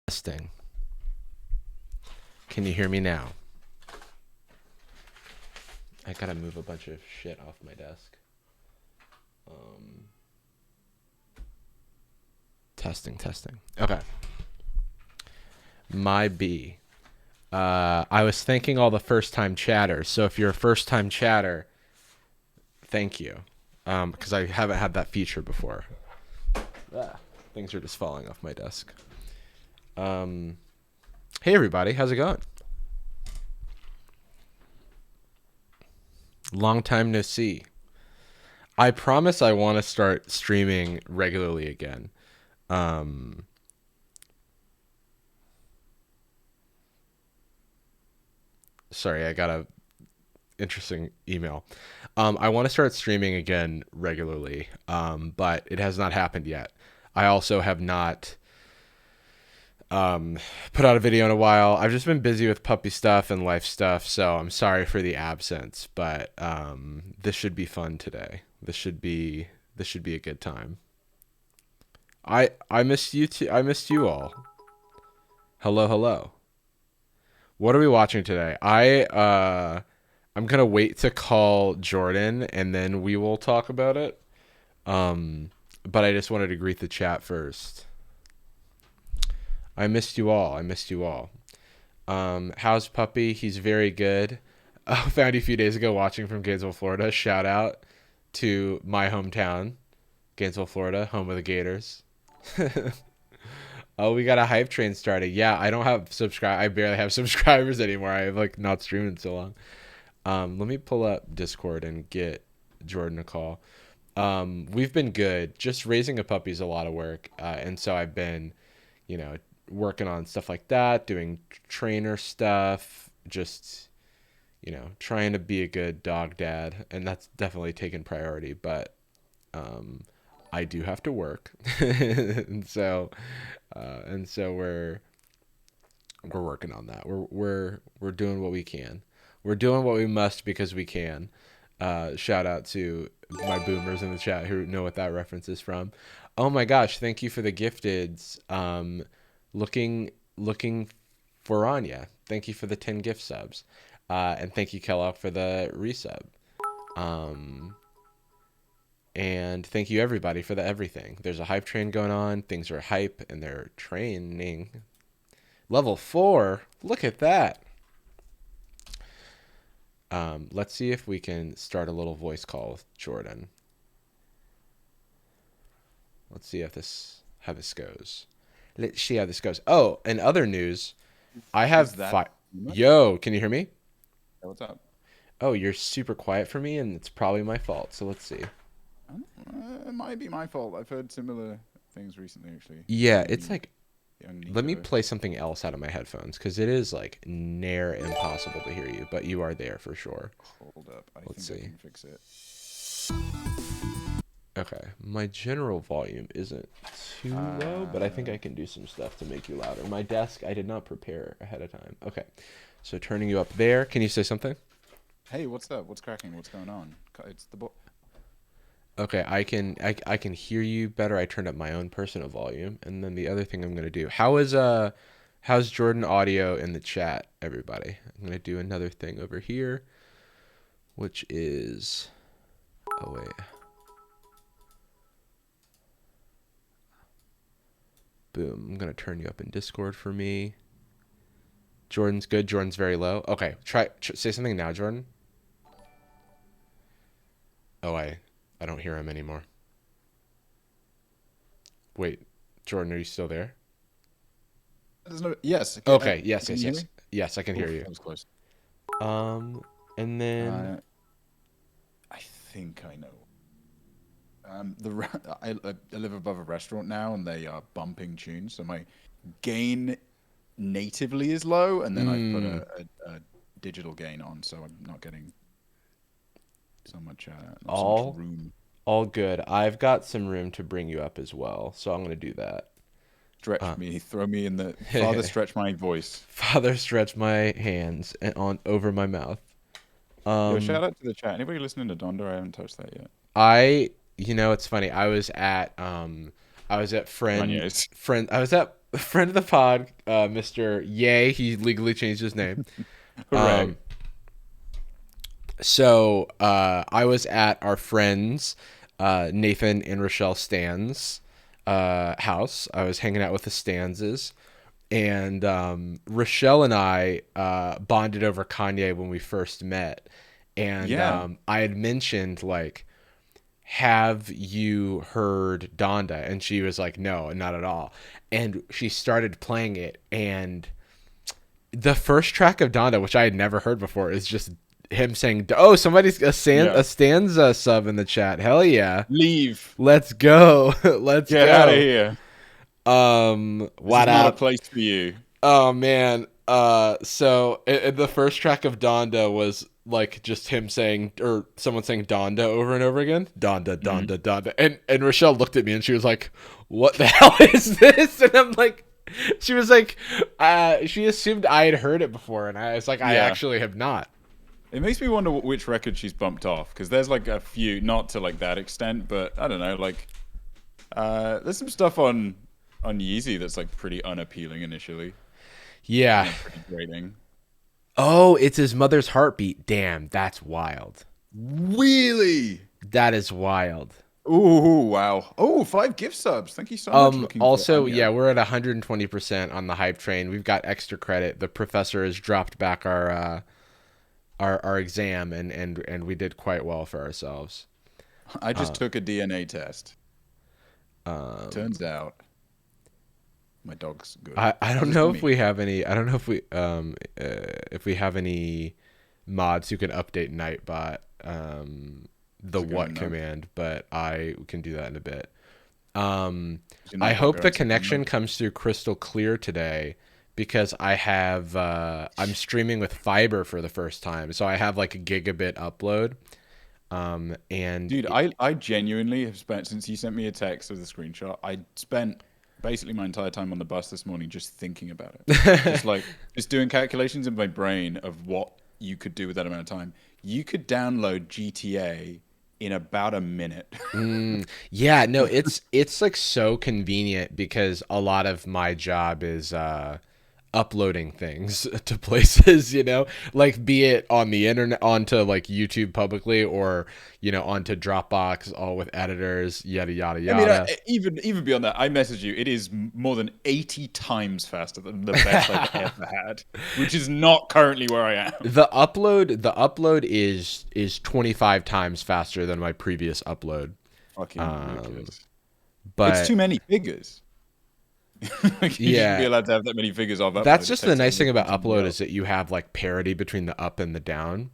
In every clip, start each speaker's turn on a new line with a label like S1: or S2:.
S1: Testing. Can you hear me now? I gotta move a bunch of shit off my desk. Testing. Okay. My B. I was thanking all the first-time chatters. So if you're a first-time chatter, thank you. Because I haven't had that feature before. Things are just falling off my desk. Hey everybody, how's it going? Long time no see. I promise I want to start streaming regularly again. Sorry, I gotta interesting email. I want to start streaming again regularly, but it has not happened yet. I also have not put out a video in a while. I've just been busy with puppy stuff and life stuff, so I'm sorry for the absence. But this should be fun today. This should be a good time. I missed you too. I missed you all. Hello, hello. What are we watching today? I'm gonna wait to call Jordan and then we will talk about it. But I just wanted to greet the chat first. I missed you all. I missed you all. How's Puppy? He's very good. I found you a few days ago watching from Gainesville, Florida. Shout out to my hometown, Gainesville, Florida, home of the Gators. Oh, we got a hype train started. Yeah, I don't have I barely have subscribers anymore. I have like not streamed in so long. Let me pull up Discord and get Jordan a call. We've been good. Just raising a puppy is a lot of work. And so I've been, working on stuff like that, doing trainer stuff, just, trying to be a good dog dad. And that's definitely taken priority, but, I do have to work. and so we're working on that. We're doing what we can. We're doing what we must because we can. Shout out to my boomers in the chat who know what that reference is from. Oh my gosh, thank you for the gifteds. Looking for Anya. Thank you for the 10 gift subs. And thank you, Kellogg, for the resub. And thank you, everybody, for the everything. There's a hype train going on. Things are hype, and they're training. Level 4. Look at that. Let's see if we can start a little voice call with Jordan. Let's see how this goes. Let's see how this goes. Oh, and other news, I have Yo, can you hear me?
S2: Hey, what's up?
S1: Oh, you're super quiet for me, and it's probably my fault. So let's see.
S2: It might be my fault. I've heard similar things recently, actually.
S1: Yeah, it's like. Let me play something else out of my headphones because it is like near impossible to hear you, but you are there for sure.
S2: Hold up.
S1: Let's
S2: think
S1: see.
S2: I can fix it.
S1: Okay, my general volume isn't too low, but I think I can do some stuff to make you louder. My desk, I did not prepare ahead of time. Okay, so turning you up there. Can you say something?
S2: Hey, what's up? What's cracking? What's going on? It's the
S1: Okay, I can hear you better. I turned up my own personal volume, and then the other thing I'm gonna do. How's Jordan audio in the chat, everybody? I'm gonna do another thing over here, which is, oh wait. Boom. I'm gonna turn you up in Discord for me. Jordan's good. Jordan's very low. Okay, say something now, Jordan. Oh, I don't hear him anymore. Wait, Jordan, are you still there?
S2: Yes.
S1: Okay. Yes. Yes, I can hear you.
S2: That was close.
S1: And then
S2: I think I know. I live above a restaurant now, and they are bumping tunes, so my gain natively is low, and then I put a digital gain on, so I'm not getting so much room.
S1: All good. I've got some room to bring you up as well, so I'm gonna do that.
S2: Stretch me, throw me in the Father. Stretch my voice.
S1: Father, stretch my hands and on over my mouth.
S2: Yo, shout out to the chat. Anybody listening to Donda? I haven't touched that yet.
S1: It's funny. I was at friend of the pod, Mr. Yay. He legally changed his name.
S2: Hooray.
S1: So I was at our friends Nathan and Rochelle Stan's house. I was hanging out with the Stanzes, and Rochelle and I bonded over Kanye when we first met, and I had mentioned like, have you heard Donda? And she was like, no, not at all. And she started playing it, and the first track of Donda, which I had never heard before, is just him saying, oh, somebody's a stanza sub in the chat. Hell yeah.
S2: Leave.
S1: Let's go. Let's
S2: get
S1: go.
S2: out of here.
S1: What
S2: up? Not a place for you.
S1: Oh man. So the first track of Donda was like just him saying, or someone saying Donda over and over again. Donda,
S2: Mhm.
S1: Donda, Donda. And Rochelle looked at me and she was like, "What the hell is this?" And I'm like, she was like, she assumed I had heard it before, and I was like, I
S2: Yeah.
S1: actually have not.
S2: It makes me wonder which record she's bumped off because there's like a few, not to like that extent, but I don't know. Like, there's some stuff on Yeezy that's like pretty unappealing initially, and
S1: Yeah.
S2: then pretty grating.
S1: Oh, it's his mother's heartbeat. Damn, that's wild.
S2: Really?
S1: That is wild.
S2: Ooh, wow. Oh, 5 gift subs. Thank you so much. Looking for
S1: Also,
S2: Anya.
S1: yeah, we're at 120% on the hype train. We've got extra credit. The professor has dropped back our exam, and we did quite well for ourselves.
S2: I just took a DNA test.
S1: Um,
S2: Turns out my dog's good.
S1: I
S2: Not
S1: don't
S2: just
S1: know
S2: for
S1: if
S2: me.
S1: we have any. I don't know if we have any mods who can update Nightbot the
S2: Is it going
S1: what
S2: nuts?
S1: command, but I can do that in a bit. Um,
S2: Is your
S1: I
S2: Nightbot
S1: hope the
S2: going super
S1: connection
S2: nuts?
S1: comes through crystal clear today because I have I'm streaming with fiber for the first time, so I have like a gigabit upload. And
S2: Dude, I genuinely have spent, since you sent me a text of the screenshot, I spent basically my entire time on the bus this morning just thinking about it. Just like, just doing calculations in my brain of what you could do with that amount of time. You could download GTA in about a minute.
S1: yeah, no, it's like so convenient because a lot of my job is uploading things to places, like be it on the internet onto like YouTube publicly or onto Dropbox all with editors, yada yada
S2: I mean,
S1: yada.
S2: even beyond that, I messaged you. It is more than 80 times faster than the best I've ever had, which is not currently where I am.
S1: The upload is 25 times faster than my previous upload.
S2: Fucking
S1: Um
S2: ridiculous. It's
S1: but
S2: too many figures. Like, you shouldn't be
S1: yeah,
S2: allowed to have that many figures of
S1: that's
S2: upload. It
S1: just the
S2: takes
S1: nice
S2: over
S1: thing
S2: from
S1: about
S2: somebody
S1: upload
S2: else.
S1: is that you have like parity between the up and the down.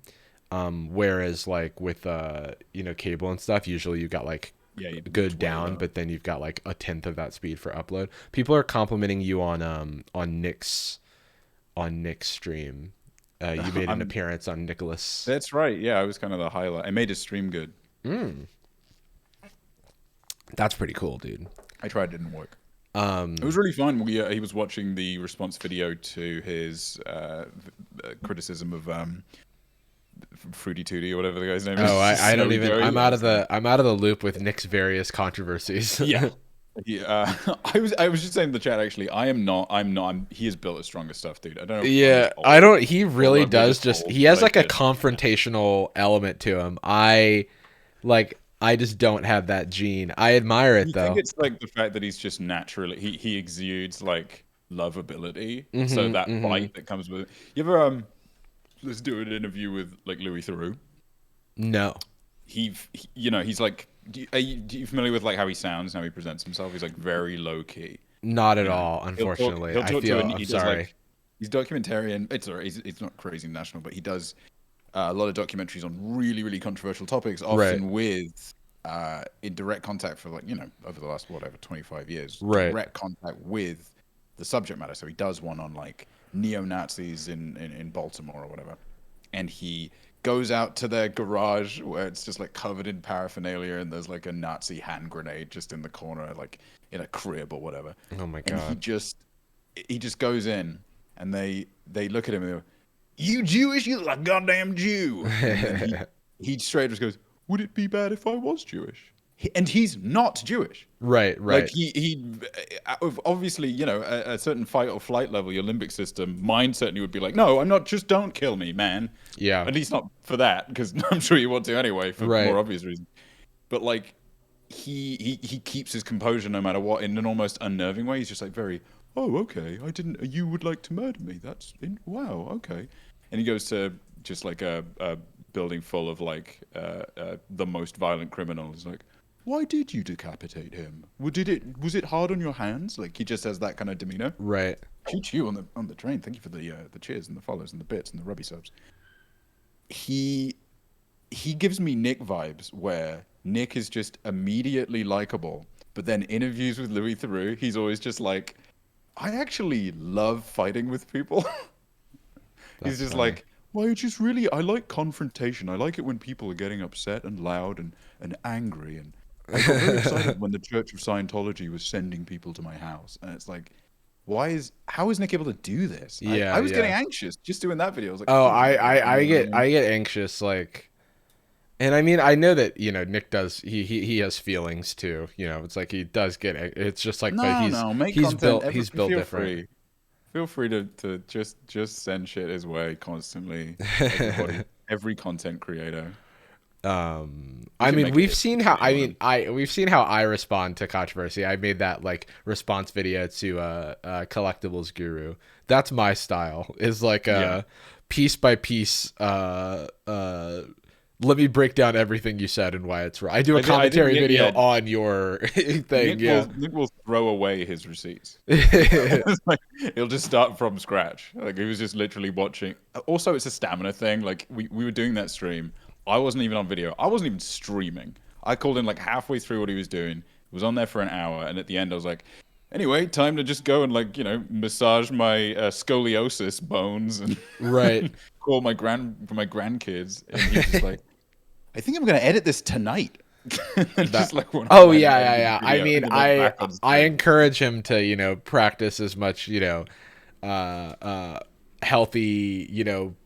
S1: Whereas like with cable and stuff, usually you got like
S2: Yeah, it's
S1: good
S2: way
S1: down,
S2: lower.
S1: but then you've got like a tenth of that speed for upload. People are complimenting you on Nick's stream. You made an
S2: I'm.
S1: appearance on Nicholas.
S2: That's right. Yeah, I was kind of the highlight. I made his stream good.
S1: Mm, that's pretty cool, dude.
S2: I tried, it didn't work. It
S1: Um,
S2: was really fun. He was watching the response video to his criticism of Fruity Tooty or whatever the guy's name
S1: oh,
S2: is.
S1: I don't
S2: Snowy
S1: even.
S2: Joey.
S1: I'm
S2: I
S1: out of
S2: was like,
S1: the loop with Nick's various controversies.
S2: yeah. Yeah, I was just saying in the chat actually. He has built his strongest stuff, dude. I don't know if I'm
S1: Yeah,
S2: just
S1: I
S2: old
S1: don't. He
S2: or
S1: really
S2: we're
S1: does.
S2: just
S1: Just
S2: old,
S1: he
S2: but
S1: has
S2: I
S1: like a
S2: just
S1: confrontational element to him. I just don't have that gene. I admire it
S2: you think
S1: though.
S2: it's like the fact that he's just naturally he exudes like lovability. So
S1: Mm-hmm.
S2: that
S1: Mm-hmm.
S2: bite that comes with it. You ever let's do an interview with like Louis Theroux.
S1: No,
S2: He's like, do you familiar with like how he sounds and how he presents himself? He's like very low key.
S1: not at
S2: You know,
S1: all. Unfortunately,
S2: he'll
S1: I
S2: talk to
S1: feel.
S2: an
S1: I'm
S2: he does
S1: sorry.
S2: like he's documentarian. It's all right. He's not crazy national, but he does a lot of documentaries on really really controversial topics,
S1: Right.
S2: often with in direct contact for like over the last whatever 25 years,
S1: Right.
S2: direct contact with the subject matter. So he does one on like neo Nazis in Baltimore or whatever, and he goes out to their garage where it's just like covered in paraphernalia and there's like a Nazi hand grenade just in the corner, like in a crib or whatever.
S1: Oh my
S2: And
S1: god.
S2: he just goes in and they look at him and they go, "You Jewish? You look like a goddamn Jew." And then he straight just goes, "Would it be bad if I was Jewish?" And he's not Jewish.
S1: Right.
S2: Like
S1: Right.
S2: obviously, a certain fight or flight level, your limbic system, mine certainly would be like, no, I'm not. Just don't kill me, man.
S1: Yeah.
S2: At least not for that, because I'm sure you want to anyway, for
S1: Right.
S2: more obvious reasons. But like, he keeps his composure no matter what, in an almost unnerving way. He's just like very, oh, okay. I didn't. You would like to murder me? Wow, okay. And he goes to just like a building full of like the most violent criminals. Like, why did you decapitate him? Was it hard on your hands? Like he just has that kind of demeanor.
S1: Right.
S2: Shoot you on the train. Thank you for the cheers and the follows and the bits and the rubby subs. He he gives me Nick vibes where Nick is just immediately likable, but then interviews with Louis Theroux, he's always just like, I actually love fighting with people. He's
S1: That's
S2: just
S1: funny.
S2: like, well, it's just really, I like confrontation. I like it when people are getting upset and loud and angry. And I got very excited when the Church of Scientology was sending people to my house. And it's like, how is Nick able to do this? I
S1: Yeah,
S2: was getting
S1: yeah.
S2: anxious just doing that video. I was like,
S1: Oh,
S2: please don't go.
S1: I get anxious like, and I mean I know that Nick does he has feelings too. It's like he does get it's just like, but
S2: No, no, make
S1: he's
S2: content.
S1: built
S2: Every,
S1: he's built
S2: feel
S1: different.
S2: free. Feel free to just send shit his way constantly. Everybody, every content creator. We
S1: I
S2: should
S1: mean,
S2: make a history video on him.
S1: we've seen how I respond to controversy. I made that like response video to collectibles guru. That's my style. Is like
S2: Yeah.
S1: piece by piece. Let me break down everything you said and why it's right. I do a
S2: I think
S1: commentary
S2: Nick,
S1: video
S2: yeah,
S1: on your thing. Yeah.
S2: Nick will throw away his receipts. It's like, he'll just start from scratch. Like he was just literally watching. Also, it's a stamina thing. Like we were doing that stream. I wasn't even on video. I wasn't even streaming. I called in like halfway through what he was doing. He was on there for an hour, and at the end, I was like, "Anyway, time to just go and like massage my scoliosis bones and
S1: Right.
S2: call my grandkids." And he was just like, "I think I'm gonna edit this tonight." And
S1: That.
S2: just like went
S1: Oh
S2: online and
S1: yeah, yeah,
S2: edited
S1: yeah.
S2: the
S1: I
S2: video,
S1: mean,
S2: and then went back on
S1: I
S2: stream.
S1: encourage him to practice as much uh, uh, healthy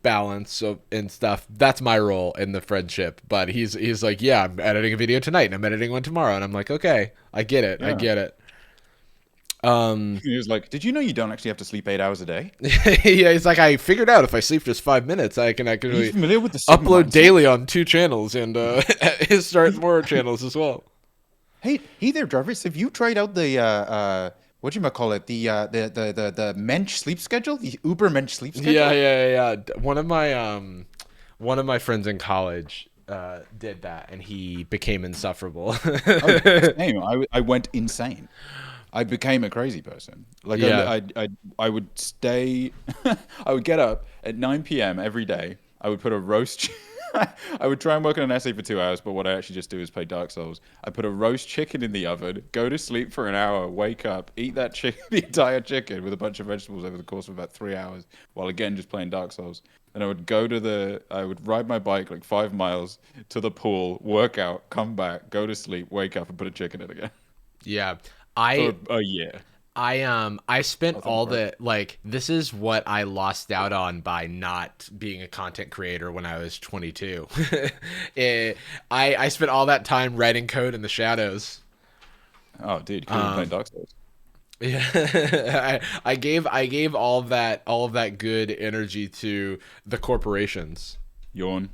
S1: balance and stuff. That's my role in the friendship. But he's like, yeah, I'm editing a video tonight and I'm editing one tomorrow, and I'm like, okay, I get it, I
S2: Yeah.
S1: get it. Um,
S2: He was like, "Did you know you don't actually have to sleep 8 hours a day?
S1: yeah, he's like, I figured out if I sleep just 5 minutes, I can
S2: Are you
S1: really
S2: familiar with the Sigma
S1: upload
S2: mindset?"
S1: daily on 2 channels and start more channels as well.
S2: Hey there, Jarvis. Have you tried out the what you might call it, the Mensch sleep schedule, the Uber Mensch sleep
S1: Yeah,
S2: schedule?
S1: yeah, yeah, yeah. One of my friends in college did that, and he became insufferable.
S2: Oh, same. I went insane. I became a crazy person. Like
S1: Yeah,
S2: I would stay. I would get up at 9 p.m. every day. I would put a roast. I would try and work on an essay for 2 hours, but what I actually just do is play Dark Souls. I put a roast chicken in the oven, go to sleep for an hour, wake up, eat that chicken, the entire chicken with a bunch of vegetables over the course of about 3 hours, while again just playing Dark Souls. And I would ride my bike like 5 miles to the pool, work out, come back, go to sleep, wake up, and put a chicken in again
S1: yeah.
S2: for
S1: I
S2: a year.
S1: I spent
S2: Nothing
S1: all
S2: broke.
S1: the like this is what I lost out on by not being a content creator when I was 22. I spent all that time writing code in the shadows.
S2: Oh, dude, you could have been playing
S1: Um,
S2: Dark Souls.
S1: Yeah, I gave all of that good energy to the corporations.
S2: Yawn.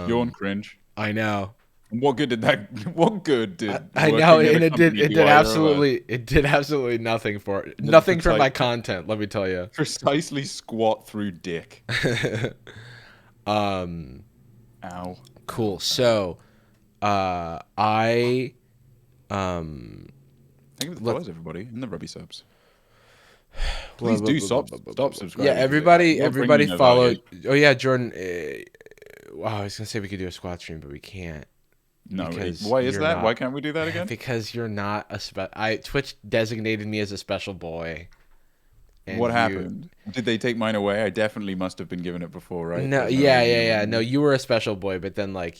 S2: Yawn,
S1: Um,
S2: cringe.
S1: I know,
S2: And what good did that? What good did
S1: I know,
S2: working at a
S1: and
S2: company do either of us?
S1: it did absolutely nothing for it.
S2: Then
S1: Nothing for my content. Let me tell you.
S2: precisely squat through dick.
S1: um,
S2: Ow.
S1: cool.
S2: Ow. Ow.
S1: So, I
S2: Thank you for the
S1: let
S2: follows, everybody, and the rubby subs.
S1: blah,
S2: Please
S1: blah,
S2: do
S1: blah, blah,
S2: stop
S1: blah, blah, blah,
S2: stop
S1: blah. Yeah,
S2: subscribing because you're bringing
S1: everybody
S2: no value.
S1: follow. Oh yeah, Jordan. Wow, I was gonna say we could do a squad stream, but we can't.
S2: No,
S1: Because
S2: why is
S1: you're
S2: that? Why
S1: not
S2: can't we do that again?
S1: because you're not I Twitch designated me as a special boy, and
S2: What
S1: you
S2: happened? Did they take mine away? I definitely must have been given it before, right?
S1: no
S2: There's no
S1: yeah
S2: way
S1: yeah
S2: anyone
S1: yeah no
S2: knew.
S1: you were a special boy, but then like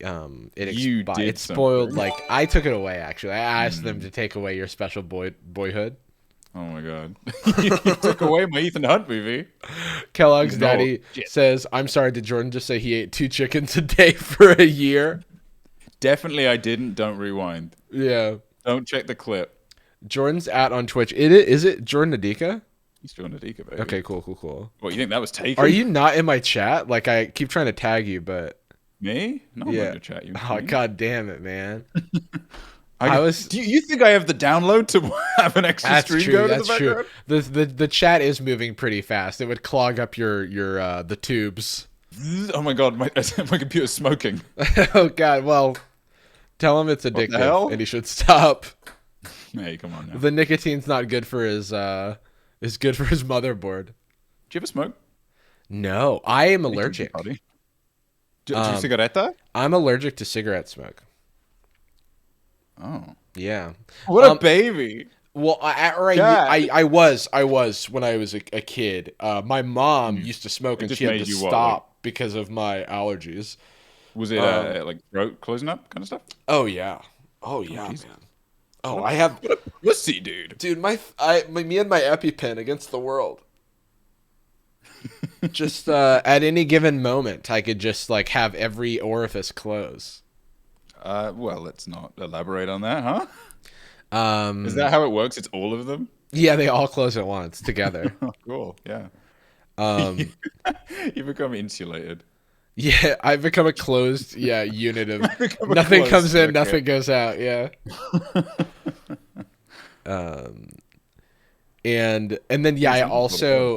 S2: Hmm. You
S1: it
S2: did
S1: spoiled,
S2: something.
S1: like I took it away. Actually, I asked them
S2: Hmm.
S1: to take away your special boyhood.
S2: Oh my god. You took away my Ethan Hunt movie.
S1: Kellogg's
S2: No
S1: daddy
S2: shit.
S1: says, "I'm sorry, did Jordan just say he ate 2 chickens a day for a year?"
S2: Definitely I didn't. Don't rewind.
S1: Yeah,
S2: Don't check the clip.
S1: Jordan's on Twitch. Is it Jordan Adika?
S2: He's doing a Dika, baby.
S1: Okay, cool.
S2: What, you think that was
S1: Are
S2: taken?
S1: you not in my chat? Like I keep trying to tag you, but
S2: Me? No, I'm not
S1: yeah.
S2: gonna chat you.
S1: Oh god damn it, man. I
S2: I,
S1: was.
S2: do you think I have the download to have an extra
S1: That's
S2: stream
S1: true.
S2: going in the
S1: That's true.
S2: background?
S1: The chat is moving pretty fast. It would clog up your the tubes.
S2: Oh my god, my my computer's smoking.
S1: Oh god. Well, tell him it's
S2: What the
S1: addictive
S2: hell?
S1: and he should stop.
S2: Hey, come on now.
S1: The nicotine's not good for his is good for his motherboard.
S2: Do you ever smoke?
S1: No, I am
S2: Hey,
S1: allergic.
S2: buddy. Do you
S1: Um,
S2: cigaretta?
S1: I'm allergic to cigarette smoke.
S2: Oh.
S1: Yeah.
S2: What a
S1: Um,
S2: baby.
S1: Well,
S2: Cat.
S1: I was when I was a kid. My mom
S2: Mm.
S1: used to smoke,
S2: It
S1: and
S2: just
S1: she had to
S2: made you what? Like,
S1: stop because of my allergies.
S2: was it
S1: Um,
S2: like throat closing up kind of stuff?
S1: oh yeah, oh
S2: Oh
S1: yeah,
S2: Jesus!
S1: man. Oh, I have,
S2: What a pussy, dude.
S1: dude. Me and my EpiPen against the world. Just at any given moment, I could just like have every orifice close.
S2: Well, let's not elaborate on that, huh? Is
S1: Um,
S2: that how it works? It's all of them?
S1: yeah, they all close at once together.
S2: Oh, cool. Yeah.
S1: Um,
S2: You become insulated.
S1: yeah, I've become a closed, yeah, unit of
S2: Become a
S1: nothing
S2: closed
S1: comes in,
S2: circuit.
S1: nothing goes out. Yeah. Um, and then yeah,
S2: Makes an awful lot of fun.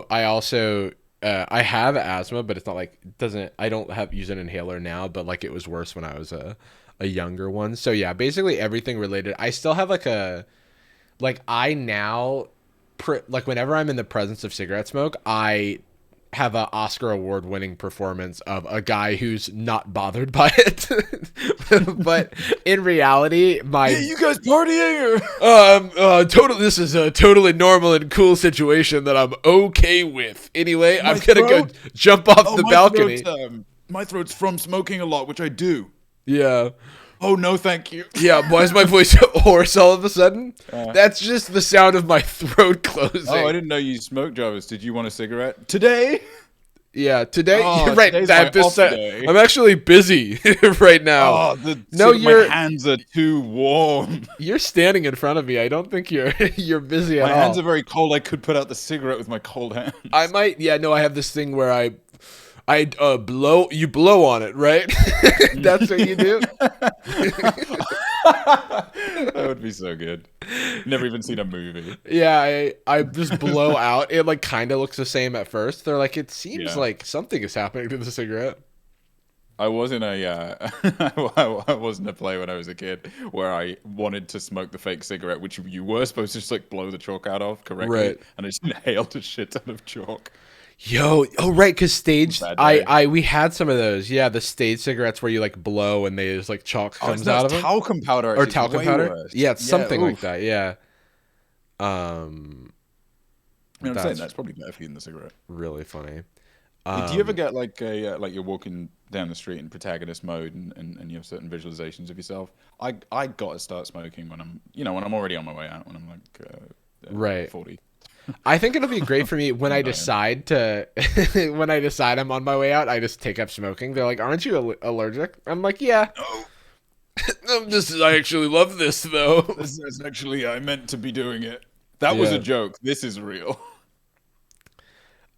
S1: I have asthma, but it's not like it doesn't I don't have use an inhaler now, but like it was worse when I was a younger one. So yeah, basically everything related. I still have like a like I now like whenever I'm in the presence of cigarette smoke, I have a Oscar award winning performance of a guy who's not bothered by it. But in reality,
S2: Hey,
S1: my
S2: you guys partying or?
S1: total. This is a totally normal and cool situation that I'm okay with. Anyway, I'm
S2: My
S1: gonna go
S2: throat?
S1: jump off
S2: Oh,
S1: the balcony.
S2: my throat's from smoking a lot, which I do.
S1: Yeah,
S2: Oh no, thank you.
S1: yeah. Why is my voice hoarse all of a sudden?
S2: Uh,
S1: That's just the sound of my throat
S2: oh, I
S1: closing.
S2: didn't know you smoked, Jarvis. Did you want a cigarette today?
S1: Yeah, today you're
S2: Oh,
S1: right.
S2: today's my
S1: That this
S2: off day.
S1: I'm actually busy right now.
S2: Oh,
S1: No,
S2: my hands are too warm.
S1: you're standing in front of me. I don't think you're you're busy at
S2: My hands
S1: all.
S2: are very cold. I could put out the cigarette with my cold
S1: I
S2: hands.
S1: might. Yeah, no. I have this thing where I blow. You blow on it, right? That's what you do.
S2: That would be so good. Never even seen a movie.
S1: Yeah, I just blow out. It like kind of looks the same at first. They're like, it seems
S2: Yeah.
S1: like something is happening to the cigarette.
S2: I was in a I was in a play when I was a kid where I wanted to smoke the fake cigarette, which you were supposed to just like blow the chalk out of correctly,
S1: Right.
S2: and I just inhaled a shit ton of chalk.
S1: Yo, oh right, because staged,
S2: Bad day.
S1: we had some of those. Yeah, the stage cigarettes where you like blow and they just like chalk
S2: Oh, it's
S1: comes
S2: not
S1: out
S2: it's
S1: of them,
S2: talcum powder.
S1: or
S2: Actually, it's
S1: talcum
S2: way
S1: powder.
S2: worse.
S1: Yeah, it's
S2: Yeah,
S1: something like
S2: oof.
S1: that. Yeah. Um,
S2: You know what I'm saying?
S1: that's
S2: That's probably better for you than the cigarette.
S1: really funny.
S2: Do you ever
S1: Um,
S2: get like a like you're walking down the street in protagonist mode and you have certain visualizations of yourself? I got to start smoking when I'm when I'm already on my way out when I'm like
S1: right.
S2: 40.
S1: I think it'll be great for me when I
S2: And I am.
S1: decide to when I decide I'm on my way out. I just take up smoking. They're like, "Aren't you allergic?" I'm like, "Yeah."
S2: No,
S1: I actually love this though.
S2: this is actually I meant to be doing it. That was a
S1: Yeah.
S2: joke. This is real.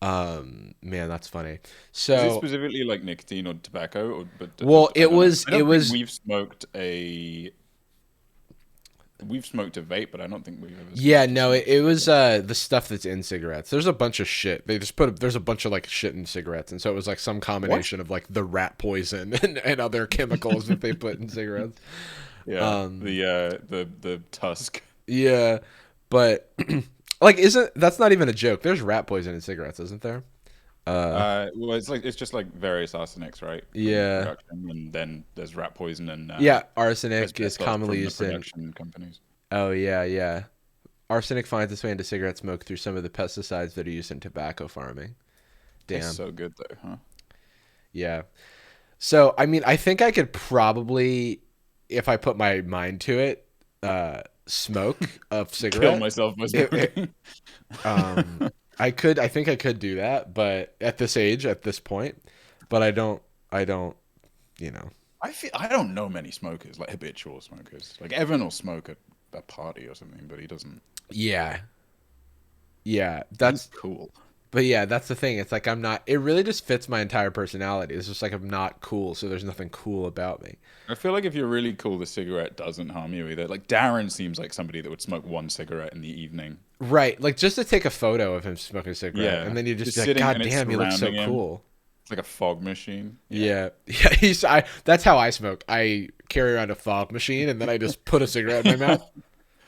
S1: Man, that's funny.
S2: Is it
S1: So,
S2: specifically like nicotine or tobacco? Or
S1: well,
S2: I don't know. I
S1: it
S2: don't think
S1: was
S2: we've smoked a vape, but I don't think we've ever
S1: yeah,
S2: smoked a
S1: no,
S2: smoke.
S1: it was the stuff that's in cigarettes. There's a bunch of shit. They just there's a bunch of like shit in cigarettes, and so it was like some
S2: What?
S1: combination of like the rat poison and other chemicals that they put in cigarettes.
S2: Yeah,
S1: Um,
S2: the tusk.
S1: yeah, but like, isn't that's not even a joke? There's rat poison in cigarettes, isn't there? Uh,
S2: Well, it's just like various arsenics, right, from
S1: yeah,
S2: production, and then there's rat poison and
S1: yeah. Arsenic is
S2: asbestos
S1: commonly
S2: from the
S1: used in.
S2: production companies.
S1: Oh yeah, yeah. Arsenic finds its way into cigarette smoke through some of the pesticides that are used in tobacco farming.
S2: Tastes
S1: Damn.
S2: so good though, huh?
S1: Yeah. So, I mean, I think I could probably, if I put my mind to it, smoke a
S2: Kill
S1: cigarette.
S2: myself by
S1: It,
S2: smoking.
S1: um, I think I could do that, but at this age, at this point, but I don't, you know.
S2: I don't know many smokers, like habitual smokers. Like Evan will smoke at a party or something, but he doesn't.
S1: Yeah. Yeah.
S2: He's
S1: That's,
S2: cool.
S1: but yeah, that's the thing. It's like I'm not, it really just fits my entire personality. It's just like I'm not cool, so there's nothing cool about me.
S2: I feel like if you're really cool, the cigarette doesn't harm you either. Like Darren seems like somebody that would smoke one cigarette in the evening.
S1: Right. Like just to take a photo of him smoking a cigarette,
S2: Yeah,
S1: and then you just
S2: just
S1: be like,
S2: sitting
S1: God
S2: and it's
S1: damn, he looks so
S2: surrounding him.
S1: cool.
S2: It's like a fog machine. Yeah.
S1: Yeah, yeah. That's how I smoke. I carry around a fog machine, and then I just put a cigarette in my mouth,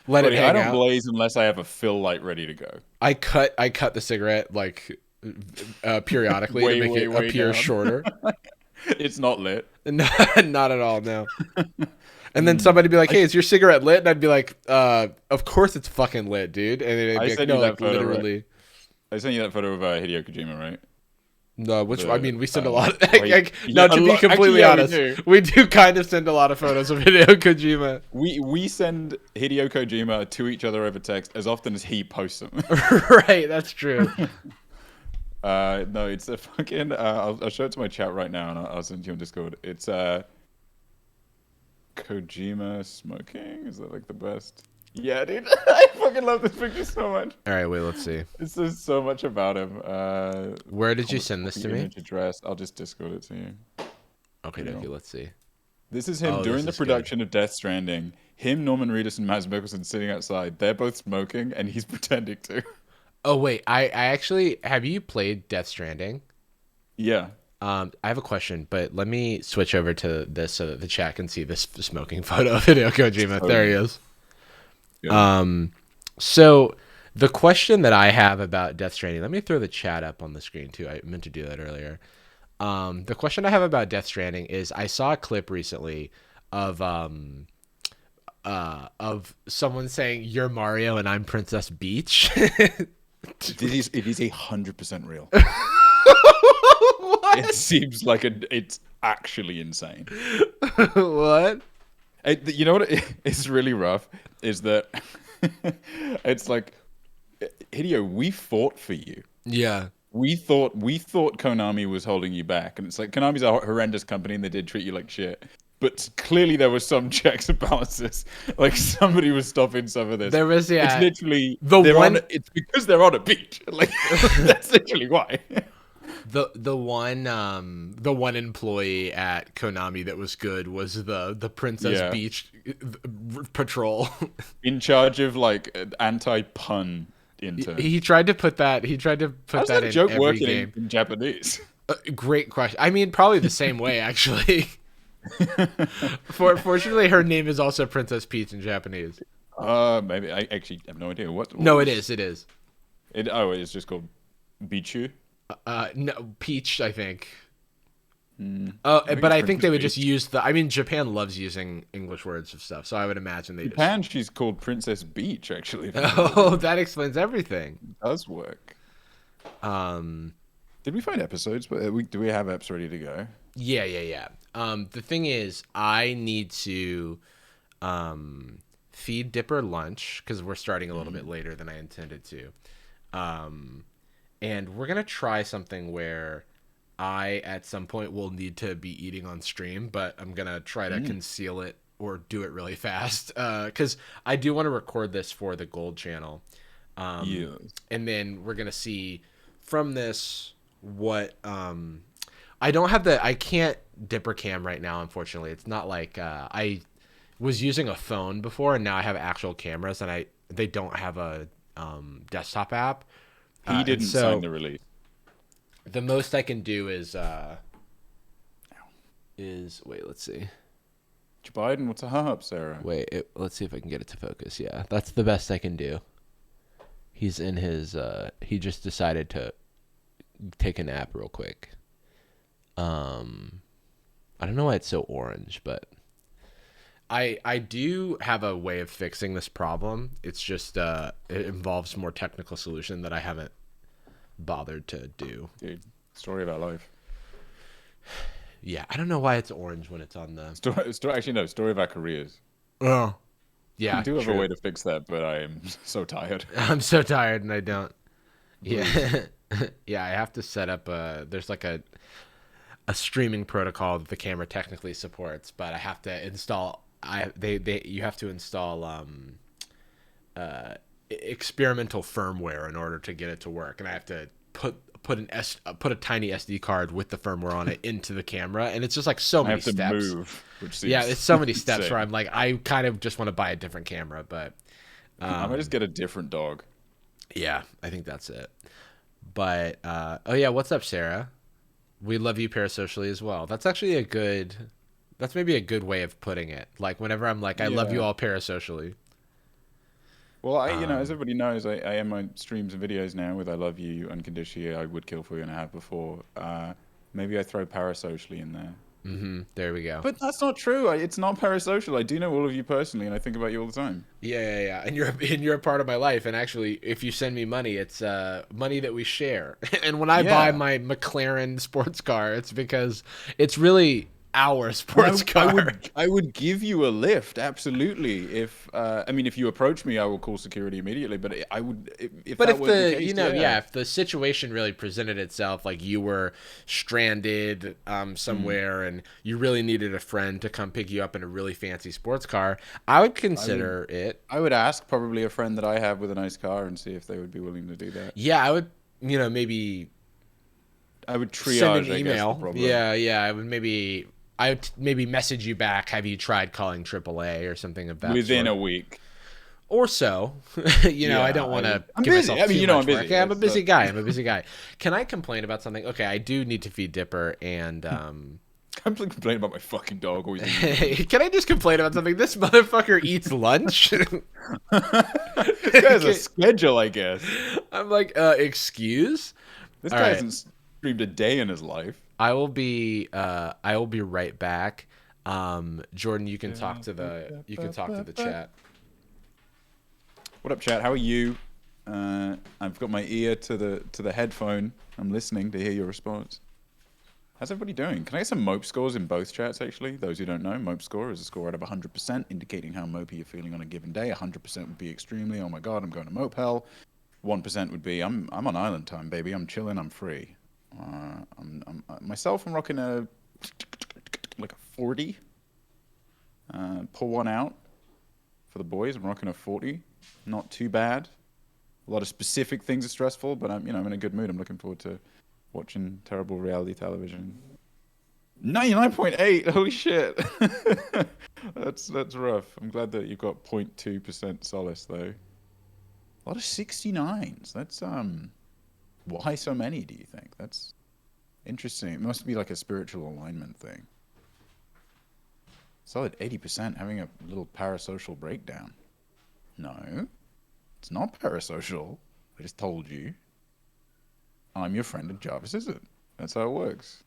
S1: let it
S2: Buddy, I
S1: hang
S2: don't
S1: out.
S2: blaze unless I have a fill light ready to go.
S1: I cut the cigarette like periodically to
S2: Way,
S1: make
S2: way,
S1: it
S2: way
S1: appear
S2: down.
S1: shorter.
S2: It's not lit.
S1: Not at all, no. And then
S2: Mm.
S1: somebody be like,
S2: I
S1: "Hey, is your cigarette lit?" And I'd be like, "Of course it's fucking lit, dude." And it'd
S2: I
S1: be like,
S2: sent you
S1: "No,
S2: that
S1: like
S2: photo, right?
S1: literally."
S2: I sent you that photo of Hideo Kojima, right?
S1: No, which I
S2: The
S1: mean, we send a lot.
S2: oh,
S1: Now,
S2: yeah,
S1: to be
S2: actually,
S1: completely
S2: yeah, we
S1: honest,
S2: do.
S1: we do kind of send a lot of photos of Hideo Kojima.
S2: We send Hideo Kojima to each other over text as often as he posts them.
S1: Right, that's true.
S2: No, it's a fucking. I'll show it to my chat right now, and I'll send it to you on Discord. It's Kojima smoking. Is that like the best? Yeah, dude. I fucking love this picture so much.
S1: All right, wait, let's see.
S2: It says so much about him.
S1: Where did you
S2: Comic
S1: send this
S2: copy
S1: to me?
S2: image address. I'll just Discord it to you.
S1: Okay,
S2: Here you
S1: okay,
S2: go.
S1: let's see.
S2: This is him
S1: Oh,
S2: during
S1: this
S2: the
S1: is good.
S2: production of Death Stranding. Him, Norman Reedus, and Mads Mikkelsen sitting outside. They're both smoking, and he's pretending to.
S1: Oh wait, I actually have you played Death Stranding?
S2: Yeah.
S1: I have a question, but let me switch over to this so that the chat can see this smoking photo of Hideo Kojima.
S2: So
S1: There he is.
S2: good.
S1: So the question that I have about Death Stranding, let me throw the chat up on the screen too. I meant to do that earlier. The question I have about Death Stranding is I saw a clip recently of someone saying you're Mario and I'm Princess Peach.
S2: It is 100% real.
S1: What?
S2: It seems like it's actually insane.
S1: What?
S2: You know what is really rough is that it's like Hideo, we fought for you.
S1: Yeah.
S2: We thought Konami was holding you back, and it's like Konami's a horrendous company and they did treat you like shit. But clearly there were some checks and balances. Like somebody was stopping some of this.
S1: There was,
S2: It's
S1: yeah.
S2: literally
S1: The one
S2: it's because they're on a beach. Like that's literally why.
S1: the one employee at Konami that was good was the Princess
S2: Yeah.
S1: Beach patrol.
S2: In charge of like anti-pun intern.
S1: He tried to put that. He tried to put
S2: How's
S1: that
S2: that
S1: in
S2: joke
S1: every
S2: working
S1: game.
S2: in Japanese?
S1: Great question. I mean, probably the same way actually. Fortunately, her name is also Princess Peach in Japanese.
S2: Maybe I actually have no idea what
S1: No,
S2: was,
S1: it is. It is.
S2: it's just called Bichu.
S1: No, Peach. I think.
S2: I
S1: But I
S2: it's
S1: think they would just
S2: Peach.
S1: use the. I mean, Japan loves using English words of stuff, so I would imagine they
S2: Japan, she's called Princess Beach. Actually, if
S1: just.
S2: you
S1: Oh, that explains everything.
S2: does work.
S1: Um.
S2: Did we find episodes? Do we have apps ready to go?
S1: Yeah, yeah, yeah. The thing is, I need to feed Dipper lunch because we're starting a little bit later than I intended to. And we're gonna try something where I at some point will need to be eating on stream, but I'm gonna try to conceal it or do it really fast because I do want to record this for the Gold channel.
S2: Yeah.
S1: And then we're gonna see from this what I can't Dipper cam right now, unfortunately. It's not like I was using a phone before and now I have actual cameras and they don't have a desktop app.
S2: He didn't
S1: so
S2: sign the release.
S1: the most I can do is wait, let's see.
S2: Joe Biden, what's up, Sarah?
S1: Let's see if I can get it to focus. Yeah, that's the best I can do. He's in his he just decided to take a nap real quick. I don't know why it's so orange, but I do have a way of fixing this problem. It's just it involves more technical solution that I haven't bothered to do.
S2: Dude, story of our life.
S1: Yeah, I don't know why it's orange when it's on the.
S2: Story of our careers.
S1: Oh, yeah,
S2: We do have
S1: true.
S2: a way to fix that, but I am so tired.
S1: I'm so tired and I don't. Yeah, yeah. I have to set up There's like a streaming protocol that the camera technically supports, but I have to install. You have to install experimental firmware in order to get it to work, and I have to put a tiny SD card with the firmware on it into the camera, and it's just like so
S2: I
S1: many
S2: have to
S1: steps.
S2: move, which seems
S1: Yeah, it's so many steps
S2: insane.
S1: where I'm like, I kind of just want to buy a different camera, but
S2: I might just get a different dog.
S1: yeah, I think that's it. But oh yeah, what's up, Sarah? We love you parasocially as well. That's actually that's maybe a good way of putting it. Like whenever I'm like, I love you
S2: Yeah.
S1: all parasocially.
S2: Well, as everybody knows, I am on streams and videos now with "I love you unconditionally, I would kill for you," and I have before. Maybe I throw parasocially in there.
S1: There we go.
S2: But that's not true. It's not parasocial. I do know all of you personally, and I think about you all the time.
S1: Yeah. And you're a part of my life. And actually, if you send me money, it's money that we share. And when I buy
S2: Yeah.
S1: my McLaren sports car, it's because it's really our
S2: And
S1: sports car.
S2: I would give you a lift, absolutely. If I mean, if you approach me, I will call security immediately. But I would, if
S1: But
S2: that
S1: if
S2: weren't the
S1: the
S2: case,
S1: yeah,
S2: yeah.
S1: if the situation really presented itself, like you were stranded
S2: Mm.
S1: somewhere and you really needed a friend to come pick you up in a really fancy sports car, I would
S2: I would,
S1: consider it.
S2: I would ask probably a friend that I have with a nice car and see if they would be willing to do that.
S1: Yeah, I would, maybe
S2: I would
S1: send an
S2: triage, I guess, the
S1: email.
S2: problem
S1: Yeah, I would maybe message you back. Have you tried calling AAA or something of that
S2: within
S1: sort?
S2: a week.
S1: Or so. I
S2: Yeah,
S1: don't want to
S2: I'm
S1: give
S2: busy.
S1: myself
S2: I mean,
S1: too
S2: I'm
S1: much work.
S2: busy.
S1: Yeah, I'm a
S2: That's
S1: busy guy. I'm a busy guy. Can I complain about something? Okay, I do need to feed Dipper, and
S2: I'm complaining about my fucking dog always eating.
S1: can I just complain about something? This motherfucker eats lunch.
S2: This guy has a schedule, I guess.
S1: I'm like, excuse?
S2: This
S1: All
S2: guy
S1: right.
S2: hasn't streamed a day in his life.
S1: I will be right back. Jordan, you can talk to the chat.
S2: What up, chat? How are you? I've got my ear to the headphone. I'm listening to hear your response. How's everybody doing? Can I get some mope scores in both chats, actually? Those who don't know, mope score is a score out of 100%, indicating how mopey you're feeling on a given day. 100% would be extremely, oh my god, I'm going to mope hell. 1% would be, I'm on island time, baby. I'm chilling, I'm free. Myself, I'm rocking a 40. Pull one out for the boys. I'm rocking a 40. Not too bad. A lot of specific things are stressful, but I'm in a good mood. I'm looking forward to watching terrible reality television. 99.8. Holy shit. That's rough. I'm glad that you've got 0.2% solace though. A lot of 69s. That's why so many, do you think? That's interesting. It must be like a spiritual alignment thing. Solid 80% having a little parasocial breakdown. No, it's not parasocial. I just told you. I'm your friend and Jarvis isn't. That's how it works.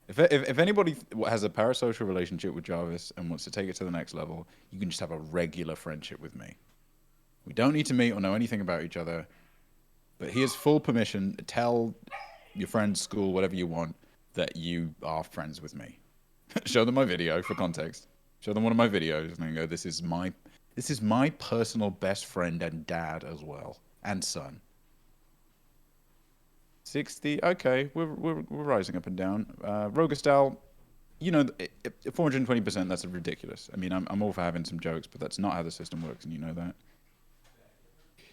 S2: If anybody has a parasocial relationship with Jarvis and wants to take it to the next level, you can just have a regular friendship with me. We don't need to meet or know anything about each other, but he has full permission to tell your friends, school, whatever you want, that you are friends with me. Show them my video for context. Show them one of my videos and then go, this is my personal best friend and dad as well. And son. 60. Okay, we're rising up and down. Rogastal, 420%. That's ridiculous. I mean, I'm all for having some jokes, but that's not how the system works, and you know that.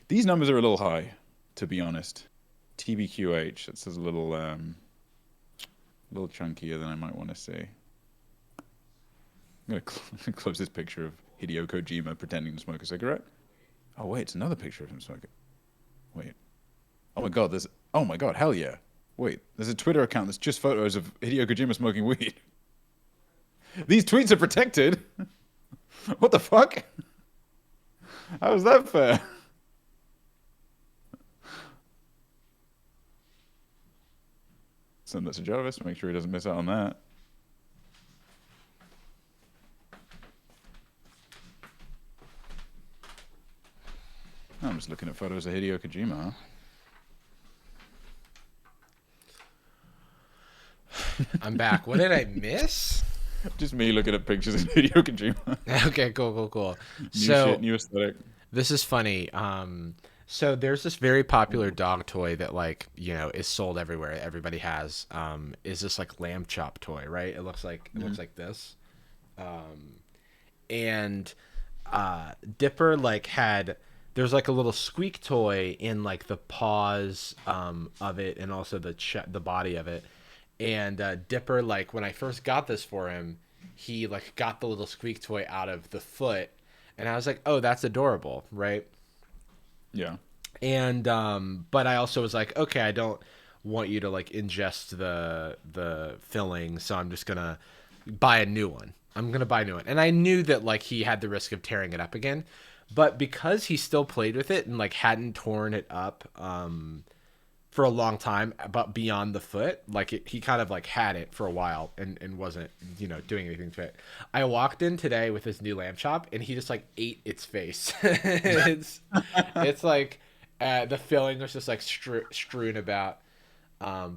S2: These numbers are a little high, to be honest. TBQH. That says a little chunkier than I might want to see. I'm gonna close this picture of Hideo Kojima pretending to smoke a cigarette. Oh wait, it's another picture of him smoking. Wait. Oh my god, oh my god, hell yeah. Wait, there's a Twitter account that's just photos of Hideo Kojima smoking weed. These tweets are protected. What the fuck? How is that fair? Send that to Jarvis, make sure he doesn't miss out on that. I'm just looking at photos of Hideo Kojima, huh?
S1: I'm back. What did I miss?
S2: Just me looking at pictures of Hideo Kojima.
S1: Okay, cool.
S2: New
S1: So
S2: shit, new aesthetic.
S1: this is funny. So there's this very popular dog toy that is sold everywhere. Everybody has. Is this like lamb chop toy, right? It looks like this. And Dipper had there's like a little squeak toy in like the paws of it and also the body of it. And Dipper, when I first got this for him, he got the little squeak toy out of the foot, and I was like, oh, that's adorable, right?
S2: Yeah.
S1: And but I also was like, okay, I don't want you to ingest the filling, so I'm just gonna buy a new one. And I knew that he had the risk of tearing it up again, but because he still played with it and hadn't torn it up for a long time, but beyond the foot. Like he kind of like had it for a while and wasn't, doing anything to it. I walked in today with his new lamb chop and he just like ate its face. It's like the filling was just like strewn about.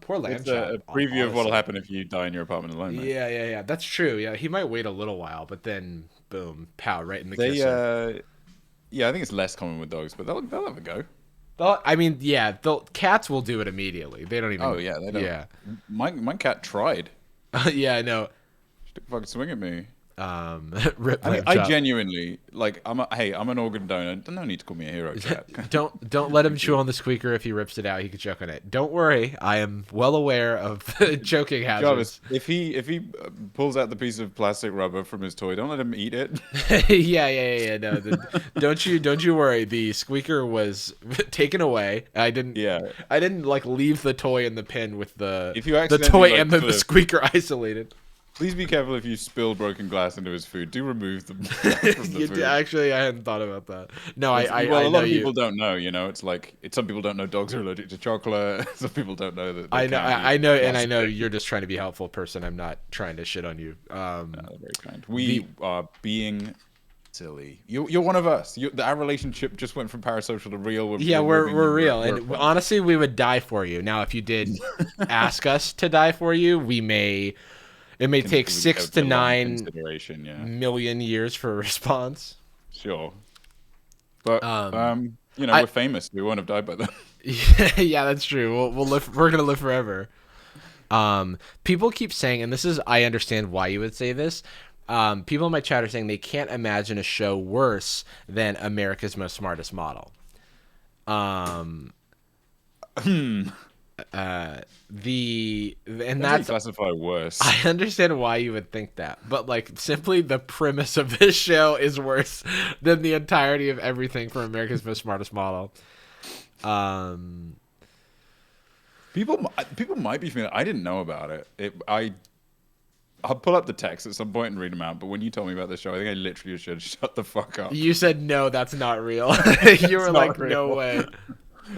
S1: Poor lamb
S2: It's
S1: chop,
S2: a preview of what'll
S1: honestly.
S2: happen if you die in your apartment alone, mate.
S1: Yeah. That's true. Yeah, he might wait a little while, but then boom, pow, right in the
S2: They,
S1: kisser.
S2: yeah, I think it's less common with dogs, but they'll have a go.
S1: I mean, yeah, the cats will do it immediately. They don't
S2: Oh
S1: even.
S2: yeah, they don't.
S1: Yeah,
S2: My cat tried.
S1: yeah, I know.
S2: She took a fucking swing at me.
S1: Rip
S2: I mean,
S1: lamb
S2: I
S1: chop.
S2: genuinely like. I'm an organ donor. No need to call me a hero, cat.
S1: Don't let him
S2: Big
S1: chew
S2: deal.
S1: on the squeaker if he rips it out. He could choke on it. Don't worry, I am well aware of choking
S2: Jarvis,
S1: hazards.
S2: if he pulls out the piece of plastic rubber from his toy, don't let him eat it.
S1: Yeah. No, don't you worry. The squeaker was taken away.
S2: Yeah.
S1: I didn't like leave the toy in the bin with
S2: If you
S1: the
S2: accidentally
S1: toy
S2: like
S1: and the
S2: sort of,
S1: squeaker isolated.
S2: please be careful if you spill broken glass into his food. Do remove them from the food.
S1: Actually, I hadn't thought about that. No,
S2: Well,
S1: I
S2: a
S1: know
S2: lot of
S1: you.
S2: people don't know. It's like some people don't know dogs are allergic to chocolate. Some people don't know that they
S1: I know,
S2: can't eat
S1: I know, and I know
S2: plastic.
S1: you're just trying to be a helpful person. I'm not trying to shit on you.
S2: Very kind.
S1: The
S2: We are being silly. You're one of us. Our relationship just went from parasocial to real.
S1: Yeah,
S2: We're
S1: we're
S2: moving
S1: we're
S2: and
S1: real,
S2: we're
S1: and
S2: friends.
S1: honestly, we would die for you. Now, if you did ask us to die for you, it may take
S2: We
S1: six
S2: have
S1: to
S2: a long
S1: nine
S2: consideration. Yeah,
S1: million years for a response.
S2: sure. But
S1: Um,
S2: we're
S1: I
S2: famous. We won't have died by then.
S1: yeah, that's true. We'll live. We're gonna live forever. People keep saying, and this is I understand why you would say this. People in my chat are saying they can't imagine a show worse than America's Most Smartest Model. Um, and
S2: That's how you
S1: that's
S2: classify worse.
S1: I understand why you would think that, but like simply the premise of this show is worse than the entirety of everything from America's Most Smartest Model. Um,
S2: People might be feeling. I didn't know about it. I'll pull up the text at some point and read them out. But when you told me about this show, I think I literally should shut the fuck up.
S1: you said no, that's not real. You
S2: That's
S1: were
S2: not
S1: like,
S2: real.
S1: no way.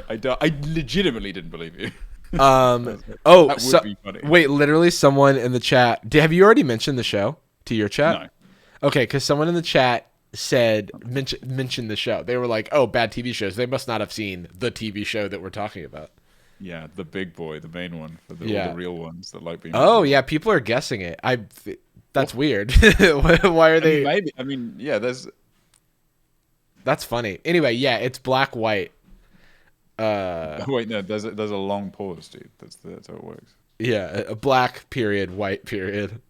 S2: I legitimately didn't believe you.
S1: Um.
S2: That
S1: Oh,
S2: would
S1: so
S2: be funny.
S1: wait. Literally, someone in the chat. Have you already mentioned the show to your chat?
S2: No.
S1: Okay, because someone in the chat said mention the show. They were like, "Oh, bad TV shows." They must not have seen the TV show that we're talking about.
S2: Yeah, the big boy, the main one for all the
S1: Yeah.
S2: real ones that like being
S1: Oh,
S2: miserable.
S1: yeah. People are guessing it. That's weird. Why are
S2: I mean,
S1: they?
S2: maybe. I mean, yeah. There's.
S1: That's funny. Anyway, yeah, it's black white. Uh,
S2: Wait, no. There's a long pause, dude. That's how it works.
S1: yeah, a black period, white period.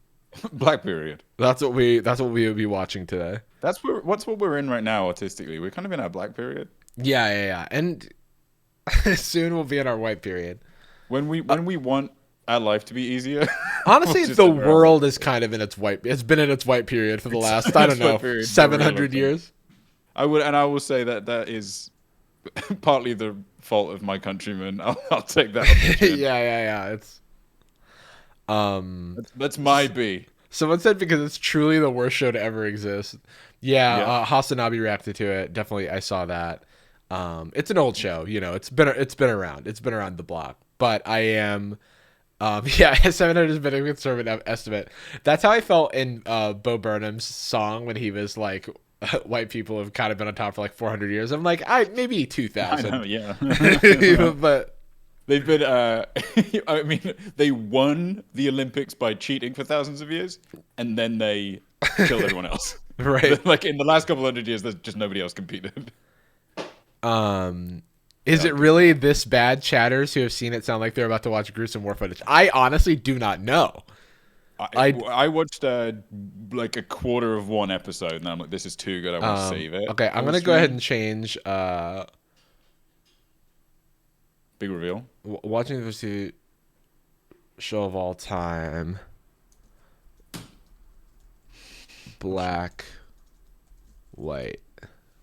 S2: Black period.
S1: That's what we would be watching today.
S2: What's what we're in right now artistically. We're kind of in our black period.
S1: Yeah. And soon we'll be in our white period.
S2: When we want our life to be easier, we'll
S1: Honestly,
S2: just
S1: the
S2: enter our black
S1: world is kind of in its white. It's been in its white period for the last, I don't
S2: It's white
S1: know,
S2: period for real, I
S1: 700
S2: think.
S1: years.
S2: I will say that is partly the fault of my countrymen. I'll take that on the chin.
S1: Yeah. It's
S2: That's my B.
S1: someone said because it's truly the worst show to ever exist. Yeah,
S2: Yeah.
S1: Hasanabi reacted to it. Definitely, I saw that. It's an old show. It's been around. It's been around the block. But I am. Yeah, 700 has been a conservative estimate. That's how I felt in Bo Burnham's song when he was like, "White people have kind of been on top for like 400 years." I'm like, maybe
S2: I know.
S1: 2,000,
S2: Yeah.
S1: but
S2: They've been. I mean, they won the Olympics by cheating for thousands of years, and then they killed everyone else.
S1: right.
S2: Like in the last couple hundred years, there's just nobody else competed.
S1: Is
S2: Yeah,
S1: it really this bad? Chatters who have seen it sound like they're about to watch gruesome war footage. I honestly do not know.
S2: I watched like a quarter of one episode, and I'm like, this is too good. I want to save it.
S1: Okay, I'm
S2: for the
S1: gonna go ahead
S2: stream.
S1: and change.
S2: Big reveal.
S1: Watching the show of all time. Black, white,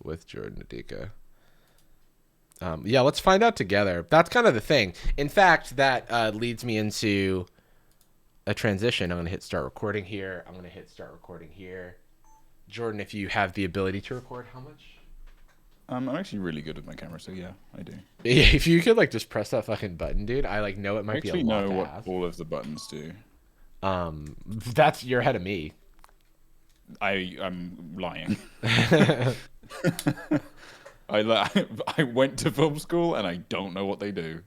S1: with Jordan Adika. Yeah, let's find out together. That's kind of the thing. In fact, that leads me into a transition. I'm going to hit start recording here. I'm going to hit start recording here. Jordan, if you have the ability to record, how much?
S2: I'm actually really good with my camera, so yeah, I do.
S1: If you could like just press that fucking button, dude, I like know it
S2: I
S1: might be a
S2: actually
S1: lot
S2: know
S1: to
S2: what
S1: ask.
S2: all of the buttons do.
S1: That's you're ahead of me.
S2: I'm lying. I went to film school and I don't know what they do.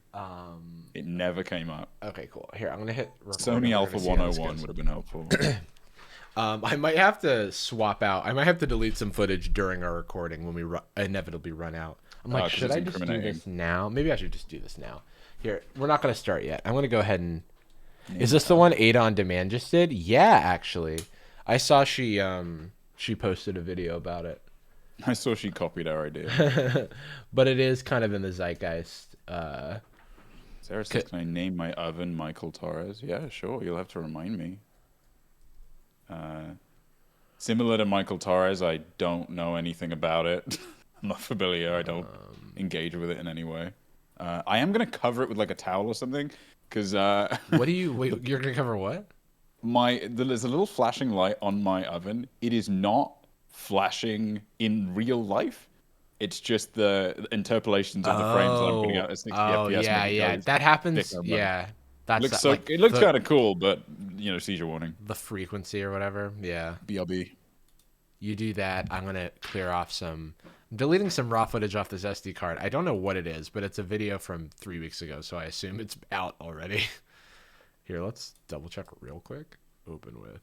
S2: It never came up.
S1: Okay, cool. Here, I'm gonna hit record
S2: Sony
S1: and we're
S2: Alpha
S1: gonna see how this
S2: 101
S1: goes.
S2: would have been helpful.
S1: I might have to swap out. I might have to delete some footage during our recording when we inevitably run out. I'm like,
S2: 'Cause
S1: should
S2: it's
S1: I just do
S2: incriminating.
S1: this now? Maybe I should just do this now. Here, we're not gonna start yet. I'm gonna go ahead and. Is this the one Ada on Demand just did? Yeah, actually, I saw she posted a video about it.
S2: I saw she copied our idea.
S1: But it is kind of in the zeitgeist.
S2: Sarah says, "Can I name my oven Michael Torres?" Yeah, sure. You'll have to remind me. Similar to Michael Torres, I don't know anything about it. I'm not familiar. I don't engage with it in any way. I am gonna cover it with like a towel or something, because
S1: What do you? Wait, you're gonna cover what?
S2: there's a little flashing light on my oven. It is not flashing in real life. It's just the interpolations of the frames that I'm putting out at 60 FPS.
S1: Yeah,
S2: make it
S1: yeah.
S2: go
S1: That happens.
S2: thicker, but
S1: Yeah, that's
S2: looks so.
S1: like
S2: It looks
S1: the,
S2: kind of cool, but seizure warning.
S1: the frequency or whatever. Yeah,
S2: BRB.
S1: you do that. I'm gonna clear off some. I'm deleting some raw footage off this SD card. I don't know what it is, but it's a video from 3 weeks ago, so I assume it's out already. Here, let's double check real quick. Open with.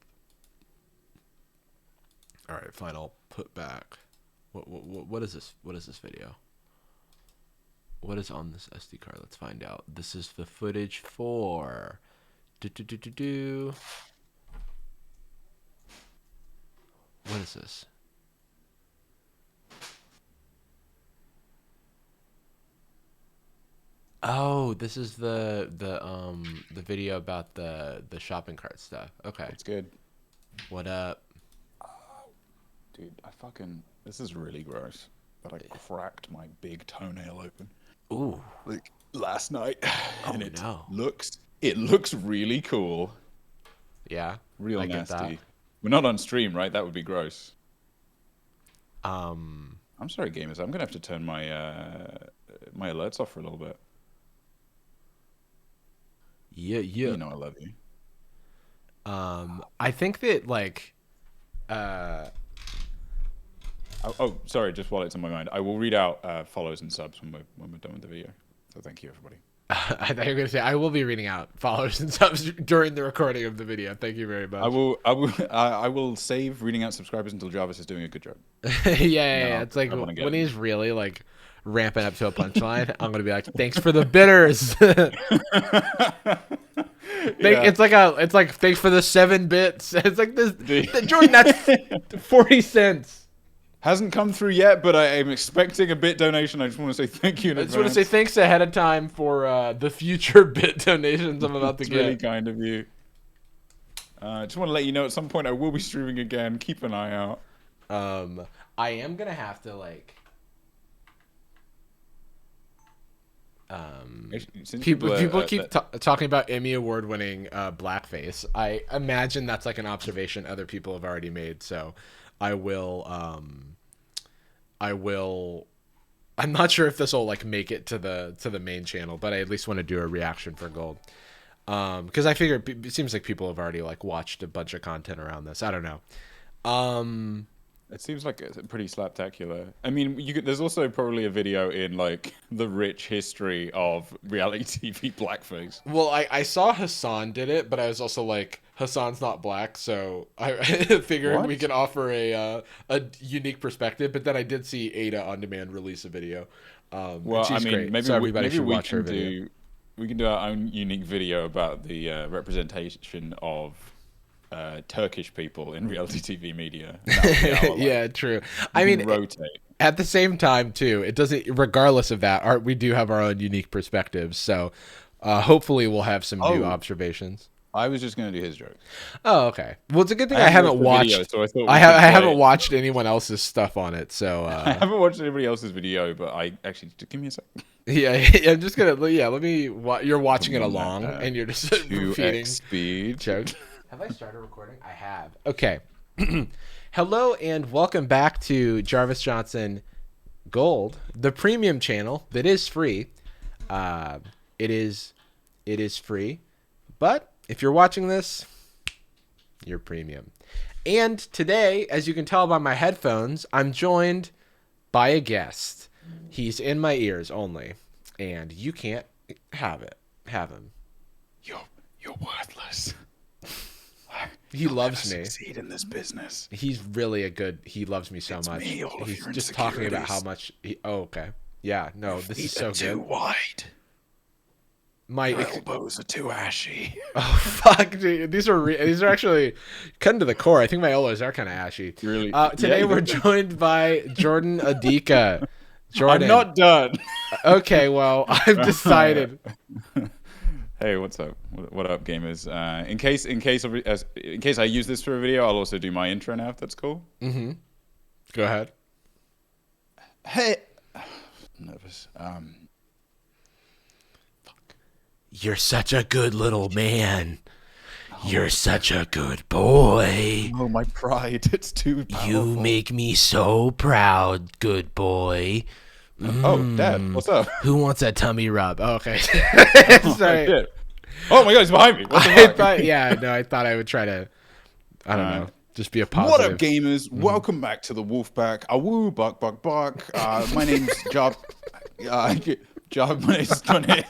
S1: All right, fine. I'll put back. What is this? What is this video? What is on this SD card? Let's find out. This is the footage for. What is this? Oh, this is the video about the shopping cart stuff. Okay.
S2: It's good.
S1: What up?
S2: Dude, this is really gross. But I cracked my big toenail open
S1: Ooh.
S2: like last night, and
S1: no.
S2: it looks really cool.
S1: Yeah.
S2: Real
S1: I get that.
S2: nasty. We're not on stream, right? That would be gross.
S1: Um.
S2: I'm sorry, gamers. I'm gonna have to turn my my alerts off for a little bit.
S1: Yeah.
S2: You know I love you.
S1: I think that like.
S2: Oh, sorry. Just while it's on my mind, I will read out follows and subs when we're done with the video. So thank you, everybody.
S1: I thought you were gonna say I will be reading out followers and subs during the recording of the video. Thank you very much.
S2: I will save reading out subscribers until Jarvis is doing a good job.
S1: Yeah. It's like
S2: I wanna get
S1: when
S2: it.
S1: he's really like ramping up to a punchline, I'm gonna be like, "Thanks for the bitters." It's like thanks for the 7 bits. It's like this, Jordan. That's 40 cents.
S2: Hasn't come through yet, but I am expecting a bit donation. I just want to say thank you in
S1: I just want to
S2: advance.
S1: say thanks ahead of time for the future bit donations I'm about to
S2: It's
S1: get.
S2: really kind of you. Just want to let you know at some point I will be streaming again. Keep an eye out.
S1: I am gonna have to like.
S2: Since
S1: People keep talking about Emmy award winning blackface. I imagine that's like an observation other people have already made. So I will. I'm not sure if this will like make it to the main channel, but I at least want to do a reaction for gold. Because I figure it seems like people have already like watched a bunch of content around this. I don't know.
S2: It seems like it's pretty slaptacular. I mean, there's also probably a video in like the rich history of reality TV blackface.
S1: Well, I saw Hassan did it, but I was also like, Hassan's not black, so I figured we could offer a unique perspective. But then I did see Ada on Demand release a video.
S2: Well,
S1: she's
S2: I mean,
S1: great,
S2: maybe
S1: so everybody should
S2: we
S1: watch her
S2: can
S1: video.
S2: we can do our own unique video about the representation of Turkish people in reality TV media. And that would be our, like,
S1: Yeah, true.
S2: we
S1: I
S2: can
S1: mean,
S2: rotate.
S1: at the same time, too, it doesn't. Regardless of that, we do have our own unique perspectives. So, hopefully, we'll have some new observations.
S2: I was just gonna do his joke.
S1: Oh, okay. Well, it's a good thing I haven't watched.
S2: Video, so I thought
S1: I haven't watched anyone else's stuff on it. So
S2: I haven't watched anybody else's video, but I actually just give me a sec.
S1: yeah, I'm just gonna. Yeah, let me. You're watching it along, and you're just repeating
S2: 2x speed.
S1: jokes. Have I started recording? I have. Okay. Hello and welcome back to Jarvis Johnson Gold, the premium channel that is free. It is free, but if you're watching this, you're premium. And today, as you can tell by my headphones, I'm joined by a guest. He's in my ears only, and you can't have him.
S2: You're worthless.
S1: He loves me.
S2: Succeed in this business.
S1: He's really a good. He loves me so
S2: It's
S1: much.
S2: me, all of
S1: He's
S2: your
S1: just talking about how
S2: insecurities.
S1: much. Oh, okay. Yeah. No, this is so
S2: Too
S1: good.
S2: wide.
S1: My
S2: Your elbows are too ashy.
S1: oh fuck, dude. These are actually cutting to the core. I think my elbows are kind of ashy.
S2: Really?
S1: Today
S2: Yeah,
S1: we're joined by Jordan Adika. Jordan.
S2: I'm not done.
S1: Okay. Well, I've decided.
S2: Hey, what's up? What up, gamers? In case I use this for a video, I'll also do my intro now. If that's cool.
S1: Mm-hmm. Go ahead.
S2: Hey, nervous.
S1: You're such a good little man. You're such a good boy.
S2: Oh, my pride! It's too powerful.
S1: You make me so proud, good boy.
S2: Oh, Dad, what's up?
S1: Who wants a tummy rub? Oh, okay.
S2: Oh,
S1: Sorry.
S2: shit. Oh my God, he's behind me. What the
S1: I
S2: fuck?
S1: thought, yeah, no, I thought I would try to, I don't know, just be a positive.
S2: What up, gamers? Welcome back to the Wolfpack. Awoo, buck, buck, buck. My name's Job. Job. My name's Johnny.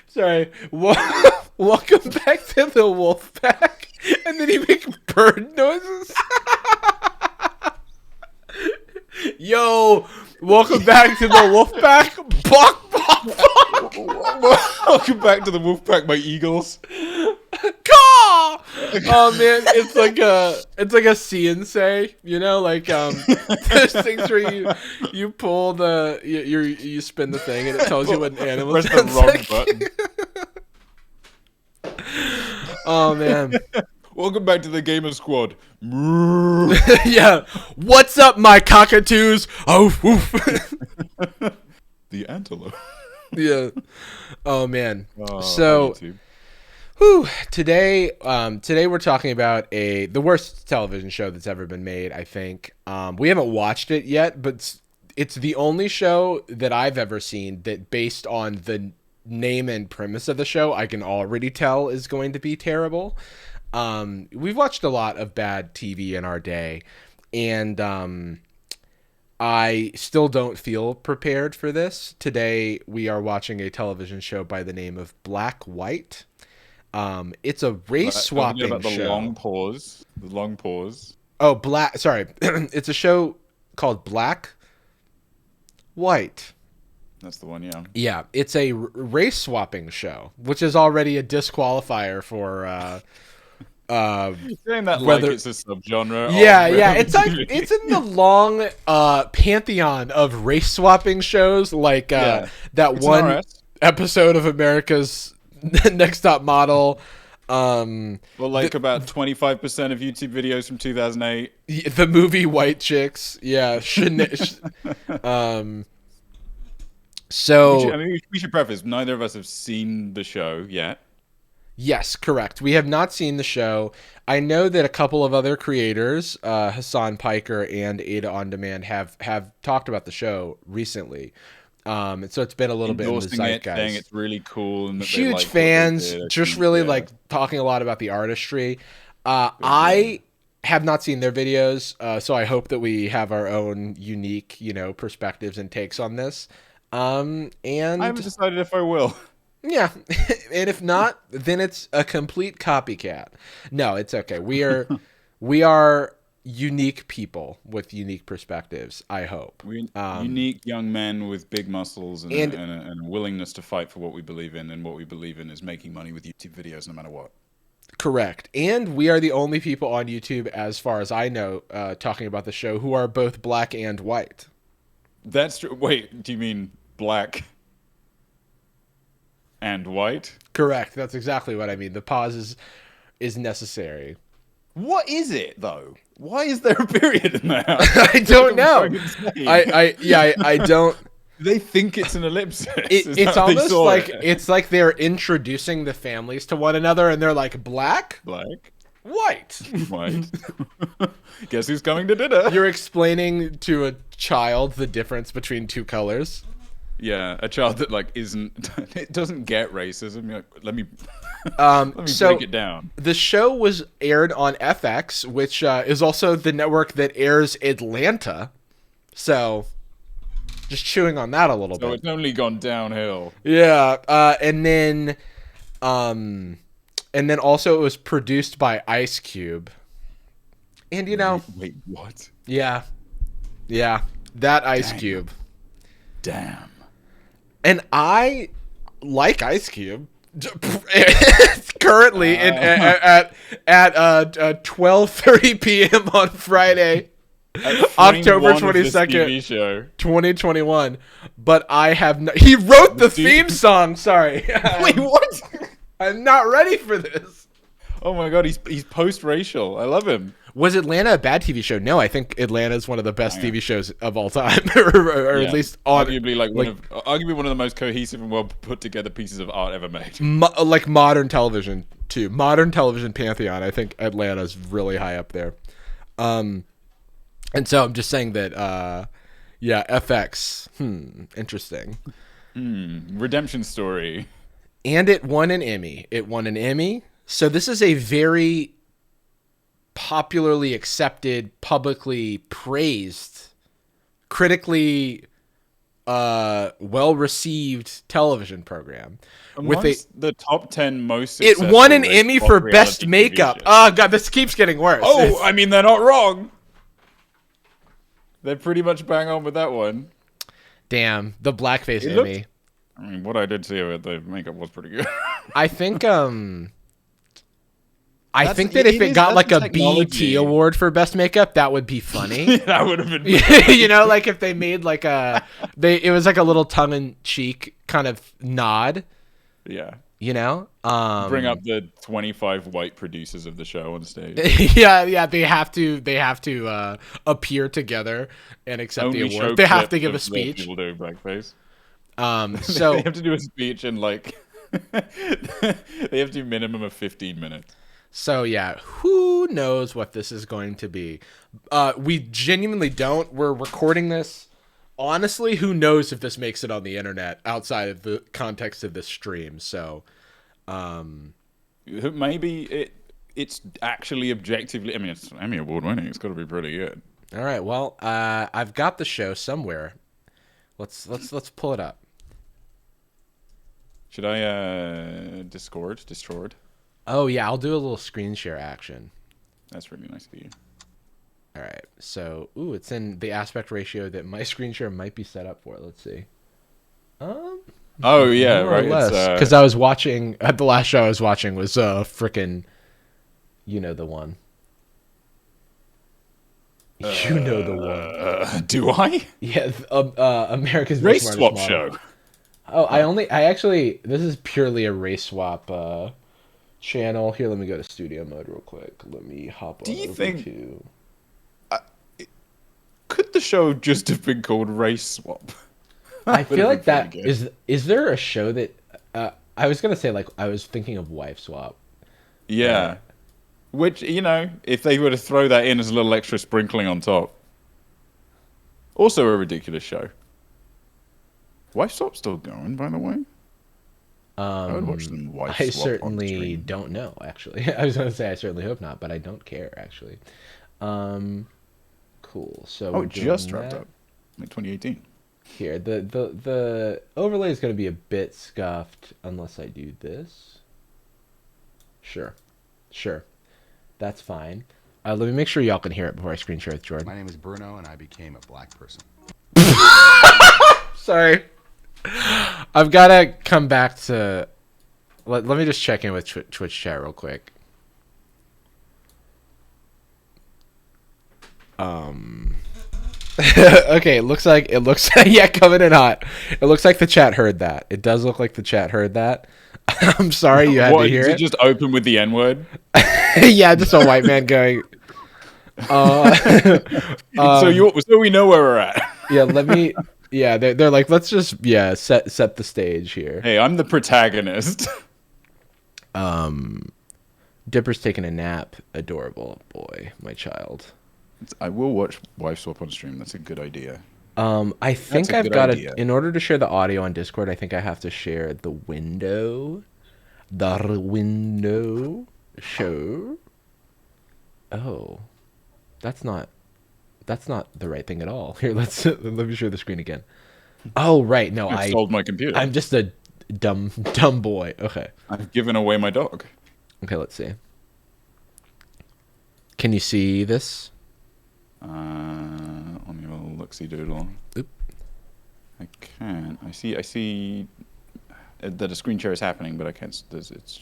S1: Sorry. Welcome back to the Wolfpack. And then you make bird noises. Yo, welcome back to the Wolfpack. Buck, buck, buck.
S2: Welcome back to the Wolfpack, my eagles.
S1: Caw! Oh man, it's like a see and say, you know, like those things where you pull the you spin the thing and it tells you what an animal
S2: Press the
S1: sounds
S2: wrong
S1: like.
S2: button.
S1: Oh man.
S2: Welcome back to the Gamer Squad.
S1: Yeah. What's up, my cockatoos? Oh, woof.
S2: The antelope.
S1: Yeah. Oh man.
S2: Oh,
S1: So
S2: YouTube.
S1: whew, today we're talking about the worst television show that's ever been made, I think. We haven't watched it yet, but it's the only show that I've ever seen that, based on the name and premise of the show, I can already tell is going to be terrible. We've watched a lot of bad TV in our day, and I still don't feel prepared for this. Today we are watching a television show by the name of Black White. It's a race swapping
S2: about the
S1: show.
S2: long pause. The long pause.
S1: Oh, black. Sorry, it's a show called Black White.
S2: That's the one, yeah.
S1: Yeah, it's a race swapping show, which is already a disqualifier for.
S2: Saying that
S1: Whether-
S2: like it's a subgenre.
S1: Yeah. It's like it's in the long pantheon of race swapping shows, like that
S2: It's an
S1: one
S2: RS.
S1: episode of America's Next Top Model.
S2: Well, like about 25% of YouTube videos from 2008.
S1: The movie White Chicks. Yeah. So
S2: We should preface, neither of us have seen the show yet.
S1: yes, correct. We have not seen the show. I know that a couple of other creators, Hassan Piker and Ada On Demand, have talked about the show recently. So it's been a little bit in the
S2: Endorsing it,
S1: zeitgeist.
S2: saying it's really cool. And that they
S1: Huge
S2: like what they
S1: fans,
S2: did.
S1: just really
S2: Yeah.
S1: like talking a lot about the artistry. I have not seen their videos, so I hope that we have our own unique, perspectives and takes on this. And
S2: I haven't decided if I will.
S1: yeah, and if not, then it's a complete copycat. No, it's okay. We are unique people with unique perspectives, I hope.
S2: We're unique young men with big muscles and a willingness to fight for what we believe in, and what we believe in is making money with YouTube videos no matter what.
S1: Correct. And we are the only people on YouTube, as far as I know, talking about the show, who are both black and white.
S2: That's true. Wait, do you mean black and white?
S1: Correct. That's exactly what I mean. The pause is necessary.
S2: What is it, though? Why is there a period in there?
S1: I don't know. I don't.
S2: They think it's an ellipsis.
S1: It's almost like it's like they're introducing the families to one another, and they're like, black,
S2: black,
S1: White.
S2: White. Guess who's coming to dinner?
S1: You're explaining to a child the difference between two colors.
S2: Yeah, a child that like isn't it doesn't get racism. You're like, let me
S1: So
S2: break it down.
S1: the show was aired on FX, which is also the network that airs Atlanta. So just chewing on that a little
S2: So
S1: bit.
S2: it's only gone downhill.
S1: Yeah, and then also it was produced by Ice Cube. And
S2: Wait, what?
S1: yeah, that Ice Cube.
S2: Damn.
S1: And I like Ice Cube. Currently at 12:30 p.m. on Friday, October 22nd, 2021. But I have no, he wrote the theme song. Sorry.
S2: Wait, what?
S1: I'm not ready for this.
S2: Oh my god, he's post-racial. I love him.
S1: Was Atlanta a bad TV show? No, I think Atlanta is one of the best TV shows of all time, or at least
S2: arguably arguably one of the most cohesive and well put together pieces of art ever made.
S1: Like modern television too. Modern television pantheon. I think Atlanta's really high up there. And so I'm just saying that FX. Interesting.
S2: Redemption story.
S1: And it won an Emmy. So this is a very popularly accepted, publicly praised, critically well-received television program.
S2: Amongst the top 10 most
S1: it
S2: successful
S1: won an Emmy for
S2: reality
S1: best
S2: TV
S1: makeup.
S2: shows.
S1: Oh god, this keeps getting worse.
S2: Oh, I mean, they're not wrong. They're pretty much bang on with that one.
S1: Damn, the blackface
S2: It
S1: Emmy.
S2: looked- I mean, what I did see of it, the makeup was pretty good.
S1: I think
S2: That's-
S1: that if
S2: it
S1: it
S2: is-
S1: got like
S2: that's
S1: a
S2: technology.
S1: BET award for best makeup, that would be funny.
S2: That would have been.
S1: Like if they made like it was like a little tongue in cheek kind of nod.
S2: Yeah.
S1: Bring
S2: Bring up the 25 white producers of the show on stage.
S1: yeah, they have to appear together and accept
S2: Only
S1: the
S2: show
S1: award. They have
S2: clips
S1: to give a
S2: of the
S1: speech.
S2: People doing blackface.
S1: So
S2: They have to do a speech in like. They have to do minimum of 15 minutes.
S1: So yeah, who knows what this is going to be? We genuinely don't. We're recording this. Honestly, who knows if this makes it on the internet outside of the context of this stream? So,
S2: Maybe it's actually objectively. I mean, it's Emmy award winning. It's got to be pretty good.
S1: all right. Well, I've got the show somewhere. Let's pull it up.
S2: Should I Discord?
S1: Oh yeah, I'll do a little screen share action.
S2: That's really nice of you.
S1: All right. So, it's in the aspect ratio that my screen share might be set up for. Let's see.
S2: Oh yeah,
S1: More
S2: right.
S1: or less, because I was watching the last show I was watching was frickin', the one. The one.
S2: Do I?
S1: Yeah, America's
S2: Race
S1: Most
S2: swap
S1: Smartest Model.
S2: show.
S1: Oh, I actually, this is purely a race swap channel. Here, let me go to studio mode real quick. Let me hop
S2: Do
S1: on
S2: you
S1: over
S2: think-
S1: to.
S2: Could the show just have been called Race Swap?
S1: I feel like that
S2: pretty good.
S1: is there a show that I was gonna say, like, I was thinking of Wife Swap.
S2: Yeah. Which, if they were to throw that in as a little extra sprinkling on top. Also a ridiculous show. Wife Swap's still going, by the way. I would watch them Wife
S1: I
S2: Swap on
S1: certainly
S2: stream.
S1: don't know, actually. I was gonna say I certainly hope not, but I don't care, actually. Cool. So
S2: Oh,
S1: we're
S2: it just
S1: doing
S2: wrapped
S1: that.
S2: up. Like 2018.
S1: Here, the overlay is going to be a bit scuffed unless I do this. Sure. That's fine. Let me make sure y'all can hear it before I screen share with Jordan.
S3: My name is Bruno, and I became a black person.
S1: Sorry. I've got to come back to... Let me just check in with Twitch chat real quick. Okay, it looks yeah, coming in hot. It looks like the chat heard that. It does look like the chat heard that. I'm sorry you had to hear
S2: Does
S1: it.
S2: just open with the N-word?
S1: Yeah, just a white man going.
S2: So we know where we're at.
S1: Yeah, let me. Yeah, they're like, let's just set the stage here.
S2: Hey, I'm the protagonist.
S1: Dipper's taking a nap. Adorable boy, my child.
S2: I will watch Wife Swap on stream. That's a good idea.
S1: I
S2: That's
S1: think
S2: a
S1: I've
S2: good
S1: got
S2: idea.
S1: to, in order to share the audio on Discord, I think I have to share the window. The window show. Oh, that's not the right thing at all. Here, let me share the screen again. Oh, right. No,
S2: I've sold my computer.
S1: I'm just a dumb boy. Okay.
S2: I've given away my dog.
S1: Okay, let's see. Can you see this?
S2: Let me have a look-see doodle.
S1: Oop.
S2: I can. I see that a screen share is happening, but I can't. It's.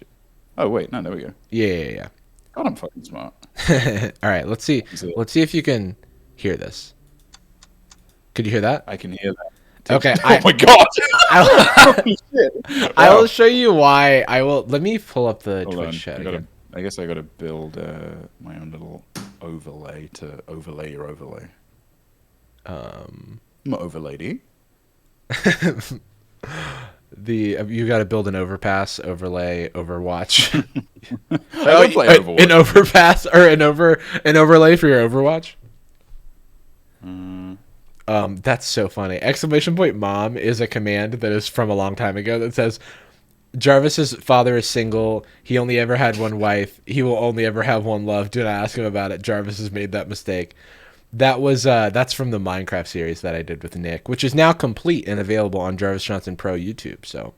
S2: Oh wait, no, there we go.
S1: Yeah.
S2: God, I'm fucking smart.
S1: All right, let's see. Let's see if you can hear this. Could you hear that?
S2: I can hear that.
S1: Okay.
S2: Oh my god! Holy shit!
S1: I
S2: Wow.
S1: will show you why. I will. Let me pull up the
S2: Hold
S1: Twitch
S2: on.
S1: chat again.
S2: I guess I gotta build my own little overlay to overlay your overlay. I'm an overlady.
S1: You got to build an overpass, overlay, Overwatch.
S2: I don't play Overwatch.
S1: An overpass or an overlay for your Overwatch. That's so funny. Exclamation point mom is a command that is from a long time ago that says Jarvis's father is single. He only ever had one wife. He will only ever have one love. Do not ask him about it. Jarvis has made that mistake. That's from the Minecraft series that I did with Nick, which is now complete and available on Jarvis Johnson Pro YouTube. So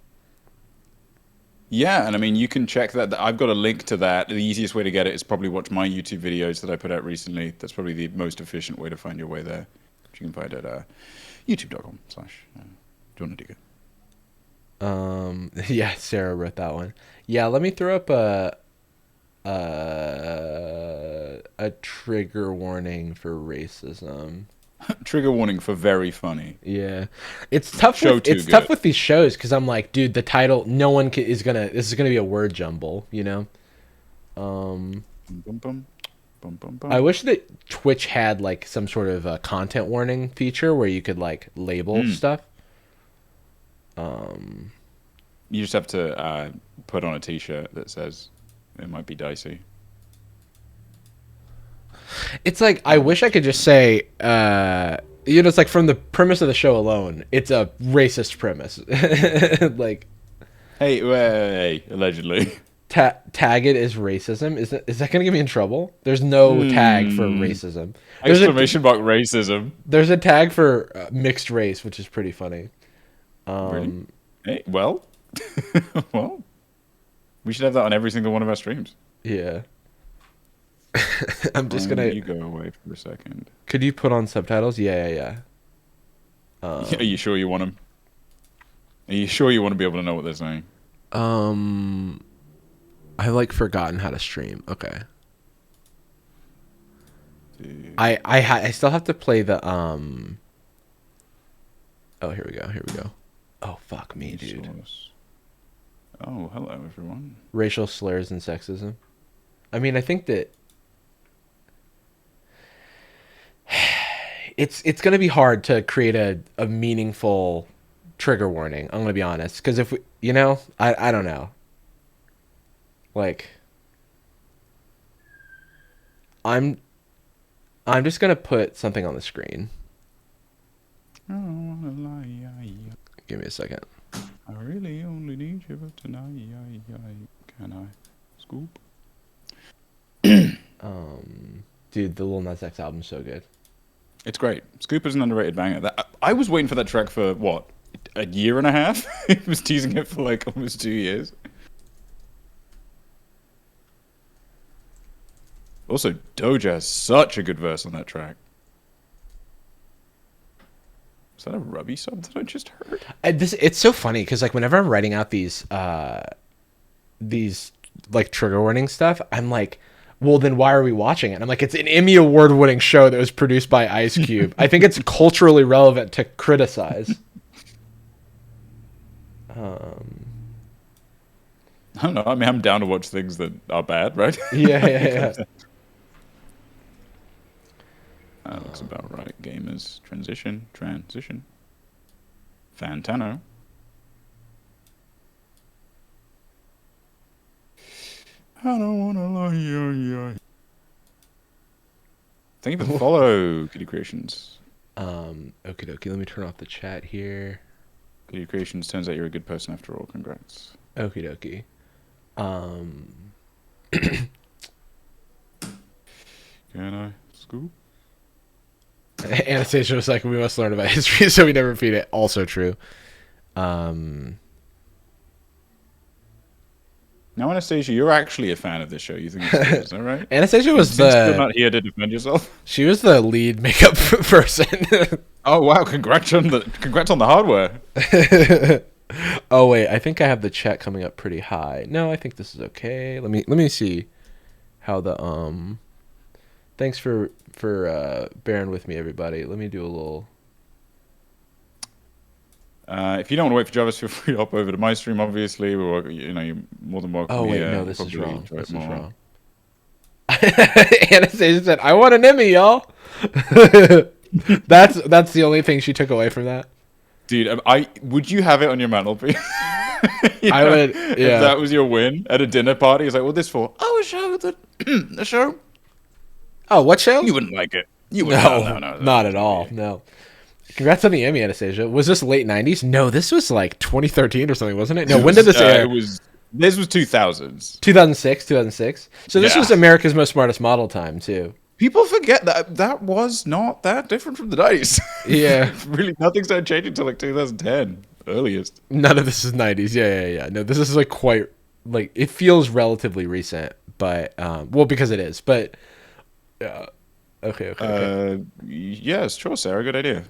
S2: Yeah, and I mean, you can check that. I've got a link to that. The easiest way to get it is probably watch my YouTube videos that I put out recently. That's probably the most efficient way to find your way there. Which you can find at youtube.com/JohnNadiga.
S1: yeah, Sarah wrote that one. Yeah, let me throw up a trigger warning for racism.
S2: Trigger warning for very funny.
S1: Yeah, it's tough.
S2: Show too
S1: It's
S2: good.
S1: tough with these shows because I'm like, dude, the title. No one is gonna. This is gonna be a word jumble, you know.
S2: Bum, bum, bum, bum, bum.
S1: I wish that Twitch had like some sort of a content warning feature where you could like label stuff.
S2: You just have to put on a T-shirt that says it might be dicey.
S1: It's like I wish I could just say, it's like from the premise of the show alone, it's a racist premise. Like,
S2: Hey, allegedly.
S1: tag it as racism. Is that gonna get me in trouble? There's no tag for racism. There's
S2: Exclamation mark racism.
S1: There's a tag for mixed race, which is pretty funny.
S2: Really? Hey, well, well, we should have that on every single one of our streams.
S1: Yeah. I'm just gonna.
S2: You go away for a second.
S1: Could you put on subtitles? Yeah.
S2: Are you sure you want them? Are you sure you want to be able to know what they're saying?
S1: I've like forgotten how to stream. Okay.
S2: Dude.
S1: I still have to play the Oh, here we go. Oh, fuck me, dude.
S2: Source. Oh, hello everyone.
S1: Racial slurs and sexism. I mean, I think that it's going to be hard to create a meaningful trigger warning. I'm going to be honest, because if we, I don't know. Like, I'm just going to put something on the screen. Give me a second.
S2: I really only need you but tonight. Can I scoop?
S1: Dude, the Lil Nas X album's so good.
S2: It's great. Scoop is an underrated banger. I was waiting for that track for what, a year and a half? He was teasing it for like almost 2 years. Also, Doja has such a good verse on that track. Is that a Rubby sub that I just heard?
S1: It's so funny because like whenever I'm writing out these like trigger warning stuff, I'm like, well, then why are we watching it? And I'm like, it's an Emmy Award winning show that was produced by Ice Cube. I think it's culturally relevant to criticize.
S2: I don't know. I mean, I'm down to watch things that are bad, right?
S1: Yeah.
S2: That looks about right. Gamers. Transition. Fantano. I don't wanna lie. Thank you for the follow, Kitty Creations.
S1: Okie dokie. Let me turn off the chat here.
S2: Kitty Creations, turns out you're a good person after all. Congrats.
S1: Okie dokie.
S2: Can I scoop?
S1: Anastasia was like, we must learn about history so we never repeat it. Also true.
S2: Now, Anastasia, you're actually a fan of this show. You think it's good, is that right?
S1: Anastasia was
S2: Since you're not here to defend yourself.
S1: She was the lead makeup person.
S2: Oh wow! Congrats on the hardware.
S1: Oh wait, I think I have the chat coming up pretty high. No, I think this is okay. Let me see how the Thanks for bearing with me, everybody. Let me do a little.
S2: If you don't want to wait for Jarvis, feel free to hop over to my stream. Obviously, you're more than welcome.
S1: Oh wait,
S2: here.
S1: no, this is
S2: Probably
S1: wrong.
S2: enjoy it
S1: This is
S2: more.
S1: wrong. Anastasia said, "I want an Emmy, y'all." That's the only thing she took away from that.
S2: Dude, would you have it on your mantelpiece?
S1: I would.
S2: If
S1: Yeah.
S2: that was your win at a dinner party, it's like, what this for? Oh, a show. A show.
S1: Oh, what show?
S2: You wouldn't like it. You would
S1: No,
S2: no,
S1: not at all. No. Congrats on the Emmy, Anastasia. Was this late 90s? No, this was like 2013 or something, wasn't it? No, when did this air?
S2: This was 2000s.
S1: 2006. So this
S2: Yeah.
S1: was America's Most Smartest Model time, too.
S2: People forget that was not that different from the 90s.
S1: Yeah.
S2: Really, nothing started changing until like 2010, earliest.
S1: None of this is 90s. Yeah. No, this is like quite, like, it feels relatively recent, but, well, because it is, but, okay.
S2: Yes, sure, Sarah, good idea.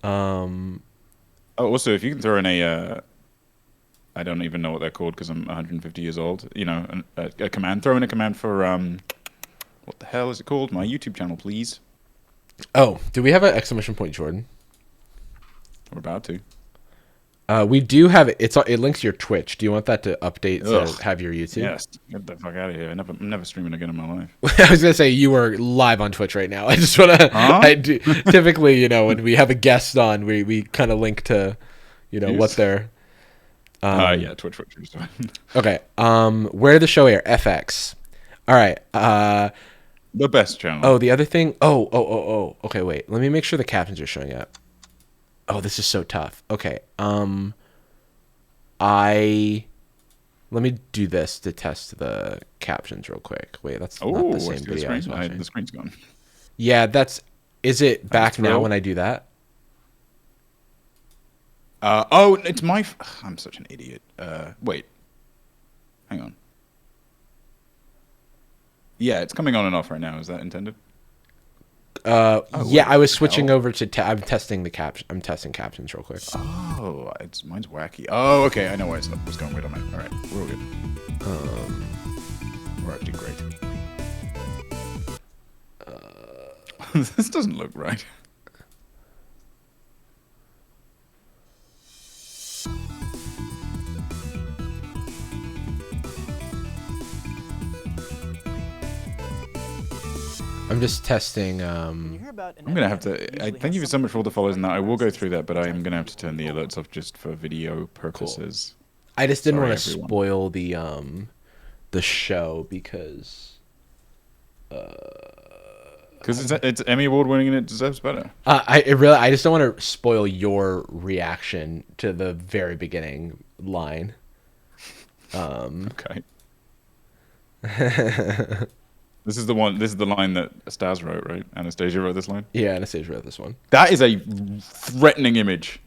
S2: Oh, also, if you can throw in I don't even know what they're called because I'm 150 years old. You know, a command. Throw in a command for what the hell is it called? My YouTube channel, please.
S1: Oh, do we have an exclamation point, Jordan?
S2: We're about to.
S1: We do have it. It links your Twitch. Do you want that to update
S2: Ugh.
S1: to have your YouTube?
S2: Yes. Get the fuck out of here. I'm never streaming again in my life.
S1: I was gonna say you are live on Twitch right now. I just wanna.
S2: Huh?
S1: I do typically, when we have a guest on, we kind of link to, what they're.
S2: Yeah, Twitch.
S1: Okay. Where the show air? FX. All right.
S2: The best channel.
S1: Oh, the other thing. Oh. Okay, wait. Let me make sure the captions are showing up. Oh, this is so tough. Okay. Let me do this to test the captions real quick. Wait, that's not the same video I was watching.
S2: The screen's gone.
S1: Yeah, is it back now
S2: real.
S1: when I do that?
S2: It's my. I'm such an idiot. Wait. Hang on. Yeah, it's coming on and off right now. Is that intended?
S1: Yeah,
S2: wait,
S1: I was switching
S2: hell?
S1: over to. I'm testing the caption. I'm testing captions real quick.
S2: Oh, mine's wacky. Oh, okay. I know why it's going weird on mine. All right, we're all good. We're actually great. This doesn't look right.
S1: I'm just testing.
S2: I'm gonna have to. Thank you so much for all the follows and that. I will go through that, but I am gonna have to turn the alerts off just for video purposes.
S1: I just didn't
S2: Sorry,
S1: want to
S2: everyone.
S1: spoil the show because.
S2: Because it's Emmy Award winning and it deserves better.
S1: I just don't want to spoil your reaction to the very beginning line.
S2: Okay. This is the line that Stas wrote, right? Anastasia wrote this line.
S1: Yeah, Anastasia wrote this one.
S2: That is a threatening image.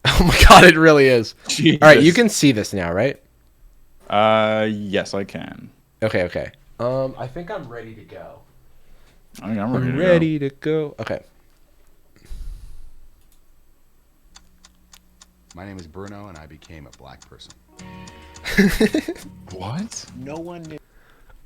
S1: Oh my god, it really is.
S2: Jesus.
S1: All right, you can see this now, right?
S2: Yes, I can.
S1: Okay. I think I'm ready to go.
S2: I think I'm ready.
S1: I'm
S2: to
S1: ready to go. Okay.
S3: My name is Bruno, and I became a black person.
S2: Go. What?
S3: No one knew.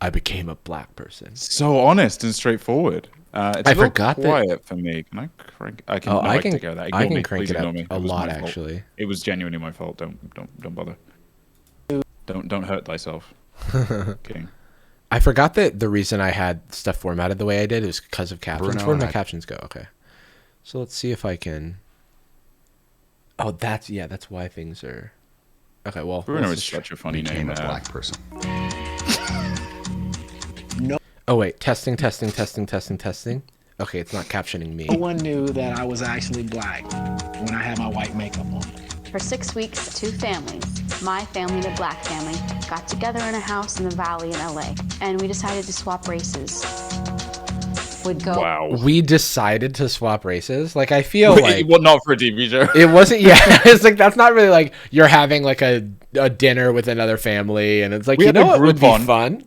S1: I became a black person.
S2: So honest and straightforward. It's
S1: I
S2: a little
S1: forgot that-
S2: quiet for me. Can I crank? I can.
S1: Oh,
S2: no,
S1: I
S2: I
S1: can-
S2: take care of that.
S1: I
S2: Ignore
S1: can
S2: me.
S1: crank
S2: Please
S1: it up
S2: ignore me.
S1: a
S2: It was
S1: lot,
S2: my fault.
S1: actually.
S2: It was genuinely my fault. Don't bother. Don't hurt thyself. Kidding.
S1: I forgot that the reason I had stuff formatted the way I did is because of captions.
S3: Bruno
S1: Where did
S3: and
S1: my
S3: I-
S1: captions go? Okay. So let's see if I can. Oh, that's why things are. Okay, well.
S2: Bruno
S1: let's
S2: is
S1: just
S2: such a funny
S3: Became
S2: name.
S3: a black person.
S1: Oh wait, testing. Okay, it's not captioning me.
S4: No one knew that I was actually black when I had my white makeup on.
S5: For 6 weeks, two families, my family and a black family, got together in a house in the valley in LA, and we decided to swap races. Would go.
S2: Wow.
S1: We decided to swap races. Like, I feel
S2: Wait,
S1: like
S2: well, not for a TV show.
S1: it wasn't. Yeah, it's like that's not really like you're having like a dinner with another family, and it's like,
S2: We
S1: you
S2: had
S1: know
S2: a
S1: what would be
S2: Groupon.
S1: fun.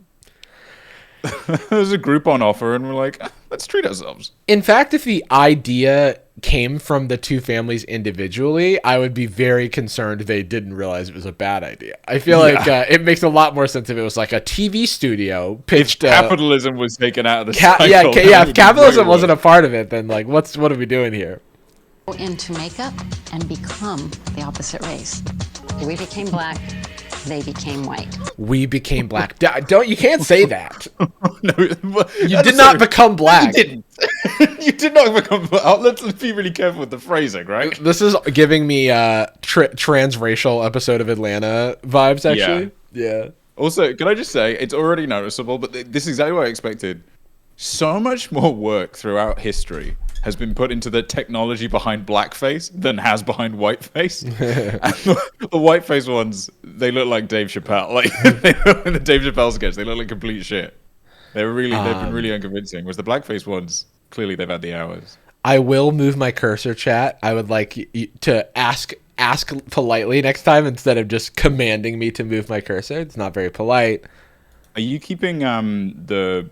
S2: There's a Groupon offer, and we're like, let's treat ourselves.
S1: In fact, if the idea came from the two families individually, I would be very concerned they didn't realize it was a bad idea. I feel like it makes a lot more sense if it was like a TV studio pitched.
S2: Capitalism was taken out of the cycle.
S1: If capitalism wasn't a part of it, then like, what are we doing here?
S6: Go into makeup and become the opposite race. We became black, they became white.
S1: We became black. Don't you can't say that.
S2: No,
S1: You did not become black.
S2: You didn't. You did not become. Let's be really careful with the phrasing, right?
S1: This is giving me transracial episode of Atlanta vibes. Actually, yeah.
S2: Also, can I just say, it's already noticeable, but this is exactly what I expected. So much more work throughout history has been put into the technology behind blackface than has behind whiteface. And the whiteface ones, they look like Dave Chappelle. Like, they look like the Dave Chappelle sketch. They look like complete shit. They've been really unconvincing. Whereas the blackface ones, clearly they've had the hours.
S1: I will move my cursor, chat. I would like to ask politely next time instead of just commanding me to move my cursor. It's not very polite.
S2: Are you keeping the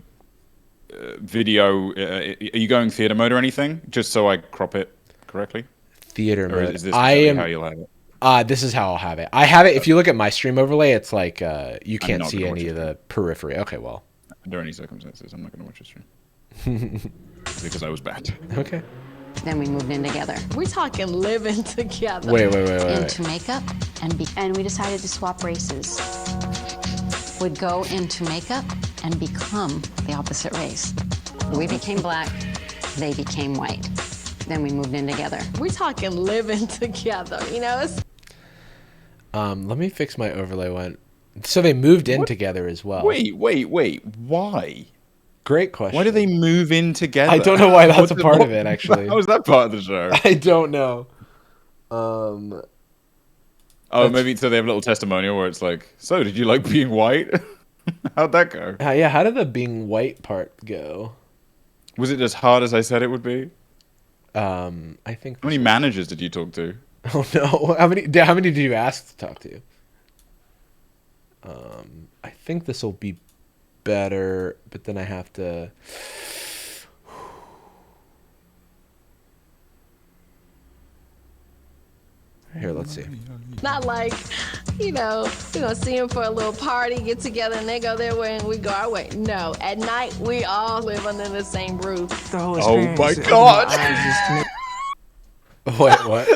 S2: video? Are you going theater mode or anything? Just so I crop it correctly.
S1: Theater
S2: Or
S1: mode.
S2: is this
S1: I
S2: really
S1: am.
S2: how you'll have it?
S1: This is how I'll have it. I have it. If you look at my stream overlay, it's like you can't
S2: not
S1: see
S2: gonna watch
S1: any
S2: it.
S1: of the periphery. Okay, well.
S2: Under any circumstances, I'm not going to watch this stream. Because I was bad.
S1: Okay.
S6: Then we moved in together.
S7: We're talking living together.
S1: Wait.
S6: Into makeup
S5: And we decided to swap races.
S6: would go into makeup and become the opposite race. We became black, they became white. Then we moved in together.
S7: We're talking living together. You know, it's
S1: Let me fix my overlay one. So they moved in together as well.
S2: Wait. Why?
S1: Great question.
S2: Why do they move in together?
S1: I don't know why that's
S2: What's
S1: a
S2: the-
S1: part of it, actually.
S2: How is that part of the show?
S1: I don't know.
S2: Oh, maybe so they have a little testimonial where it's like, so did you like being white? How'd that go?
S1: Yeah, how did the being white part go?
S2: Was it as hard as I said it would be?
S1: I think.
S2: How many managers did you talk to?
S1: Oh no! How many did you ask to talk to? I think this will be better, but then I have to. Here, let's see.
S7: not like, you know, we're going to see them for a little party, get together, and they go their way and we go our way. No, at night, we all live under the same roof.
S4: The whole
S2: Oh
S4: experience,
S2: my
S4: it opened
S2: God.
S4: eyes just to me.
S1: Wait, what?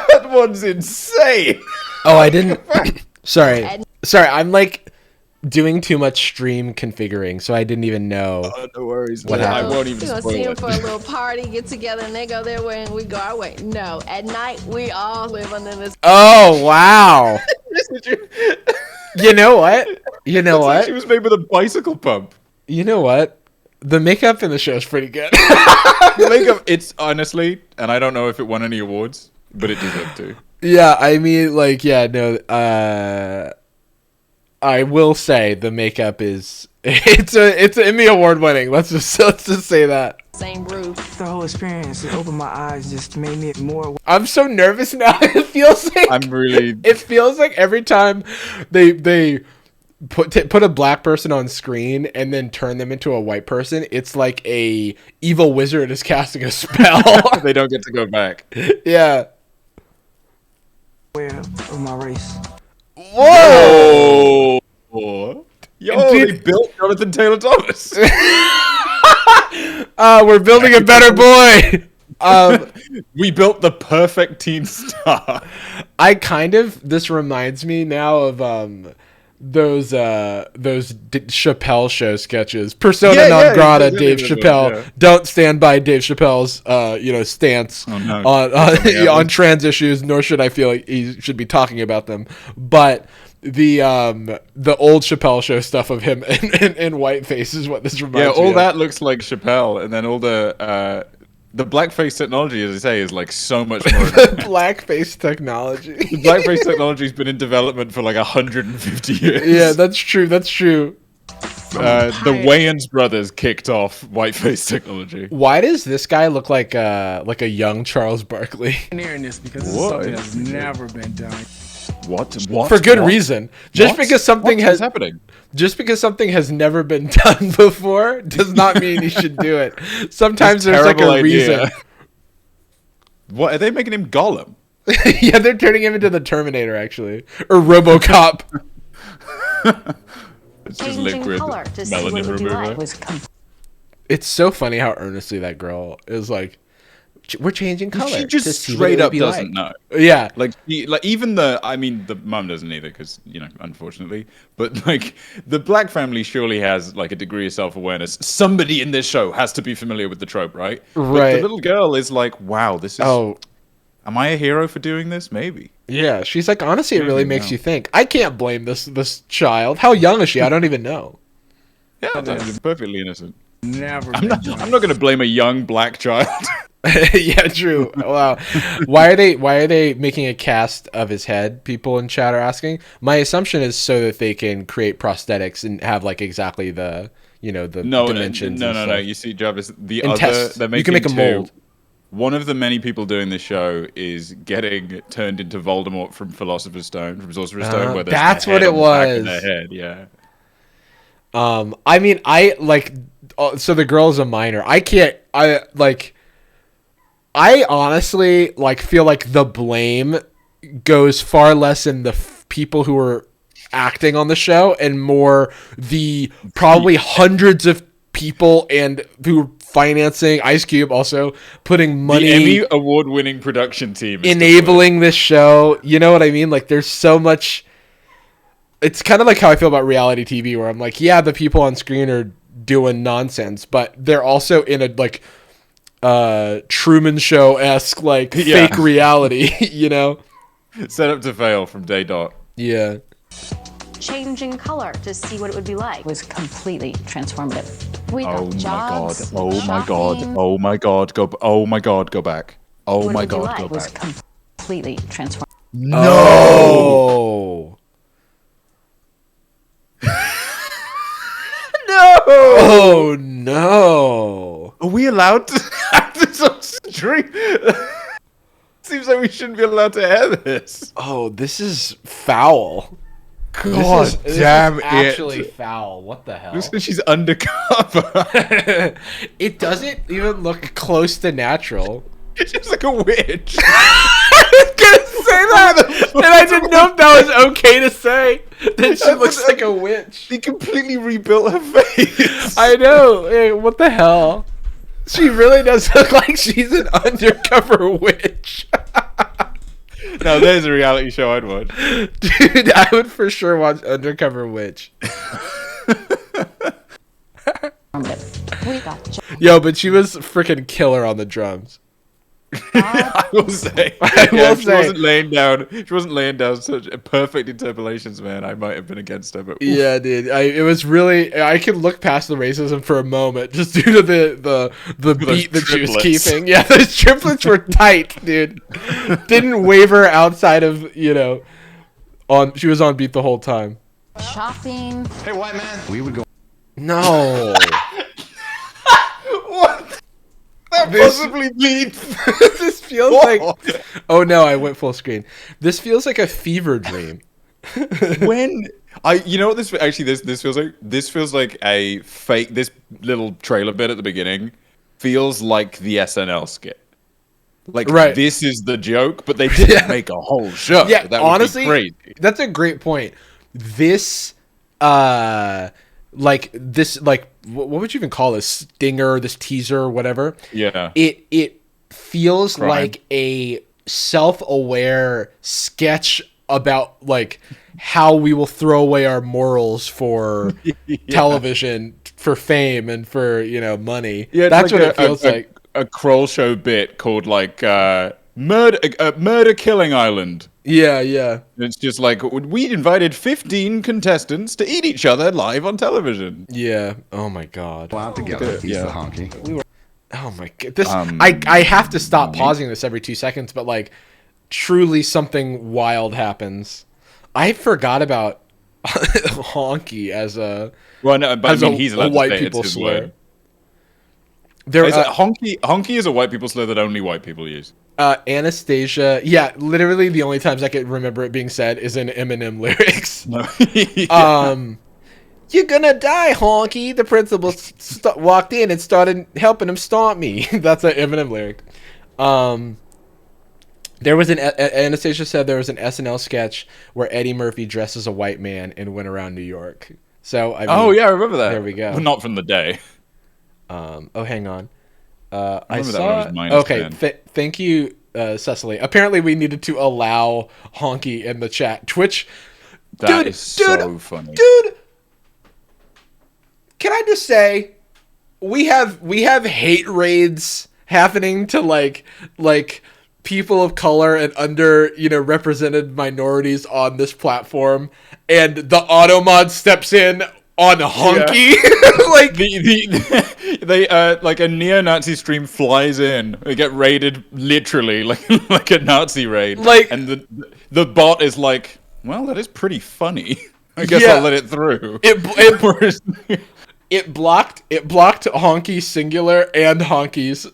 S2: That one's insane.
S1: Oh, I didn't. Sorry. I'm like doing too much stream configuring, so I didn't even know.
S2: No worries.
S1: What
S2: I
S1: happened?
S2: won't even
S7: We're going to
S2: spoil
S7: see them
S2: it.
S7: for a little party, get together, and they go their way and we go our way. No, at night, we all live under the
S1: Oh wow! You know what? You know
S2: It's like
S1: what?
S2: she was made with a bicycle pump.
S1: You know what? The makeup in the show is pretty good.
S2: The makeup, it's honestly, and I don't know if it won any awards, but it deserved to.
S1: Yeah, I mean, like, yeah, no. I will say the makeup is it's Emmy award winning. Let's just say that.
S7: same roof.
S4: The whole experience, it opened my eyes, just made me more.
S1: I'm so nervous now. It feels like
S2: I'm really.
S1: It feels like every time they put a black person on screen and then turn them into a white person, it's like a evil wizard is casting a spell.
S2: They don't get to go back.
S1: Yeah.
S4: Aware of my race.
S1: Whoa!
S2: Oh. Yo,
S1: Dude.
S2: they built Jonathan Taylor Thomas.
S1: We're building a better boy.
S2: We built the perfect teen star.
S1: This reminds me now of those Chappelle show sketches. Persona
S2: Yeah,
S1: non
S2: yeah,
S1: grata,
S2: yeah,
S1: Dave
S2: yeah,
S1: Chappelle.
S2: yeah.
S1: Don't stand by Dave Chappelle's stance
S2: Oh, no.
S1: on trans issues, nor should I feel like he should be talking about them. But the old Chappelle Show stuff of him in whiteface is what this reminds me
S2: Yeah,
S1: of.
S2: all that looks like Chappelle, and then all the blackface technology, as I say, is like so much more.
S1: Blackface technology.
S2: The blackface technology has been in development for like 150 years.
S1: Yeah, that's true. That's true.
S2: The Wayans brothers kicked off whiteface technology.
S1: Why does this guy look like a young Charles Barkley?
S4: Pioneering this because this is
S2: What?
S4: something that's never been done.
S2: What?
S1: For good
S2: What?
S1: reason. Just
S2: What?
S1: because something
S2: What
S1: has
S2: is happening?
S1: just because something has never been done before does not mean you should do it. Sometimes there's like a
S2: Terrible idea.
S1: reason.
S2: What are they making him Gollum?
S1: Yeah, they're turning him into the Terminator actually, or RoboCop.
S2: It's just
S5: Changing
S2: liquid
S5: color to see what
S2: melanin
S5: it would be
S2: remover.
S5: like.
S6: Was
S1: It's so funny how earnestly that girl is like, we're changing color.
S2: She
S1: to
S2: just
S1: see what it
S2: straight
S1: would
S2: up
S1: be
S2: doesn't
S1: like."
S2: know.
S1: Yeah,
S2: Like even the mum doesn't either because unfortunately, but like the black family surely has like a degree of self-awareness. Somebody in this show has to be familiar with the trope, right? But
S1: Right.
S2: the little girl is like, wow, this is.
S1: Oh,
S2: Am I a hero for doing this? Maybe.
S1: yeah. She's like, honestly, it really
S2: Maybe
S1: makes
S2: no.
S1: you think. I can't blame this child. How young is she? I don't even know.
S2: Yeah, that's perfectly innocent.
S4: Never
S2: I'm
S4: been
S2: not.
S4: done.
S2: I'm not going to blame a young black child.
S1: Yeah, true. Wow. Why are they making a cast of his head? People in chat are asking. My assumption is so that they can create prosthetics and have like exactly the the
S2: No,
S1: dimensions. and
S2: no.
S1: stuff.
S2: You see, Jarvis, the
S1: And
S2: other
S1: tests.
S2: they're
S1: You
S2: making
S1: can make a
S2: two.
S1: mold.
S2: One of the many people doing this show is getting turned into Voldemort from Philosopher's Stone, from Sorcerer's Stone, where there's
S1: that's
S2: the
S1: what
S2: head
S1: it
S2: on the back of
S1: was.
S2: their head. Yeah.
S1: I mean, I like. So the girl's a minor. I can't. I honestly like feel like the blame goes far less in the people who are acting on the show and more the probably hundreds of people and who are financing Ice Cube also putting money
S2: The Emmy award-winning production team is
S1: enabling this show. You know what I mean? Like there's so much. It's kind of like how I feel about reality TV where I'm like, yeah, the people on screen are doing nonsense, but they're also in a like Truman Show-esque like
S2: Yeah.
S1: fake reality, you know?
S2: set up to fail from day dot.
S1: Yeah.
S5: Changing color to see what it would be like.
S6: was completely transformative.
S5: We got
S2: Oh my god!
S5: jobs,
S2: Oh my god!
S5: shopping.
S2: Oh my god! Go! Oh my god! Go back! Oh
S5: What
S2: my
S5: would you
S2: god!
S5: like?
S2: Go
S6: Was
S2: back!
S6: completely transformative.
S1: No. No. Oh no.
S2: Are we allowed to have this on stream? Seems like we shouldn't be allowed to air this.
S1: Oh, this is foul.
S2: God
S1: this
S2: damn
S1: is
S2: it!
S1: actually foul. What the hell?
S2: Just because she's undercover.
S1: It doesn't even look close to natural.
S2: She's like a witch.
S1: I was gonna say that, and I didn't know if that was okay to say. That she looks like a witch.
S2: She completely rebuilt her face.
S1: I know. Hey, what the hell? She really does look like she's an undercover witch.
S2: Now there's a reality show I'd watch.
S1: Dude, I would for sure watch Undercover Witch.
S6: We got
S1: Yo, but she was freaking killer on the drums.
S2: I will say.
S1: I will
S2: if
S1: say.
S2: She wasn't laying down such perfect interpolations, man. I might have been against her, but oof.
S1: Yeah, dude. It was really. I could look past the racism for a moment just due to the beat that she was
S2: triplets.
S1: keeping. Yeah, those triplets were tight, dude. Didn't waver outside of on. She was on beat the whole time.
S6: shopping.
S3: Hey, white man. We would go.
S1: No.
S2: What? That possibly means.
S1: This feels like. Oh no! I went full screen. This feels like a fever dream.
S2: When you know what this actually this feels like? This feels like a fake. This little trailer bit at the beginning feels like the SNL skit. Like
S1: Right.
S2: this is the joke, but they didn't
S1: Yeah.
S2: make a whole show.
S1: Yeah,
S2: that would
S1: honestly,
S2: be crazy.
S1: that's a great point. This, what would you even call this stinger, this teaser, whatever?
S2: Yeah.
S1: It feels
S2: Crime.
S1: like a self-aware sketch about like how we will throw away our morals for television, for fame, and for money.
S2: Yeah, it's
S1: that's
S2: like
S1: what it feels like.
S2: a Kroll show bit called like Murder Killing Island.
S1: Yeah, yeah.
S2: It's just like we invited 15 contestants to eat each other live on television.
S1: Yeah. Oh my god.
S3: Out together, he's
S2: Yeah.
S3: the honky.
S1: Oh my god. This I have to stop pausing this every 2 seconds, but like truly something wild happens. I forgot about honky as a
S2: Well, no, but
S1: as
S2: I mean,
S1: a
S2: he's allowed
S1: white
S2: to say
S1: people
S2: it's his
S1: slur.
S2: way.
S1: There
S2: Honky is a white people slur that only white people use.
S1: Anastasia, yeah, literally the only times I can remember it being said is in Eminem lyrics.
S2: No.
S1: You're gonna die, honky. The principal walked in and started helping him stomp me. That's an Eminem lyric. There was Anastasia said there was an SNL sketch where Eddie Murphy dressed as a white man and went around New York. So I mean,
S2: Oh yeah, I remember that.
S1: There we go.
S2: Well, not from the day.
S1: Oh, hang on. I
S2: remember that
S1: saw.
S2: when I was minus
S1: Okay,
S2: 10.
S1: thank you, Cecily. Apparently, we needed to allow honky in the chat. Twitch.
S2: That is so funny.
S1: Dude, can I just say, we have hate raids happening to like people of color and represented minorities on this platform, and the Automod steps in on honky. Like
S2: They like a neo-Nazi stream flies in. They get raided literally like a Nazi raid.
S1: Like-
S2: and the bot is like, well, that is pretty funny. I guess
S1: Yeah.
S2: I'll let it through.
S1: It blocked honky singular and honkies.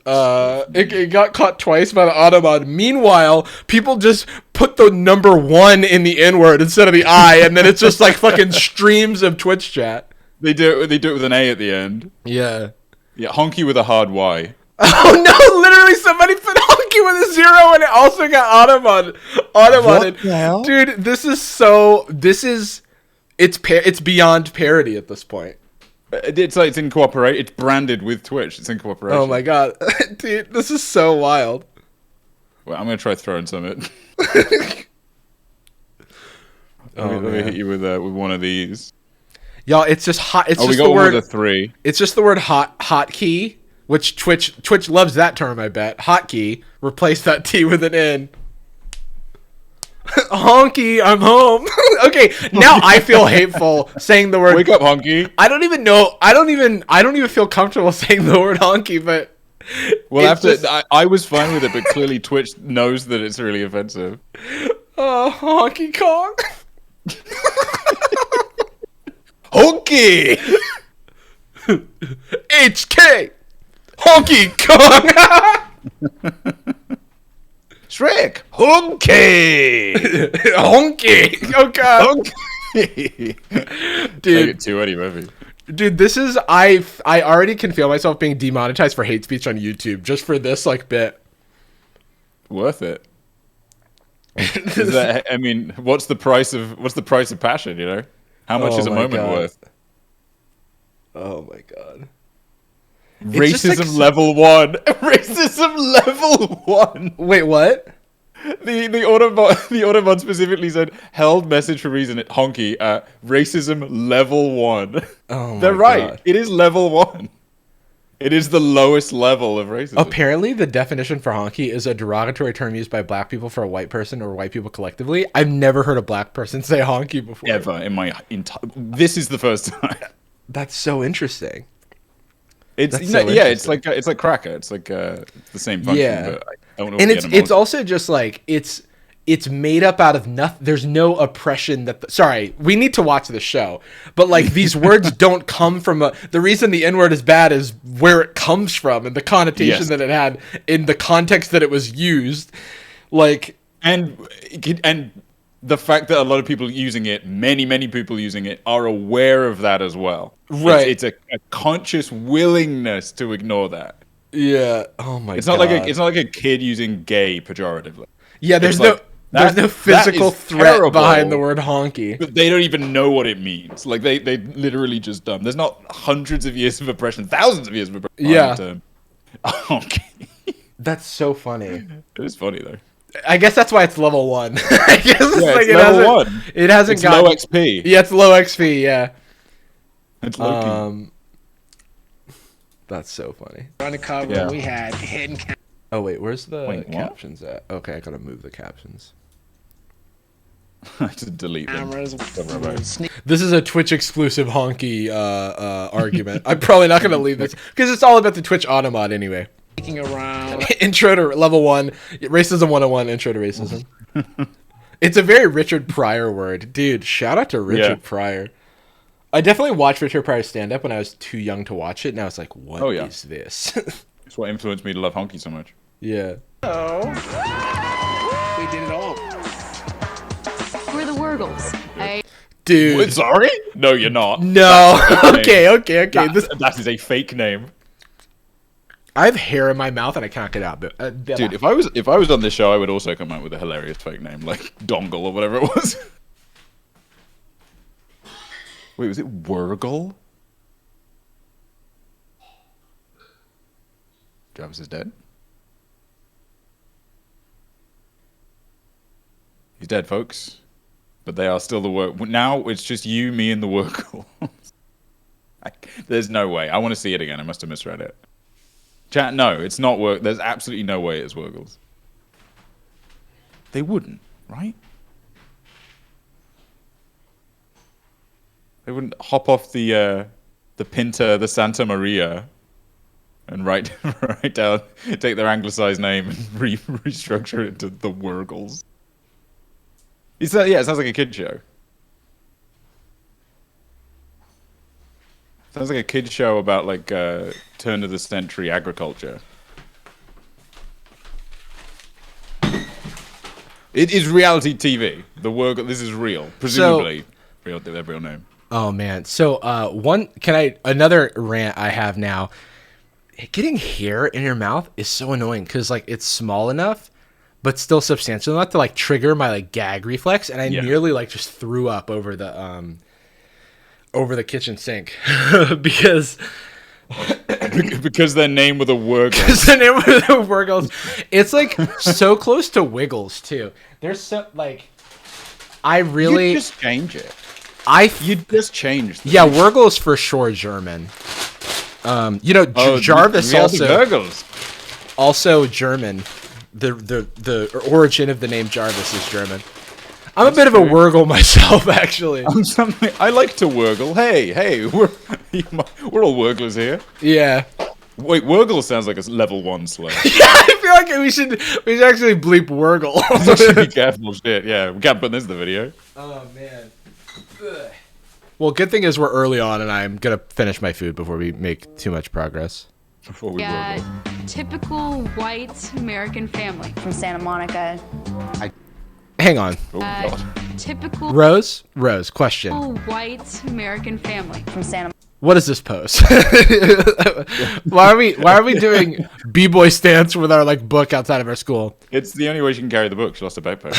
S1: It got caught twice by the Automod. Meanwhile, people just put the number 1 in the N-word instead of the I, and then it's just like fucking streams of Twitch chat.
S2: They do it with an A at the end.
S1: Yeah.
S2: Yeah, honky with a hard Y.
S1: Oh no! Literally, somebody put honky with a 0, and it also got Automod.
S2: What the hell?
S1: Dude, it's beyond parody at this point.
S2: It's like it's in cooperation. It's branded with Twitch. It's in cooperation.
S1: Oh my god, dude, this is so wild.
S2: Well, I'm gonna try throwing some at. Let me hit you with one of these.
S1: Y'all, it's just hot. It's
S2: Oh, we
S1: just
S2: got
S1: the
S2: one
S1: word.
S2: with a 3.
S1: It's just the word hotkey, which Twitch loves that term. I bet hotkey. Replace that T with an N. Honky, I'm home. Okay, now I feel hateful saying the word.
S2: Wake up, honky.
S1: I don't even know. I don't even feel comfortable saying the word honky. But
S2: Well,
S1: it's
S2: I was fine with it, but clearly Twitch knows that it's really offensive.
S1: honky Kong.
S2: Honky!
S1: HK. Honky Kong.
S2: Shrek! Honky!
S1: Honky. Oh god.
S2: Honky!
S1: Dude.
S2: I get too Eddie Murphy.
S1: Dude, this is I already can feel myself being demonetized for hate speech on YouTube just for this bit.
S2: Worth it. Is that, I mean, what's the price of passion, you know? How much is a
S1: my
S2: moment
S1: God.
S2: worth?
S1: Oh my god.
S2: Racism level 1. Racism level 1.
S1: Wait, what?
S2: The Autobot specifically said held message for reason at honky racism level 1.
S1: Oh my
S2: They're right.
S1: God.
S2: It is level 1. It is the lowest level of racism.
S1: Apparently, the definition for honky is a derogatory term used by black people for a white person or white people collectively. I've never heard a black person say honky before.
S2: Ever in my entire. This is the first time.
S1: That's so interesting.
S2: It's
S1: That's so
S2: it's
S1: interesting.
S2: like cracker. It's like the same function.
S1: Yeah.
S2: But I don't know.
S1: And
S2: what
S1: it's
S2: the etymology-
S1: also just like it's made up out of nothing. There's no oppression sorry, we need to watch the show. But like these words don't come from the reason the N-word is bad is where it comes from and the connotation
S2: Yes.
S1: that it had in the context that it was used. Like
S2: and the fact that a lot of people using it, many people using it, are aware of that as well.
S1: Right.
S2: It's a conscious willingness to ignore that.
S1: yeah, oh my
S2: It's
S1: god.
S2: not like a kid using gay pejoratively.
S1: Yeah, there's
S2: It's like,
S1: there's no
S2: that
S1: physical
S2: is
S1: threat
S2: terrible.
S1: behind the word honky.
S2: But they don't even know what it means. Like they literally just dumb. There's not hundreds of years of oppression, thousands of years of oppression.
S1: Yeah.
S2: behind the term. Okay.
S1: That's so funny.
S2: It is funny though.
S1: I guess that's why it's level 1. I guess
S2: Yeah, it's
S1: it
S2: level
S1: hasn't,
S2: 1.
S1: It hasn't
S2: It's
S1: got
S2: low XP.
S1: Yeah, it's low XP. Yeah.
S2: It's low key.
S1: That's so funny.
S4: Undercover,
S2: Yeah.
S4: we had hidden
S1: Oh wait, where's the
S2: Wait, what?
S1: captions at? Okay, I gotta move the captions.
S2: To delete them.
S4: cameras, sneak
S1: This is a Twitch exclusive honky argument. I'm probably not going to leave this because it's all about the Twitch Automod anyway.
S4: sneaking around.
S1: Intro to level 1, racism 101, intro to racism. It's a very Richard Pryor word. Dude, shout out to Richard Pryor. I definitely watched Richard Pryor stand up when I was too young to watch it, and I was like, "What is this?"
S2: It's what influenced me to love honky so much.
S1: Yeah.
S4: We did it all.
S5: We're the Wurgles.
S1: Dude.
S2: Wait, sorry? No, you're not.
S1: No. okay.
S2: That is a fake name.
S1: I have hair in my mouth and I can't get out. But,
S2: Dude, if I was on this show, I would also come out with a hilarious fake name, like Dongle or whatever it was. Wait, was it Wurgle? Jarvis is dead. He's dead, folks. But they are still the work. Now it's just you, me, and the Wurgle. There's no way. I want to see it again. I must have misread it. Chat, no, it's not work. There's absolutely no way it's Wurgles. They wouldn't, right? They wouldn't hop off the Pinta, the Santa Maria, and write down, take their anglicized name and restructure it into the Wurgles. It sounds like a kid show. Sounds like a kid show about like turn of the century agriculture. It is reality TV. The Wurgle. This is real, presumably their real name.
S1: Oh man. So another rant I have now. Getting hair in your mouth is so annoying because like it's small enough but still substantial enough to like trigger my like gag reflex, and I nearly like just threw up over the kitchen sink because
S2: their name were the Wurgles.
S1: Because the name were the Wurgles. It's like so close to Wiggles too. There's so like I really
S2: you just change it.
S1: You
S2: just changed.
S1: Wurgles for sure German. Jarvis also German. The origin of the name Jarvis is German. I'm a bit of a Wurgle myself, actually.
S2: I like to Wurgle. Hey, we're all Wurglers here.
S1: Yeah.
S2: Wait, Wurgle sounds like a level 1 slur.
S1: Yeah, I feel like we should actually bleep Wurgle.
S2: Be careful, shit. Yeah, we can't put this in the video.
S1: Oh man. Ugh. Well, good thing is we're early on, and I'm gonna finish my food before we make too much progress.
S2: Before we Wurgle.
S5: Typical white American family from Santa Monica.
S1: Hang on.
S2: Oh, God.
S5: Typical
S1: Rose, question.
S5: white American family from Santa.
S1: What is this pose? why are we doing b-boy stance with our like book outside of our school?
S2: It's the only way she can carry the book. She lost a backpack.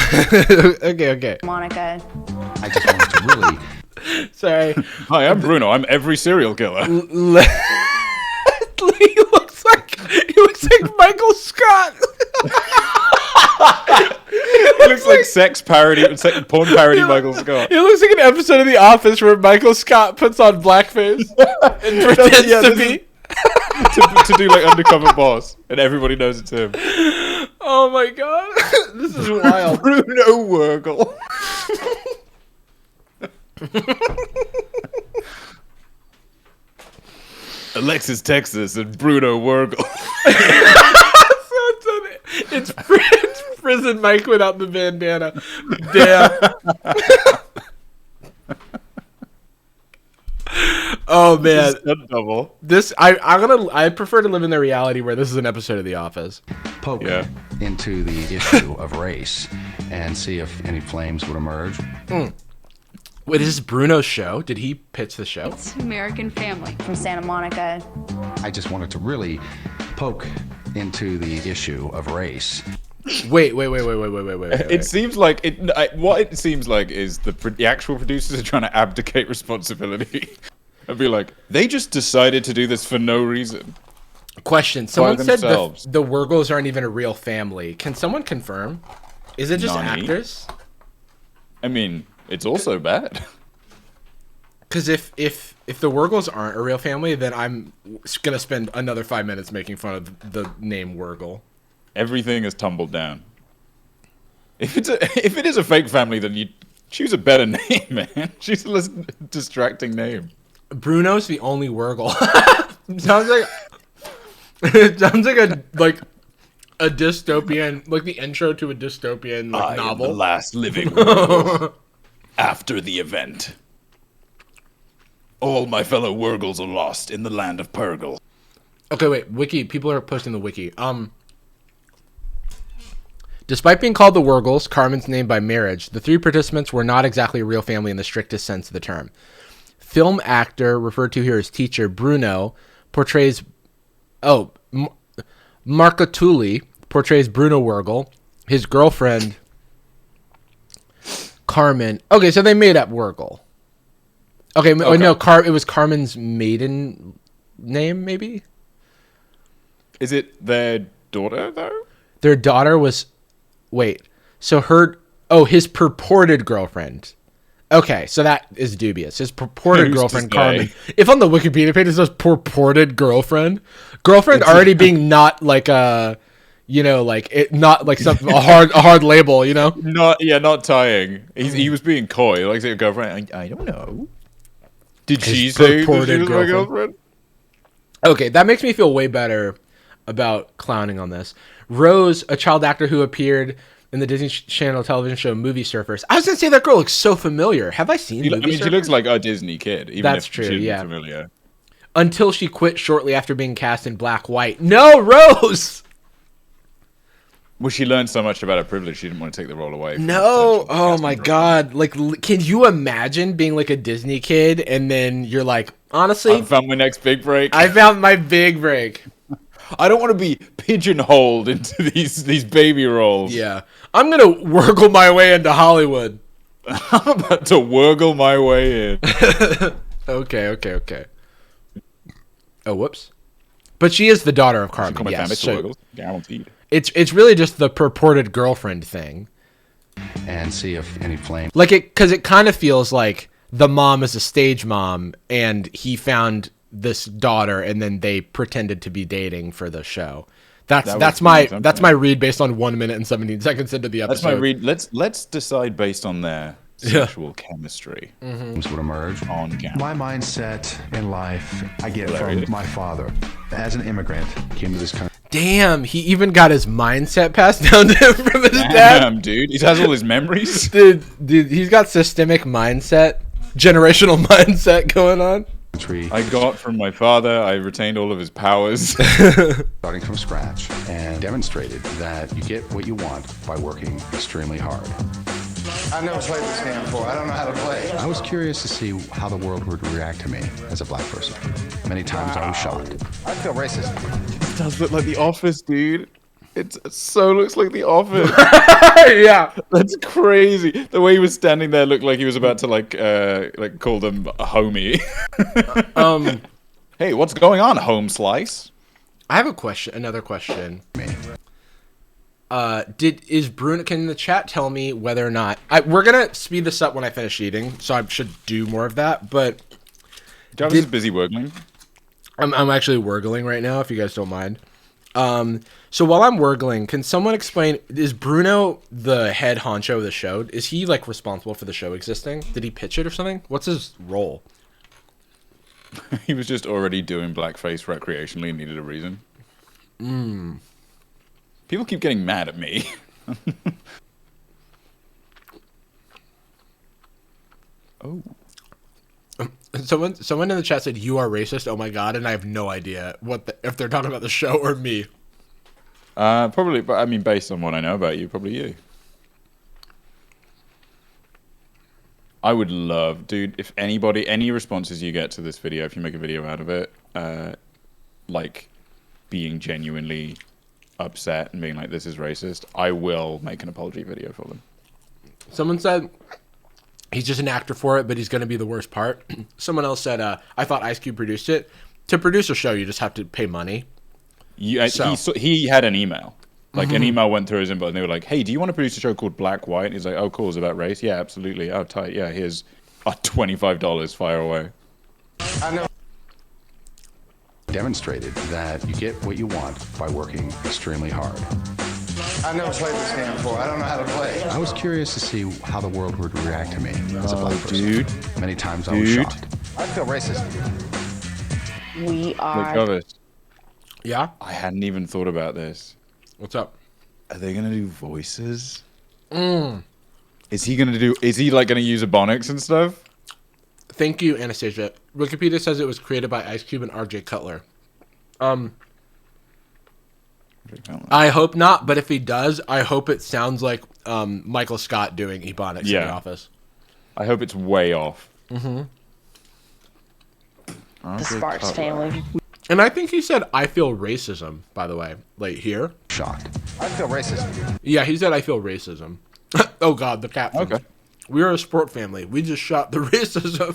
S1: Okay.
S5: Monica.
S3: I just wanted to really.
S1: Sorry.
S2: Hi, I'm Bruno. I'm every serial killer.
S1: He looks like Michael Scott.
S2: He looks like sex parody, porn parody Michael Scott.
S1: It looks like an episode of The Office where Michael Scott puts on blackface and pretends to be
S2: to do like undercover boss, and everybody knows it's him.
S1: Oh my god, this is wild.
S2: Bruno Wurgle. Alexis Texas and Bruno Wurgle.
S1: It's prison Mike without the bandana. Damn. Oh man,
S2: double.
S1: This I prefer to live in the reality where this is an episode of The Office.
S3: Poke into the issue of race and see if any flames would emerge.
S1: Wait, is this Bruno's show? Did he pitch the show?
S5: It's American family from Santa Monica.
S3: I just wanted to really poke into the issue of race.
S1: Wait.
S2: It seems like what it seems like is the actual producers are trying to abdicate responsibility. I'd be like, they just decided to do this for no reason.
S1: Question: someone said
S2: themselves.
S1: the Wurgles aren't even a real family. Can someone confirm? Is it just
S2: Nani?
S1: actors?
S2: I mean, it's also bad.
S1: Because if the Wurgles aren't a real family, then I'm gonna spend another 5 minutes making fun of the name Wurgle.
S2: Everything has tumbled down. If it is a fake family, then you Choose a better name, man. Choose a less distracting name.
S1: Bruno's the only Wurgle. Sounds like it sounds like a dystopian, like the intro to a dystopian like, novel.
S2: Am the last living Wurgle. After the event, all my fellow Wurgles are lost in the land of Purgle.
S1: Okay, wait. Wiki. People are posting the wiki. Despite being called the Wurgles, Carmen's name by marriage, the three participants were not exactly a real family in the strictest sense of the term. Film actor, referred to here as teacher, Bruno, portrays... Oh, Marcotuli portrays Bruno Wurgle. His girlfriend, Carmen... Okay, so they made up Wurgle. Okay. No, it was Carmen's maiden name, maybe?
S2: Is it their daughter, though?
S1: Their daughter was... Wait. So his purported girlfriend. Okay, so that is dubious. His purported girlfriend, Carmen. If on the Wikipedia page it says purported girlfriend already being not like a... You know, like it, not like something a hard label. You know,
S2: not tying. He was being coy, like say girlfriend. I don't know. Did she say that she was my girlfriend?
S1: Okay, that makes me feel way better about clowning on this. Rose, a child actor who appeared in the Disney Channel television show Movie Surfers. I was gonna say that girl looks so familiar. Have I seen?
S2: She looks like a Disney kid. Even
S1: That's
S2: if
S1: true.
S2: She
S1: Yeah.
S2: familiar.
S1: Until she quit shortly after being cast in Black White. No, Rose.
S2: Well, she learned so much about her privilege, she didn't want to take the role away.
S1: No, oh my God! Like, can you imagine being like a Disney kid and then you're like, honestly,
S2: I found my next big break.
S1: I found my big break.
S2: I don't want to be pigeonholed into these baby roles.
S1: Yeah, I'm gonna wurgle my way into Hollywood.
S2: I'm about to wurgle my way in.
S1: Okay. Oh, whoops. But she is the daughter of Carmen. Yes, so
S2: guaranteed.
S1: It's really just the purported girlfriend thing.
S3: And see if any flame.
S1: Like because it kind of feels like the mom is a stage mom, and he found this daughter, and then they pretended to be dating for the show. That's my read based on 1 minute and 17 seconds into the episode.
S2: That's my read. Let's decide based on their sexual chemistry.
S3: Would emerge
S2: on camera.
S3: My mindset in life, I get from my father. As an immigrant, came to this country.
S1: Damn, he even got his mindset passed down to him from his dad.
S2: Damn, dude, he has all his memories.
S1: Dude, he's got systemic mindset, generational mindset going on.
S2: I got from my father. I retained all of his powers.
S3: Starting from scratch, and demonstrated that you get what you want by working extremely hard.
S8: I've never played this game before. I don't know how to play.
S3: I was curious to see how the world would react to me as a black person. Many times I was shocked.
S8: I feel racist.
S2: It does look like The Office, dude. It so looks like The Office.
S1: Yeah,
S2: that's crazy. The way he was standing there looked like he was about to like call them a homie. Hey, what's going on, home slice?
S1: I have another question. Is Bruno? Can the chat tell me whether or not we're gonna speed this up when I finish eating, so I should do more of that. But
S2: Jarvis is busy wurgling.
S1: I'm actually wurgling right now, if you guys don't mind. So while I'm wurgling, can someone explain? Is Bruno the head honcho of the show? Is he like responsible for the show existing? Did he pitch it or something? What's his role?
S2: He was just already doing blackface recreationally and needed a reason. People keep getting mad at me. Oh.
S1: Someone in the chat said you are racist. Oh my God, and I have no idea if they're talking about the show or me.
S2: Probably, but I mean, based on what I know about you, probably you. I would love, dude, if any responses you get to this video, if you make a video out of it, like being genuinely upset and being like, this is racist, I will make an apology video for them.
S1: Someone said he's just an actor for it, but he's going to be the worst part. Someone else said, I thought Ice Cube produced it. To produce a show, you just have to pay money.
S2: He had an email. Like, an email went through his inbox, and they were like, hey, do you want to produce a show called Black White? And he's like, oh, cool, is it about race? Yeah, absolutely. Oh, tight. Yeah, here's $25, fire away.
S8: I know.
S3: Demonstrated that you get what you want by working extremely hard.
S8: I've never played this game before. I don't know how to play.
S3: I was curious to see how the world would react to me as a black person.
S2: Dude.
S3: Many times I was shocked.
S8: I feel racist.
S7: We
S2: Look,
S7: are.
S2: Jarvis,
S1: Yeah.
S2: I hadn't even thought about this.
S1: What's up?
S2: Are they gonna do voices? Is he like gonna use Ebonics and stuff?
S1: Thank you, Anastasia. Wikipedia says it was created by Ice Cube and RJ Cutler. I hope not, but if he does, I hope it sounds like Michael Scott doing Ebonics in The Office.
S2: I hope it's way off.
S7: The Sparks family.
S1: And I think he said, I feel racism, by the way. Like, here.
S3: Shocked.
S8: I feel racist.
S1: Yeah, he said, I feel racism. Oh, God, the captain.
S2: Okay.
S1: We are a sport family. We just shot the racism.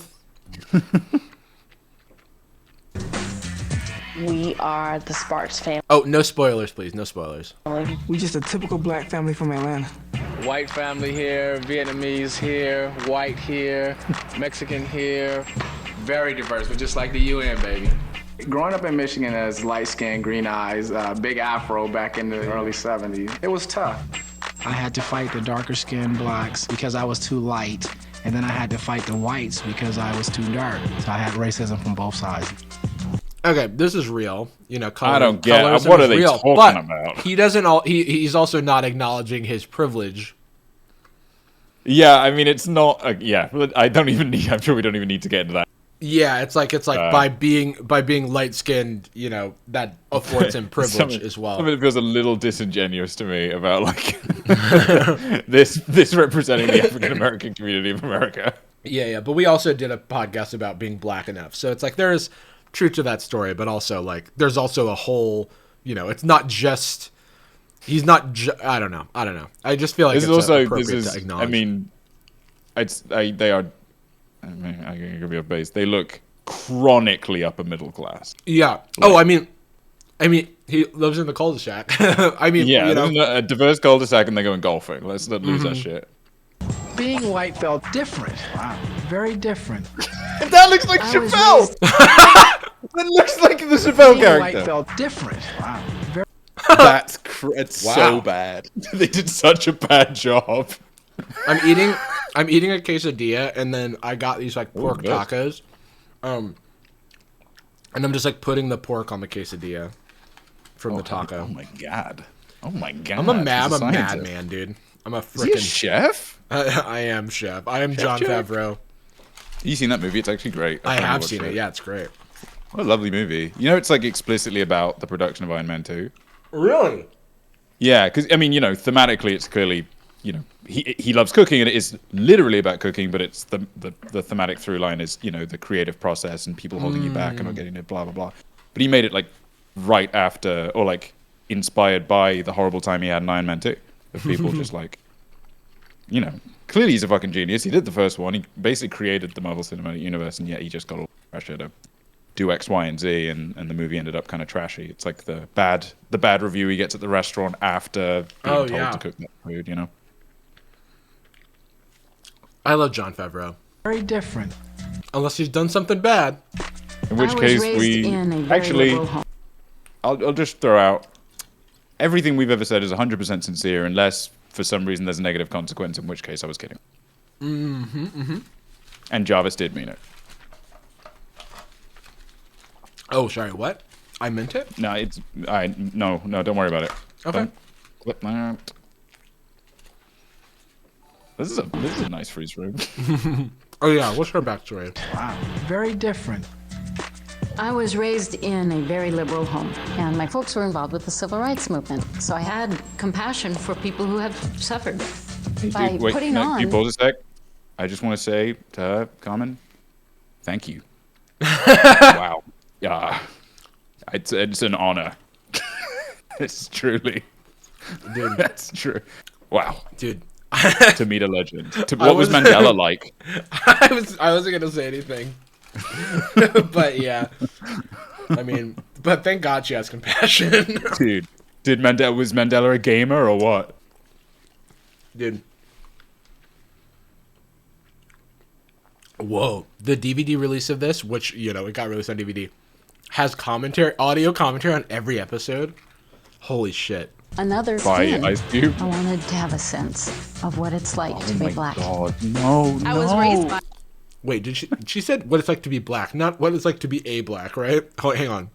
S7: We are the Sparks family.
S1: Oh, no spoilers, please. No spoilers.
S4: We just a typical black family from Atlanta.
S9: White family here, Vietnamese here, white here, Mexican here. Very diverse, but just like the UN, baby. Growing up in Michigan as light skin, green eyes, big afro back in the early 70s, it was tough.
S4: I had to fight the darker skinned blacks because I was too light, and then I had to fight the whites because I was too dark. So I had racism from both sides.
S1: Okay, this is real. You know,
S2: I don't get it.
S1: colorism
S2: What
S1: is
S2: are they
S1: real,
S2: talking
S1: but
S2: about?
S1: He doesn't. He's also not acknowledging his privilege.
S2: Yeah, I mean, it's not. Yeah, I don't even need. I'm sure we don't even need to get into that.
S1: Yeah, it's like by being light skinned, you know, that affords him privilege as well.
S2: I mean, it feels a little disingenuous to me about like this representing the African American community of America.
S1: Yeah, but we also did a podcast about being black enough, so it's like there's truth to that story, but also like there's also a whole, you know, it's not just he's not. I don't know. I just feel like
S2: This
S1: it's
S2: is also
S1: appropriate to acknowledge.
S2: I mean, they are. I mean, I can be off base. They look chronically upper middle class.
S1: Yeah. Oh, I mean, he lives in the cul-de-sac. I mean,
S2: Yeah,
S1: you know,
S2: a diverse cul-de-sac, and they're going golfing. Let's not lose that shit.
S4: Being white felt different. Wow. Very different.
S2: That looks like Chappelle. That looks like the Chappelle
S4: Being white
S2: character.
S4: felt different. Wow. Very
S2: That's it's
S1: Wow.
S2: so bad. They did such a bad job.
S1: I'm eating a quesadilla, and then I got these like pork tacos, and I'm just like putting the pork on the quesadilla from the taco.
S2: Oh my god. Oh my god.
S1: I'm a
S2: He's scientist.
S1: madman, dude. I'm a
S2: Is he a
S1: freaking
S2: chef?
S1: I am chef. I am John
S2: Jack?
S1: Favreau.
S2: You seen that movie? It's actually great.
S1: I
S2: finally
S1: have
S2: watched
S1: seen it. Yeah, it's great.
S2: What a lovely movie. You know, it's like explicitly about the production of Iron Man 2.
S1: Really?
S2: Yeah, because I mean, you know, thematically, it's clearly, you know, he loves cooking, and it is literally about cooking. But it's the thematic through line is, you know, the creative process and people holding you back and not getting it, blah blah blah. But he made it like right after, or like inspired by the horrible time he had in Iron Man 2, of people just like, you know, clearly he's a fucking genius. He did the first one. He basically created the Marvel Cinematic Universe, and yet he just got all pressure to do X, Y, and Z, and the movie ended up kind of trashy. It's like the bad review he gets at the restaurant after being told to cook that food, you know?
S1: I love John Favreau.
S4: very different.
S1: Unless he's done something bad.
S2: In which
S6: I was
S2: case
S6: raised
S2: we
S6: in a very
S2: actually,
S6: liberal home.
S2: I'll just throw out, everything we've ever said is 100% sincere, unless for some reason there's a negative consequence, in which case I was kidding. And Jarvis did mean it.
S1: Oh, sorry. What? I meant it.
S2: No, no, don't worry about it.
S1: Okay.
S2: Don't clip that. This is a nice freeze frame.
S1: Oh yeah. What's her backstory?
S4: Wow. Very different.
S6: I was raised in a very liberal home, and my folks were involved with the civil rights movement. So I had compassion for people who have suffered by putting
S2: no,
S6: on.
S2: you pause a sec. I just want to say to her, Carmen, thank you. Wow. Yeah. It's an honor. It's truly.
S1: Dude.
S2: That's true. Wow.
S1: Dude.
S2: To meet a legend. What was Mandela like?
S1: I wasn't gonna say anything. But yeah. I mean, but thank God she has compassion.
S2: Dude. Was Mandela a gamer or what?
S1: Dude. Whoa. The DVD release of this, which, you know, it got released on DVD, has audio commentary on every episode. Holy shit.
S6: another
S2: By
S6: skin.
S2: Ice Cube.
S6: I wanted to have a sense of what it's like to be black.
S2: God, no,
S7: I was raised by
S1: Wait, did she said what it's like to be black, not what it's like to be a black, right? Oh, hang on.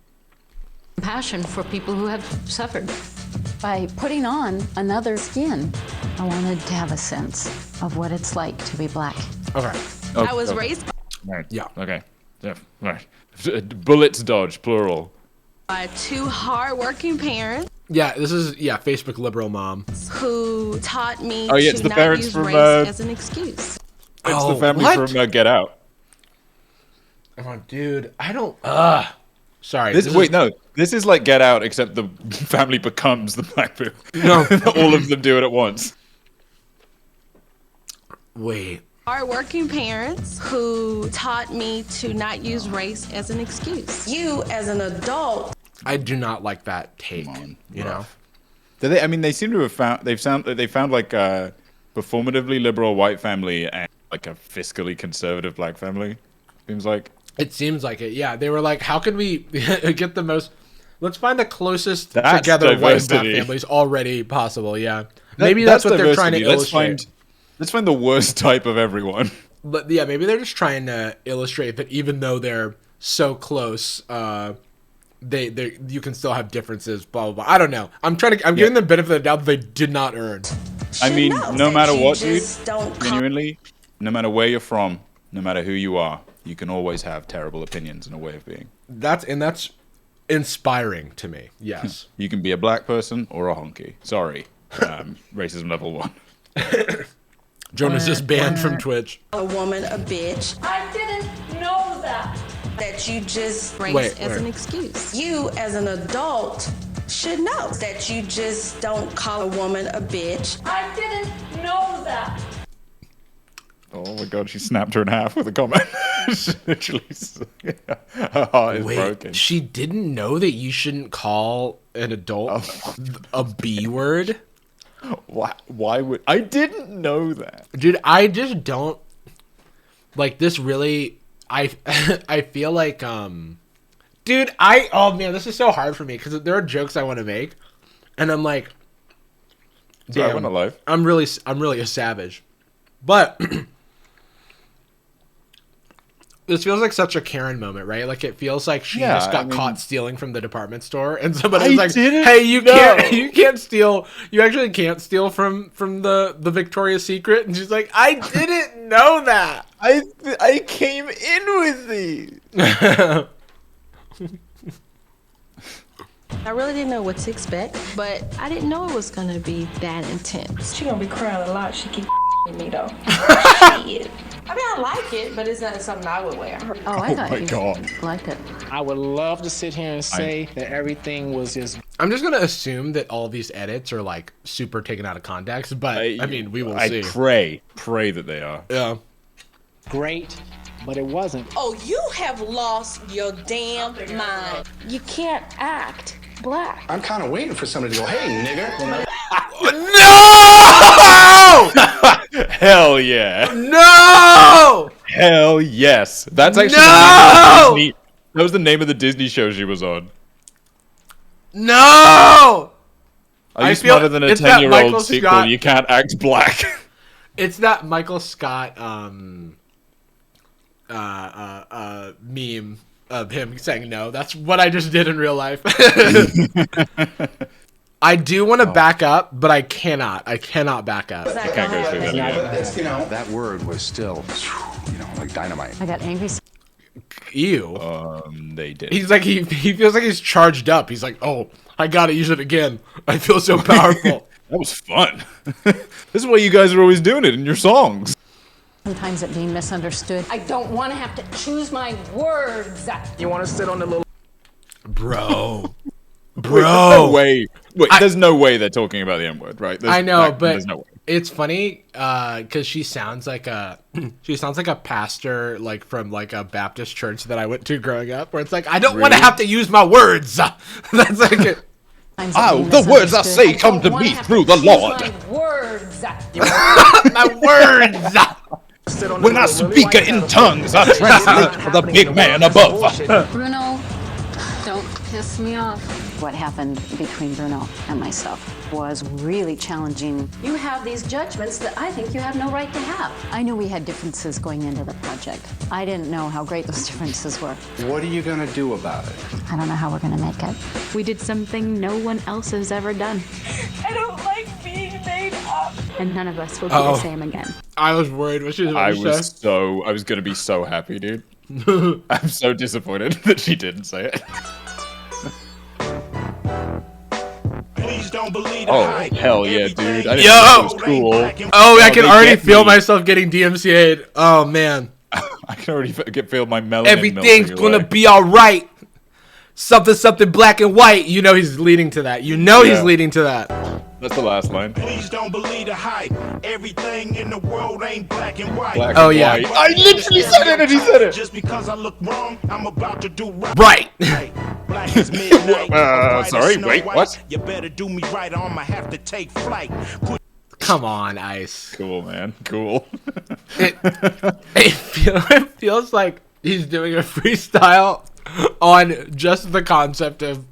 S6: Compassion for people who have suffered. By putting on another skin, I wanted to have a sense of what it's like to be black.
S1: Okay.
S7: I was raised
S2: Right.
S1: Yeah.
S2: Okay. Yeah. Right. Bullets dodged, plural.
S7: by two hardworking parents
S1: Yeah, this is Facebook liberal mom.
S7: who taught me
S2: Oh, yeah, it's
S7: to
S2: the
S7: not
S2: parents
S7: use
S2: from,
S7: race as an excuse.
S2: It's
S1: Oh,
S2: the family
S1: what?
S2: from Get Out.
S1: Oh, dude, I don't. Sorry.
S2: This is like Get Out, except the family becomes the black people.
S1: No.
S2: All of them do it at once.
S1: Wait.
S7: Hardworking parents who taught me to not use race as an excuse. You, as an adult,
S1: I do not like that take. You know.
S2: Do they? I mean, they seem to have found. They found like a performatively liberal white family and like a fiscally conservative black family. Seems like.
S1: It seems like it. Yeah, they were like, how can we get the most? Let's find the closest
S2: That's
S1: together white and black
S2: diversity.
S1: families already possible. Yeah, maybe that's what they're trying to illustrate.
S2: Let's find the worst type of everyone.
S1: But yeah, maybe they're just trying to illustrate that even though they're so close, they you can still have differences. Blah blah blah. I don't know. I'm giving them the benefit of the doubt that they did not earn.
S2: I mean,
S7: know
S2: no
S7: that
S2: matter
S7: you
S2: what, dude.
S7: just don't call-
S2: Genuinely, no matter where you're from, no matter who you are, you can always have terrible opinions and a way of being.
S1: That's inspiring to me. Yes.
S2: You can be a black person or a honky. Sorry, racism level 1.
S1: Jonas is banned from Twitch.
S7: a woman a bitch.
S10: I didn't know that.
S7: That you just race
S1: Wait,
S7: as
S1: wait.
S7: an excuse. You, as an adult, should know that you just don't call a woman a bitch.
S10: I didn't know that.
S2: Oh my god, she snapped her in half with a comment. She literally, her heart is broken.
S1: She didn't know that you shouldn't call an adult a B word?
S2: Why would I didn't know that,
S1: Dude, I just don't like this really I I feel like dude, oh man, this is so hard for me cuz there are jokes I want to make and I'm like
S2: Sorry, I
S1: damn,
S2: went alive.
S1: I'm really a savage. But this feels like such a Karen moment, right? Like it feels like she
S2: Yeah,
S1: just got
S2: I mean-
S1: caught stealing from the department store, and somebody's like,
S2: didn't
S1: "Hey, you
S2: know."
S1: can't steal. You actually can't steal from the Victoria's Secret." And she's like, "I didn't know that."
S2: I came in with these.
S7: I really didn't know what to expect, but I didn't know it was gonna be that intense.
S10: She gonna be crying a lot. She keep me though.
S7: Shit. I mean, I like it, but it's not something I would wear.
S6: Oh, I thought
S2: my
S6: you
S2: God.
S6: liked it.
S4: I would love to sit here and say that everything was just
S1: I'm just gonna assume that all these edits are like super taken out of context, but I mean, we will see.
S2: I pray that they are.
S1: Yeah.
S4: great, but it wasn't.
S7: Oh, you have lost your damn mind.
S10: You can't act black.
S8: I'm kind of waiting for somebody to go, hey, nigga.
S1: No!
S2: Hell yeah.
S1: No!
S2: Hell yes. That's actually
S1: No!
S2: the name of the Disney. That was the name of the Disney show she was on.
S1: No!
S2: Are you
S1: I feel-
S2: smarter than a
S1: it's that
S2: 10-year-old
S1: Michael
S2: sequel?
S1: Scott-
S2: You can't act black.
S1: It's that Michael Scott meme of him saying no. That's what I just did in real life. I do want to back up, but I cannot. I cannot back up.
S2: I can't go through that again.
S8: You know, that word was still, like dynamite.
S6: I got angry.
S1: Ew.
S2: They did.
S1: He's like he feels like he's charged up. He's like, oh, I gotta use it again. I feel so powerful.
S2: That was fun. This is why you guys are always doing it in your songs.
S6: Sometimes it being misunderstood.
S10: I don't want to have to choose my words.
S4: You want to sit on the little
S1: Bro.
S2: Wait, there's no way. Wait, there's no way they're talking about the N word, right?
S1: I know, but
S2: there's no way.
S1: it's funny because she sounds like a pastor like from like a Baptist church that I went to growing up, where it's like I don't want to
S2: Really?
S1: have to use my words. That's like it.
S6: Oh, the words I say
S10: come to me through the Lord. My words.
S1: My words.
S2: When I speak in tongues, I translate for the big man above.
S6: Bruno, don't piss me off. What happened between Bruno and myself was really challenging.
S10: You have these judgments that I think you have no right to have.
S6: I knew we had differences going into the project. I didn't know how great those differences were.
S3: What are you going to do about it?
S6: I don't know how we're going to make it.
S5: We did something no one else has ever done.
S10: I don't like being made up.
S5: And none of us will be the same again.
S1: I was worried what she was about to say.
S2: I was gonna be so happy, dude. I'm so disappointed that she didn't say it. Oh, hell yeah, dude. I didn't know it was cool.
S1: Oh, I can
S2: they
S1: already
S2: get
S1: feel
S2: me.
S1: myself getting DMCA'd. Oh, man.
S2: I can already feel my melanin
S1: Everything's
S2: melting
S1: gonna
S2: away.
S1: be all right. Something black and white. You know he's leading to that. You know he's
S2: Yeah.
S1: leading to that.
S2: That's the last line.
S11: Please don't believe the hype. Everything in the world ain't black and white.
S2: Black
S1: Oh,
S2: and
S1: yeah.
S2: white. I literally said it and he said it.
S11: Just because I look wrong, I'm about to do right.
S1: Right.
S11: Black is midnight. White is
S2: sorry,
S11: Snow
S2: wait,
S11: White.
S2: what?
S11: You better do me right or I'ma have to take flight.
S1: Come on, Ice.
S2: Cool, man. Cool.
S1: It feels like he's doing a freestyle on just the concept of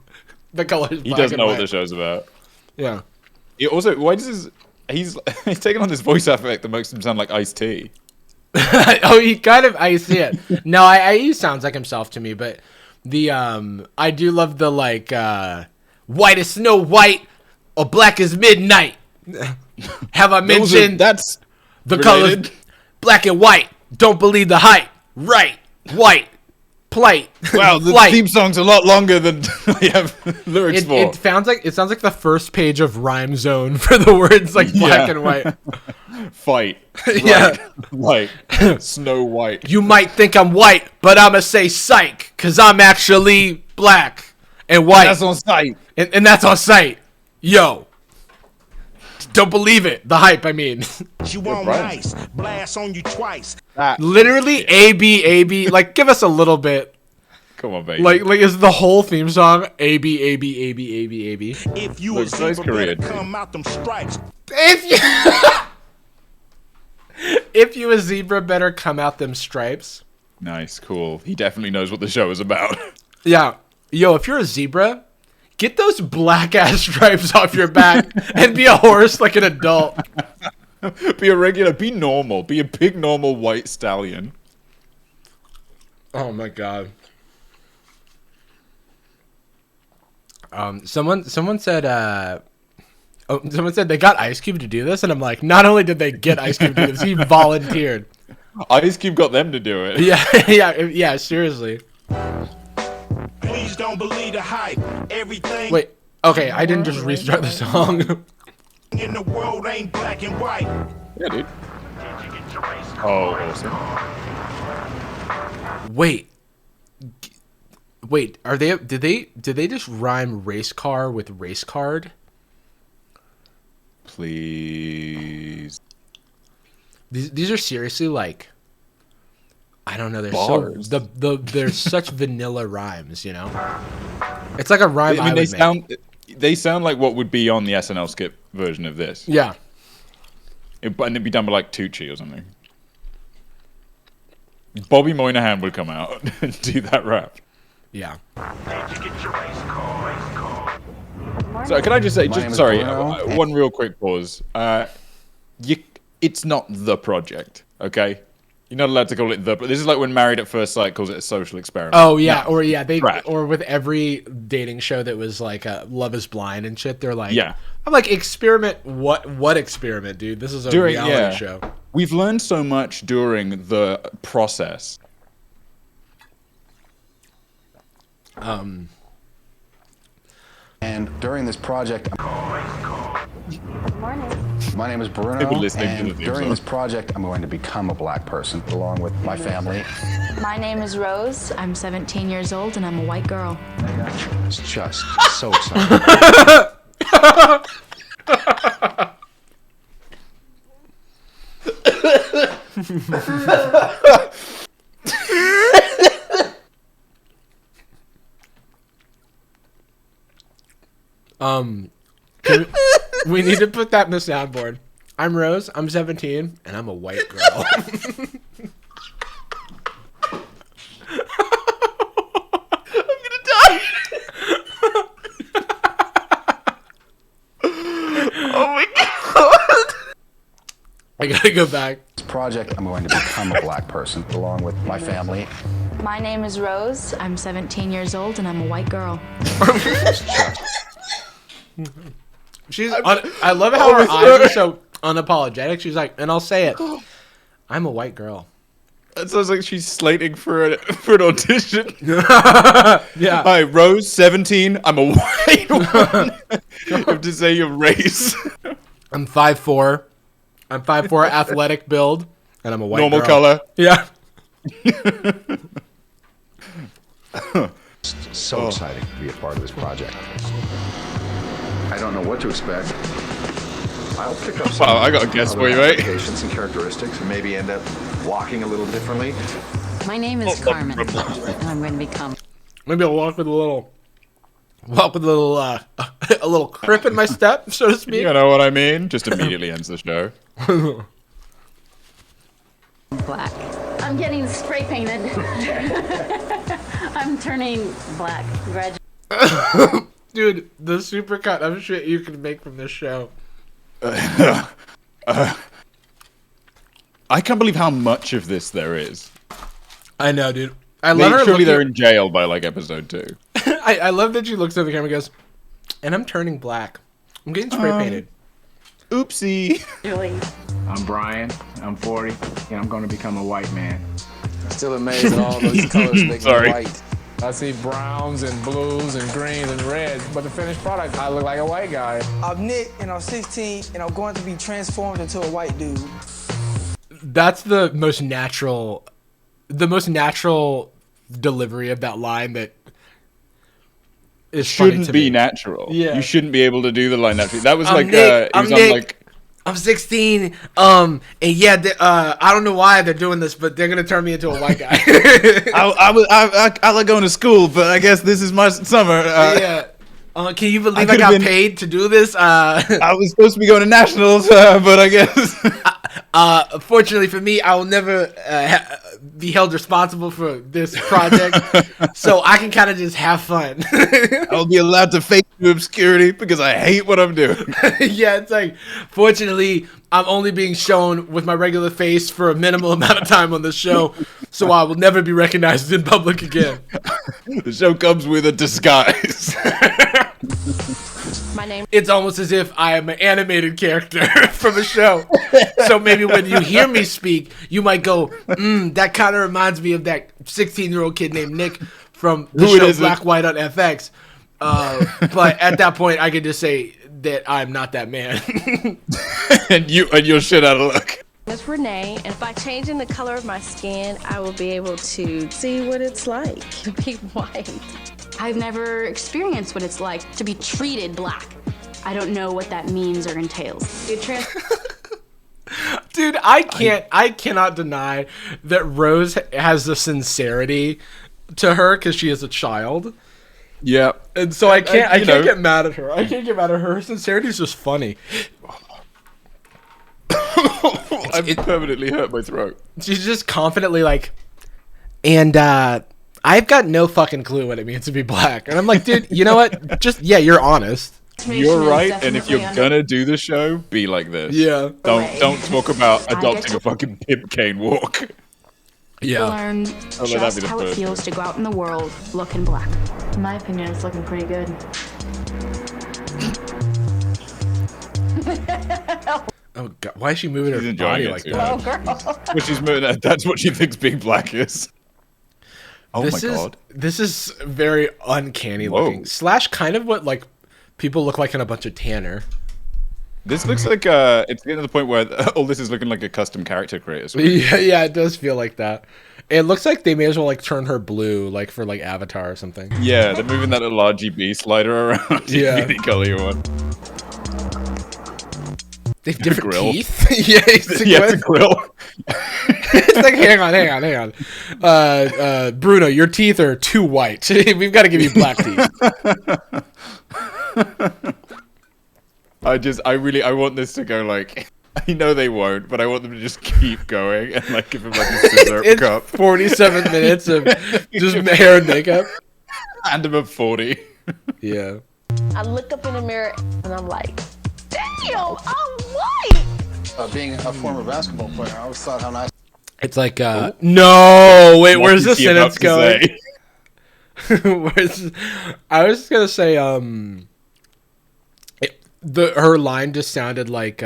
S1: the colors.
S2: He doesn't know what the show's about.
S1: Yeah.
S2: Also, why does he's taking on this voice effect that makes him sound like Ice-T.
S1: Oh, I see it. No, he sounds like himself to me, but the I do love the like white is Snow White or black is midnight. Have I mentioned
S2: that's
S1: the
S2: related.
S1: colors black and white? Don't believe the hype. Right, white, plight.
S2: Wow, the
S1: flight.
S2: theme song's a lot longer than I have lyrics for.
S1: It sounds like the first page of Rhyme Zone for the words like black and white.
S2: Fight.
S1: Yeah.
S2: White. Snow White.
S1: You might think I'm white, but I'ma say psych, cause I'm actually black and white.
S2: That's on site.
S1: And that's on site. Yo. Don't believe it. The hype, I mean.
S11: You want nice. Blast on you twice.
S1: Literally A-B. Like, give us a little bit.
S2: Come on, baby.
S1: Like is the whole theme song A-B.
S11: If you
S2: Looks
S11: a
S2: nice
S11: zebra,
S2: career,
S11: better
S2: dude.
S11: come out them stripes.
S1: If you a zebra, better come out them stripes.
S2: Nice, cool. He definitely knows what the show is about.
S1: Yeah. Yo, if you're a zebra, get those black ass stripes off your back and be a horse like an adult.
S2: Be a regular, be normal. Be a big, normal white stallion.
S1: Oh my god. Someone said someone said they got Ice Cube to do this, and I'm like, not only did they get Ice Cube to do this, he volunteered.
S2: Ice Cube got them to do it.
S1: Yeah, seriously.
S11: Please don't believe the hype. Everything
S1: Wait, okay, I didn't just restart the song.
S11: in the world ain't black and white.
S2: Yeah, dude. Oh, awesome.
S1: Wait, are they? Did they just rhyme race car with race card?
S2: Please.
S1: These are seriously like, I don't know. They're
S2: Bars.
S1: so they're such vanilla rhymes, you know. It's like a rhyme.
S2: I mean,
S1: would make.
S2: they sound like what would be on the SNL skit version of this.
S1: Yeah.
S2: And it'd be done by like Tucci or something. Bobby Moynihan would come out and do that rap.
S1: Yeah.
S2: So can I just say,
S3: My name is
S2: sorry,
S3: Bruno.
S2: one real quick pause. It's not the project, okay? You're not allowed to call it the. This is like when Married at First Sight calls it a social experiment.
S1: Oh yeah,
S2: No.
S1: or with every dating show that was like Love Is Blind and shit. They're like,
S2: Yeah.
S1: I'm like, experiment. What experiment, dude? This is a reality show.
S2: We've learned so much during the process.
S3: And during this project, my name is Bruno,
S2: People listening to
S3: and
S2: the theme
S3: during
S2: song.
S3: this project, I'm going to become a black person along with my family.
S5: My name is Rose. I'm 17 years old and I'm a white girl.
S3: It's just so exciting.
S1: We need to put that in the soundboard. I'm Rose. I'm 17, and I'm a white girl. I'm gonna die. I gotta go back.
S3: This project, I'm going to become a black person along with my family.
S5: My name is Rose. I'm 17 years old and I'm a white girl.
S1: I love how her eyes are so unapologetic. She's like, and I'll say it, I'm a white girl.
S2: That sounds like she's slating for an audition.
S1: Yeah.
S2: Hi, Rose, 17. I'm a white one. You have to say your race.
S1: I'm 5'4". I'm 5'4", athletic build, and I'm a white
S2: Normal
S1: girl.
S2: color.
S1: Yeah.
S3: So exciting to be a part of this project. I don't know what to expect. I'll pick up some
S2: Wow, I got a guess
S3: other
S2: for you, mate.
S3: applications and characteristics, and maybe end up walking a little differently.
S6: My name is Carmen, and I'm going to become.
S1: Maybe I'll walk with a little a little crip in my step, so to speak.
S2: You know what I mean? Just immediately ends the show.
S6: Black.
S10: I'm getting spray painted.
S6: I'm turning black.
S1: Dude, the supercut of shit you can make from this show.
S2: I can't believe how much of this there is.
S1: I know, dude. I love her.
S2: Surely they're in jail by like episode 2.
S1: I love that she looks at the camera and goes, and I'm turning black. I'm getting spray painted.
S2: Oopsie.
S7: Julie.
S9: I'm Brian. I'm 40, and I'm going to become a white man. Still amazed at all those colors make me white. I see browns and blues and greens and reds, but the finished product, I look like a white guy.
S12: I'm Nick, and I'm 16, and I'm going to be transformed into a white dude.
S1: That's the most natural delivery of that line that is
S2: Shouldn't be natural.
S1: Yeah.
S2: You shouldn't be able to do the line naturally. That was
S1: I'm
S2: like
S1: Nick,
S2: he was
S1: I'm
S2: on
S1: Nick.
S2: like
S1: I'm 16, and yeah, I don't know why they're doing this, but they're gonna turn me into a white guy.
S2: I like going to school, but I guess this is my summer.
S1: Yeah. Can you believe I got paid to do this?
S2: I was supposed to be going to nationals, but I guess.
S1: Fortunately for me, I will never be held responsible for this project, so I can kind of just have fun.
S2: I'll be allowed to fake to obscurity because I hate what I'm doing.
S1: Yeah, it's like, fortunately, I'm only being shown with my regular face for a minimal amount of time on the show, so I will never be recognized in public again.
S2: The show comes with a disguise.
S7: My name.
S1: It's almost as if I am an animated character from a show. So maybe when you hear me speak, you might go, that kind of reminds me of that 16-year-old kid named Nick from the show Black White on FX. But at that point, I can just say that I'm not that man.
S2: and you're shit out of luck.
S7: It's Renee, and by changing the color of my skin, I will be able to see what it's like to be white.
S5: I've never experienced what it's like to be treated black. I don't know what that means or entails.
S1: Dude, I cannot deny that Rose has the sincerity to her because she is a child.
S2: Yeah.
S1: And so I can't get mad at her. I can't get mad at her. Her sincerity is just funny.
S2: I've permanently hurt my throat.
S1: She's just confidently like, and I've got no fucking clue what it means to be black. And I'm like, dude, you know what? Just, yeah, you're honest.
S2: You're right, and if you're gonna do the show, be like this.
S1: Yeah.
S2: Don't talk about adopting a fucking pimp cane walk.
S1: Yeah.
S5: Learn just how it feels to go out in the world looking black. In my opinion, it's looking pretty good.
S1: Oh God, why is she moving her body like that?
S10: Oh, girl.
S2: Well, she's moving. That's what she thinks being black is. Oh my God.
S1: This is very uncanny looking. Slash kind of what like people look like in a bunch of tanner.
S2: This looks like it's getting to the point where all this is looking like a custom character creator screen.
S1: Yeah, it does feel like that. It looks like they may as well like turn her blue, like for like Avatar or something.
S2: Yeah, they're moving that little RGB slider around.
S1: Yeah.
S2: Any color you want.
S1: They have different
S2: grill.
S1: teeth. Yeah, it's
S2: a grill.
S1: It's like, hang on. Bruno, your teeth are too white. We've got to give you black teeth.
S2: I want this to go like, I know they won't, but I want them to just keep going and like give him like a scissor
S1: it's
S2: cup.
S1: 47 minutes of just hair and makeup.
S2: And him at 40.
S1: Yeah.
S7: I look up in the mirror and I'm like, damn, I'm white.
S8: Being a former basketball player, I always thought how nice.
S1: It's like, no, wait, where's the
S2: is he about
S1: sentence
S2: to
S1: going?
S2: say?
S1: I was just gonna say, her line just sounded like,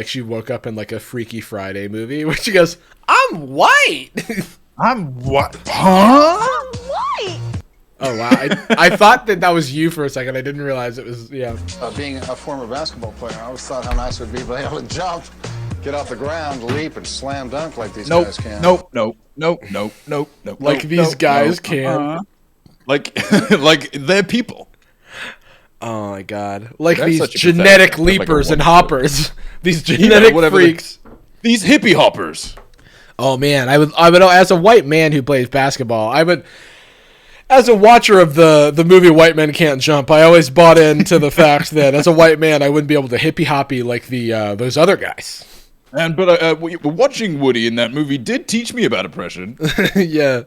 S1: she woke up in like a Freaky Friday movie where she goes, "I'm white."
S2: I'm what? Huh?
S7: I'm white.
S1: Oh wow, I thought that was you for a second. I didn't realize it was
S8: Being a former basketball player, I always thought how nice it would be to be able to jump, get off the ground, leap, and slam dunk like these guys can.
S2: Nope.
S1: Like these guys can.
S2: Like they're people.
S1: Oh my god! Like
S2: That's
S1: these
S2: such a
S1: genetic
S2: pathetic- like a
S1: leapers and
S2: wonderful-
S1: hoppers. These genetic
S2: whatever
S1: freaks.
S2: These hippie hoppers.
S1: Oh man, I would as a white man who plays basketball, I would, as a watcher of the movie White Men Can't Jump, I always bought into the fact that as a white man I wouldn't be able to hippy hoppy like those other guys.
S2: But watching Woody in that movie did teach me about oppression.
S1: Yeah.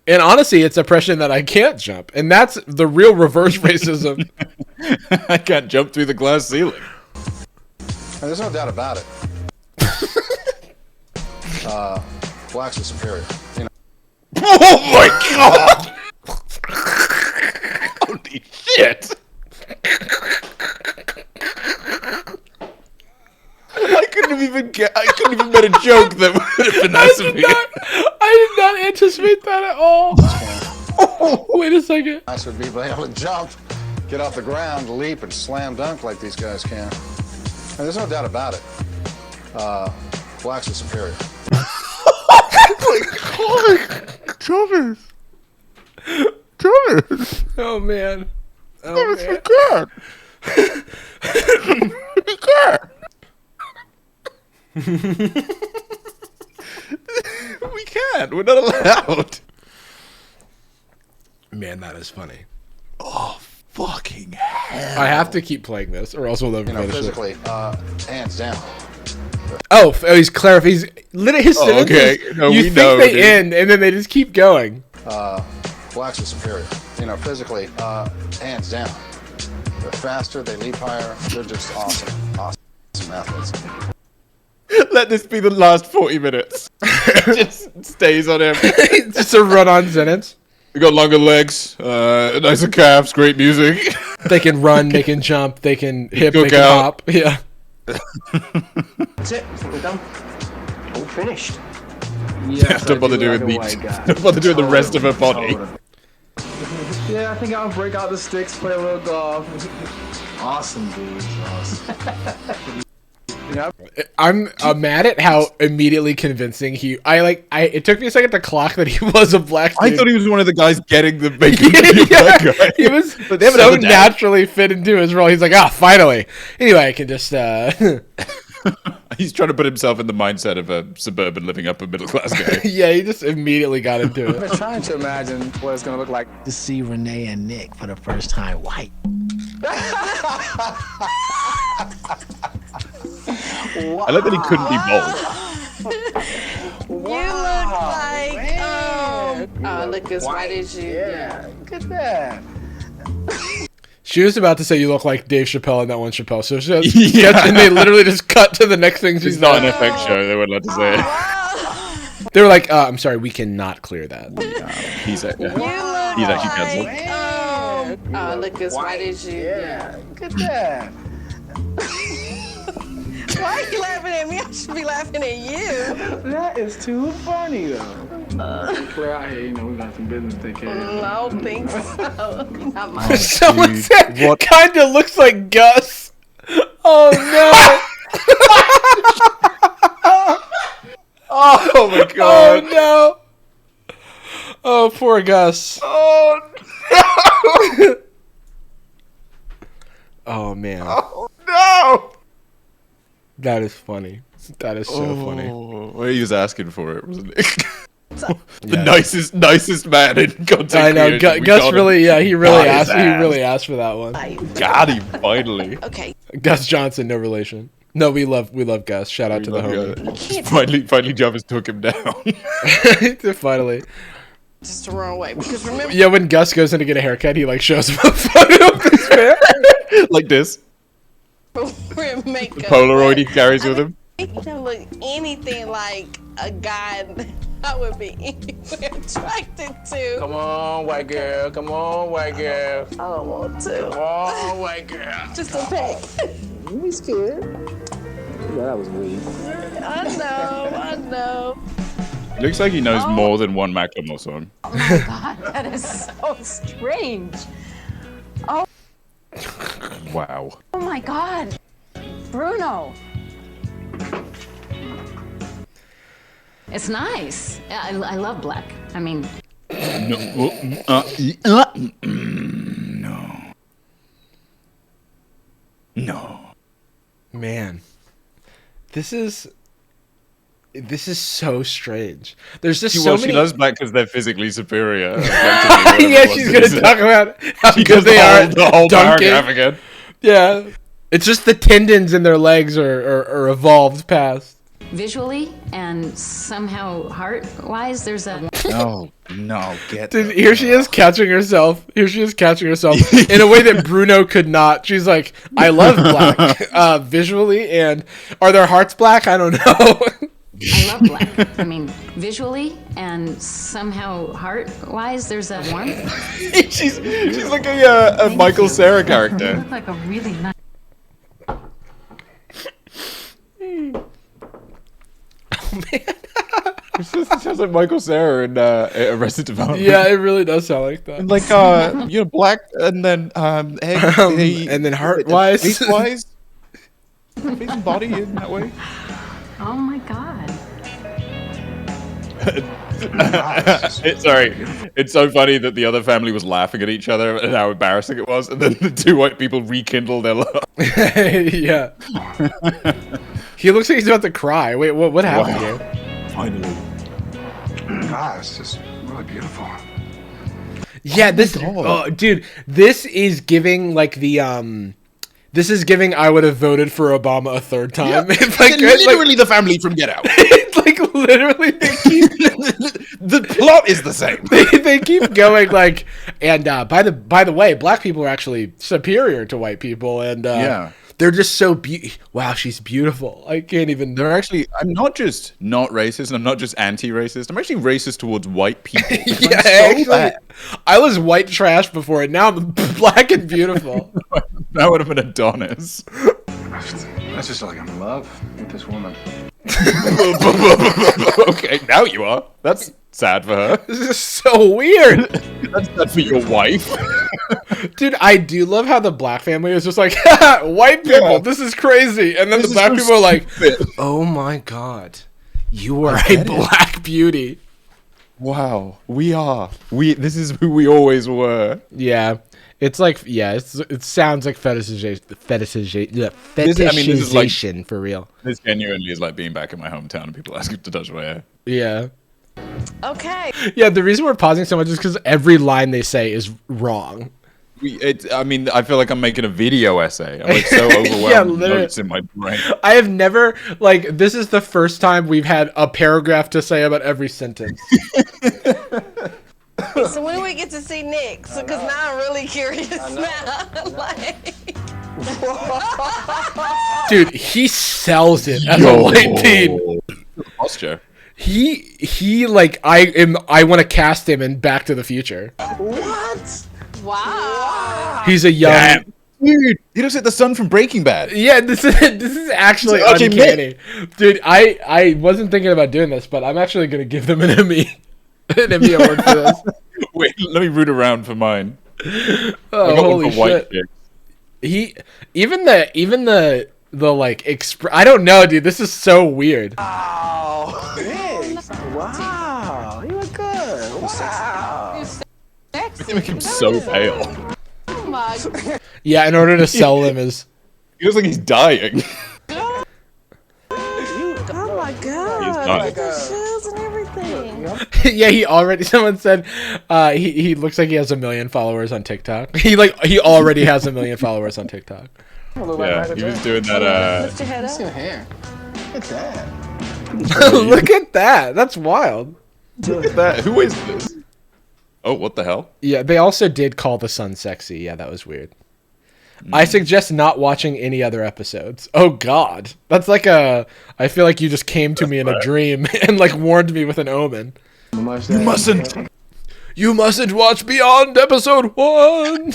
S1: And honestly, it's oppression that I can't jump, and that's the real reverse racism.
S2: I can't jump through the glass ceiling.
S8: And there's no doubt about it. Blacks are superior. You know.
S2: Oh my god! Holy shit! I couldn't even made a joke that would have been nice of me.
S1: I did not anticipate that at all. Wait a second.
S8: Nice would be to be able to jump, get off the ground, leap, and slam dunk like these guys can. And there's no doubt about it. Blacks are superior.
S2: Jarvis.
S1: Oh man.
S2: Jarvis, we can't. We can't. We can't. We're not allowed.
S1: Man, that is funny.
S2: Oh, fucking hell.
S1: I have to keep playing this, or else we'll never finish
S8: Physically,
S1: it.
S8: hands down.
S1: He's clarifying. He's literally his sentences.
S2: Okay. No,
S1: you
S2: we
S1: think
S2: know,
S1: they
S2: dude.
S1: end, and then they just keep going.
S8: Blacks are superior. Physically, hands down. They're faster, they leap higher. They're just awesome. Awesome athletes.
S2: Let this be the last 40 minutes. It just stays on him.
S1: Just a run-on sentence.
S2: We got longer legs, nicer calves, great music.
S1: They can run, they can jump, they can hip,
S2: Cook
S1: they can
S2: out.
S1: hop. Yeah.
S12: That's it. I think we're done. All finished.
S2: Yeah, don't bother doing don't bother doing the rest of her body.
S12: Yeah, I think I'll break out the sticks, play a little golf. Awesome, dude. Awesome.
S1: I'm mad at how immediately convincing it took me a second to clock that he was a black dude.
S2: I thought he was one of the guys getting the bacon to be a black guy.
S1: He was
S2: But they haven't
S1: so
S2: done that.
S1: naturally fit into his role. He's like, finally. Anyway, I can just
S2: He's trying to put himself in the mindset of a suburban living upper middle class guy.
S1: yeah, he just immediately got into
S12: I've
S1: it.
S12: been trying to imagine what it's gonna look like.
S4: To see Renee and Nick for the first time white.
S2: I like that he couldn't be bold.
S7: You look like look as white as you.
S12: Yeah, look at that.
S1: She was about to say you look like Dave Chappelle in that one Chappelle. So she
S2: Yeah.
S1: and they literally just cut to the next thing she's
S2: It's not
S1: done.
S2: an FX show. They weren't allowed to say it.
S1: They were like, I'm sorry, we cannot clear that.
S2: He's actually cancelled.
S7: Look as white as you.
S12: Yeah, look at that.
S7: Why are you laughing at me? I should be laughing at you.
S12: That is too funny, though. Clear out here, we got some business to take care of.
S7: I don't think so. Not mine.
S1: Someone
S2: Dude,
S1: said,
S2: what-
S1: kind of looks like Gus. Oh no.
S2: Oh my
S1: Oh
S2: god.
S1: no. Oh, poor Gus.
S2: Oh no.
S1: Oh man.
S2: Oh no.
S1: That is funny. That is so funny.
S2: Well, he was asking for it, wasn't he? The nicest man in content
S1: I know.
S2: creation. We
S1: Gus
S2: got him.
S1: really, he really
S2: Got
S1: asked.
S2: his
S1: He
S2: ass.
S1: really asked for that one.
S2: Got him finally.
S7: Okay.
S1: Gus Johnson, no relation. No, we love Gus. Shout out to the homie.
S2: Finally, Jarvis took him down.
S1: Finally.
S7: Just the wrong way. Because remember,
S1: Yeah, when Gus goes in to get a haircut, he like shows him a photo of this man.
S2: Like this.
S7: wearing makeup.
S2: Polaroid he carries with him.
S7: He don't look anything like a guy that I would be anywhere attracted to.
S9: Come on, white girl. Come on, white girl.
S7: I don't want to.
S9: Come on, white girl.
S7: Just a peck.
S12: He's scared. Yeah, that was weird.
S7: I know.
S2: Looks like he knows more than one Macklemore song.
S6: Oh my God, that is so strange. Oh,
S2: Wow.
S6: oh my God. Bruno. It's nice. I love black. I mean,
S2: No.
S1: Man, this is so strange. There's just so many.
S2: She loves black because they're physically superior.
S1: Yeah, she's gonna talk about how good they are.
S2: The whole
S1: dunking.
S2: paragraph again.
S1: Yeah, it's just the tendons in their legs are evolved past.
S6: visually and somehow heart-wise, there's a...
S2: No, get
S1: Dude, here she is catching herself. Here she is catching herself in a way that Bruno could not. She's like, I love black visually, and are their hearts black? I don't know.
S6: I love black. I mean, visually and somehow heart-wise, there's a warmth.
S2: she's like a Michael Cera character.
S6: You look like a really nice...
S1: Oh, man.
S2: It sounds like Michael Cera in Arrested Development.
S1: Yeah, it really does sound like that.
S2: And like, black, and then
S1: and then heart-wise,
S2: face-wise, face and body in that way.
S6: Oh my god.
S2: It's so funny that the other family was laughing at each other and how embarrassing it was, and then the two white people rekindle their love.
S1: Yeah. He looks like he's about to cry. Wait, what happened here?
S2: Finally.
S8: God, it's just really beautiful.
S1: Yeah, dude, this is giving like the this is giving I would have voted for Obama a third time.
S2: Yeah.
S1: It's like
S2: literally the family from Get Out.
S1: It's like literally they keep
S2: the plot is the same.
S1: They keep going like, and by the way, black people are actually superior to white people, and
S2: yeah.
S1: They're just so wow, she's beautiful. I can't even.
S2: They're actually. I'm not just not racist, and I'm not just anti-racist. I'm actually racist towards white people.
S1: Yeah, actually, I was white trash before, and now I'm black and beautiful.
S2: That would have been Adonis.
S8: That's just like I'm in love with this woman.
S2: Okay, now you are. That's sad for her.
S1: This is so weird.
S2: That's sad for your wife.
S1: Dude, I do love how the black family is just like, white people, this is crazy. And then the black people are like, oh my god, you are a black beauty.
S2: Wow, we are. This is who we always were.
S1: Yeah. It's like, it sounds like fetishization for real.
S2: This genuinely is like being back in my hometown and people asking to touch my hair.
S1: Yeah.
S7: Okay.
S1: Yeah, the reason we're pausing so much is because every line they say is wrong.
S2: I feel like I'm making a video essay. I'm like so overwhelmed with notes in my brain.
S1: I have never, this is the first time we've had a paragraph to say about every sentence.
S7: So when do we get to see Nick? Because now I'm really curious now.
S1: Dude, he sells it as a white teen.
S2: Posture.
S1: He I want to cast him in Back to the Future.
S7: What? Wow.
S1: He's a young...
S2: Damn. Dude, he looks like the son from Breaking Bad.
S1: Yeah, this is actually uncanny. Dude, I wasn't thinking about doing this, but I'm actually going to give them an Emmy. An Emmy award for this.
S2: Wait, let me root around for mine.
S1: Oh, holy shit! Even the I don't know, dude. This is so weird.
S12: Oh, wow, you look good. Wow,
S2: You make him so pale.
S7: Oh my.
S1: Yeah, in order to sell them is.
S2: He looks like he's dying.
S7: Oh my god!
S2: He's dying.
S7: The shoes and everything.
S1: Yeah, someone said he looks like he has 1 million followers on TikTok. He already has 1 million followers on TikTok.
S2: Yeah, he was doing that.
S7: Lift your head up.
S12: your hair. Look at that.
S1: Look at that. That's wild.
S2: Look at that. Who is this? Oh, what the hell?
S1: Yeah, they also did call the sun sexy. Yeah, that was weird. I suggest not watching any other episodes. Oh God, that's like I feel like you just came to me in a dream and like warned me with an omen.
S2: You mustn't.
S1: You mustn't watch beyond episode 1.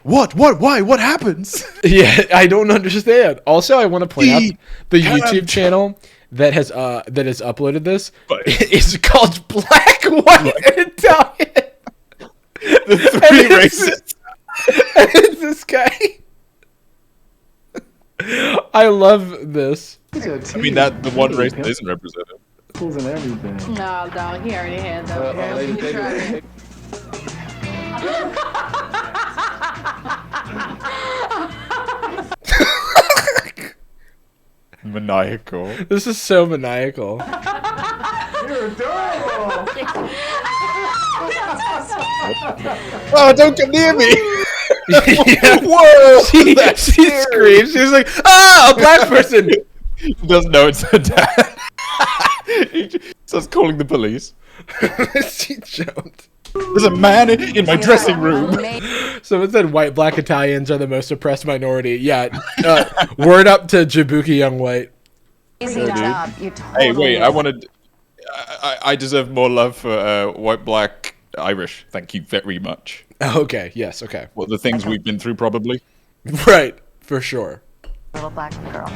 S2: What? Why? What happens?
S1: Yeah, I don't understand. Also, I want to point out the YouTube channel that has uploaded this is called Black, White, and Italian.
S2: The three races.
S1: And it's this guy. I love this.
S2: I mean, that the one race that isn't represented.
S12: Tools and everything.
S7: No, dog, he already had that.
S2: Maniacal.
S1: This is so maniacal.
S12: You're adorable.
S2: Oh, don't come near me.
S1: Yeah.
S2: Whoa!
S1: She screams. She's like, "Ah, a black person!"
S2: He doesn't know it's her dad. He starts calling the police.
S1: She jumped.
S2: There's a man in my dressing room.
S1: Someone said white, black Italians are the most oppressed minority. Yeah. Word up to Jabuki Young White.
S6: Amazing job. You totally
S2: Hey, wait! I deserve more love for white, black, Irish. Thank you very much.
S1: Okay. Yes. Okay.
S2: Well, the things we've been through, probably.
S1: Right. For sure.
S6: little black girl.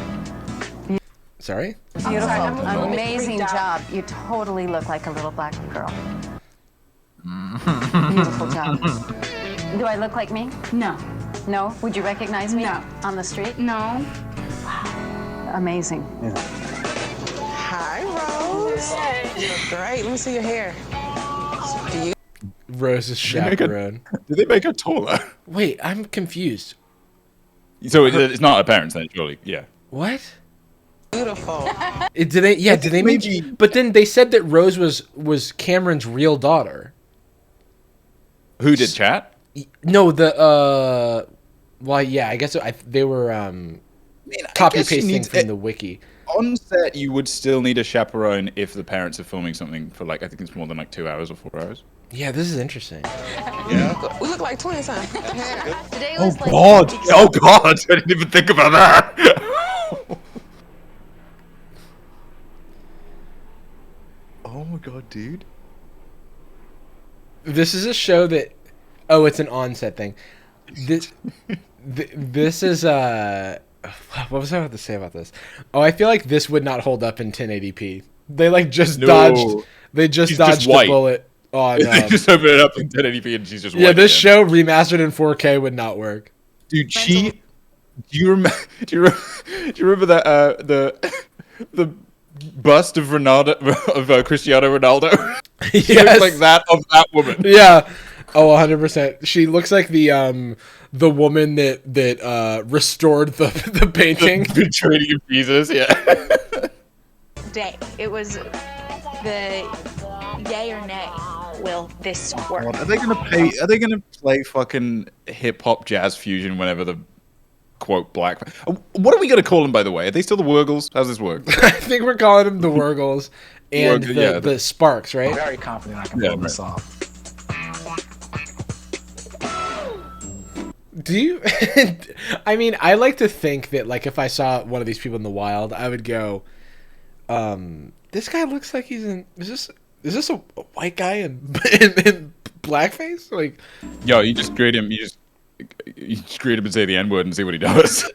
S1: Sorry?
S6: Beautiful. Amazing job. You totally look like a little black girl. Beautiful job. Do I look like me?
S5: No.
S6: No? Would you recognize me?
S5: No.
S6: On the street?
S5: No.
S6: Amazing.
S13: Hi, Rose. You look great. Let me see your hair. Do you?
S1: Rose's chaperone.
S2: Did they make her taller?
S1: Wait, I'm confused.
S2: So it's not her parents then, surely? Yeah.
S1: What?
S13: Beautiful.
S1: Did they? Yeah. Did they make? But then they said that Rose was Cameron's real daughter.
S2: Who did chat?
S1: No, the well, yeah, I guess they were copy pasting from the wiki.
S2: On set, you would still need a chaperone if the parents are filming something for like I think it's more than like 2 hours or 4 hours.
S1: Yeah, this is interesting.
S2: Yeah.
S13: We look like twins, huh?
S5: Today
S2: Oh
S5: was like
S2: God! Oh God! I didn't even think about that. Oh my God, dude!
S1: This is a show that. Oh, it's an on-set thing. This this is what was I about to say about this? Oh, I feel like this would not hold up in 1080p. They like just dodged. They just
S2: She's
S1: dodged
S2: just
S1: the
S2: white.
S1: bullet. Oh no!
S2: They just open it up in 1080p and she's just
S1: yeah.
S2: white
S1: This
S2: again.
S1: show remastered in 4K would not work.
S2: Dude, do you remember? Do you remember that the bust of Ronaldo of Cristiano Ronaldo? She
S1: Yes.
S2: looks like that of that woman.
S1: Yeah. Oh, 100%. She looks like the woman that restored the painting.
S2: The Trinity of Jesus. Yeah.
S14: Day. It was the yay or nay. Will this work?
S2: Are they gonna play fucking hip hop jazz fusion whenever the quote black? What are we gonna call them, by the way? Are they still the Wurgles? How's this work?
S1: I think we're calling them the Wurgles and the Sparks, right?
S4: I'm very confident I can pull this off.
S1: Do you? I mean, I like to think that like if I saw one of these people in the wild, I would go, "This guy looks like he's in. Is this a white guy in blackface?" Like,
S2: Yo, you just create him. You just create him and say the N word and see what he does.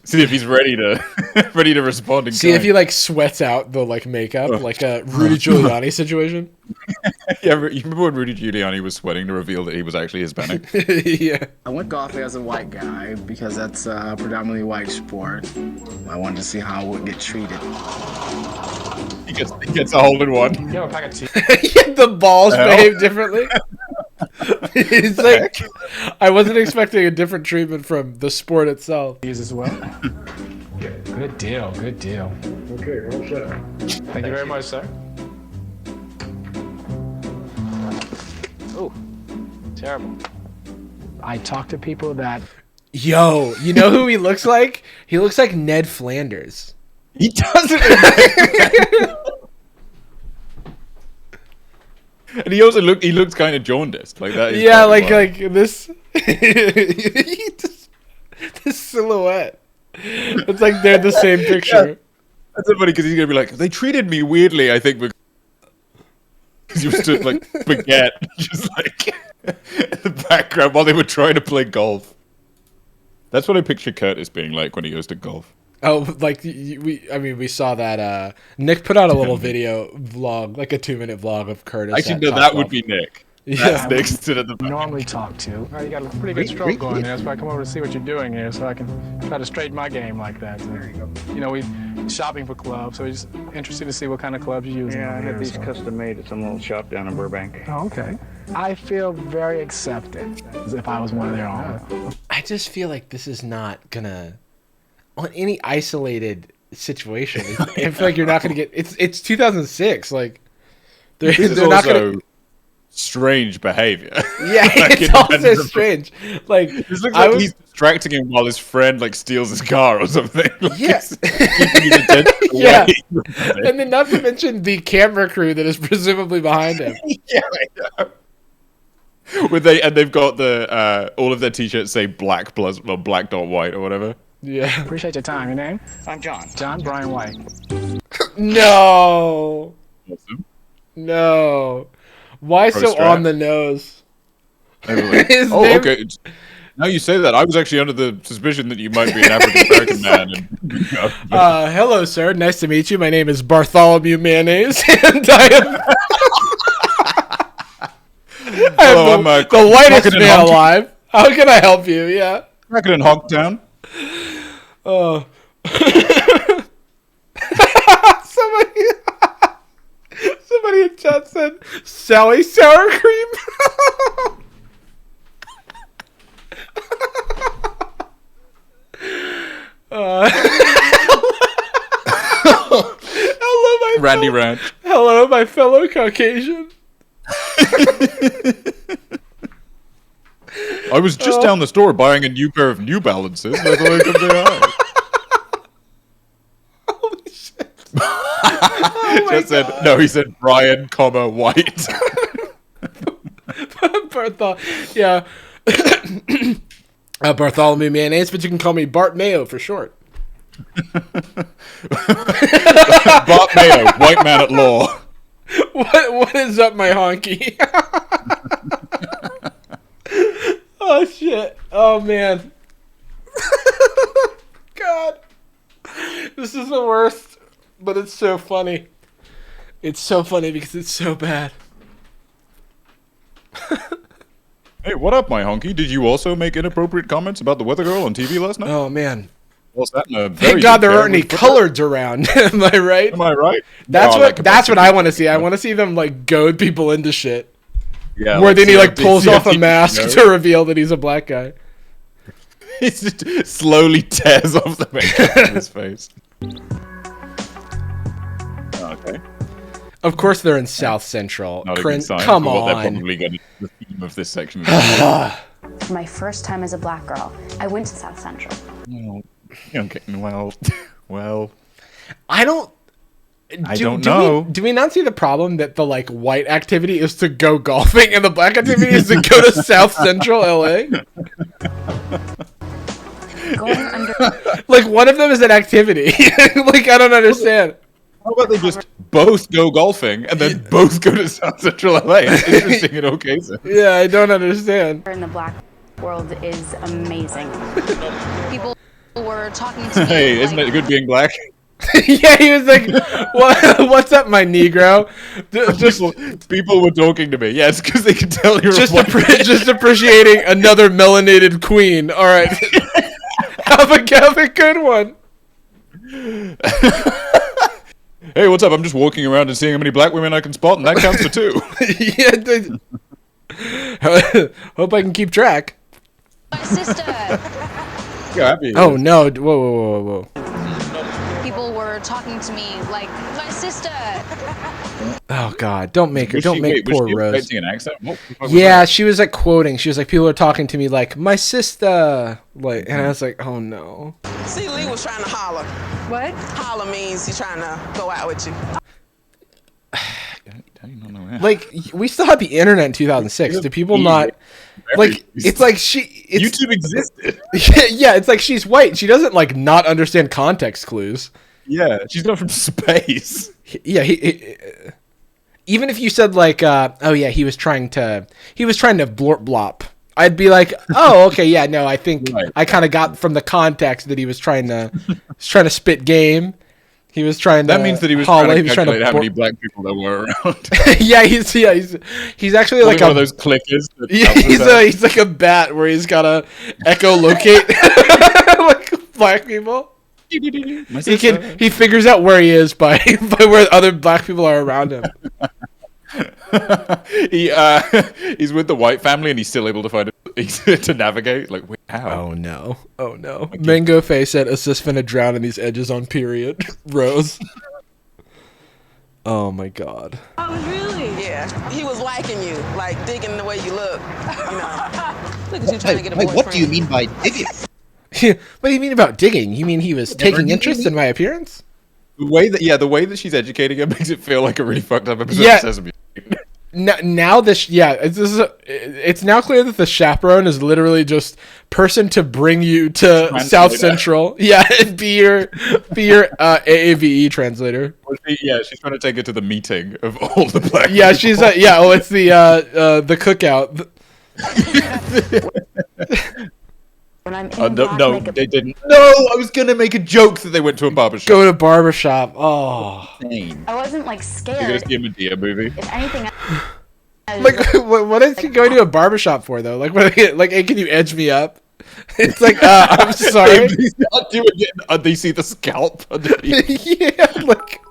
S2: See if he's ready to respond. And
S1: see if he like sweats out the like makeup, like a Rudy Giuliani situation.
S2: Yeah, you remember when Rudy Giuliani was sweating to reveal that he was actually Hispanic?
S1: Yeah.
S4: I went golfing as a white guy because that's a predominantly white sport. I wanted to see how I would get treated.
S2: He gets a hole in one.
S4: Yo, if I could
S1: Yeah, the balls behave differently. It's like I wasn't expecting a different treatment from the sport itself.
S4: Use as well. Good deal. Good deal.
S12: Okay, all set.
S4: Thank you very much, sir.
S9: Oh, terrible.
S4: I talk to people that.
S1: Yo, you know who he looks like? He looks like Ned Flanders.
S2: He doesn't. And he also looks kind of jaundiced. Like that. Is
S1: Yeah,
S2: probably
S1: like
S2: why.
S1: this. This silhouette. It's like they're the same picture.
S2: Yeah. That's so funny because he's gonna be like, they treated me weirdly. I think because you stood like spaghetti, just like in the background while they were trying to play golf. That's what I picture Curtis being like when he goes to golf.
S1: Oh, like we saw that. Nick put out a little video vlog, like a 2-minute vlog of Curtis.
S2: Actually, no, that would be Nick.
S1: Yeah,
S2: that's Nick stood at the back.
S4: Normally talk to. You got a pretty good stroke going there, so I come over to see what you're doing here, so I can try to straighten my game like that. So, there you go. You know, we shopping for clubs, so we're just interested to see what kind of clubs you're using.
S15: Yeah, I have these custom made at some little shop down in Burbank.
S4: Oh, okay. I feel very accepted, as if I was one of their own.
S1: I just feel like this is not gonna, on any isolated situation. I feel like you're not gonna get. It's 2006. Like
S2: This is
S1: they're not
S2: also
S1: gonna.
S2: strange behavior.
S1: Yeah,
S2: Like,
S1: it's also strange. Like
S2: this looks like he's distracting him while his friend like steals his car or something. Like,
S1: Yeah.
S2: keeping his attention
S1: Yeah,
S2: away.
S1: and then not to mention the camera crew that is presumably behind him.
S2: Yeah, I know. They've got the all of their t-shirts say black plus black dot white or whatever.
S1: Yeah.
S4: Appreciate your time. Your name?
S15: I'm John.
S4: John Brian White.
S1: No.
S2: Awesome.
S1: No. Why
S2: Pro
S1: so
S2: strap.
S1: on the nose? His
S2: Oh,
S1: name-
S2: okay. Now you say that, I was actually under the suspicion that you might be an African American man. And,
S1: Hello, sir. Nice to meet you. My name is Bartholomew Mayonnaise, and I am.
S2: Hello,
S1: I'm
S2: I'm
S1: the whitest
S2: Crocodile
S1: man
S2: Hog-
S1: alive. How can I help you? Yeah.
S2: Crocodile in Hogtown.
S1: Oh. Somebody in chat said Sally sour cream. Hello, my
S2: Randy
S1: fellow,
S2: Ranch.
S1: Hello, my fellow Caucasian.
S2: I was just down the store buying a new pair of New Balances. And I thought I'd come say hi. Just said no. He said Brian, White.
S1: Yeah. Bartholomew Mayonnaise, but you can call me Bart Mayo for short.
S2: Bart Mayo, white man at law.
S1: What is up, my honky? Oh shit! Oh man! God, this is the worst, but it's so funny. It's so funny because it's so bad.
S2: Hey, what up, my honky? Did you also make inappropriate comments about the weather girl on TV last night?
S1: Oh man!
S2: Was that in a very
S1: Thank God
S2: good
S1: there aren't
S2: pair
S1: any
S2: with footwear?
S1: coloreds around. Am I right?
S2: Am I right?
S1: That's
S2: Oh,
S1: what.
S2: that
S1: That's what I want to see. I want to see them like goad people into shit.
S2: Yeah,
S1: Where then he like
S2: CFD
S1: pulls off a mask
S2: you know?
S1: to reveal that he's a black guy.
S2: He just slowly tears off the makeup from his face. Okay.
S1: Of course, they're in South Central.
S2: Not a good sign
S1: Come
S2: for what they're
S1: on.
S2: probably going to the theme of this section.
S5: For my first time as a black girl, I went to South Central.
S2: Okay, well.
S1: I don't
S2: know.
S1: Do we not see the problem that the like white activity is to go golfing and the black activity is to go to South Central LA?
S5: Going under.
S1: Like one of them is an activity. Like I don't understand.
S2: How about they just both go golfing and then both go to South Central LA? It's interesting in all cases.
S1: Yeah, I don't understand.
S5: In the black world is amazing. People were talking to me.
S2: Hey, isn't it good being black?
S1: Yeah, he was like, "What's up, my Negro?" Just
S2: people were talking to me. Yeah, it's because they could tell you're
S1: just
S2: a white man.
S1: just appreciating another melanated queen. All right, have a good one.
S2: Hey, what's up? I'm just walking around and seeing how many black women I can spot, and that counts for two.
S1: Yeah. Hope I can keep track.
S14: My sister.
S2: Yeah, happy.
S1: Oh no! Whoa!
S14: People were talking to me like my sister.
S1: Oh God! Don't make her. Don't make
S2: was
S1: poor
S2: she
S1: Rose.
S2: affecting an accent? What the fuck was
S1: Yeah,
S2: that?
S1: she was like quoting. She was like, "People are talking to me like my sister," like, and I was like, "Oh no."
S13: See, Lee was trying to holler.
S14: What?
S13: Holler means he's trying to go out with you.
S2: How do you not know that?
S1: Like, we still had the internet in 2006. Do people not like? It's like
S2: YouTube existed.
S1: Yeah, it's like she's white. She doesn't like not understand context clues.
S2: Yeah, she's not from space.
S1: Yeah, even if you said like, oh yeah, he was trying to blorp blop, I'd be like, oh okay, yeah, no, I think I kind of got from the context that he was trying to spit game. He was trying to.
S2: That means that he was trying to calculate how many black people there were around.
S1: Yeah, he's actually like
S2: one of those clickers.
S1: He's like a bat where he's got to echolocate like black people. He figures out where he is by where other black people are around him.
S2: He's with the white family and he's still able to find it to navigate. Like, wait, how?
S1: Oh no! Mango Face said, "Assist finna drown in these edges on period." Rose. Oh my god.
S13: Oh really? Yeah. He was liking you, like digging the way you look. You know. Look at you trying to get a boyfriend.
S16: What do you mean by digging?
S1: What do you mean about digging? You mean he was taking interest in my appearance?
S2: The way that she's educating him makes it feel like a really fucked up episode of Sesame Street.
S1: Now it's now clear that the chaperone is literally just person to bring you to South Central. Yeah, and be your AAVE translator.
S2: She's trying to take it to the meeting of all the black.
S1: Yeah,
S2: people.
S1: she's it's the cookout.
S5: When I'm in
S2: no, they didn't. No, I was gonna make a joke that they went to a barbershop.
S1: Go to barbershop. Oh.
S5: I wasn't like scared.
S2: You're gonna see a Medea movie.
S5: If anything,
S1: Like, what is he going to a barbershop for though? Like, hey, can you edge me up? It's like, I'm sorry.
S2: He's not doing it. They see the scalp underneath.
S1: Yeah, like,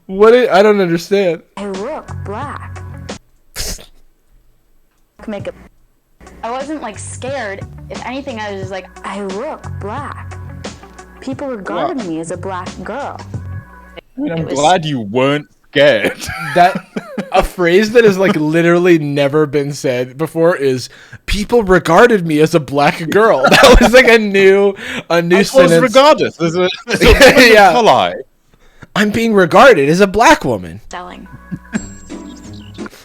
S1: I don't understand.
S5: I look black. Makeup. I wasn't like scared. If anything, I was just like, I look black. People regarded me as a black girl.
S2: I mean, I'm glad you weren't scared.
S1: That a phrase that has like literally never been said before is people regarded me as a black girl. That was like a new sentence.
S2: Regarded. There's a yeah.
S1: I'm being regarded as a black woman.
S5: Selling.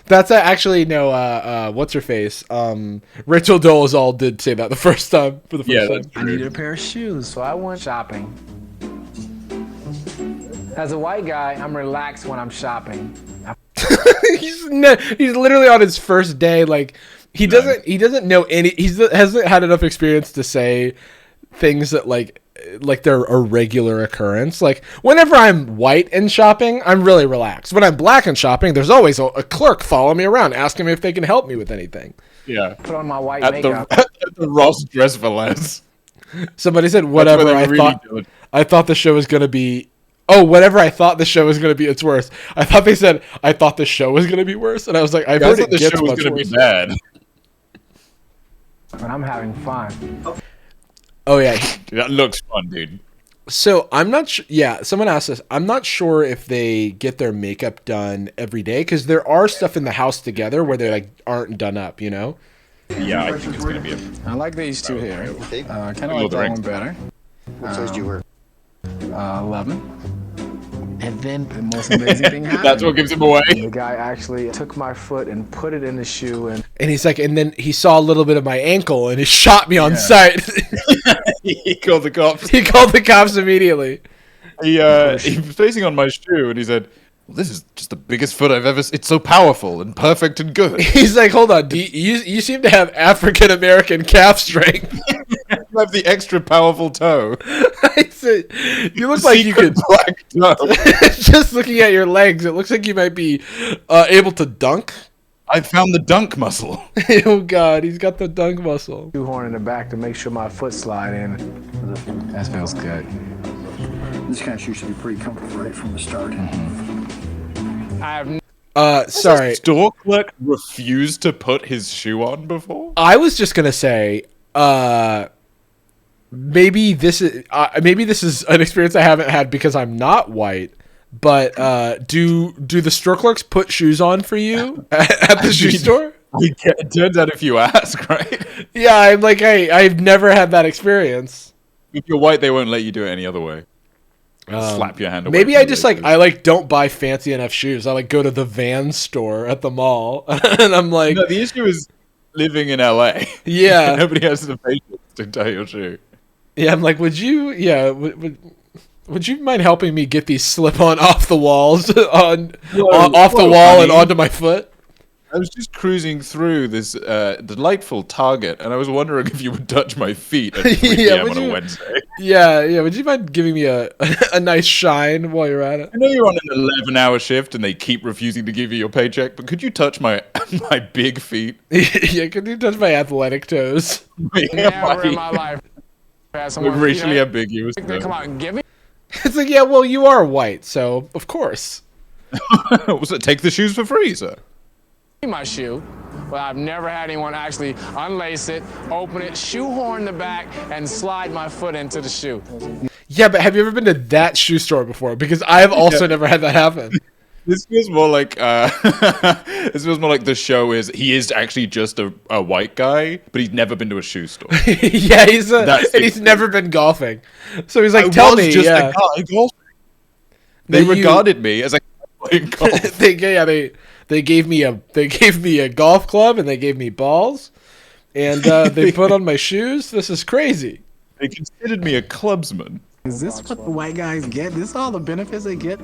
S1: That's actually no. What's her face? Rachel Dolezal did say that the first time. For the first time.
S4: I needed a pair of shoes, so I went shopping. As a white guy, I'm relaxed when I'm shopping.
S1: He's literally on his first day. Like he doesn't know any. He hasn't had enough experience to say things that like they're a regular occurrence. Like whenever I'm white and shopping, I'm really relaxed. When I'm black and shopping, there's always a clerk following me around asking me if they can help me with anything.
S2: Yeah.
S4: Put on my white
S2: at
S4: makeup.
S2: At the Ross Dress for Less.
S1: Somebody said whatever I thought the show was gonna be. Oh, whatever I thought the show was gonna be, it's worse. I thought they said I thought the show was gonna be worse, and I was like, I've heard it
S2: the
S1: gets
S2: show was
S1: much
S2: gonna
S1: worse.
S2: be bad.
S4: But I'm having fun.
S1: Oh yeah,
S2: Dude, that looks fun, dude.
S1: So I'm not someone asked this. I'm not sure if they get their makeup done every day because there are stuff in the house together where they like aren't done up, you know.
S2: Yeah, I think it's gonna be.
S4: I like these two here. I kind of
S2: Lord
S4: like
S2: of the
S4: that
S2: Rings.
S4: one better.
S16: What size do you wear?
S4: 11. And then the most amazing thing happened.
S2: That's what gives him away.
S4: The guy actually took my foot and put it in the shoe, and
S1: he's like, and then he saw a little bit of my ankle and he shot me on sight.
S2: He called the cops.
S1: He called the cops immediately.
S2: He was facing on my shoe and he said, well, "This is just the biggest foot I've ever seen. It's so powerful and perfect and good."
S1: He's like, "Hold on, you seem to have African American calf strength.
S2: You have the extra powerful toe.
S1: You look like you could
S2: black toe."
S1: Just looking at your legs, it looks like you might be able to dunk.
S2: I found the dunk muscle.
S1: Oh God, he's got the dunk muscle.
S4: shoehorn in the back to make sure my foot slide in. That feels good.
S16: This kind of shoe should be pretty comfortable right from the start.
S4: I have
S1: sorry.
S2: Store clerk refused to put his shoe on before?
S1: I was just gonna say, maybe this is an experience I haven't had because I'm not white. But do the store clerks put shoes on for you at the shoe store?
S2: It turns out if you ask, right?
S1: Yeah, I'm like, hey, I've never had that experience.
S2: If you're white, they won't let you do it any other way. Slap your hand away.
S1: Maybe
S2: from
S1: I
S2: the
S1: just
S2: laces.
S1: I don't buy fancy enough shoes. I go to the Vans store at the mall, and I'm like,
S2: No, the issue is living in LA.
S1: Yeah.
S2: Nobody has the patience to tie your shoe.
S1: yeah, I'm like, would you, would you mind helping me get these slip-on off the walls off the wall and onto my foot?
S2: I was just cruising through this delightful Target, and I was wondering if you would touch my feet at 3 p.m. on a Wednesday.
S1: Yeah. Would you mind giving me a nice shine while you're at it?
S2: I know you're on an 11-hour shift, and they keep refusing to give you your paycheck, but could you touch my my big feet?
S1: Yeah, could you touch my athletic toes?
S4: Never in my life had someone
S2: racially ambiguous.
S4: They come out and give me
S1: It's like, yeah, well, you are white, so of course.
S2: Was it take the shoes for free, sir?
S4: my shoe, but I've never had anyone actually unlace it, open it, shoehorn the back, and slide my foot into the shoe.
S1: Yeah, but have you ever been to that shoe store before? Because I've also never had that happen.
S2: This feels more like the show is he is actually just a white guy, but he's never been to a shoe store.
S1: Yeah, he's never been golfing. So he's like,
S2: I
S1: tell
S2: was
S1: me,
S2: just
S1: yeah.
S2: a guy golfing. They regarded me as a guy playing golf.
S1: They gave me a golf club and they gave me balls, and they put on my shoes. This is crazy.
S2: They considered me a clubsman.
S17: Is this what the white guys get? This all the benefits they get?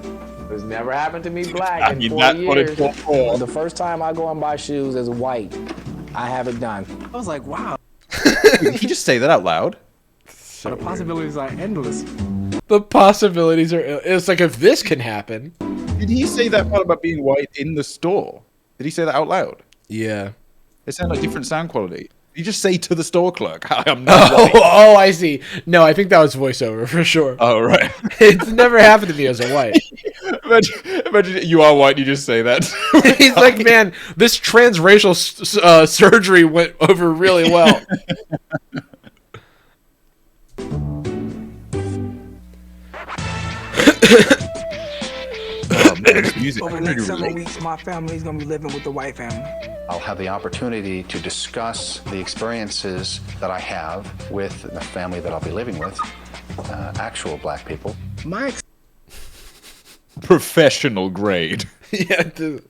S9: It's never happened to me black
S2: I
S9: in
S2: mean,
S9: 4
S2: that's
S9: years.
S2: what it's for.
S9: The first time I go and buy shoes as white, I have it done.
S17: I was like, wow.
S2: Did he just say that out loud?
S17: The possibilities are endless.
S1: The possibilities are. It's like, if this can happen.
S2: Did he say that part about being white in the store? Did he say that out loud?
S1: Yeah.
S2: It sounded like different sound quality. You just say to the store clerk, I'm not white.
S1: Oh, I see. No, I think that was voiceover for sure.
S2: Oh, right.
S1: It's never happened to me as a white.
S2: Imagine you are white, you just say that.
S1: He's like, man, this transracial surgery went over really well.
S2: Music.
S18: Over the next several weeks, my family's gonna be living with the white family.
S3: I'll have the opportunity to discuss the experiences that I have with the family that I'll be living with, actual black people.
S2: Professional grade.
S1: Yeah, dude.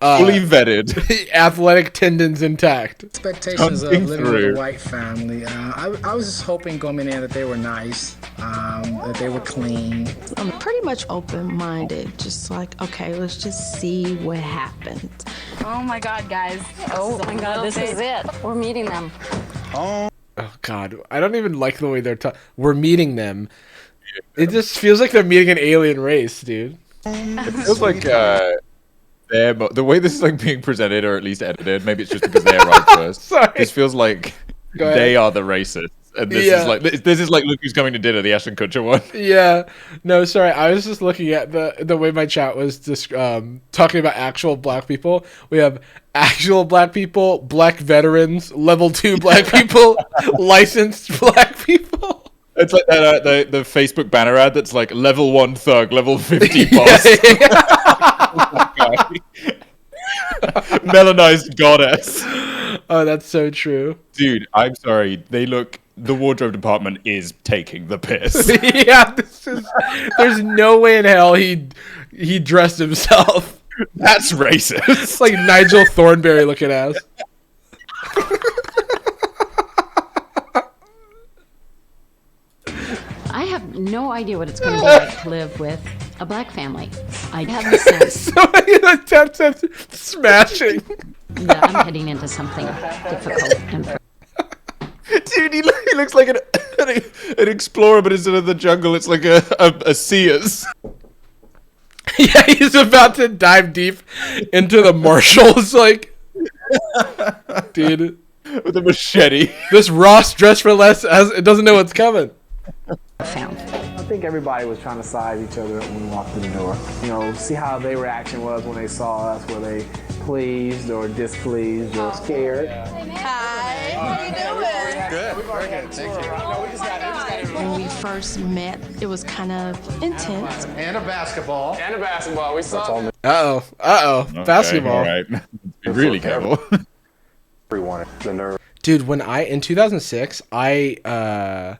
S2: Fully vetted.
S1: Athletic tendons intact.
S16: Expectations of living with a white family. I was just hoping coming in that they were nice, that they were clean.
S7: I'm pretty much open-minded, just like, okay, let's just see what happens.
S14: Oh my God, guys.
S6: Oh my God, this is it. We're meeting them.
S1: Oh God, I don't even like the way they're talking. We're meeting them. It just feels like they're meeting an alien race, dude.
S2: It feels like the way this is like being presented, or at least edited. Maybe it's just because they arrived first.
S1: Sorry.
S2: This feels like they are the racicists, and this is like Look Who's Coming to Dinner, the Ashton Kutcher one.
S1: Yeah. No, sorry. I was just looking at the way my chat was just talking about actual black people. We have actual black people, black veterans, level 2 black people, licensed black people.
S2: It's like that, the Facebook banner ad that's like level 1 thug, level 50 boss. Melanized goddess.
S1: Oh, that's so true.
S2: Dude, I'm sorry. The wardrobe department is taking the piss.
S1: Yeah, there's no way in hell he dressed himself.
S2: That's racist.
S1: It's like Nigel Thornberry looking ass.
S6: I have no idea what it's going to be like to live with a black family. I have the sense
S1: So many attempts at smashing.
S6: that I'm heading into something difficult and
S2: Dude, he looks like an explorer, but instead of the jungle, it's like a Sears.
S1: Yeah, he's about to dive deep into the Marshalls, like, dude,
S2: with a machete.
S1: This Ross dressed for less it doesn't know what's coming.
S6: found.
S9: I think everybody was trying to size each other when we walked through the door. You know, see how their reaction was when they saw us. Were they pleased or displeased or scared?
S7: Hi, how you doing?
S8: Good, very good, thank you.
S7: When we first met, it was kind of intense.
S8: And a basketball.
S9: And a basketball. We saw it.
S1: Uh-oh, basketball.
S2: All right. Be really careful.
S3: Everyone, the nerve.
S1: Dude, in 2006, I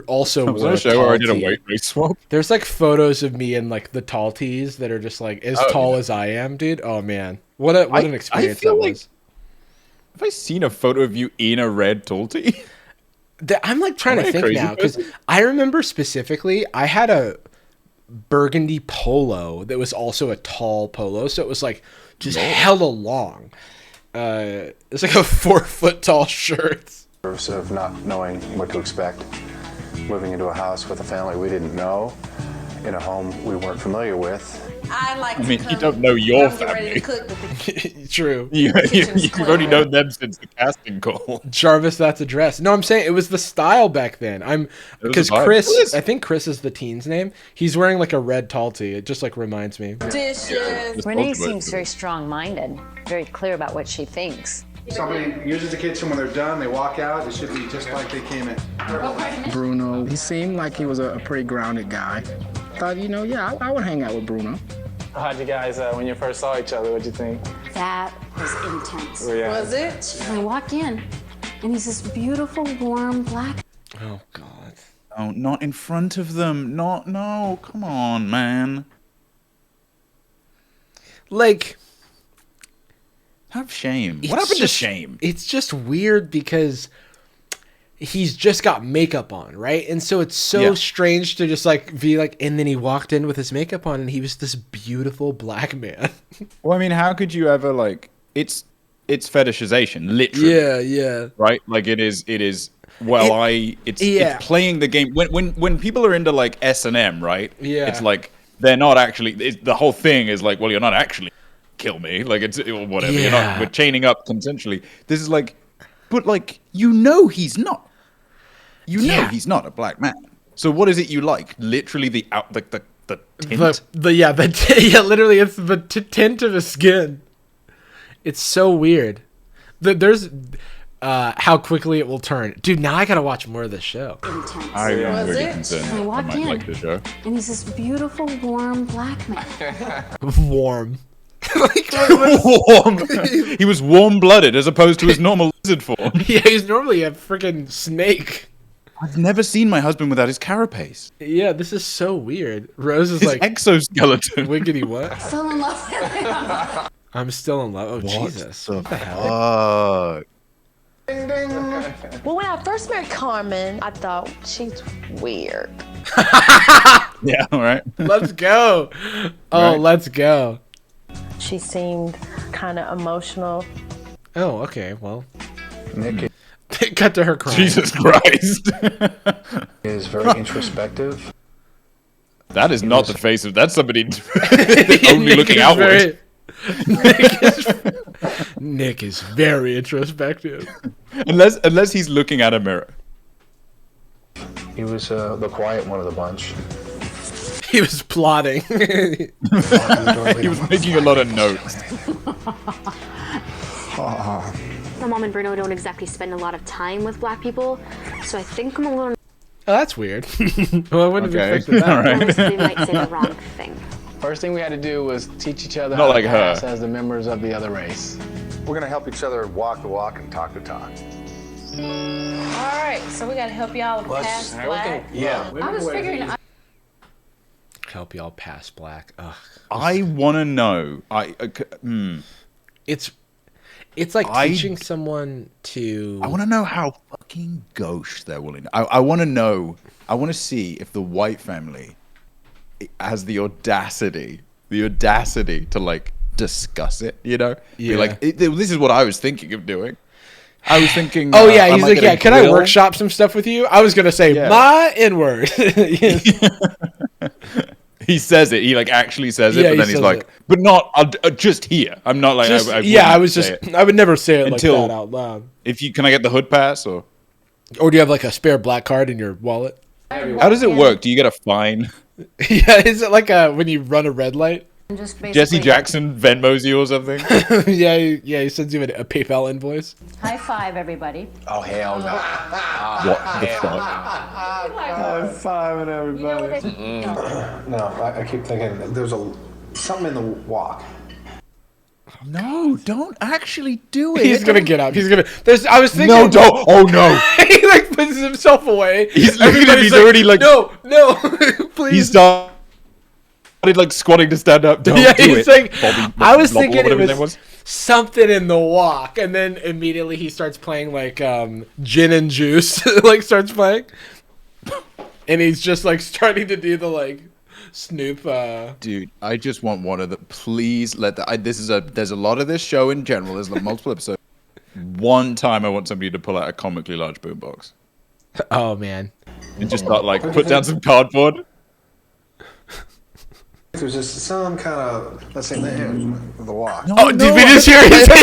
S1: also
S2: was
S1: wore
S2: on
S1: a
S2: a show
S1: tall
S2: where I did a
S1: tee.
S2: weight race swap.
S1: There's like photos of me in like the tall tees that are just like as
S2: Oh,
S1: tall
S2: yeah.
S1: as I am, dude. Oh man, what an experience
S2: feel
S1: that
S2: like-
S1: was.
S2: Have I seen a photo of you in a red tall tee?
S1: I'm like trying
S2: Am I
S1: to
S2: a
S1: think
S2: crazy
S1: now because
S2: person?
S1: I remember specifically I had a burgundy polo that was also a tall polo, so it was like just hella long. It's like a 4 foot tall shirt.
S3: Of not knowing what to expect, moving into a house with a family we didn't know, in a home we weren't familiar with.
S7: I like
S2: I mean, you don't know your
S7: ready to
S2: family.
S7: cook with the
S1: True.
S2: You've already known them since the casting call.
S1: Jarvis, that's a dress. No, I'm saying it was the style back then. Because
S2: a vibe.
S1: Chris, I think Chris is the teen's name. He's wearing like a red tall tee. It just like reminds me.
S7: dishes.
S6: Renee seems very strong-minded, very clear about what she thinks.
S16: Somebody uses the kitchen when they're done, they walk out, it should be just like they came in. Bruno, he seemed like he was a pretty grounded guy. Thought, yeah, I would hang out with Bruno.
S4: How'd you guys, when you first saw each other, what'd you think?
S5: That was intense.
S4: Oh, yeah.
S7: Was it?
S5: I walk in, and he's this beautiful, warm, black.
S1: Oh, God.
S2: Oh, not in front of them. No, come on, man.
S1: Like,
S2: have shame.
S1: It's
S2: What happened
S1: just-
S2: to shame?
S1: It's just weird because he's just got makeup on, right? And so it's so
S2: Yeah.
S1: strange to just like be like, and then he walked in with his makeup on and he was this beautiful black man.
S2: Well, I mean, how could you ever like? It's fetishization, literally.
S1: Yeah.
S2: Right? Like it is. Well, it's playing the game. When people are into like S&M, right?
S1: Yeah.
S2: It's like they're not actually. The whole thing is like, well, you're not actually kill me. Like it's or whatever. You're
S1: Yeah.
S2: not. We're chaining up consensually. This is like, but like he's not.
S1: Yeah.
S2: He's not a black man. So what is it you like? Literally the tint.
S1: Literally, it's the tint of his skin. It's so weird. There's how quickly it will turn, dude. Now I gotta watch more of this show.
S5: Intense.
S2: I am
S7: Was
S2: really
S7: it?
S2: concerned.
S5: I
S2: I
S5: walk
S2: might
S5: in.
S2: like the show.
S5: And he's this beautiful, warm, black man.
S1: Warm.
S2: Warm. He was warm-blooded as opposed to his normal lizard form.
S1: Yeah, he's normally a freaking snake.
S2: I've never seen my husband without his carapace.
S1: Yeah, this is so weird. Rose is
S2: His
S1: like
S2: exoskeleton.
S1: wiggity what?
S5: Still in love with him.
S1: I'm still in love. Oh Jesus! What the hell?
S7: Well, when I first met Carmen, I thought she's weird.
S2: Yeah, all right.
S1: Let's go. Oh,
S2: Right.
S1: let's go.
S7: She seemed kind of emotional.
S1: Oh, okay. Well,
S3: Nick
S1: cut to her crying.
S2: Jesus Christ.
S3: is very introspective.
S2: That is not the face of. That's somebody only
S1: Nick
S2: looking
S1: is
S2: outward.
S1: Nick is very introspective.
S2: Unless he's looking at a mirror.
S3: He was the quiet one of the bunch.
S1: He was plotting.
S2: He was making a lot of notes.
S5: My mom and Bruno don't exactly spend a lot of time with black people, so I think I'm a little
S1: Oh, that's weird. Well, I wouldn't have
S2: Okay.
S1: expected that.
S2: All right.
S5: nervous that they might say the wrong thing.
S4: First thing we had to do was teach each other
S2: Not
S4: how
S2: like
S4: to
S2: her.
S4: pass as the members of the other race.
S8: We're gonna help each other walk the walk and talk the talk.
S7: All right, so we got to help y'all pass black.
S4: Yeah.
S7: I was figuring.
S1: Help y'all pass black. Ugh.
S2: I want to know.
S1: It's like teaching someone to.
S2: I want to know how fucking gauche they're willing. I want to know. I want to see if the white family has the audacity to like discuss it. You know,
S1: Yeah.
S2: Be like this is what I was thinking of doing. I was thinking.
S1: Oh yeah,
S2: I
S1: he's
S2: might
S1: like,
S2: get a
S1: yeah. Can I
S2: grill."
S1: workshop some stuff with you? I was gonna say
S2: Yeah.
S1: my N word.
S2: He says it. He like actually says it,
S1: Yeah,
S2: but
S1: he
S2: then he's
S1: says
S2: like,
S1: it.
S2: "But not just here." I'm not like.
S1: Just-
S2: I
S1: yeah, I
S2: wouldn't
S1: was
S2: say
S1: just.
S2: it.
S1: I would never say it
S2: Until-
S1: like that out loud.
S2: If you can, I get the hood pass or
S1: Or do you have like a spare black card in your wallet?
S2: how does it work? Do you get a fine?
S1: Yeah, is it like when you run a red light?
S6: Just basically,
S2: Jesse Jackson Venmos you or something?
S1: Yeah, he sends you a PayPal invoice.
S6: High five, everybody.
S3: Oh hell no!
S2: What the fuck?
S12: High fiving everybody.
S3: No, I keep thinking there's something in the walk.
S2: No, don't actually do it.
S1: He's gonna get up. He's gonna. I was thinking.
S2: No, don't. Oh no.
S1: He like puts himself away.
S2: He's already like.
S1: No, please.
S2: He started like squatting to stand up. Don't do
S1: he's
S2: it.
S1: like.
S2: Bobby,
S1: I was
S2: Bobby,
S1: thinking
S2: whatever
S1: it
S2: his name
S1: was something in the walk, and then immediately he starts playing like gin and juice. Like starts playing, and he's just like starting to do the like. Snoop,
S2: dude, I just want one of the. Please let that. There's a lot of this show in general. There's like multiple episodes. One time, I want somebody to pull out a comically large boombox.
S1: Oh man!
S2: And just start like put down some cardboard.
S8: There's just some kind of let's say the walk.
S1: No, did we just hear his chair?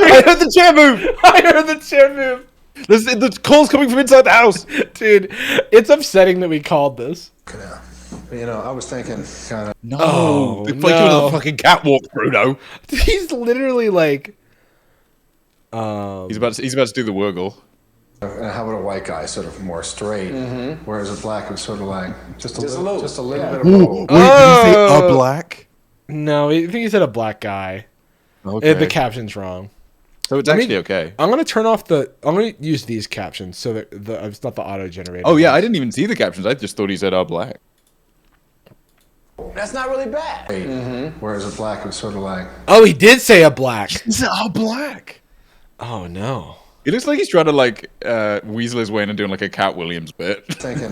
S2: I heard the chair move.
S1: I heard the chair move.
S2: The call's coming from inside the house,
S1: dude. It's upsetting that we called this.
S8: You know, I was thinking kind of.
S2: No, it's like doing a fucking catwalk, Bruno.
S1: He's literally like.
S2: He's about to do the wurgle.
S8: And how about a white guy, sort of more straight, whereas a black was sort of like just a little bit of roll.
S2: Wait, did you say a black?
S1: No, I think he said a black guy.
S2: Okay.
S1: The caption's wrong.
S2: So it's actually okay.
S1: I'm gonna turn off I'm gonna use these captions so that it's not the auto generator.
S2: Oh yeah, I didn't even see the captions. I just thought he said "a black."
S18: That's not really bad.
S8: Whereas a black was sort of like.
S1: Oh, he did say a black.
S2: He said "a black."
S1: Oh no.
S2: It looks like he's trying to like weasel his way into doing like a Cat Williams bit.
S8: Thinking.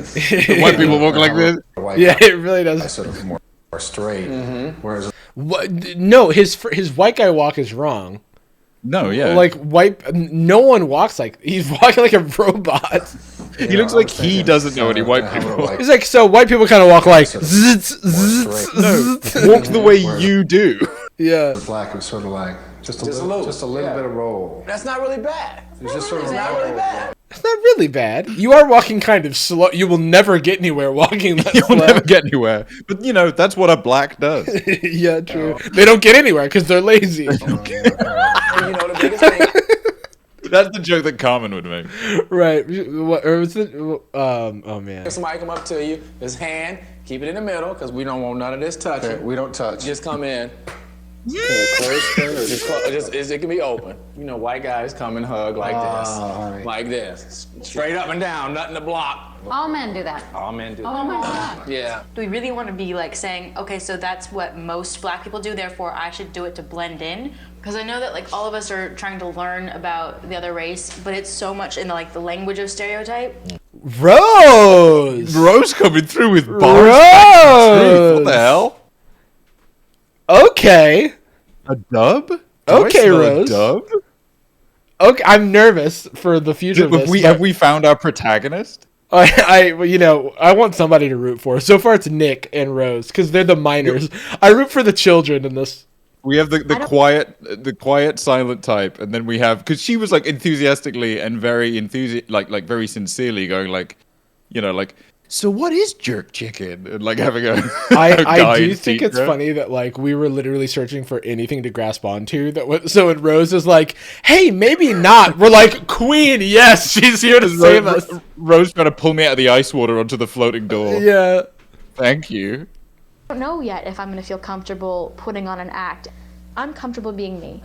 S2: White people walk like this.
S1: Yeah, it really does.
S8: Sort of more straight. Whereas.
S1: No, his white guy walk is wrong.
S2: No, yeah.
S1: Like no one walks like he's walking like a robot.
S2: He looks like he doesn't know any white people.
S1: He's like, so white people kind of walk like
S2: no, walk the way you do.
S1: Yeah.
S8: The black was sort of like just a little bit of roll.
S18: That's not really bad.
S8: It's just sort of
S18: not really bad.
S1: It's not really bad. You are walking kind of slow. You will never get anywhere walking that slow.
S2: You'll never get anywhere. But you know, that's what a black does.
S1: Yeah, true. They don't get anywhere because they're lazy.
S18: You know the biggest thing.
S2: That's the joke that Carmen would make.
S1: Right. What, or was it? Oh man.
S18: If somebody come up to you, his hand, keep it in the middle because we don't want none of this touching.
S8: Okay, we don't touch.
S18: Just come in. Yeah. It can be open. You know, white guys come and hug like this. Like this. Straight up and down, nothing to block.
S6: All men do that.
S18: All men do that.
S6: Oh my God.
S18: Yeah.
S14: Do we really want to be like saying, okay, so that's what most black people do, therefore I should do it to blend in? Because I know that like all of us are trying to learn about the other race, but it's so much in the language of stereotype.
S1: Rose
S2: coming through with bars.
S1: Rose.
S2: What the hell?
S1: Okay.
S2: A dub?
S1: Okay, Rose.
S2: A dub?
S1: Okay, I'm nervous for the future of this.
S2: Have we found our protagonist?
S1: I want somebody to root for. So far, it's Nick and Rose because they're the minors. I root for the children in this.
S2: We have the quiet, silent type, and then we have because she was like enthusiastically and very like very sincerely going like, you know, like. So what is jerk chicken? And like having a
S1: I do think it's funny that like we were literally searching for anything to grasp onto so when Rose is like, hey, maybe not, we're like, Queen, yes, she's here to save us.
S2: Rose trying to pull me out of the ice water onto the floating door.
S1: Yeah.
S2: Thank you.
S5: I don't know yet if I'm going to feel comfortable putting on an act. I'm comfortable being me.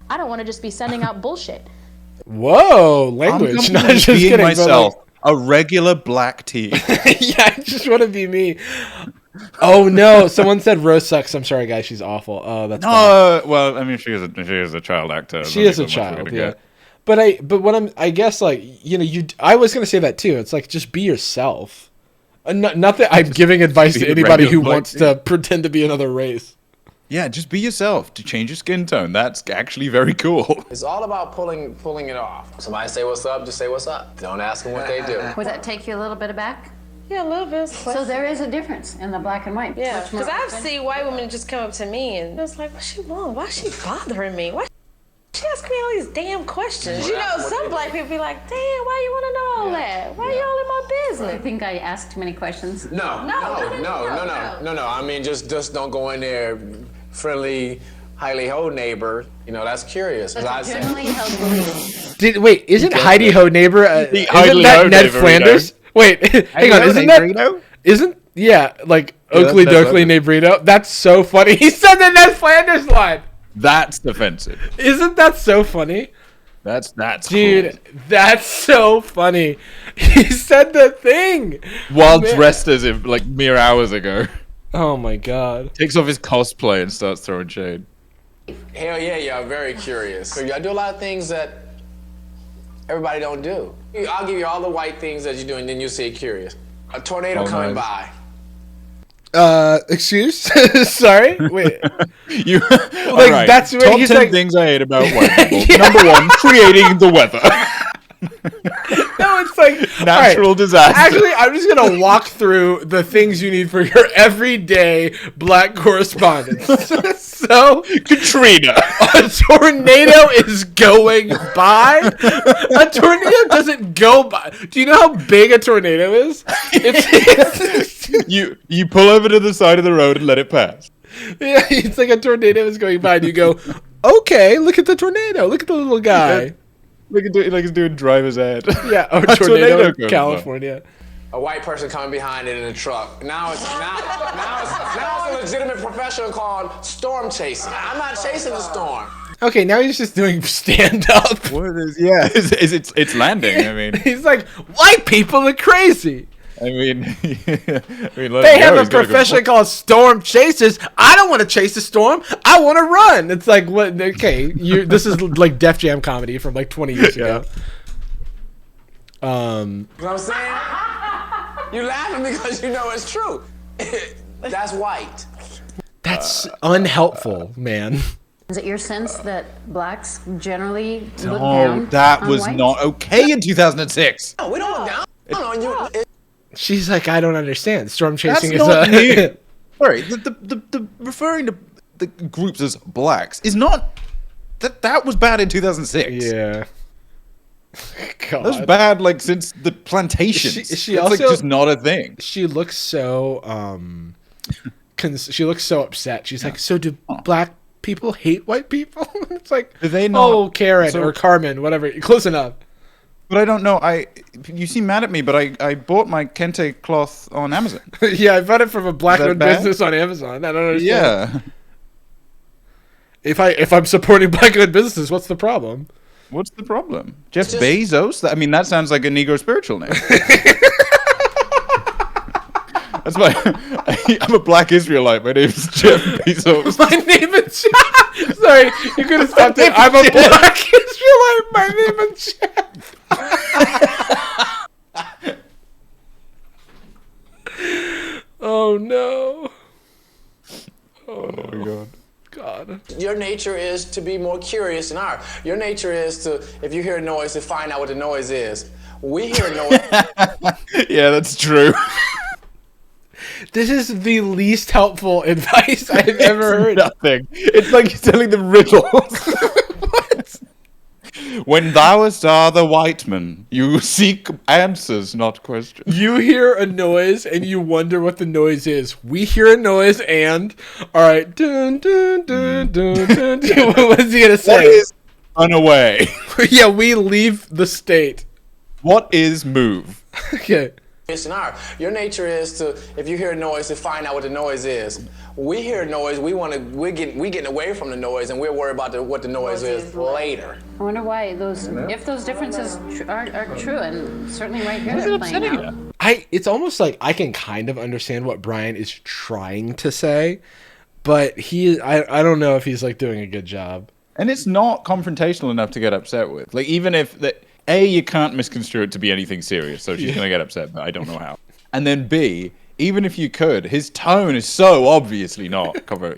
S5: I don't want to just be sending out bullshit.
S1: Whoa, language. Not just
S2: being
S1: kidding,
S2: myself. A regular black tea.
S1: Yeah, I just want to be me. Oh no! Someone said Rose sucks. I'm sorry, guys. She's awful. Oh, that's.
S2: Well, I mean, she is a child actor.
S1: She is a child. Yeah. But I guess like I was gonna say that too. It's like just be yourself. Not that I'm giving advice to anybody who wants to pretend to be another race.
S2: Yeah, just be yourself. To change your skin tone, that's actually very cool.
S18: It's all about pulling it off. Somebody say what's up, just say what's up. Don't ask them what they do.
S6: Would that take you a little bit aback?
S7: Yeah, a little bit.
S6: So there is a difference in the black and white.
S7: Yeah,
S6: Much more
S7: because I've
S6: often.
S7: seen white women just come up to me and it's like, what she want? Why she bothering me? Why she asking me all these damn questions? You know, some black people be like, damn, why you want to know all that? Why you all in my business?
S6: I think I asked too many questions.
S18: No. I mean, just don't go in there friendly, highly ho neighbor. You know, that's curious.
S6: Generally held belief.
S1: Wait, isn't Heidi Ho neighbor? Isn't that Ned Flanders? Wait, hang on, isn't that? Like Oakley Dokley Nebrito? That's so funny. He said the Ned Flanders line.
S2: That's offensive.
S1: Isn't that so funny?
S2: That's
S1: dude.
S2: Cool.
S1: That's so funny. He said the thing
S2: while dressed as him like mere hours ago.
S1: Oh my god.
S2: Takes off his cosplay and starts throwing shade.
S18: Hell yeah, y'all very curious. So y'all do a lot of things that everybody don't do. I'll give you all the white things that you do, and then you'll say curious. A tornado coming by.
S1: Excuse? Sorry? Wait.
S2: You
S1: like
S2: right.
S1: that's what
S2: Top
S1: he's
S2: 10
S1: like.
S2: things I hate about white people. Number 1, creating the weather.
S1: No, it's like
S2: natural disaster.
S1: Actually, I'm just gonna walk through the things you need for your everyday black correspondence. So,
S2: Katrina,
S1: a tornado is going by. A tornado doesn't go by. Do you know how big a tornado is?
S2: You pull over to the side of the road and let it pass.
S1: Yeah, it's like a tornado is going by, and you go, "Okay, look at the tornado. Look at the little guy."
S2: Yeah. Like it's doing driver's ed.
S1: Yeah, or tornado in California.
S18: A white person coming behind it in a truck. Now it's a legitimate profession called storm chasing. I'm not chasing the storm.
S1: Okay, now he's just doing stand up.
S2: What is? Yeah, it's landing. I mean,
S1: he's like, white people are crazy.
S2: I mean,
S1: they have a profession called storm chasers. I don't want to chase a storm. I want to run. It's like, what? Okay, this is like Def Jam comedy from like 20 years ago.
S18: You know what I'm saying? You laughing because you know it's true. That's white.
S1: That's unhelpful, man.
S6: Is it your sense that blacks generally look
S2: Oh,
S6: down
S2: that
S6: on
S2: was
S6: whites?
S2: not okay in 2006.
S18: No, we don't look down on you.
S1: She's like, I don't understand. Storm chasing
S2: That's
S1: is
S2: not new. Sorry, the referring to the groups as blacks is not that was bad in 2006.
S1: Yeah. God.
S2: That was bad like since the plantations.
S1: She
S2: it's
S1: also
S2: like just not a thing.
S1: She looks so she looks so upset. She's like, so do black people hate white people? It's like,
S2: do they not?
S1: Oh, Karen or Carmen, whatever. Close enough.
S2: But I don't know. You seem mad at me, but I bought my kente cloth on Amazon.
S1: Yeah, I bought it from a black-owned business on Amazon. I don't understand.
S2: Yeah.
S1: If I'm supporting black-owned businesses, what's the problem?
S2: What's the problem? Jeff Bezos? I mean, that sounds like a Negro spiritual name. That's why I'm a black Israelite. My name is Jeff Bezos.
S1: My name is Jeff. Sorry, you could have stopped it. I'm a black Israelite. My name is Jeff. Oh no.
S2: Oh my god.
S1: God.
S18: Your nature is to be more curious than ours. Your nature is to, if you hear a noise, to find out what the noise is. We hear a noise.
S2: Yeah, that's true.
S1: This is the least helpful advice I've ever heard.
S2: Nothing. It's like you're telling them riddles. What? When thouest are the white man, you seek answers, not questions.
S1: You hear a noise and you wonder what the noise is. We hear a noise and, all right, dun, dun, dun, dun, dun, dun. What is he gonna say?
S2: What is run away?
S1: Yeah, we leave the state.
S2: What is move?
S1: Okay.
S18: Your nature is to, if you hear a noise, to find out what the noise is. We hear a noise, we're getting away from the noise, and we're worried about what the noise is later.
S6: I wonder why if those differences are true, and certainly right here they're playing out.
S1: It's almost like I can kind of understand what Brian is trying to say, but I don't know if he's like doing a good job.
S2: And it's not confrontational enough to get upset with. Like, even if you can't misconstrue it to be anything serious, so she's gonna get upset, but I don't know how. And then B, even if you could, his tone is so obviously not cover.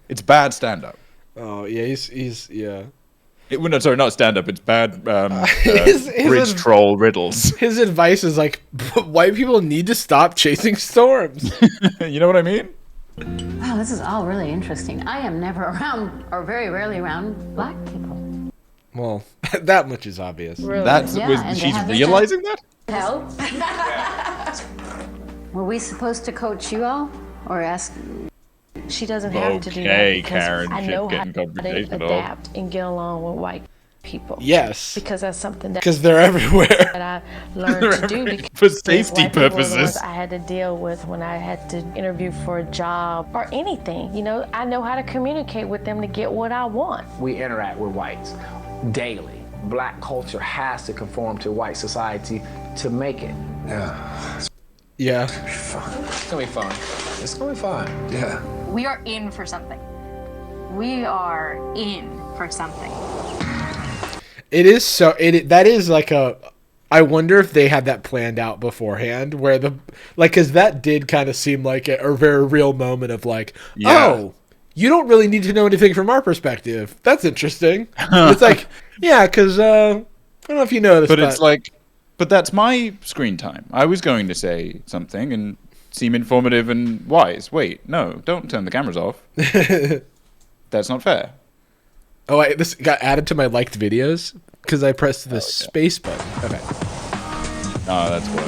S2: It's bad stand-up.
S1: Oh yeah, he's yeah.
S2: Sorry, not stand-up. It's bad bridge troll riddles.
S1: His advice is like, white people need to stop chasing storms.
S2: You know what I mean?
S6: Wow, this is all really interesting. I am never around, or very rarely around, black people.
S1: Well, that much is obvious.
S6: Really?
S2: She's realizing that?
S6: Hell? Were we supposed to coach you all, or ask?
S7: She doesn't have to do that.
S2: Okay,
S7: because
S2: Karen,
S7: I know how
S2: getting
S7: to
S2: confrontational.
S7: adapt and get along with white people.
S1: Yes.
S7: Because that's something that
S1: Because they're everywhere.
S7: that I learned to do because
S2: For safety
S7: white people were the ones
S2: purposes.
S7: I had to deal with when I had to interview for a job or anything. You know, I know how to communicate with them to get what I want.
S9: We interact with whites daily. Black culture has to conform to white society to make it.
S1: Yeah.
S18: It's gonna be fun. It's gonna be fun.
S8: Yeah.
S14: We are in for something. We are in for something.
S1: It is so. That is like a. I wonder if they had that planned out beforehand, where because that did kind of seem like a very real moment of like, oh, you don't really need to know anything from our perspective. That's interesting. It's like, yeah, because I don't know if you noticed,
S2: but it's like, but that's my screen time. I was going to say something and seem informative and wise. Wait, no, don't turn the cameras off. That's not fair.
S1: Oh, this got added to my liked videos because I pressed the space button. Okay.
S2: Oh, that's why.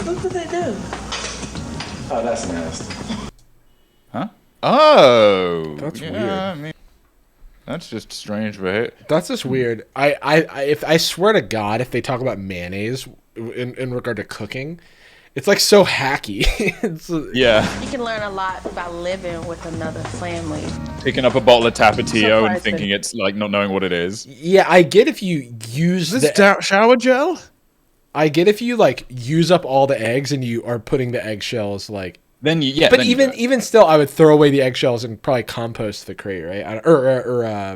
S7: What did they do?
S18: Oh, that's nasty.
S2: Huh? Oh,
S1: That's
S2: yeah,
S1: weird.
S2: I mean, that's just strange for it.
S1: That's just weird. I swear to God, if they talk about mayonnaise in regard to cooking, it's like so hacky.
S2: Yeah.
S7: You can learn a lot about living with another family.
S2: Picking up a bottle of Tapatio and
S7: Surprising.
S2: thinking it's like not knowing what it is.
S1: Yeah, I get if you use
S2: Is this shower gel?
S1: I get if you like use up all the eggs and you are putting the eggshells like.
S2: Then you
S1: But even still, I would throw away the eggshells and probably compost the crate, right? Or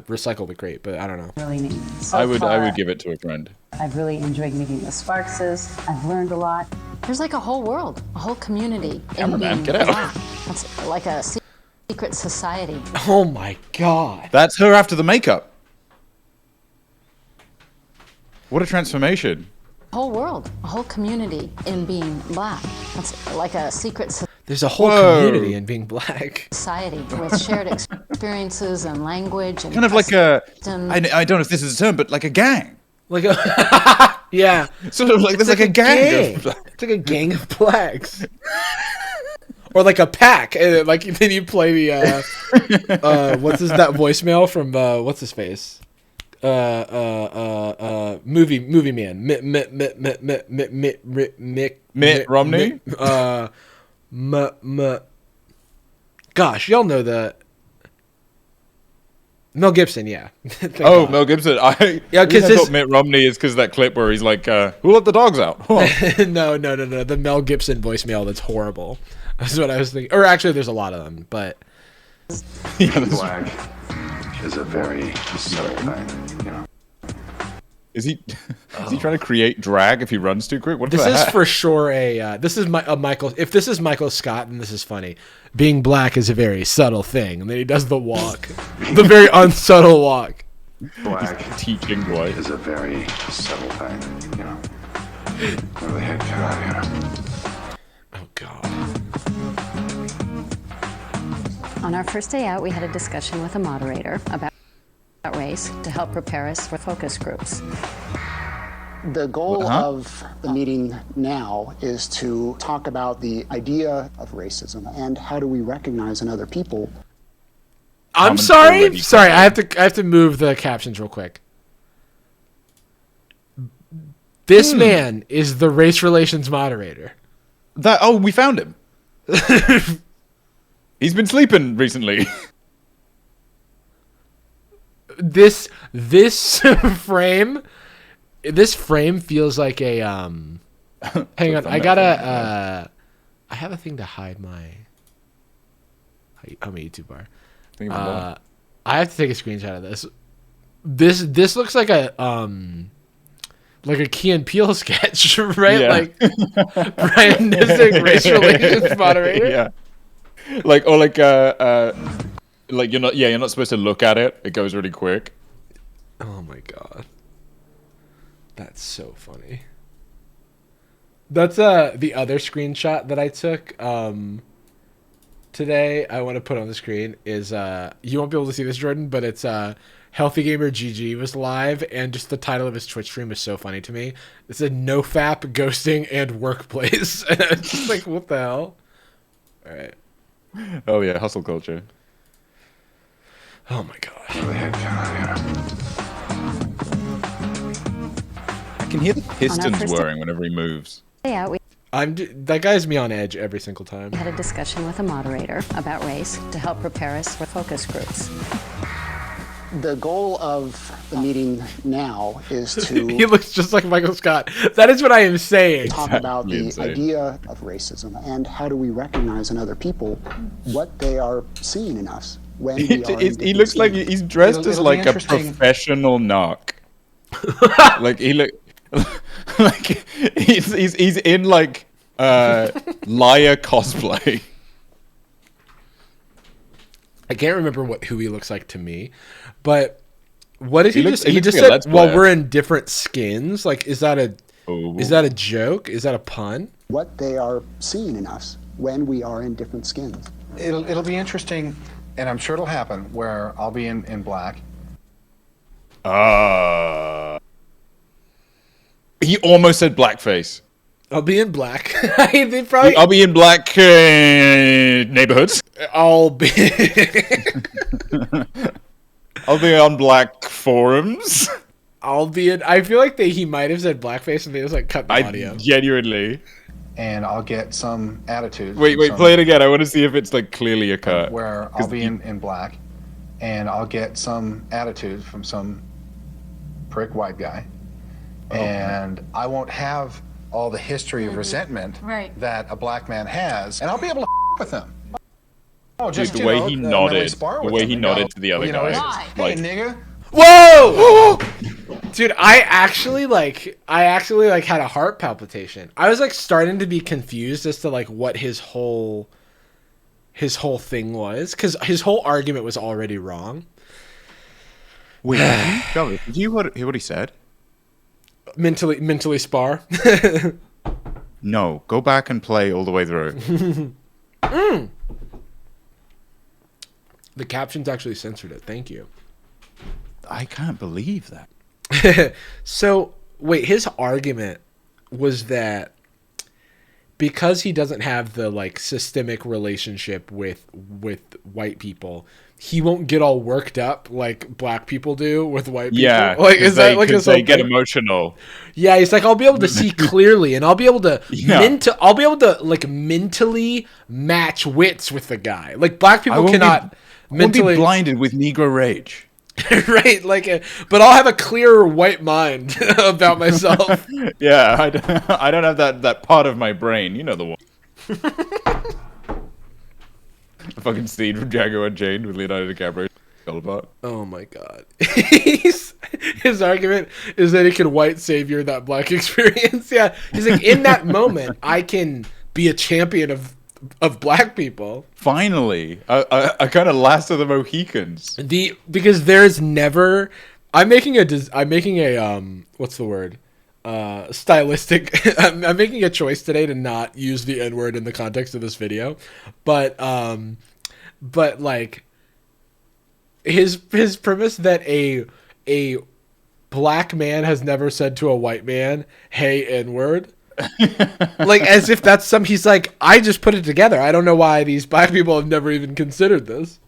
S1: recycle the crate. But I don't know.
S19: Really neat.
S2: I would give it to a friend.
S19: I've really enjoyed meeting the Sparkses. I've learned a lot.
S6: There's like a whole world, a whole community.
S2: Cameraman, get out.
S6: Black. That's like a secret society.
S1: Oh my God.
S2: That's her after the makeup. What a transformation.
S6: Whole world, a whole community in being black. That's like a secret
S1: There's a whole community in being black.
S6: society with shared experiences and language and
S2: Kind of like a,
S6: customs.
S2: I don't know if this is a term, but like a gang.
S1: Like a, yeah.
S2: Sort of like, there's like a gang.
S1: It's like a gang of blacks. Or like a pack. And like then you play the, that voicemail from, what's his face? Movie man.
S2: Mitt Romney?
S1: Gosh, y'all know the Mel Gibson, yeah.
S2: Oh, Mel Gibson.
S1: Yeah, because
S2: I thought Mitt Romney is because that clip where he's like, "Who let the dogs out?"
S1: No. The Mel Gibson voicemail that's horrible. That's what I was thinking. Or actually, there's a lot of them, but
S8: Black is a very subtle thing, you know.
S2: Is he trying to create drag if he runs too quick? What
S1: this
S2: the
S1: is
S2: heck?
S1: for sure a Michael. If this is Michael Scott, then this is funny. Being black is a very subtle thing, and then he does the walk, the very unsubtle walk.
S8: Black
S2: teaching white
S8: is a very subtle thing, you know. Where the heck can I here?
S1: Oh God.
S6: On our first day out, we had a discussion with a moderator about race to help prepare us for focus groups.
S20: The goal of the meeting now is to talk about the idea of racism and how do we recognize in other people.
S1: I'm sorry. Sorry, I have to move the captions real quick. This man is the race relations moderator.
S2: We found him. He's been sleeping recently.
S1: This frame feels like a hang on, I gotta I have a thing to hide my I'm a YouTube bar. I have to take a screenshot of this. This looks like a Key and Peele sketch, right?
S2: Yeah.
S1: Like Brian Nizick, race relations moderator.
S2: Yeah. Like you're not supposed to look at it. It goes really quick.
S1: Oh my God. That's so funny. That's the other screenshot that I took today. I want to put on the screen is you won't be able to see this, Jordan, but it's Healthy Gamer GG was live, and just the title of his Twitch stream was so funny to me. It said no fap, ghosting, and workplace. And I was just like, what the hell? All right.
S2: Oh yeah, hustle culture.
S1: Oh my god.
S2: I can hear the pistons whirring whenever he moves.
S6: Yeah, we
S1: That guy's me on edge every single time.
S6: had a discussion with a moderator about race to help prepare us for focus groups.
S20: The goal of the meeting now is to
S1: He looks just like Michael Scott. That is what I am saying.
S20: talk about the idea of racism and how do we recognize in other people what they are seeing in us when we are in
S2: He looks like
S20: different
S2: he's dressed
S20: It'll
S2: as
S20: be
S2: like a
S20: interesting.
S2: professional narc. Like he look like he's in like liar cosplay.
S1: I can't remember who he looks like to me, but what did he
S2: looks-
S1: just?
S2: he
S1: He
S2: looks
S1: just
S2: like a
S1: said,
S2: Let's
S1: "Well,
S2: Player."
S1: we're in different skins." Like, is that a joke? Is that a pun?
S20: what they are seeing in us when we are in different skins.
S3: It'll be interesting, and I'm sure it'll happen, where I'll be in black.
S2: He almost said blackface.
S1: I'll be in black. They probably.
S2: I'll be in black neighborhoods.
S1: I'll be.
S2: I'll be on black forums.
S1: I'll be in. I feel like he might have said blackface and they just like cut the audio.
S2: Genuinely.
S3: And I'll get some attitude.
S2: Wait,
S3: from some-
S2: play it again. I want to see if it's like clearly a cut.
S3: Where I'll be in black, and I'll get some attitude from some prick white guy, and I won't have all the history of resentment that a black man has, and I'll be able to with him. Oh,
S2: Dude, the way he nodded, to the other guy,
S3: Hey, nigga.
S1: Whoa! Dude, I actually had a heart palpitation. I was like starting to be confused as to like what his whole thing was, because his whole argument was already wrong.
S2: Wait, did you hear what he said?
S1: Mentally spar.
S2: No, go back and play all the way through.
S1: The captions actually censored it. Thank you.
S2: I can't believe that.
S1: So, wait, his argument was that because he doesn't have the like systemic relationship with white people, he won't get all worked up like black people do with white people.
S2: Yeah,
S1: like is that like
S2: they get emotional?
S1: Yeah, he's like, I'll be able to see clearly, and I'll be able to I'll be able to like mentally match wits with the guy. Like black people cannot mentally
S2: be blinded with Negro rage.
S1: Right, like, but I'll have a clearer white mind about myself.
S2: Yeah, I don't have that part of my brain. You know the one. A fucking scene from Django Unchained with Leonardo DiCaprio. All about.
S1: Oh my god. His argument is that he can white savior that black experience. Yeah, he's like, in that moment, I can be a champion of black people.
S2: Finally, a kind of last of the Mohicans.
S1: Because there's never. I'm making a what's the word? Stylistic. I'm making a choice today to not use the N-word in the context of this video, but like his premise that a black man has never said to a white man, "Hey, N-word." Like as if that's he's like, I just put it together. I don't know why these black people have never even considered this.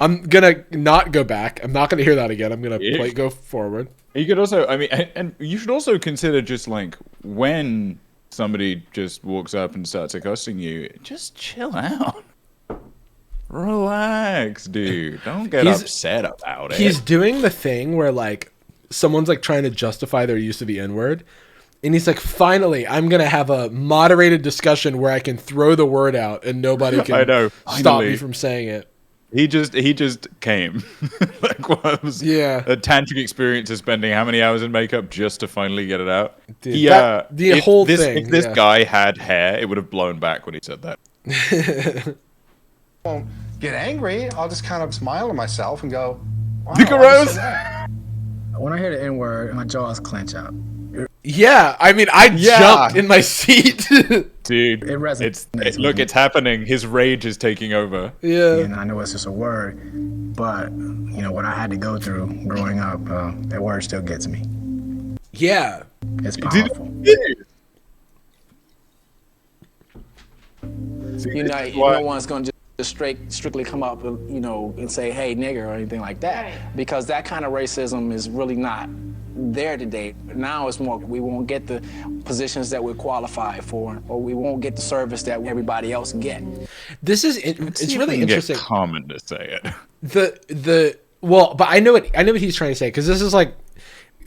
S1: I'm gonna not go back. I'm not gonna hear that again. I'm gonna go forward.
S2: You could also, I mean, and you should also consider just like when somebody just walks up and starts accosting you, just chill out. Relax, dude. Don't get upset about it.
S1: He's doing the thing where like someone's like trying to justify their use of the N-word. And he's like, finally, I'm going to have a moderated discussion where I can throw the word out and nobody can stop me from saying it.
S2: He just came. Like what was a tantric experience of spending how many hours in makeup just to finally get it out?
S1: Dude,
S2: If
S1: thing.
S2: If this guy had hair, it would have blown back when he said that.
S3: Won't get angry. I'll just kind of smile to myself and go, wow,
S16: When I hear the N-word, my jaws clench out.
S1: Yeah, I mean, I jumped in my seat.
S2: Dude,
S16: it resonates.
S2: Look, it's happening. His rage is taking over.
S1: Yeah.
S16: And I know it's just a word, but, you know, what I had to go through growing up, that word still gets me.
S1: Yeah.
S16: It's powerful.
S18: You know one's gonna just
S12: strictly come up, and say, hey, nigger, or anything like that.
S7: Right.
S12: Because that kind of racism is really not there today. Now it's more, we won't get the positions that we're qualified for, or we won't get the service that everybody else get.
S1: This is it's really interesting.
S2: Get Carmen to say it.
S1: But I know what he's trying to say, because this is like,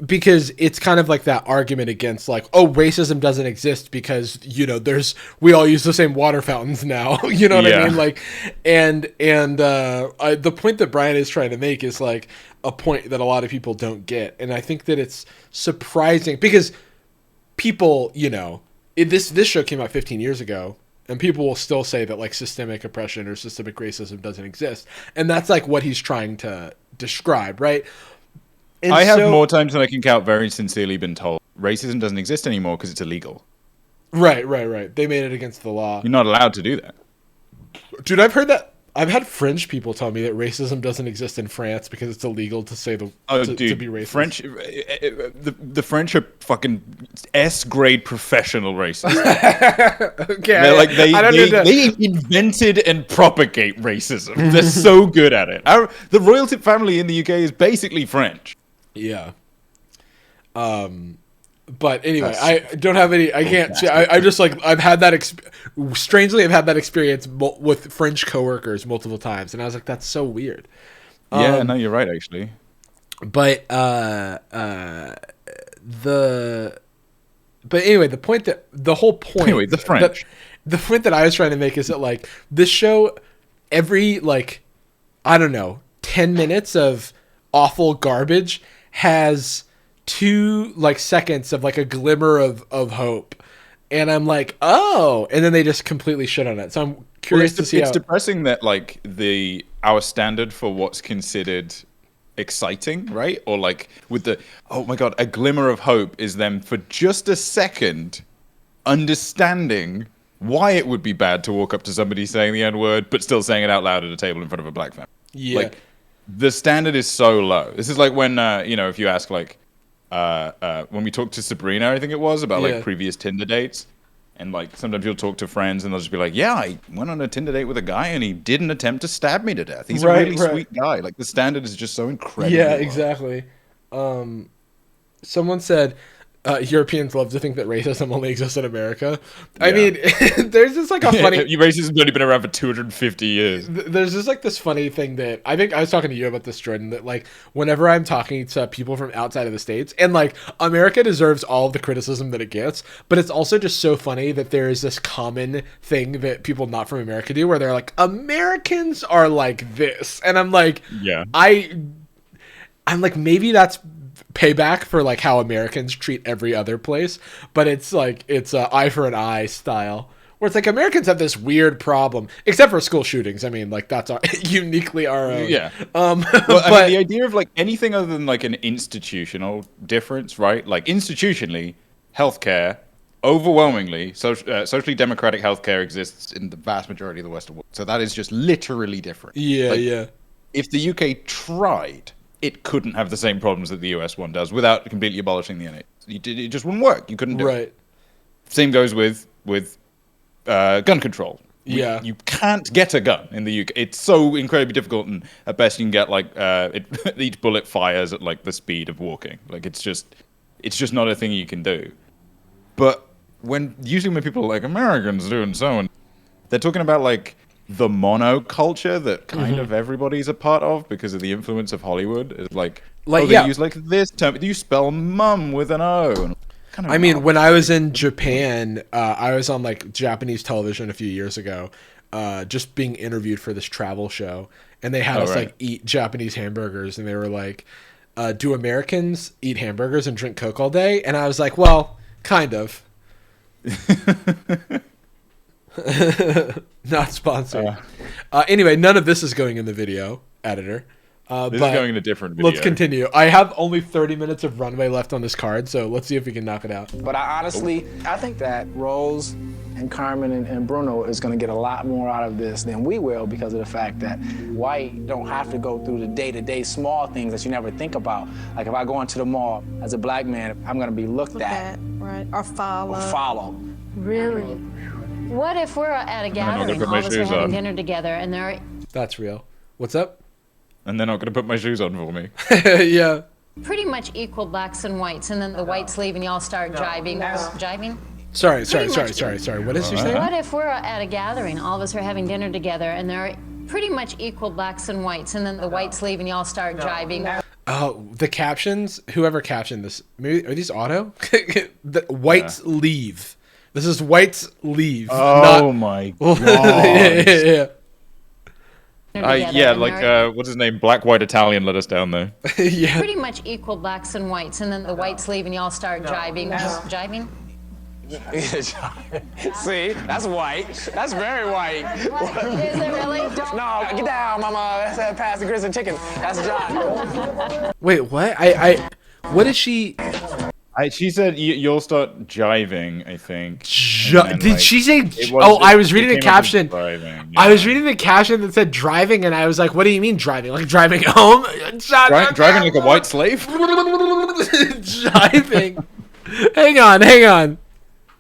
S1: because it's kind of like that argument against like, oh, racism doesn't exist because we all use the same water fountains now. You know what I mean? Like, and the point that Brian is trying to make is like a point that a lot of people don't get, and I think that it's surprising because people, this show came out 15 years ago. And people will still say that like systemic oppression or systemic racism doesn't exist. And that's like what he's trying to describe, right? And
S2: I have more times than I can count very sincerely been told racism doesn't exist anymore because it's illegal.
S1: Right. They made it against the law.
S2: You're not allowed to do that.
S1: Dude, I've heard that. I've had French people tell me that racism doesn't exist in France because it's illegal to say to be racist.
S2: The French are fucking S-grade professional racists.
S1: Okay,
S2: they're like they invented and propagate racism. They're so good at it. The royalty family in the UK is basically French.
S1: Yeah. But anyway, I don't have any. I can't. I just like I've had that. Strangely, I've had that experience with French coworkers multiple times, and I was like, "That's so weird."
S2: Yeah, no, you're right, actually.
S1: But anyway, the point that the whole point.
S2: Anyway, the French.
S1: The point that I was trying to make is that like this show, every 10 minutes of awful garbage has 2 seconds of like a glimmer of hope, and I'm like, oh, and then they just completely shit on it. So I'm curious to see.
S2: It's depressing that like our standard for what's considered exciting, right? Or like with the oh my god, a glimmer of hope is them for just a second understanding why it would be bad to walk up to somebody saying the N-word but still saying it out loud at a table in front of a black family.
S1: Yeah,
S2: like the standard is so low. This is like when if you ask like when we talked to Sabrina, I think it was, about like previous Tinder dates, and like sometimes you'll talk to friends and they'll just be like, yeah, I went on a Tinder date with a guy and he didn't attempt to stab me to death. He's a really sweet guy. Like the standard is just so incredible.
S1: Yeah, exactly. Someone said Europeans love to think that racism only exists in America. I mean, there's just like a funny...
S2: Racism's only been around for 250 years.
S1: There's just like this funny thing that I think I was talking to you about this, Jordan, that like whenever I'm talking to people from outside of the States, and like America deserves all of the criticism that it gets, but it's also just so funny that there is this common thing that people not from America do where they're like, Americans are like this. And I'm like, I'm like, maybe that's payback for like how Americans treat every other place, but it's like it's a eye for an eye style where it's like Americans have this weird problem, except for school shootings. I mean, like that's uniquely our own.
S2: Yeah.
S1: But
S2: I mean, the idea of like anything other than like an institutional difference, right? Like institutionally, healthcare, overwhelmingly, socially democratic healthcare exists in the vast majority of the Western world. So that is just literally different.
S1: Yeah.
S2: If the UK tried, it couldn't have the same problems that the US one does without completely abolishing the NHS. It just wouldn't work. You couldn't do it. Same goes with gun control. You can't get a gun in the UK. It's so incredibly difficult, and at best you can get like each bullet fires at like the speed of walking. Like it's just not a thing you can do. But usually when people are like Americans doing so, and they're talking about like the monoculture that kind of everybody's a part of because of the influence of Hollywood. Is like they use like this term. You spell mum with an O.
S1: I mean, when I was in Japan, I was on like Japanese television a few years ago, just being interviewed for this travel show, and they had us like eat Japanese hamburgers, and they were like, "Do Americans eat hamburgers and drink Coke all day?" And I was like, "Well, kind of." Not sponsored. Anyway, none of this is going in the video, editor.
S2: This is going in a different video.
S1: Let's continue. I have only 30 minutes of runway left on this card, so let's see if we can knock it out.
S12: But I think that Rose and Carmen and Bruno is going to get a lot more out of this than we will because of the fact that white don't have to go through the day-to-day small things that you never think about. Like if I go into the mall as a black man, I'm going to be looked at.
S7: Right. Or follow.
S12: Or follow.
S7: Really?
S6: What if we're at a gathering,
S21: put
S6: all
S21: my
S6: of us are
S21: shoes
S6: having
S21: on.
S6: dinner together, and there are
S1: That's real. What's up?
S21: And they're not going to put my shoes on for me.
S1: Yeah.
S6: pretty much equal blacks and whites, and then the whites leave and y'all start jiving. Jiving?
S1: Sorry. What is you saying?
S6: What if we're at a gathering, all of us are having dinner together, and there are pretty much equal blacks and whites, and then the whites leave and y'all start jiving?
S1: Oh, the captions. Whoever captioned this, maybe are these auto? The whites leave. This is whites leave.
S21: Oh my god.
S1: yeah.
S21: What's his name? Black White Italian let us down there.
S1: Yeah.
S6: Pretty much equal blacks and whites, and then the whites leave and y'all start jiving. Jiving?
S18: See, that's white. That's very white.
S6: Is it really?
S18: No, get down, mama. That's past the grits and chicken. That's jive.
S1: Wait, what? What did she?
S21: She said you'll start jiving, I think.
S1: Did she say? I was reading the caption. I was reading the caption that said driving, and I was like, "What do you mean driving? Like driving home?
S21: Driving like a white slave?
S1: Driving? Hang on.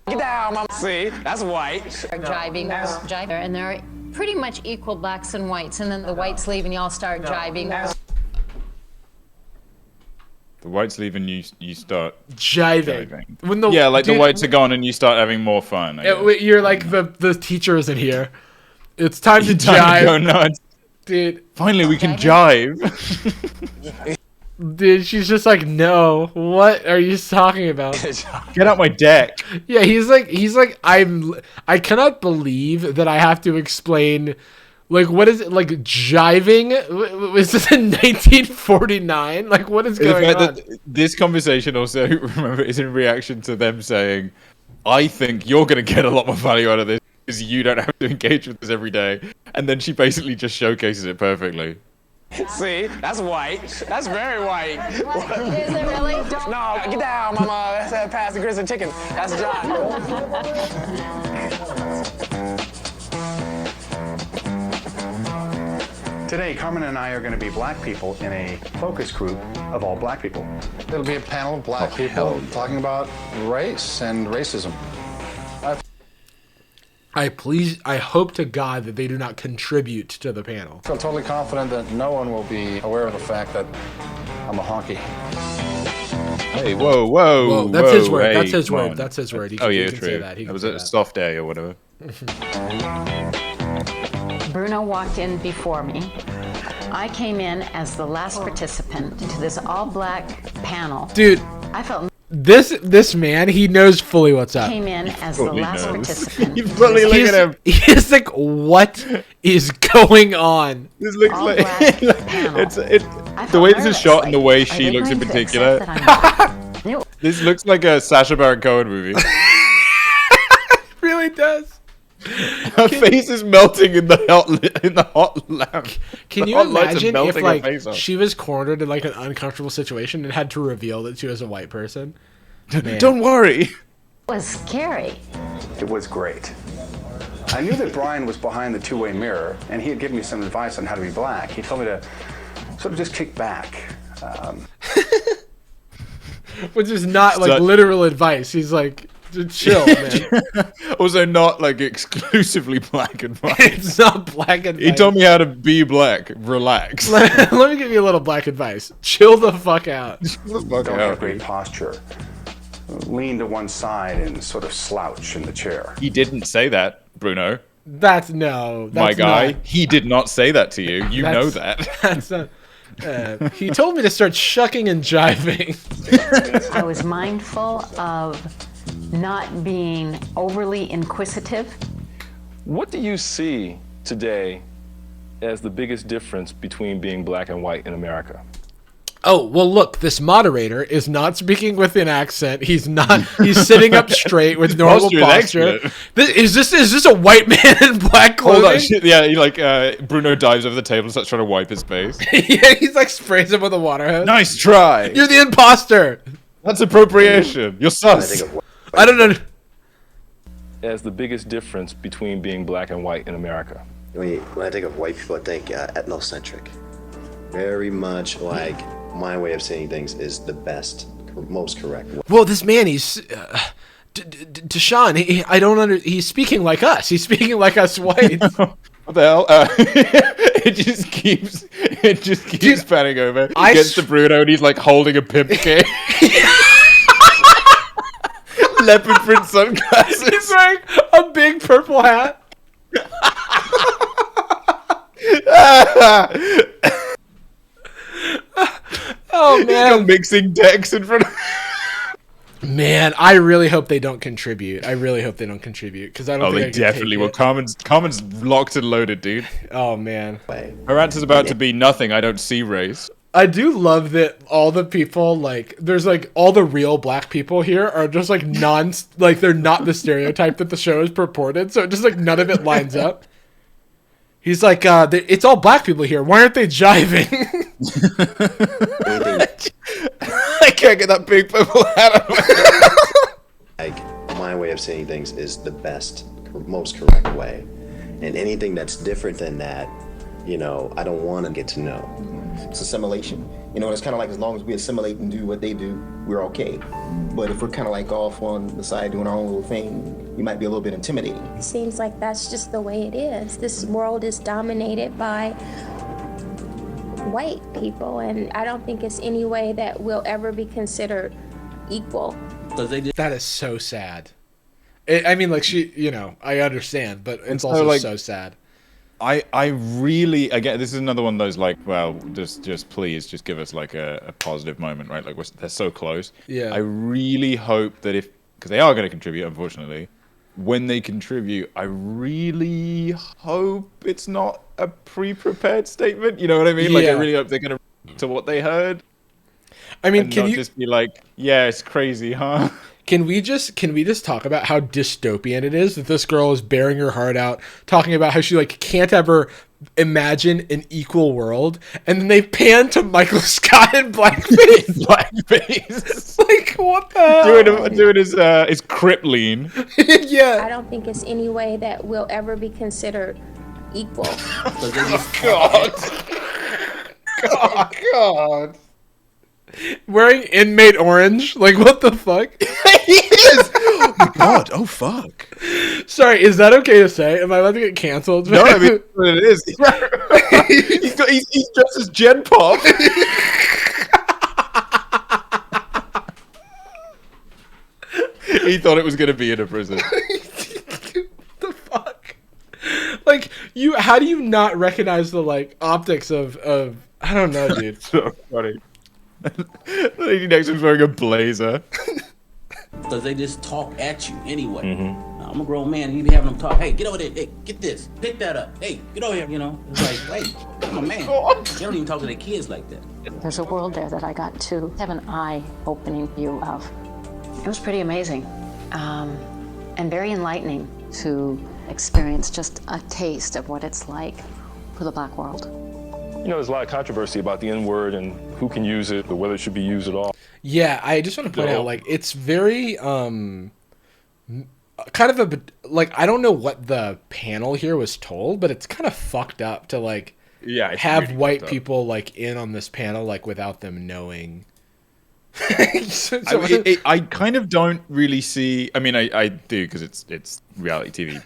S18: Get down, mama. See, that's white.
S6: Jiving, and there are pretty much equal blacks and whites, and then the whites leave and y'all start jiving.
S21: The whites leave and you start
S1: jiving. When
S21: the whites are gone and you start having more fun.
S1: You're like the teacher isn't here. It's time to jive.
S21: To go nuts.
S1: Dude.
S21: Finally, we can jive.
S1: Dude, she's just like, no. What are you talking about?
S21: Get out my deck.
S1: Yeah, he's like, I cannot believe that I have to explain. Like, what is it? Like, jiving? Was this in 1949? Like, what is going on?
S21: This conversation also, remember, is in reaction to them saying, I think you're going to get a lot more value out of this because you don't have to engage with this every day. And then she basically just showcases it perfectly.
S18: See, that's white. That's very white.
S6: Is it really?
S18: No, get down, mama. That's past the grits and chicken. That's jive.
S3: Today, Carmen and I are going to be black people in a focus group of all black people. It'll be a panel of black people talking about race and racism.
S1: I hope to God that they do not contribute to the panel.
S3: I feel totally confident that no one will be aware of the fact that I'm a honky.
S21: Hey, whoa.
S1: That's his word.
S21: Hey,
S1: that's his word.
S21: on.
S1: That's his word. He
S21: true.
S1: can say that.
S21: That was a soft day or whatever.
S6: Bruno walked in before me. I came in as the last participant to this all-black panel.
S1: Dude,
S6: I felt
S1: this man, he knows fully what's up.
S6: Came in as the last participant.
S21: You fully look at him.
S1: He's like, what is going on?
S21: This looks like it's the way this is shot and the way she looks in particular. This looks like a Sacha Baron Cohen movie.
S1: It really does.
S21: Her face is melting in the hot lamp.
S1: Can you imagine if like she was cornered in like an uncomfortable situation and had to reveal that she was a white person? Man.
S21: Don't worry.
S6: It was scary.
S3: It was great. I knew that Brian was behind the two-way mirror, and he had given me some advice on how to be black. He told me to sort of just kick back.
S1: Which is not like literal advice. He's like, chill, man.
S21: Also not like exclusively black and white.
S1: It's not black and white.
S21: He told me how to be black. Relax.
S1: Let me give you a little black advice. Chill the fuck out.
S3: Don't have great posture. Lean to one side and sort of slouch in the chair.
S21: He didn't say that, Bruno.
S1: That's my
S21: guy.
S1: Not.
S21: He did not say that to you. You know that.
S1: That's not. He told me to start shucking and jiving.
S6: I was mindful of not being overly inquisitive.
S22: What do you see today as the biggest difference between being black and white in America?
S1: Oh, well, look, this moderator is not speaking with an accent. He's sitting up straight with normal posture. Is this a white man in black clothing?
S21: Hold on, yeah, Bruno dives over the table and starts trying to wipe his face.
S1: Yeah, he's like sprays him with a water hose.
S21: Nice try.
S1: You're the imposter.
S21: That's appropriation. You're sus.
S1: I don't know.
S22: As the biggest difference between being black and white in America?
S23: When I think of white people, I think ethnocentric. Very much like my way of seeing things is the best, most correct.
S1: Well, this man, Deshaun, I don't he's speaking like us. He's speaking like us whites.
S21: What the hell? It just keeps panning over. He gets to Bruno and he's like holding a pimp cake. Leopard print sunglasses.
S1: He's wearing a big purple hat. Oh man,
S21: he's mixing decks in front of.
S1: Man, I really hope they don't contribute. I really hope they don't contribute because I don't. think
S21: they definitely will. Carmen's locked and loaded, dude.
S1: Oh man,
S21: her answer's about to be nothing. I don't see race.
S1: I do love that all the people there's all the real black people here are just they're not the stereotype that the show is purported. So just none of it lines up. He's like, it's all black people here. Why aren't they jiving?
S21: I can't get that big purple hat on my
S23: head. My way of saying things is the best, most correct way. And anything that's different than that, I don't want to get to know.
S10: It's assimilation. It's kind of like as long as we assimilate and do what they do, we're okay. But if we're kind of off on the side doing our own little thing, we might be a little bit intimidating.
S11: It seems like that's just the way it is. This world is dominated by white people, and I don't think it's any way that we'll ever be considered equal.
S1: That is so sad. I mean, I understand, but it's also so sad.
S21: I really, again, this is another one of those just please just give us a positive moment, right? They're so close.
S1: Yeah.
S21: I really hope that because they are going to contribute, unfortunately, when they contribute, I really hope it's not a pre-prepared statement. You know what I mean? I really hope they're going to to what they heard.
S1: I mean, can you
S21: just be like, yeah, it's crazy, huh?
S1: Can we just talk about how dystopian it is that this girl is bearing her heart out, talking about how she can't ever imagine an equal world, and then they pan to Michael Scott in blackface. What the hell?
S21: Doing his Crip lean.
S1: Yeah.
S11: I don't think it's any way that we'll ever be considered equal.
S21: God.
S1: Wearing inmate orange? What the fuck?
S21: He is! Oh my god, oh fuck.
S1: Sorry, is that okay to say? Am I allowed to get canceled?
S21: No, I mean, it is. He's dressed as Gen Pop. He thought it was going to be in a prison.
S1: The fuck? How do you not recognize the, optics of I don't know, dude.
S21: So funny. The lady next to him's wearing a blazer.
S15: Because they just talk at you anyway. Mm-hmm. I'm a grown man, and you be having them talk, hey, get over there, hey, get this, pick that up, hey, get over here, It's wait, I'm a man. They don't even talk to their kids like that.
S6: There's a world there that I got to have an eye-opening view of. It was pretty amazing and very enlightening to experience just a taste of what it's like for the black world.
S22: There's a lot of controversy about the N-word and who can use it or whether it should be used at all.
S1: Yeah, I just want to point out, it's very, kind of I don't know what the panel here was told, but it's kind of fucked up to, have really white people, in on this panel, without them knowing.
S21: I kind of don't really see, I mean, I do, because it's reality TV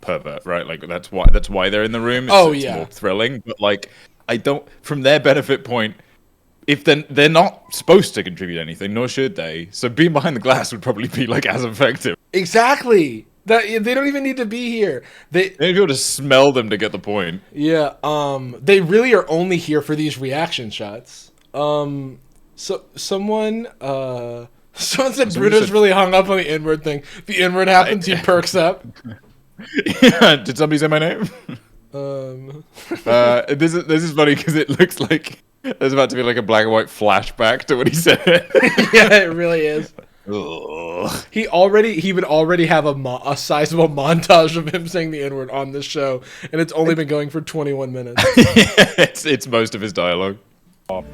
S21: pervert, right? That's why they're in the room. It's more thrilling, but, I don't, from their benefit point, if they're not supposed to contribute anything, nor should they. So being behind the glass would probably be as effective.
S1: Exactly. They don't even need to be here. They
S21: be able to smell them to get the point.
S1: Yeah. They really are only here for these reaction shots. So someone said Bruno's really hung up on the N-word thing. The N-word happens, he perks up.
S21: Yeah. Did somebody say my name? This is funny because it looks like there's about to be a black and white flashback to what he said.
S1: Yeah, it really is. Ugh. He would already have a sizable montage of him saying the N-word on this show, and it's only been going for 21 minutes.
S21: It's most of his dialogue.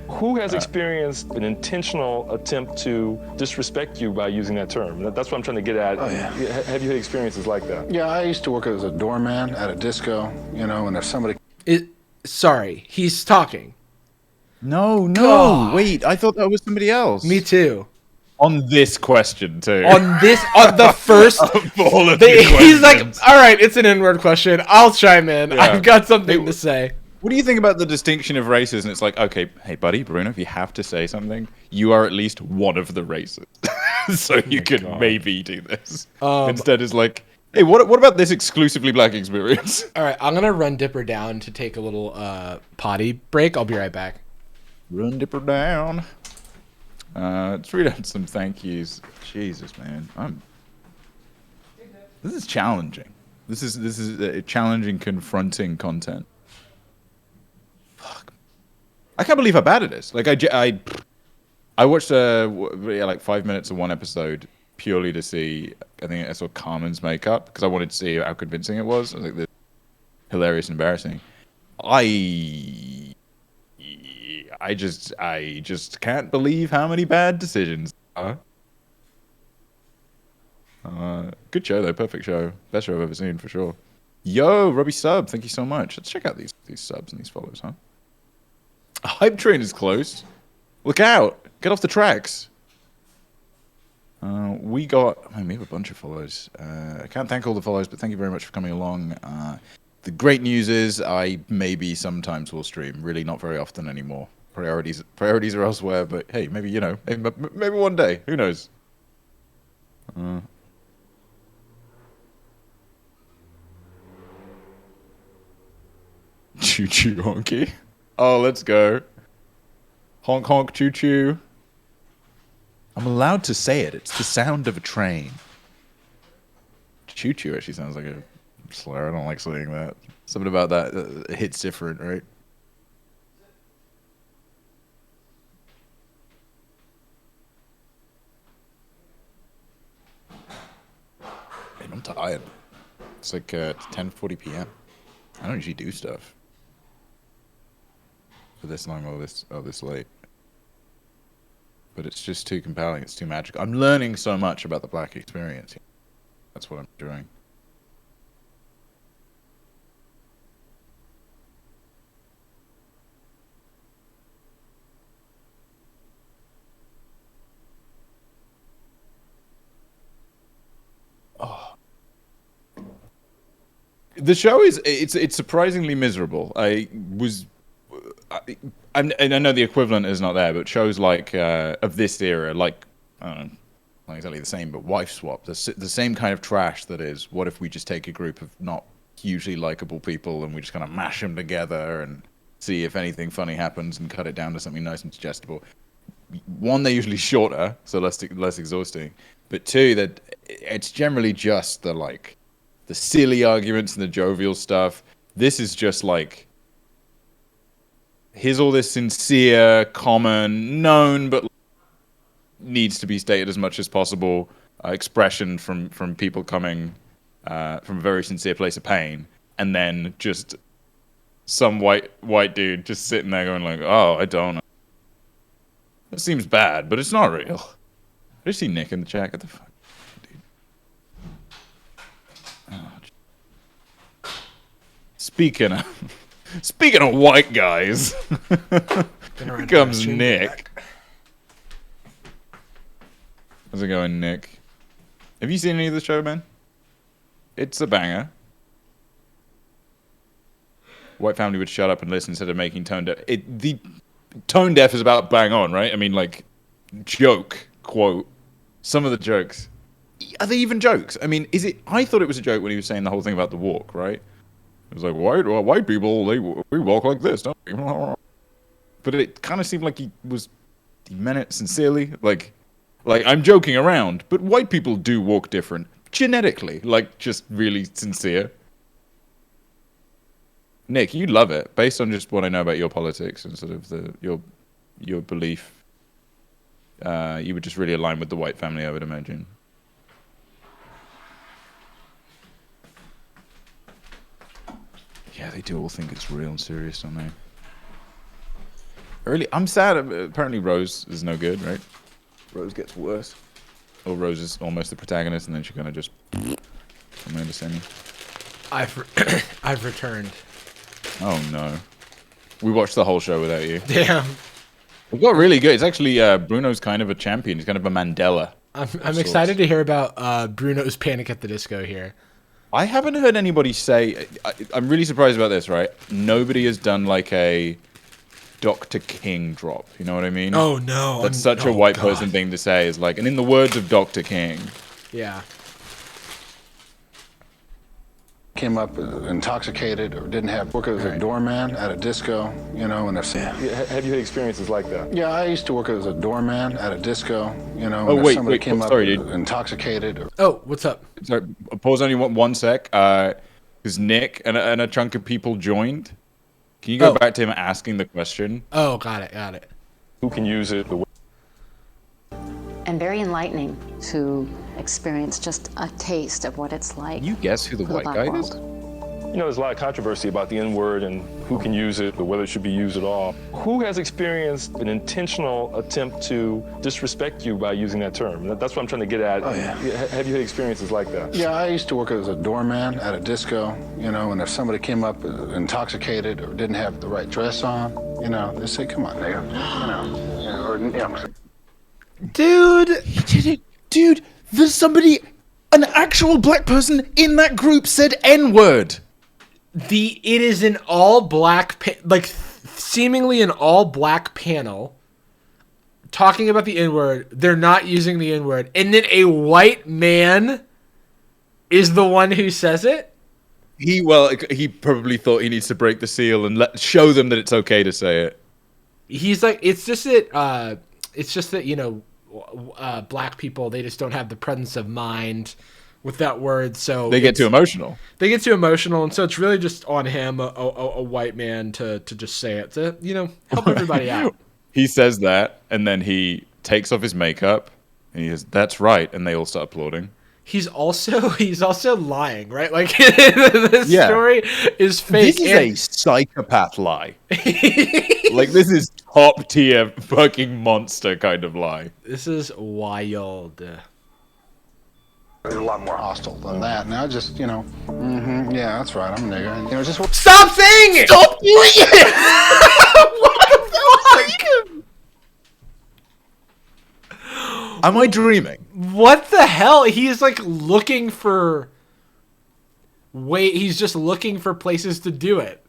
S22: Who has experienced an intentional attempt to disrespect you by using that term? That's what I'm trying to get at.
S3: Oh, yeah.
S22: Have you had experiences like that?
S3: Yeah, I used to work as a doorman at a disco, and if somebody...
S1: Sorry, he's talking.
S21: No, wait, I thought that was somebody else.
S1: Me too.
S21: On this question too.
S1: On the first
S21: all of
S1: he's like, all right, it's an N-word question. I'll chime in.
S21: Yeah.
S1: I've got something to say.
S21: What do you think about the distinction of races? And it's like, okay, hey buddy, Bruno, if you have to say something, you are at least one of the races, so you could maybe do this. Instead, is like, hey, what about this exclusively black experience?
S1: All right, I'm gonna run Dipper down to take a little potty break. I'll be right back.
S21: Run Dipper down. Let's read out some thank yous. Jesus, man, this is challenging. This is challenging, confronting content. Fuck, I can't believe how bad it is. Like I watched like 5 minutes of one episode purely to see. I think I saw Carmen's makeup because I wanted to see how convincing it was. I was like, this is hilarious and embarrassing. I just can't believe how many bad decisions. Good show though, perfect show, best show I've ever seen for sure. Yo, Robbie Sub, thank you so much. Let's check out these subs and these follows, huh? Hype train is closed. Look out! Get off the tracks. We have a bunch of follows. I can't thank all the follows, but thank you very much for coming along. The great news is I maybe sometimes will stream. Really, not very often anymore. Priorities are elsewhere, but hey, maybe, you know, maybe one day. Who knows? Choo choo honky. Oh, let's go. Honk honk choo choo. I'm allowed to say it. It's the sound of a train. Choo choo actually sounds like a slur. I don't like saying that. Something about that hits different, right? Man, I'm tired. It's like 10:40 p.m. I don't usually do stuff for this long or this late. But it's just too compelling. It's too magical. I'm learning so much about the black experience. That's what I'm doing. The show it's surprisingly miserable. I know the equivalent is not there, but shows like of this era, like I don't know, not exactly the same, but Wife Swap, the same kind of trash that is. What if we just take a group of not hugely likable people and we just kind of mash them together and see if anything funny happens and cut it down to something nice and digestible. One, they're usually shorter, so less exhausting. But two, that it's generally just the silly arguments and the jovial stuff. This is just like, here's all this sincere, common, known, but needs to be stated as much as possible expression from people coming from a very sincere place of pain, and then just some white dude just sitting there going like, oh, I don't know. That seems bad, but it's not real. I just see Nick in the chat. Get the fuck. Speaking of white guys, here comes Nick. How's it going, Nick? Have you seen any of the show, man? It's a banger. White family would shut up and listen instead of making tone deaf. The tone deaf is about bang on, right? I mean, like, joke, quote. Some of the jokes. Are they even jokes? I mean, is it? I thought it was a joke when he was saying the whole thing about the walk, right? It was like, white people, we walk like this, don't we? But it kind of seemed like he meant it sincerely. Like I'm joking around, but white people do walk different. Genetically. Like, just really sincere. Nick, you'd love it, based on just what I know about your politics and sort of your belief. You would just really align with the white family, I would imagine. Yeah, they do all think it's real and serious, don't they? Really, I'm sad. Apparently Rose is no good, right? Rose gets worse. Or Rose is almost the protagonist, and then she kind of just... From my understanding.
S1: I've returned.
S21: Oh, no. We watched the whole show without you.
S1: Damn.
S21: It got really good. It's actually Bruno's kind of a champion. He's kind of a Mandela.
S1: I'm excited to hear about Bruno's Panic at the Disco here.
S21: I haven't heard anybody say. I'm really surprised about this. Right? Nobody has done like a Dr. King drop. You know what I mean?
S1: Oh no,
S21: that's such a white person thing to say. Is like, and in the words of Dr. King.
S1: Yeah.
S3: Came up intoxicated or didn't have work as a doorman at a disco, you know, and if
S22: Have you had experiences like that?
S3: yeah, I used to work as a doorman at a disco, you know,
S21: Oh,
S3: and if
S21: wait,
S3: somebody
S21: wait,
S3: came
S21: sorry,
S3: up
S21: dude.
S3: intoxicated or
S1: Oh, what's up?
S21: Sorry, pause only one sec. Because Nick and a chunk of people joined. Can you go back to him asking the question?
S1: Oh, got it.
S22: Who can use it?
S6: And very enlightening to experience just a taste of what it's like.
S21: You guess who the
S6: for
S21: white
S6: Black
S21: guy
S6: world.
S21: is?
S22: You know, there's a lot of controversy about the N-word and who can use it or whether it should be used at all. Who has experienced an intentional attempt to disrespect you by using that term? That's what I'm trying to get at.
S3: Oh, yeah.
S22: Have you had experiences like that?
S3: yeah, I used to work as a doorman at a disco, you know, and if somebody came up intoxicated or didn't have the right dress on, you know, they say, "Come on, nigga," you know, or you know,
S1: Dude,
S21: he did it, dude. There's somebody, an actual black person in that group said N-word.
S1: it is an all black seemingly an all black panel talking about the N-word. They're not using the N-word, and then a white man is the one who says it.
S21: He probably thought he needs to break the seal and show them that it's okay to say it.
S1: He's like, it's just that you know, black people, they just don't have the presence of mind with that word, so
S21: They get too emotional.
S1: They get too emotional, and so it's really just on him, a white man, to just say it, to, you know, help everybody out.
S21: He says that, and then he takes off his makeup, and he says, "That's right," and they all start applauding.
S1: He's also lying, right? Like, this story is fake.
S21: This is a psychopath lie. Like, this is top tier fucking monster kind of lie.
S1: This is wild.
S3: a lot more hostile than that. Now just, you know, yeah, that's right, I'm a nigga. And, you know, just
S1: stop saying it. Stop doing it. What the fuck?
S21: Am I dreaming?
S1: What the hell? He's like looking for. He's just looking for places to do it.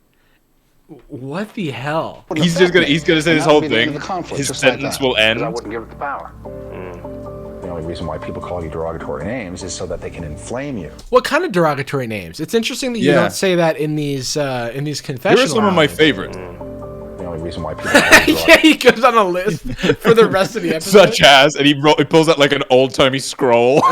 S1: What the hell?
S21: He's gonna say this whole thing. His
S3: just
S21: sentence
S3: like that,
S21: will end.
S3: because I wouldn't give it the power. The only reason why people call you derogatory names is so that they can inflame you.
S1: What kind of derogatory names? It's interesting that you don't say that in these confessional.
S21: Here are some of my favorite.
S3: The only reason why people call you
S1: Yeah, he goes on a list for the rest of the episode.
S21: Such as, and he pulls out like an old-timey scroll.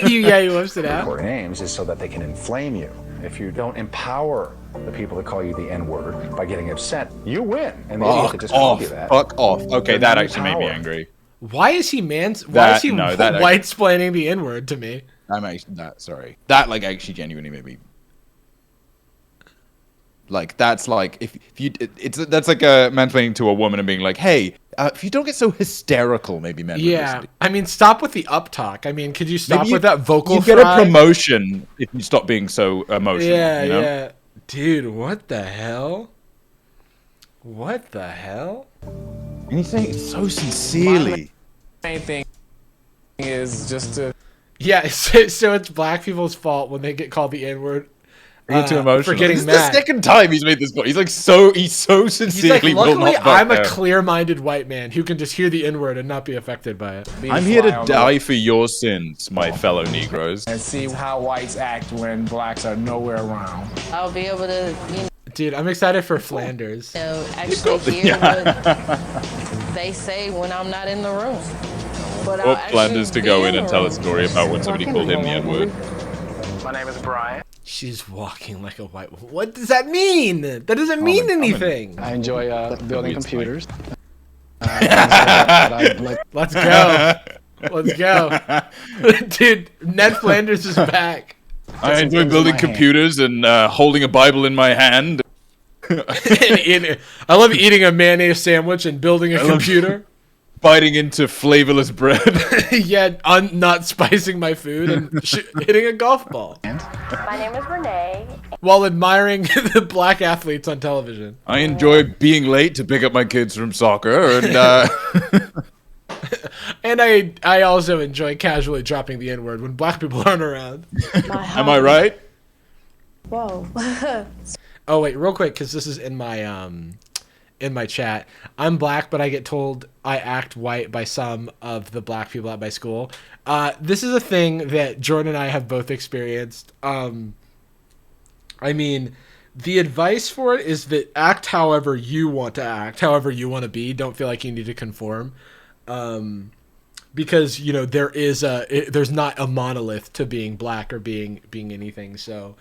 S1: He whips it out.
S3: derogatory names is so that they can inflame you. If you don't empower the people that call you the N-word by getting upset, you win. And the idiot that just called you that.
S21: Fuck off. Okay, that actually made me angry.
S1: Why is he white-splaining the N-word to me?
S21: That like actually genuinely made me. Like, that's like if you that's like a mansplaining to a woman and being like, hey, if you don't get so hysterical, maybe men.
S1: Yeah, I mean, stop with the uptalk. I mean, could you stop
S21: Maybe
S1: with that vocal?
S21: You get a promotion if you stop being so emotional.
S1: Yeah,
S21: you know?
S1: yeah, dude, what the hell? What the hell?
S21: And he's saying it so sincerely.
S18: Main thing is just to.
S1: Yeah, so it's black people's fault when they get called the N-word.
S21: Too emotional.
S1: For getting
S21: This is
S1: mad.
S21: the second time he's made this point. He's so sincerely.
S1: He's like,
S21: will
S1: luckily,
S21: not back
S1: I'm a
S21: down.
S1: clear-minded white man who can just hear the N-word and not be affected by it.
S21: I'm here to die for your sins, my fellow Negroes.
S12: And see how whites act when blacks are nowhere around.
S7: I'll be able to, you know,
S1: Dude, I'm excited for Flanders.
S7: actually hear what they say when I'm not in the room. But I'll
S21: Or Flanders
S7: actually
S21: to go
S7: be
S21: in and
S7: the
S21: tell a
S7: room.
S21: story about when somebody called him the N-word.
S12: My name is Brian.
S1: She's walking like a white woman. What does that mean? That doesn't mean anything.
S12: I enjoy building computers.
S1: Let's go. Let's go. Dude, Ned Flanders is back.
S21: I enjoy building computers and holding a Bible in my hand.
S1: I love eating a mayonnaise sandwich and building a computer.
S21: biting into flavorless bread.
S1: Yeah, not spicing my food and hitting a golf ball.
S4: My name is Renee.
S1: While admiring the black athletes on television.
S21: I enjoy being late to pick up my kids from soccer, and
S1: and I also enjoy casually dropping the N-word when black people aren't around.
S21: Am I right?
S7: Whoa.
S1: Oh wait, real quick, because this is in my chat. I'm black, but I get told I act white by some of the black people at my school. This is a thing that Jordan and I have both experienced. I mean, the advice for it is that act however you want to act, however you want to be. Don't feel like you need to conform. Because, you know, there's not a monolith to being black or being anything. So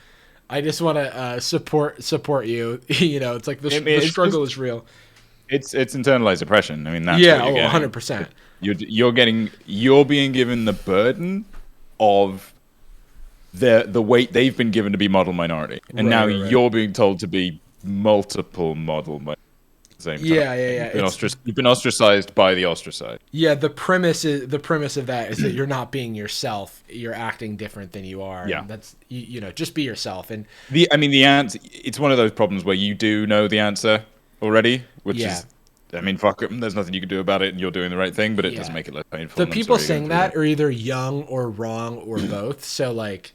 S1: I just want to support you. You know, it's like the struggle is real.
S21: It's internalized oppression. I mean, that's
S1: yeah,
S21: what you're
S1: 100%.
S21: You're being given the burden of the weight they've been given to be model minority, and now you're being told to be multiple model minority at the same time.
S1: Yeah.
S21: You've been ostracized by the ostracized.
S1: Yeah, the premise of that is that you're not being yourself. You're acting different than you are.
S21: Yeah,
S1: and that's you know, just be yourself. And
S21: the answer. It's one of those problems where you do know the answer already, which is. I mean, fuck it. There's nothing you can do about it, and you're doing the right thing, but it doesn't make it less painful.
S1: The people saying that are either young or wrong or both. So like,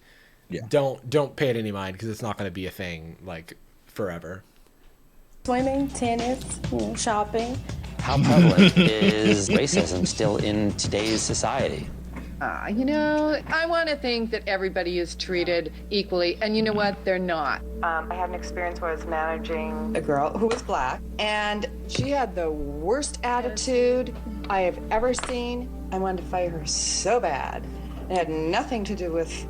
S1: don't pay it any mind because it's not going to be a thing like forever.
S7: Swimming, tennis, shopping.
S13: How prevalent is racism still in today's society?
S17: You know, I want to think that everybody is treated equally, and you know what? They're not.
S24: I had an experience where I was managing
S17: A girl who was black, and she had the worst attitude I have ever seen. I wanted to fire her so bad. It had nothing to do with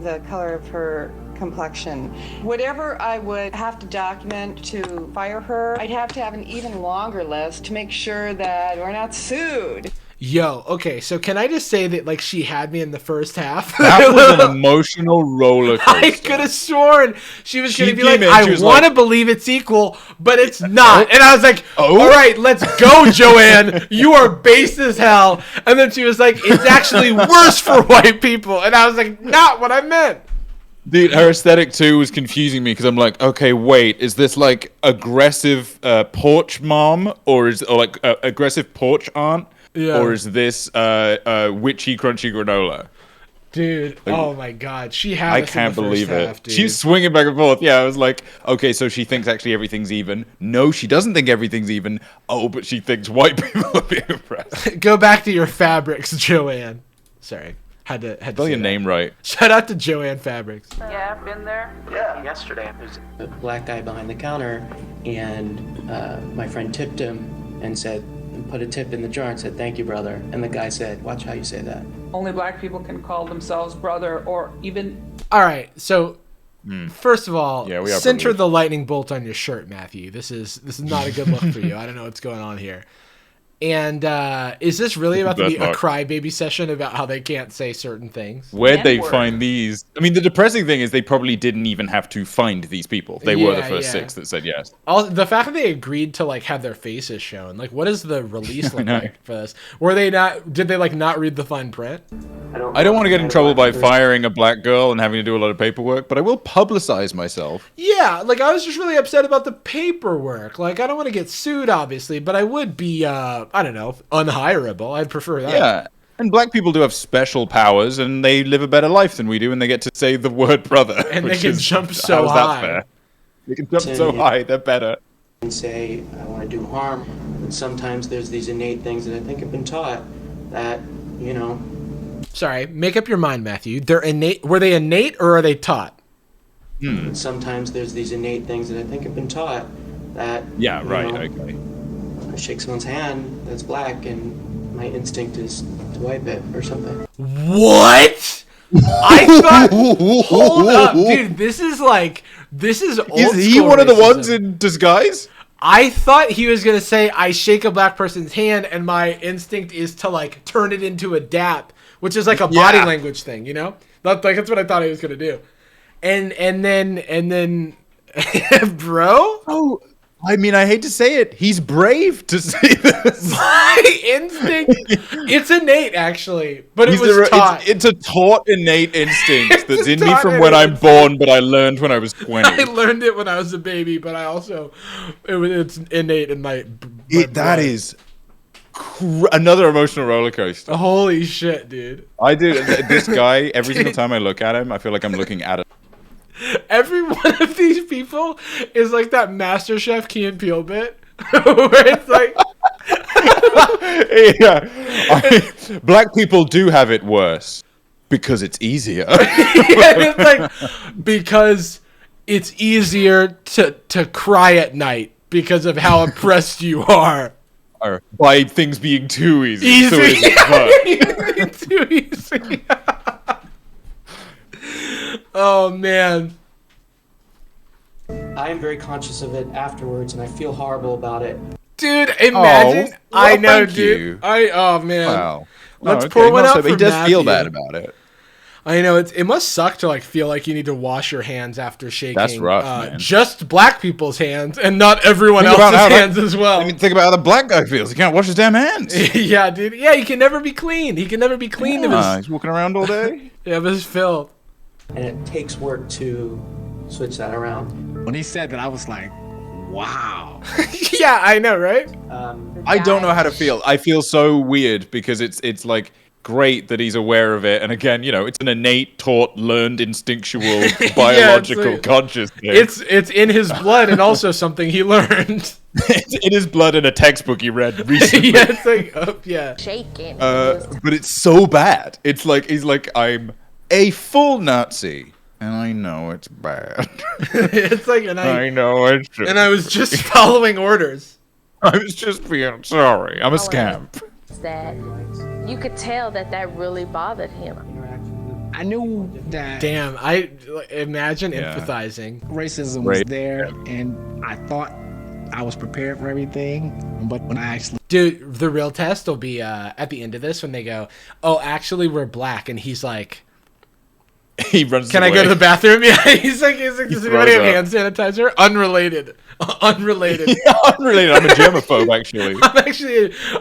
S17: the color of her complexion. Whatever I would have to document to fire her, I'd have to have an even longer list to make sure that we're not sued.
S1: Yo, okay, so can I just say that like she had me in the first half?
S21: That was an emotional roller coaster.
S1: I could have sworn she was going to be like,
S21: came in,
S1: I
S21: she was
S1: want to
S21: like-
S1: believe it's equal, but it's not. And I was like, all right, let's go, Joanne. You are base as hell. And then she was like, it's actually worse for white people. And I was like, not what I meant.
S21: Dude, her aesthetic too was confusing me because I'm like, okay, wait, is this like aggressive porch mom or like aggressive porch aunt?
S1: Yeah.
S21: Or is this witchy crunchy granola?
S1: Dude,
S21: Like,
S1: oh my God. She had
S21: I
S1: us
S21: can't
S1: in the first
S21: believe it.
S1: half, dude.
S21: She's swinging back and forth. Yeah, I was like, okay, so she thinks actually everything's even. No, she doesn't think everything's even. Oh, but she thinks white people are being oppressed.
S1: Go back to your fabrics, Joanne. Sorry. Had to
S21: Spell your name right.
S1: Shout out to Joanne Fabrics.
S24: Yeah, I've been there.
S13: Yeah, yesterday. There's a black guy behind the counter, and my friend tipped him and said, put a tip in the jar and said, "Thank you, brother." And the guy said, "Watch how you say that."
S25: Only black people can call themselves brother or even...
S1: All right, so first of all,
S21: Yeah, we are
S1: center
S21: privileged.
S1: the lightning bolt on your shirt, Matthew. This is not a good look for you. I don't know what's going on here. And is this really about to be a
S21: Birthmark.
S1: crybaby session about how they can't say certain things?
S21: Where'd they find these? I mean, the depressing thing is they probably didn't even have to find these people. They were the
S1: Yeah,
S21: first
S1: yeah.
S21: 6 that said yes.
S1: Also, the fact that they agreed to like have their faces shown, like, what does the release
S21: I
S1: look
S21: know.
S1: like for this? Were they not? Did they like not read the fine print?
S21: I don't want to get in trouble by firing a black girl and having to do a lot of paperwork, but I will publicize myself.
S1: Yeah, like I was just really upset about the paperwork. Like I don't want to get sued, obviously, but I would be, I don't know, unhireable. I'd prefer that.
S21: Yeah. And black people do have special powers, and they live a better life than we do, and they get to say the word brother.
S1: And they
S21: which
S1: can
S21: is-
S1: jump so
S21: how's that
S1: high.
S21: fair? They can jump so high, they're better.
S13: And say, "I want to do harm." But sometimes there's these innate things that I think have been taught that, you know,
S1: Sorry, make up your mind, Matthew. They're innate. Were they innate or are they taught?
S13: sometimes there's these innate things that I think have been taught that,
S21: Yeah,
S13: you
S21: right,
S13: know,
S21: okay.
S13: I shake someone's hand that's black and my instinct is to wipe it or something.
S1: What? I thought. Hold up, dude. This is old
S21: Is he
S1: school
S21: one of the
S1: racism.
S21: ones in disguise?
S1: I thought he was gonna say I shake a black person's hand and my instinct is to like turn it into a dap, which is like a body
S21: Yeah.
S1: language thing, you know? That's what I thought he was gonna do. And then bro?
S21: I mean, I hate to say it. He's brave to say this.
S1: My instinct, it's innate actually, but it was taught.
S21: It's a taught innate instinct that's in me
S1: taught
S21: from when
S1: innate
S21: I'm born, but I learned when I was 20.
S1: I learned it when I was a baby, but I also, it's innate in my
S21: That
S1: blood.
S21: is another emotional roller coaster.
S1: Holy shit, dude.
S21: I do. This guy, every single time I look at him, I feel like I'm looking at him.
S1: Every one of these people is like that MasterChef Key and Peele bit, where it's like,
S21: yeah, black people do have it worse because it's easier.
S1: yeah, it's like because it's easier to cry at night because of how oppressed you are.
S21: Or by things being too easy. So it isn't fun.
S1: Too easy. Oh man.
S13: I am very conscious of it afterwards, and I feel horrible about it.
S1: Dude, imagine. I know, dude.
S21: You.
S1: Oh man.
S21: Wow.
S1: Let's
S21: Oh, okay.
S1: pour one
S21: No,
S1: out
S21: so
S1: for
S21: he does
S1: Matthew.
S21: feel bad about it.
S1: I know it must suck to like feel like you need to wash your hands after shaking.
S21: That's rough, man.
S1: Just black people's hands and not everyone
S21: Think about
S1: else's
S21: how
S1: hands as well.
S21: I mean, think about how the black guy feels. He can't wash his damn hands.
S1: Yeah, dude. Yeah, he can never be clean. He can never be clean of his.
S21: He's walking around all day.
S1: Yeah, of his filth.
S13: And it takes work to switch that around.
S12: When he said that, I was like, wow.
S1: Yeah, I know, right?
S21: I don't know how to feel. I feel so weird because it's like great that he's aware of it, and again, you know, it's an innate, taught, learned, instinctual, biological conscious thing.
S1: It's in his blood and also something he learned.
S21: It's in his blood in a textbook he read recently.
S1: Yeah, it's like, yeah.
S7: Shaking.
S21: But it's so bad. It's like he's like, I'm a full Nazi, and I know it's bad.
S1: It's like,
S21: I know it's true.
S1: And I was just following orders.
S21: I was just being sorry. I'm a scamp.
S7: That you could tell that really bothered him.
S12: I knew that.
S1: Damn, I imagine empathizing.
S12: Racism was there, and I thought I was prepared for everything, but when I actually...
S1: Dude, the real test will be at the end of this when they go, oh, actually, we're black, and he's like...
S21: He runs
S1: Can
S21: away.
S1: I go to the bathroom? Yeah, he's like, does anybody have hand
S21: throws
S1: sanitizer? Unrelated. Unrelated.
S21: Yeah, unrelated. I'm a germaphobe, actually.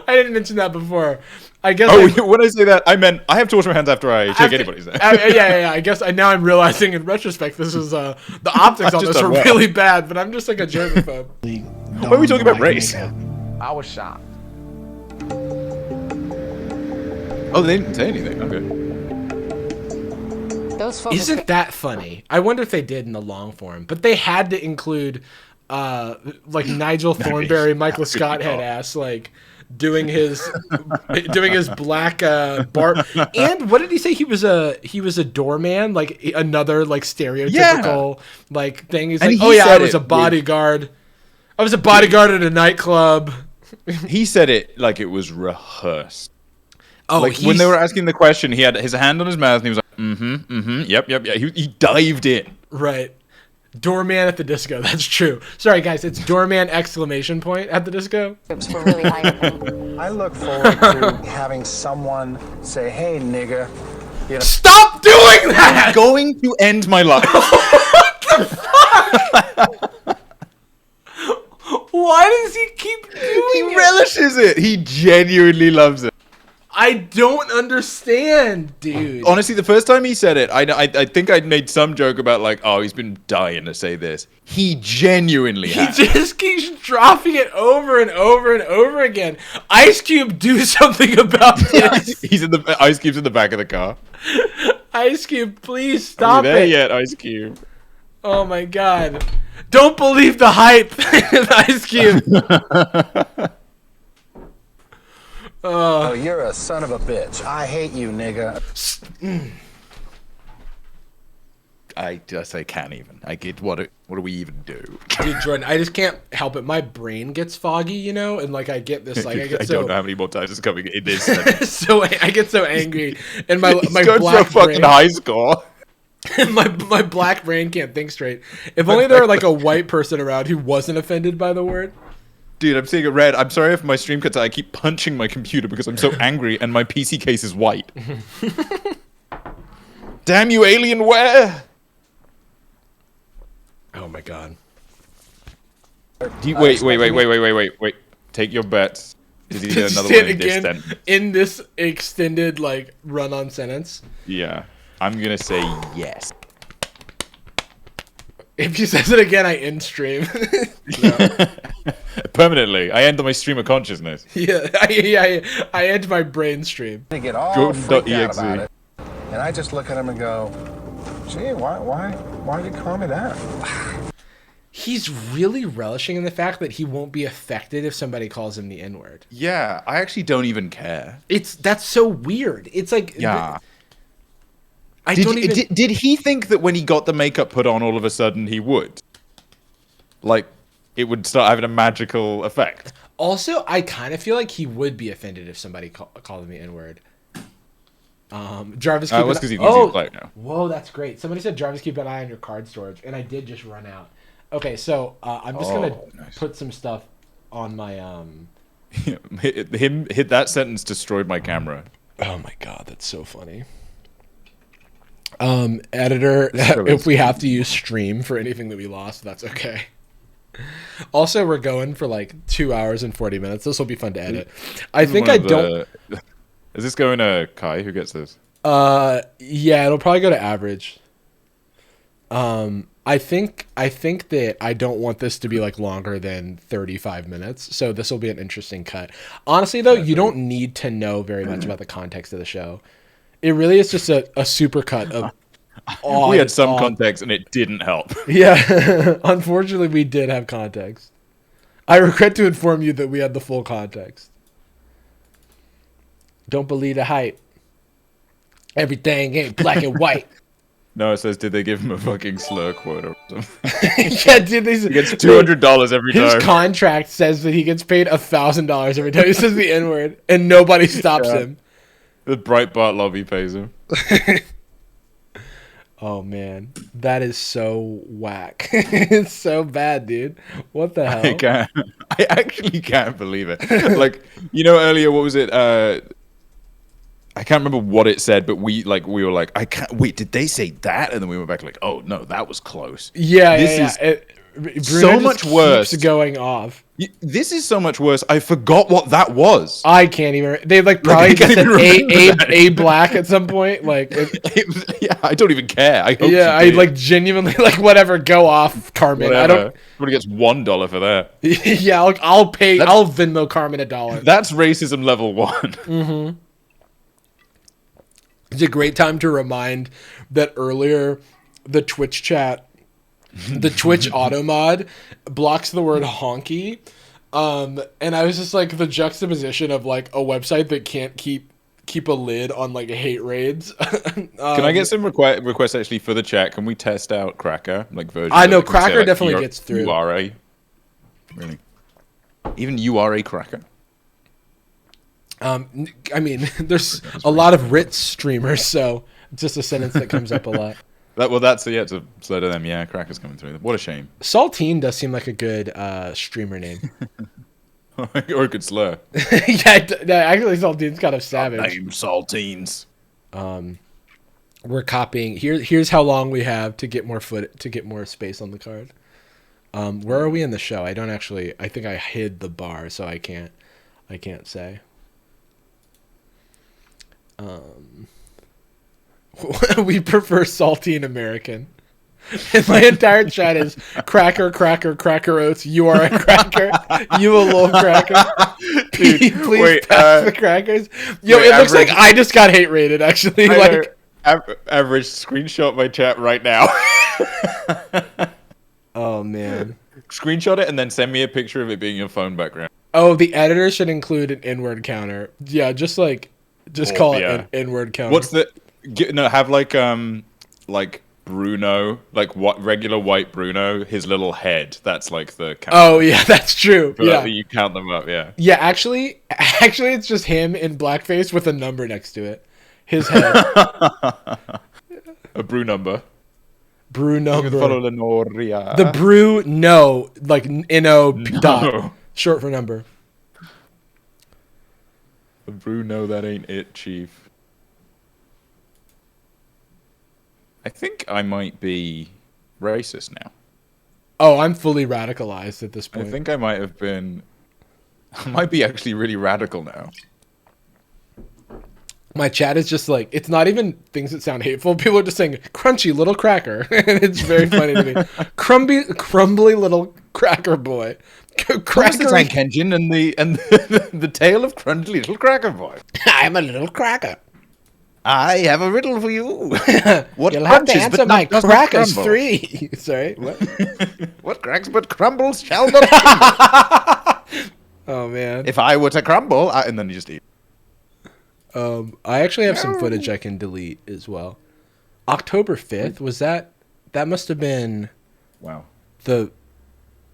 S1: I didn't mention that before. I guess.
S21: When I say that, I meant I have to wash my hands after I shake anybody's hand.
S1: Yeah. I guess now I'm realizing in retrospect this is the optics on this are really bad, but I'm just like a germaphobe.
S21: Why are we talking about race?
S12: I was shocked.
S21: Oh, they didn't say anything. Okay.
S1: Isn't that funny? I wonder if they did in the long form, but they had to include like Nigel Thornberry, Michael Scott head ass, like doing his black Bart. And what did he say? He was a doorman, like another like stereotypical like thing. He's like, I was a bodyguard. I was a bodyguard at a nightclub.
S21: He said it like it was rehearsed.
S1: Oh,
S21: like when they were asking the question, he had his hand on his mouth and he was like, yep. He dived in.
S1: Right. Doorman at the disco. That's true. Sorry, guys. It's doorman ! At the disco.
S3: I look forward to having someone say, "Hey, nigga." You know,
S1: stop doing that.
S21: I'm going to end my life.
S1: Why does he keep doing it?
S21: He relishes it. He genuinely loves it.
S1: I don't understand, dude.
S21: Honestly, the first time he said it, I think I made some joke about like, oh, he's been dying to say this. He genuinely has.
S1: He just keeps dropping it over and over and over again. Ice Cube, do something about this.
S21: Ice Cube's in the back of the car.
S1: Ice Cube, please stop
S21: Are you there
S1: it.
S21: yet, Ice Cube?
S1: Oh my god. Don't believe the hype, Ice Cube.
S3: Oh, you're a son of a bitch. I hate you, nigga.
S21: I can't even. I get what do we even do?
S1: Dude, Jordan, I just can't help it. My brain gets foggy, you know, and like I get this, like I get
S21: don't know how many more times it's coming in this.
S1: So I get so angry, and my
S21: going
S1: black
S21: for a fucking
S1: brain,
S21: high score.
S1: my black brain can't think straight. If only there were like a white person around who wasn't offended by the word.
S21: Dude, I'm seeing it red. I'm sorry if my stream cuts out. I keep punching my computer because I'm so angry and my PC case is white. Damn you, Alienware!
S1: Oh my god.
S21: Wait. Take your bets. Did he do another
S1: Say
S21: one
S1: it
S21: in this
S1: again
S21: sentence?
S1: in this extended like run-on sentence.
S21: Yeah. I'm gonna say yes.
S1: If he says it again, I end stream.
S21: Permanently. I end on my stream of consciousness.
S1: Yeah, I end my brain stream.
S3: They get all freaked out about it, and I just look at him and go, "Gee, why did you call me that?"
S1: He's really relishing in the fact that he won't be affected if somebody calls him the N-word.
S21: Yeah, I actually don't even care.
S1: That's so weird. It's like
S21: Yeah.
S1: Did
S21: Did he think that when he got the makeup put on, all of a sudden he would? Like, it would start having a magical effect.
S1: Also, I kind of feel like he would be offended if somebody called him the N-word. Jarvis,
S21: It was because he's easy to play now.
S1: Whoa, that's great. Somebody said, Jarvis, keep an eye on your card storage, and I did just run out. Okay, so I'm just gonna put some stuff on my
S21: Hit that sentence destroyed my camera.
S1: Oh my god, that's so funny. Editor, if we have to use stream for anything that we lost, that's okay. Also, we're going for like 2 hours and 40 minutes. This will be fun to edit. I think I don't.
S21: Is this going to Kai? Who gets this?
S1: Yeah, it'll probably go to average. I think that I don't want this to be like longer than 35 minutes. So this will be an interesting cut. Honestly, though, you don't need to know very much about the context of the show. It really is just a super cut of.
S21: We had some context and it didn't help.
S1: Yeah, unfortunately, we did have context. I regret to inform you that we had the full context. Don't believe the hype. Everything ain't black and white.
S21: No, it says, did they give him a fucking slur quota or something?
S1: Yeah, dude,
S21: he gets $200 every time.
S1: His contract says that he gets paid $1,000 every time he says the N-word, and nobody stops him.
S21: The Breitbart lobby pays him.
S1: Oh man, that is so whack. It's so bad, dude. What the hell?
S21: I actually can't believe it. Like, you know, earlier, what was it? I can't remember what it said, but we were like, I can't wait. Did they say that? And then we went back like, oh no, that was close.
S1: Yeah,
S21: this
S1: is
S21: so much worse.
S1: Going off.
S21: This is so much worse. I forgot what that was.
S1: I can't even. They like probably just said a black at some point. Like,
S21: yeah, I don't even care. I hope
S1: I like genuinely like whatever. Go off, Carmen.
S21: Whatever.
S1: I don't.
S21: Somebody gets $1 for that.
S1: Yeah, I'll pay. I'll Venmo Carmen $1.
S21: That's racism level 1.
S1: Mm-hmm. It's a great time to remind that earlier the Twitch chat, the Twitch auto mod blocks the word honky. And I was just like the juxtaposition of like a website that can't keep a lid on like hate raids.
S21: Can I get some requests actually for the chat? Can we test out Cracker? Like version?
S1: I know Cracker definitely gets through.
S21: URA. Really? Even URA Cracker?
S1: I mean, there's a lot of Ritz streamers, so it's just a sentence that comes up a lot.
S21: That's to slow to them. Yeah, Cracker's coming through. What a shame.
S1: Saltine does seem like a good streamer name.
S21: Or a good slur.
S1: Yeah, actually, Saltine's kind of savage.
S21: Name Saltines.
S1: We're copying. Here's how long we have to get more space on the card. Where are we in the show? I don't actually. I think I hid the bar, so I can't say. We prefer Saltine American. And my entire chat is cracker oats. You are a cracker. You a little cracker. Dude, please pass the crackers. Yo, it looks like I just got hate rated. Actually, like
S21: average screenshot my chat right now.
S1: Oh man,
S21: screenshot it and then send me a picture of it being your phone background.
S1: Oh, the editor should include an N-word counter. Yeah, just call it an N-word counter.
S21: What's the have like Bruno, like what regular white Bruno, his little head. That's like the count.
S1: Oh yeah, that's true. Yeah,
S21: you count them up. Yeah.
S1: Yeah, actually, it's just him in blackface with a number next to it. His head.
S21: A brew number.
S1: Brew number.
S21: The
S1: The brew no, like N-O dot, short for number.
S21: The brew no, that ain't it, chief. I think I might be racist now.
S1: Oh, I'm fully radicalized at this point.
S21: I think I might have been. I might be actually really radical now.
S1: My chat is just like, it's not even things that sound hateful. People are just saying, crunchy little cracker. And it's very funny to me. Crumbly little cracker boy.
S21: That's the tank engine and the tale of crunchy little cracker boy.
S1: I'm a little cracker.
S21: I have a riddle for you. What
S1: You'll have to
S21: crunches
S1: answer
S21: but
S1: my
S21: does not
S1: crackers
S21: crumble?
S1: 3. Sorry, what?
S21: What cracks but crumbles shall not crumble.
S1: Oh, man.
S21: If I were to crumble, and then you just eat.
S1: I actually have some footage I can delete as well. October 5th, was that must have been...
S21: Wow.
S1: That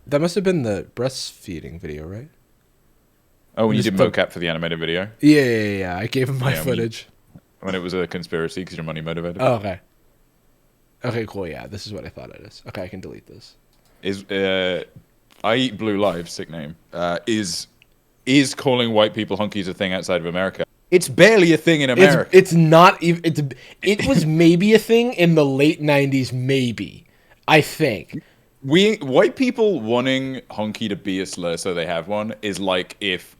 S1: must have been the breastfeeding video, right?
S21: Oh, when you
S1: Just
S21: did mocap for the animated video?
S1: Yeah. I gave him my
S21: Yeah,
S1: footage.
S21: When it was a conspiracy because you're money motivated.
S1: Oh, okay. Okay, cool. Yeah, this is what I thought it is. Okay, I can delete this.
S21: I Eat Blue Live, sick name, is calling white people hunkies a thing outside of America. It's barely a thing in America.
S1: It's not even. It was maybe a thing in the late 90s, maybe. I think.
S21: White people wanting hunky to be a slur so they have one is like if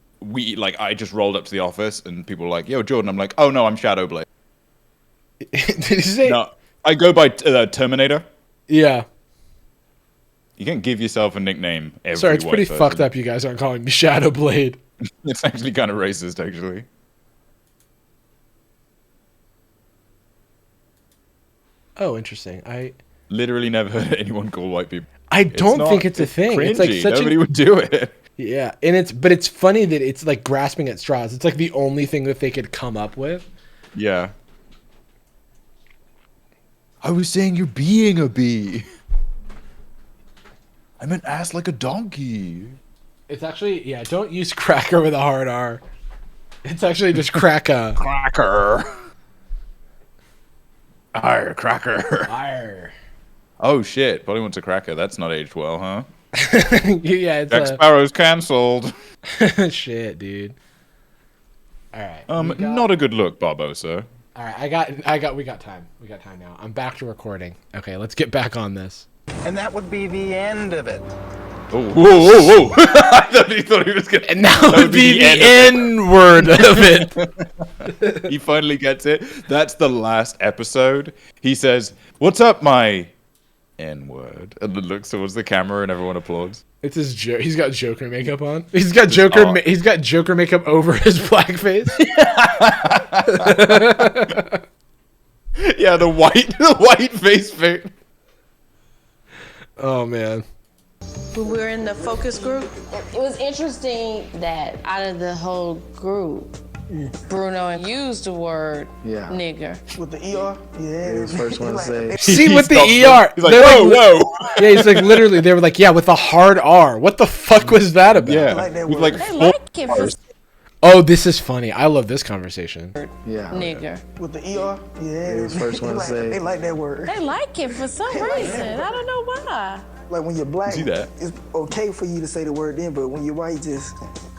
S21: I just rolled up to the office and people were like, "Yo, Jordan," I'm like, "Oh no, I'm Shadowblade."
S1: Did you say?
S21: No, I go by Terminator.
S1: Yeah.
S21: You can't give yourself a nickname every
S1: Sorry, it's
S21: white
S1: pretty
S21: person.
S1: fucked up. You guys aren't calling me Shadowblade.
S21: It's actually kind of racist, actually.
S1: Oh, interesting. I
S21: literally never heard anyone call white people.
S1: I don't think it's a thing.
S21: Cringy.
S1: It's like such
S21: Nobody would do it.
S1: Yeah, and it's funny that it's like grasping at straws. It's like the only thing that they could come up with.
S21: Yeah. I was saying you're being a bee. I meant ass like a donkey.
S1: It's actually, yeah, don't use cracker with a hard R. It's actually just cracka.
S21: Cracker. Arr, cracker.
S1: Arr.
S21: Oh shit, Polly wants a cracker. That's not aged well, huh?
S1: Yeah, it's
S21: Jack Sparrow's cancelled.
S1: Shit, dude. All right.
S21: Not a good look, Barbosa.
S1: All right, we got time. We got time now. I'm back to recording. Okay, let's get back on this.
S5: And that would be the end of it.
S21: Oh, whoa. I thought he was going to...
S1: And that would be the N-word of it.
S21: He finally gets it. That's the last episode. He says, "What's up, my N-word?" And then looks towards the camera and everyone applauds.
S1: It's his he's got Joker makeup on. He's got Joker makeup over his black face.
S21: Yeah, the white face paint.
S1: Oh man.
S7: When we were in the focus group, it was interesting that out of the whole group, Bruno used the word nigger.
S12: With the ER? Yeah. He was the first one to say.
S1: See, with the ER.
S21: He's like, whoa.
S1: Yeah, he's like, literally, they were like, yeah, with a hard R. What the fuck was that about?
S21: Yeah.
S1: Oh, this is funny. I love this conversation.
S12: Yeah.
S7: Nigger.
S12: With the ER? Yeah. He was the first one to say.
S17: They like that word.
S7: They like it for some reason. I don't know why.
S17: Like when you're black,
S21: See that?
S17: it's okay for you to say the word then, but when you're white, just...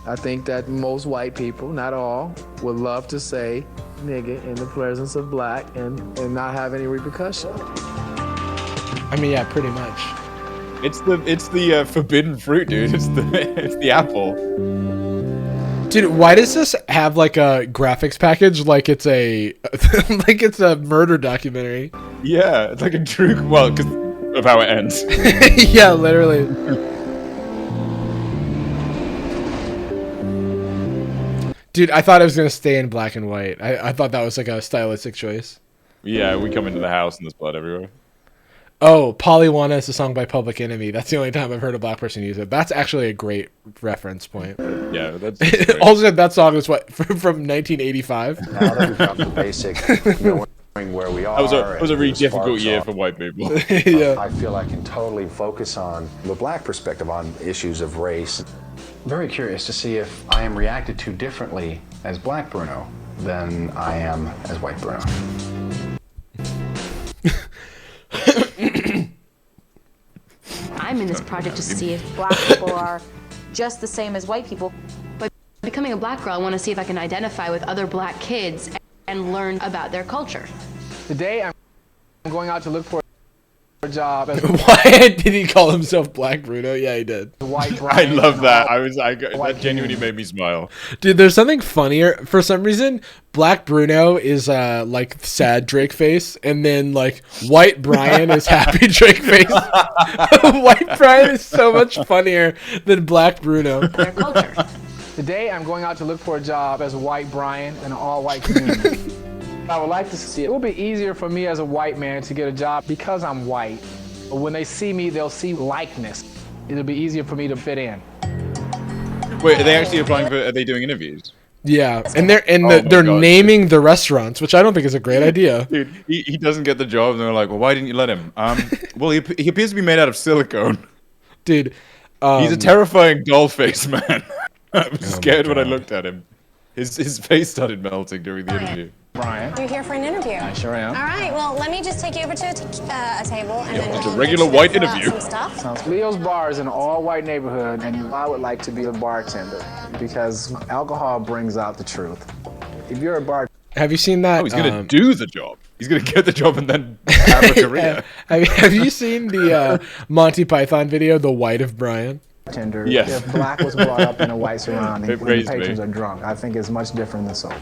S12: I think that most white people, not all, would love to say nigga in the presence of black and not have any repercussion.
S1: I mean, yeah, pretty much.
S21: It's the forbidden fruit, dude. It's the apple.
S1: Dude, why does this have like a graphics package like it's a like it's a murder documentary?
S21: Yeah, it's like a true because of how it ends.
S1: Yeah, literally. Dude, I thought it was gonna stay in black and white. I thought that was like a stylistic choice.
S21: Yeah, we come into the house and there's blood everywhere.
S1: Oh, Polywana is a song by Public Enemy. That's the only time I've heard a black person use it. That's actually a great reference point.
S21: Yeah, that's
S1: also that song is what from 1985.
S23: Now that we've got the basic knowing where we are.
S21: It was a really difficult year for white people.
S1: Yeah.
S23: I feel I can totally focus on the black perspective on issues of race.
S3: Very curious to see if I am reacted to differently as black Bruno than I am as white Bruno.
S8: I'm in this project to see if black people are just the same as white people. But becoming a black girl, I want to see if I can identify with other black kids and learn about their culture.
S12: Today, I'm going out to look for job as
S1: Why did he call himself Black Bruno? Yeah, he did.
S12: White
S21: I
S12: Brian.
S21: love that.
S12: White
S21: That genuinely made me smile.
S1: Dude, there's something funnier. For some reason, Black Bruno is like sad Drake face, and then like White Brian is happy Drake face. White Brian is so much funnier than Black Bruno.
S8: Their culture.
S12: Today, I'm going out to look for a job as White Brian in an all-white community. I would like to see it will be easier for me as a white man to get a job because I'm white. But when they see me, they'll see likeness. It'll be easier for me to fit in.
S21: Wait, are they actually applying for? Are they doing interviews?
S1: Yeah, and they're
S21: God.
S1: naming the restaurants, which I don't think is a great idea.
S21: Dude, he doesn't get the job, and they're like, "Well, why didn't you let him?" Well, he appears to be made out of silicone.
S1: Dude,
S21: he's a terrifying doll face, man. I was scared when I looked at him. His face started melting during the interview.
S12: Brian.
S9: You're here for an interview.
S12: I sure am.
S9: All right, well, let me just take you over to a table and then
S21: it's a
S9: we'll
S21: regular
S9: get you
S21: white
S9: to fill out
S21: interview.
S9: some stuff.
S12: Leo's Bar is an all-white neighborhood, and I would like to be a bartender because alcohol brings out the truth. If you're a bar,
S1: have you seen that?
S21: Oh, he's gonna do the job. He's gonna get the job and then have a career.
S1: have you seen the Monty Python video, The White of Brian?
S12: bartender,
S21: Yes.
S12: if black was brought up in a white surrounding,
S21: It
S12: when the
S21: raised me.
S12: patrons are drunk, I think it's much different than sober.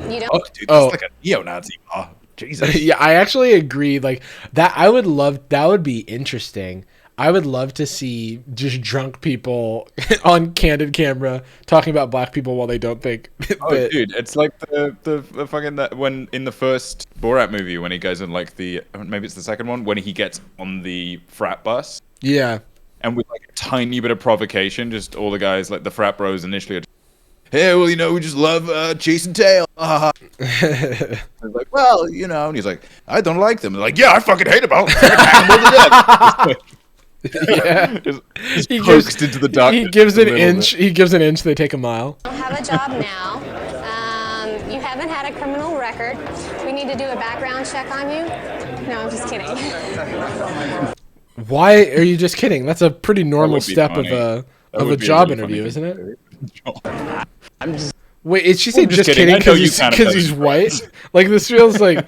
S9: You don't.
S21: Oh, dude, that's like a neo-Nazi bar. Jesus.
S1: Yeah, I actually agree. Like that, I would love. That would be interesting. I would love to see just drunk people on candid camera talking about black people while they don't think.
S21: Oh, dude, it's like the fucking that when in the first Borat movie when he goes on like the maybe it's the second one when he gets on the frat bus.
S1: Yeah.
S21: And with like a tiny bit of provocation, just all the guys like the frat bros initially are hey, well, you know, we just love chasing tail. I was like, well, you know, and he's like, I don't like them. They're like, yeah, I fucking hate them. I'll fucking hang them all to death.
S1: Yeah.
S21: Just
S1: He
S21: coaxed
S1: gives-
S21: into the darkness.
S1: He gives
S21: in
S1: an
S21: the middle of
S1: inch.
S21: it.
S1: He gives an inch. They take a mile.
S9: You have a job now. You haven't had a criminal record. We need to do a background check on you. No, I'm just kidding.
S1: Why are you just kidding? That's a pretty normal
S21: would be
S1: step
S21: funny.
S1: of
S21: That
S1: a
S21: would be a
S1: job
S21: really funny
S1: interview,
S21: thing
S1: isn't it?
S12: I'm just.
S1: Wait, is she saying
S21: I'm
S1: just
S21: just
S1: kidding
S21: kidding. I know
S1: because
S21: you kind of know
S1: he's
S21: this.
S1: white? Like this feels like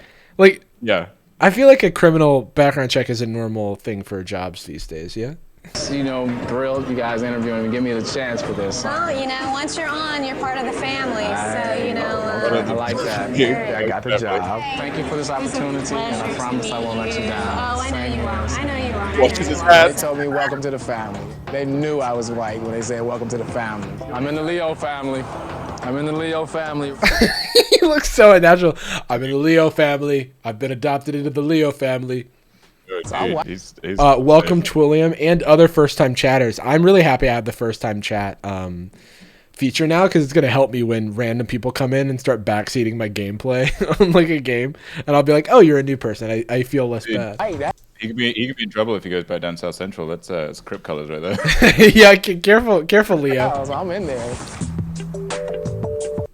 S21: Yeah.
S1: I feel like a criminal background check is a normal thing for jobs these days. Yeah.
S12: You know, thrilled you guys interviewing me. Give me the chance for this.
S9: Well, you know, once you're on, you're part of the family. So, you know.
S12: I like that. I got the job. Thank you for this opportunity, and I promise I won't let you down.
S9: Oh, I know you won't. I know you won't.
S21: Watches his hat.
S12: They told me welcome to the family. They knew I was white when they said welcome to the family. I'm in the Leo family. I'm in the Leo family.
S1: He looks so unnatural. I'm in the Leo family. I've been adopted into the Leo family.
S21: Dude, he's
S1: Welcome Twilliam and other first-time chatters. I'm really happy I have the first-time chat feature now because it's gonna help me when random people come in and start backseating my gameplay on like a game, and I'll be like, "Oh, you're a new person." I feel less bad.
S21: He could be in trouble if he goes back down South Central. That's Crip colors right there.
S1: Yeah, careful, Leo.
S12: I'm in there.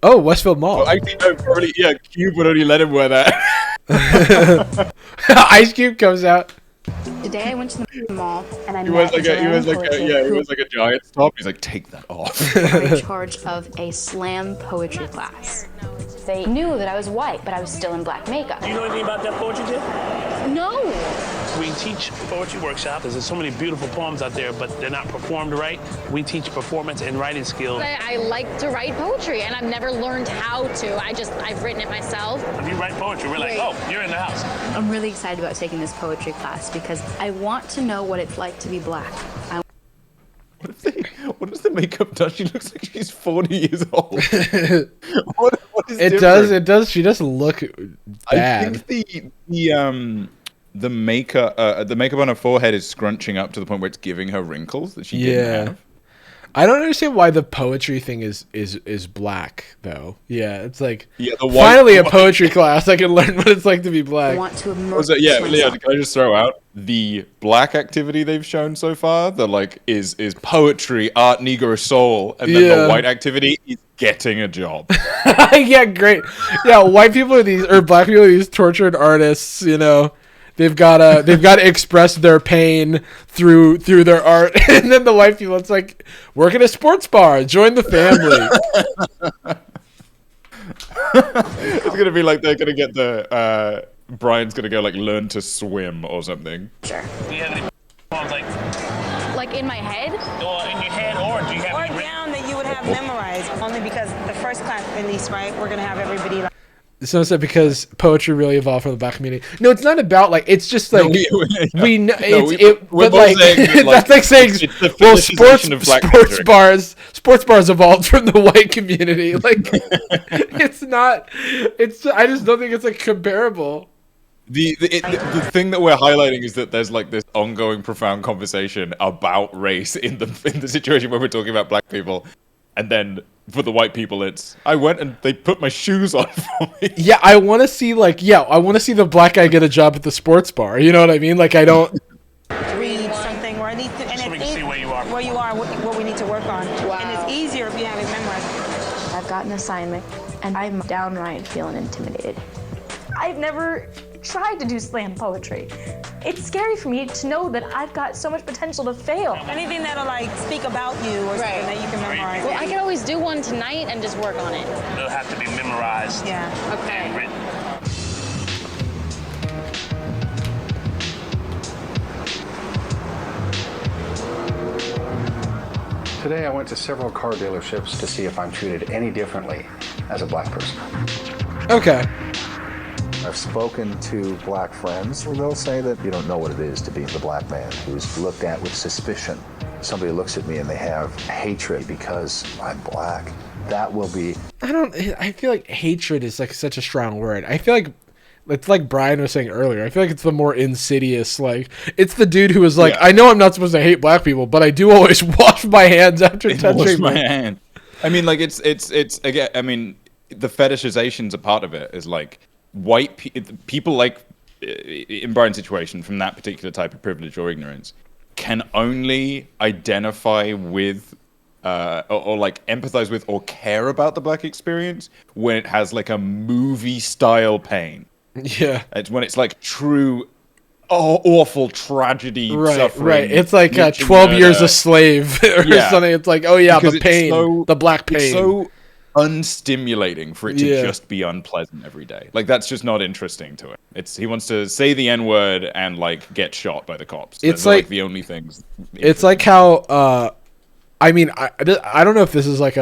S1: Oh, Westfield Mall.
S21: Well, actually, no, probably yeah. Cube would only let him wear that.
S1: Ice Cube comes out.
S8: Today I went to the mall and I
S21: He
S8: met
S21: was like
S8: Joanne
S21: he was
S8: Poetry,
S21: like a giant top. He's like, take that off.
S8: who are in charge of a slam poetry class. They knew that I was white, but I was still in black makeup.
S14: Do you know anything about that poetry, Jim?
S8: No.
S14: We teach poetry workshops. There's so many beautiful poems out there, but they're not performed right. We teach performance and writing skills.
S16: I like to write poetry, and I've never learned how to. I've written it myself.
S14: If you write poetry, we're like, oh, you're in the house.
S8: I'm really excited about taking this poetry class because I want to know what it's like to be black.
S21: What does the makeup do? She looks like she's 40 years old. what is
S1: It
S21: different?
S1: does. She does look bad.
S21: I think the makeup on her forehead is scrunching up to the point where it's giving her wrinkles that she didn't have.
S1: I don't understand why the poetry thing is black though. Yeah, it's like
S21: Yeah, the white-
S1: finally a poetry class. I can learn what it's like to be black.
S8: I want to
S21: Was it, yeah, Leo, can I just throw out the black activity they've shown so far? The like is poetry, art, Negro soul, and then
S1: Yeah.
S21: the white activity is getting a job.
S1: Yeah, great. Yeah, white people are these or black people are these tortured artists. You know, they've got to express their pain through their art, and then the white people, it's like work at a sports bar, join the family.
S21: It's gonna be like they're gonna get the Brian's gonna go like learn to swim or something.
S16: Sure.
S14: Do you have any poems
S16: Like in my head?
S14: or in your head, or do you have
S2: Or
S14: any
S2: down that you would have memorized, only because the first class release, right? We're gonna have everybody like.
S1: So it's because poetry really evolved from the black community. No, it's not about like. It's just like we know.
S21: We're
S1: But like,
S21: saying that,
S1: that's like saying,
S21: it's the
S1: well,
S21: fetishization of black culture.
S1: sports bars evolved from the white community. Like, it's not. It's. I just don't think it's like comparable.
S21: The thing that we're highlighting is that there's like this ongoing profound conversation about race in the situation where we're talking about black people, and then for the white people it's I went and they put my shoes on for me.
S1: Yeah, I want to see I want to see the black guy get a job at the sports bar. You know what I mean? Like I don't.
S2: Read something, or at least, and
S14: So we can
S2: it's
S14: see where you are.
S2: what we need to work on.
S8: Wow.
S2: And it's easier if you have it memorized.
S8: I've got an assignment, and I'm downright feeling intimidated.
S16: I've never tried to do slam poetry. It's scary for me to know that I've got so much potential to fail.
S2: Anything that'll like speak about you or something that you can memorize.
S16: Well, I can always do one tonight and just work on it.
S14: It'll have to be memorized.
S2: Yeah.
S14: And written.
S3: Today I went to several car dealerships to see if I'm treated any differently as a black person.
S1: Okay.
S10: I've spoken to black friends where they'll say that you don't know what it is to be the black man who's looked at with suspicion. Somebody looks at me and they have hatred because I'm black. That will be...
S1: I feel like hatred is like such a strong word. I feel like it's like Brian was saying earlier. I feel like it's the more insidious, like it's the dude who was like, I know I'm not supposed to hate black people, but I do always wash my hands after touching
S21: Wash my
S1: them.
S21: hand. I mean, like it's again. I mean, the fetishization's a part of it. Is like white people, like in Brian's situation, from that particular type of privilege or ignorance, can only identify with or like empathize with or care about the black experience when it has like a movie style pain.
S1: Yeah,
S21: it's when it's like true awful tragedy, suffering.
S1: Right. It's like 12
S21: murder.
S1: Years a Slave or something. It's like, oh yeah,
S21: Because
S1: the
S21: it's
S1: pain, the black pain.
S21: It's so unstimulating for it to
S1: Yeah.
S21: just be unpleasant every day. Like that's just not interesting to him. He wants to say the N-word and like get shot by the cops.
S1: It's
S21: Those are,
S1: like
S21: the only things.
S1: It's like how I mean, I don't know if this is like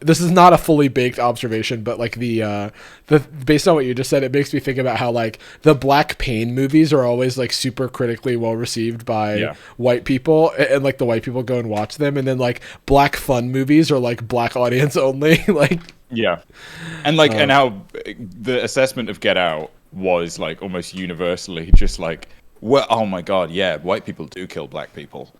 S1: this is not a fully baked observation, but like the based on what you just said, it makes me think about how like the black pain movies are always like super critically well received by white people, and like the white people go and watch them, and then like black fun movies are like black audience only. Like
S21: and like and how the assessment of Get Out was like almost universally just like, well, oh my god, yeah, white people do kill black people.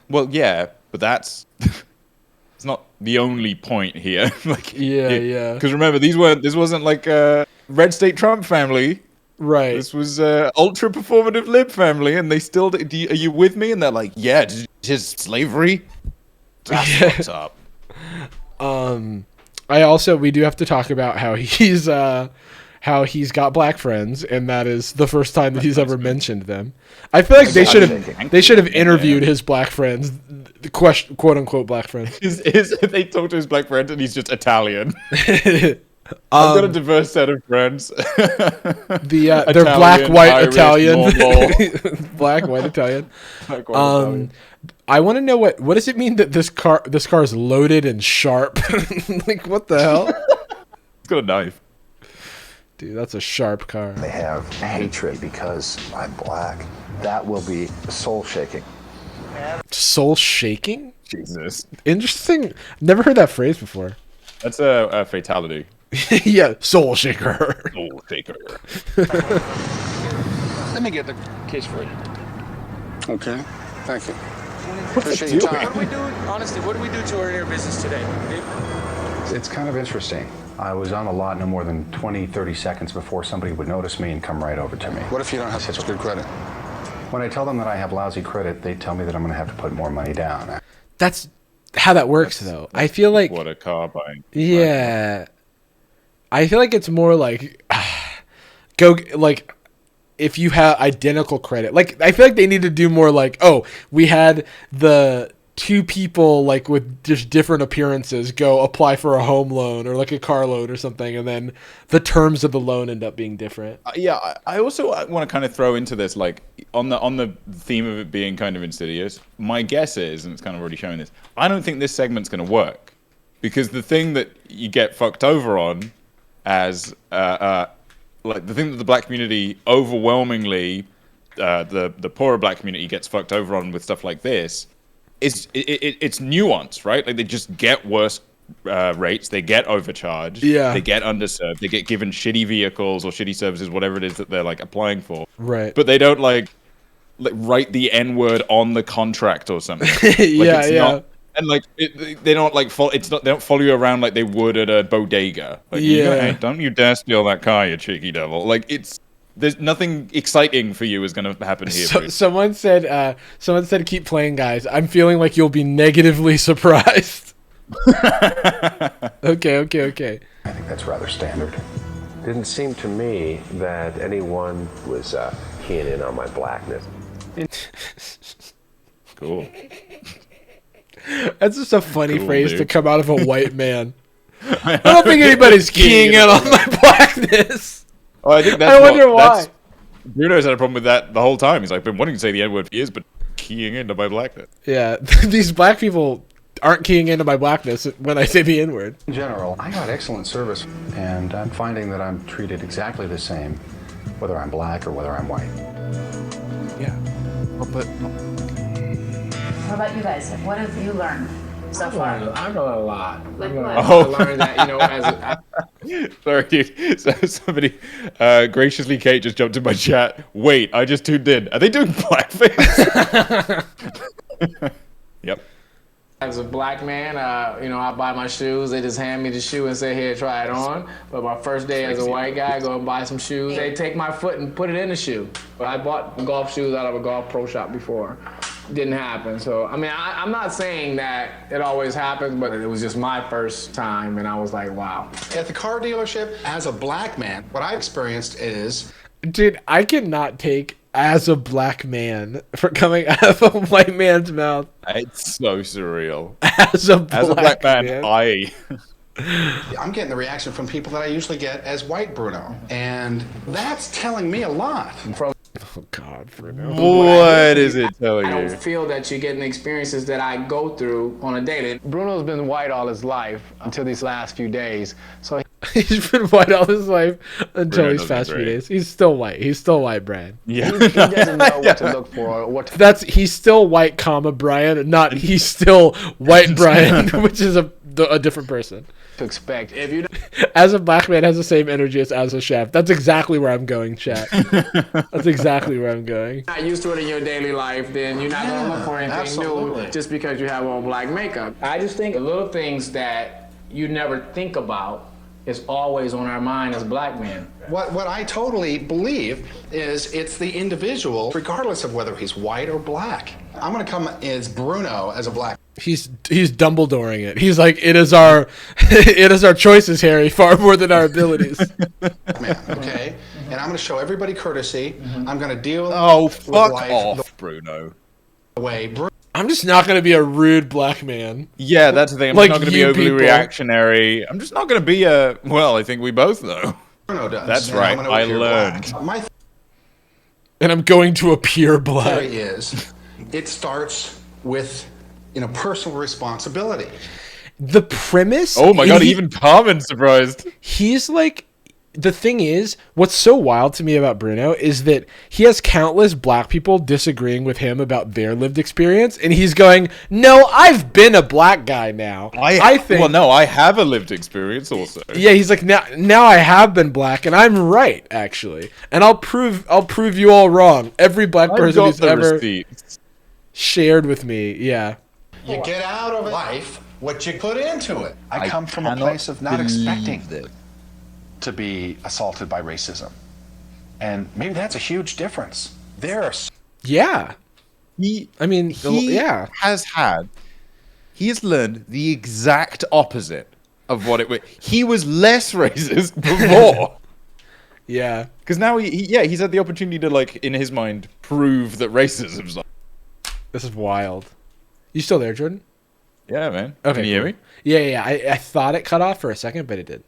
S21: Well, yeah, but that's it's not the only point here. Like,
S1: yeah.
S21: Because remember, this wasn't like a red state Trump family,
S1: right?
S21: This was ultra performative lib family, and they still. Are you with me? And they're like, yeah, just slavery. That's what's up.
S1: We do have to talk about how he's got black friends, and that is the first time that he's ever mentioned them. I feel like they should have interviewed his black friends, quote unquote black friends.
S21: They talk to his black friend, and he's just Italian. I've got a diverse set of friends.
S1: They're black, white,
S21: Irish,
S1: Italian, black, white, Italian. I want to know what does it mean that this car is loaded and sharp? Like what the hell?
S21: It's got a knife.
S1: Dude, that's a sharp car.
S10: They have hatred because I'm black. That will be soul shaking.
S1: Soul shaking?
S21: Jesus.
S1: Interesting. Never heard that phrase before.
S21: That's a fatality.
S1: Yeah, soul shaker.
S21: Soul shaker.
S5: Let me get the case for you.
S3: Okay, thank you.
S5: What's
S3: Appreciate your time.
S5: What do we do? Honestly, what do we do to our business today?
S3: It's kind of interesting. I was on the lot no more than 20, 30 seconds before somebody would notice me and come right over to me.
S10: What if you don't have such good credit?
S3: When I tell them that I have lousy credit, they tell me that I'm going to have to put more money down.
S1: That's how that works, though. I feel like
S21: what a car buying.
S1: Yeah, I feel like it's more like go like if you have identical credit. Like I feel like they need to do more like, oh, we had the two people like with just different appearances go apply for a home loan or like a car loan or something, and then the terms of the loan end up being different.
S21: Yeah, I also want to kind of throw into this, like on the theme of it being kind of insidious. My guess is, and it's kind of already showing this, I don't think this segment's going to work, because the thing that you get fucked over on as like the thing that the black community overwhelmingly, the poorer black community gets fucked over on with stuff like this, is it's nuance, right? Like they just get worse rates, they get overcharged, they get underserved, they get given shitty vehicles or shitty services, whatever it is that they're like applying for.
S1: Right.
S21: But they don't like write the N-word on the contract or something. Like,
S1: yeah, yeah.
S21: Not, and like they don't like follow. It's not. They don't follow you around like they would at a bodega. Like, hey, don't you dare steal that car, you cheeky devil. Like there's nothing exciting for you is going to happen here.
S1: Someone said, keep playing, guys. I'm feeling like you'll be negatively surprised. Okay.
S10: I think that's rather standard.
S6: Didn't seem to me that anyone was keying in on my blackness.
S21: Cool.
S1: That's just a funny phrase to come out of a white man. I don't think anybody's keying in on my blackness.
S21: Oh, I think that's.
S1: I wonder why.
S21: Bruno's had a problem with that the whole time. He's like been wanting to say the N-word for years, but keying into my blackness.
S1: Yeah, these black people aren't keying into my blackness when I say the N-word.
S3: In general, I got excellent service, and I'm finding that I'm treated exactly the same, whether I'm black or whether I'm white.
S21: Yeah. Well, but
S11: What about you guys? What have you learned so far?
S18: I've learned a lot.
S11: Like what?
S18: I learned that, as
S21: sorry, dude. So somebody, graciously, Kate just jumped in my chat. Wait, I just tuned in. Are they doing blackface? Yep.
S18: As a black man, I buy my shoes. They just hand me the shoe and say, here, try it on. But my first day as a white guy, I go and buy some shoes. They take my foot and put it in the shoe. But I bought golf shoes out of a golf pro shop before. Didn't happen. So, I mean, I'm not saying that it always happens, but it was just my first time, and I was like, wow.
S3: At the car dealership, as a black man, what I experienced is...
S1: Dude, I cannot take as a black man for coming out of a white man's mouth.
S21: It's so surreal.
S1: As a black
S21: man.
S3: I'm getting the reaction from people that I usually get as white Bruno. And that's telling me a lot.
S1: Oh, God, Bruno.
S21: What is it telling you?
S18: I don't feel that you're getting the experiences that I go through on a daily. Bruno's been white all his life until these last few days. So
S1: he's been white all his life until these past few days. He's still white. He's still white, Brian.
S21: Yeah.
S18: He doesn't know what to look for. Or what to...
S1: He's still white, comma, Brian, not he's still white Brian, which is a different person.
S18: To expect. If you
S1: as a black man has the same energy as a chef. That's exactly where I'm going, chat. That's exactly where I'm going.
S18: Not used to it in your daily life, then you're not going to look for anything new just because you have on black makeup. I just think the little things that you never think about is always on our mind as black men.
S3: What I totally believe is it's the individual, regardless of whether he's white or black. I'm going to come as Bruno as a black.
S1: He's Dumbledoring it. He's like, it is our choices, Harry, far more than our abilities.
S3: Man, okay? And I'm going to show everybody courtesy. I'm going to deal
S21: fuck
S3: with life
S21: off, Bruno.
S3: the way
S1: I'm just not going to be a rude black man.
S21: Yeah, that's the thing. I'm
S1: like
S21: just not going to be overly reactionary. I'm just not going to be well, I think we both know.
S3: Bruno does.
S21: That's
S3: and
S21: right.
S3: I'm gonna
S21: I
S3: appear
S21: learned.
S3: black. My
S1: And I'm going to appear black.
S3: theory is it starts with personal responsibility.
S1: The premise.
S21: Oh my god, even Carmen's surprised.
S1: He's like, the thing is, what's so wild to me about Bruno is that he has countless black people disagreeing with him about their lived experience, and he's going, "No, I've been a black guy now. I think."
S21: Well, no, I have a lived experience also.
S1: Yeah, he's like, now I have been black, and I'm right actually, and I'll prove you all wrong. Every black person who's ever shared with me, yeah.
S3: You get out of life what you put into it. I come from a place of not expecting to be assaulted by racism. And maybe that's a huge difference.
S1: Yeah.
S21: He has learned the exact opposite of what it was. He was less racist before.
S1: Yeah.
S21: Because now he's had the opportunity to, like, in his mind, prove that racism's not.
S1: This is wild. You still there, Jordan?
S21: Yeah, man.
S1: Okay,
S21: Can you hear
S1: cool.
S21: me?
S1: Yeah. I thought it cut off for a second, but it did.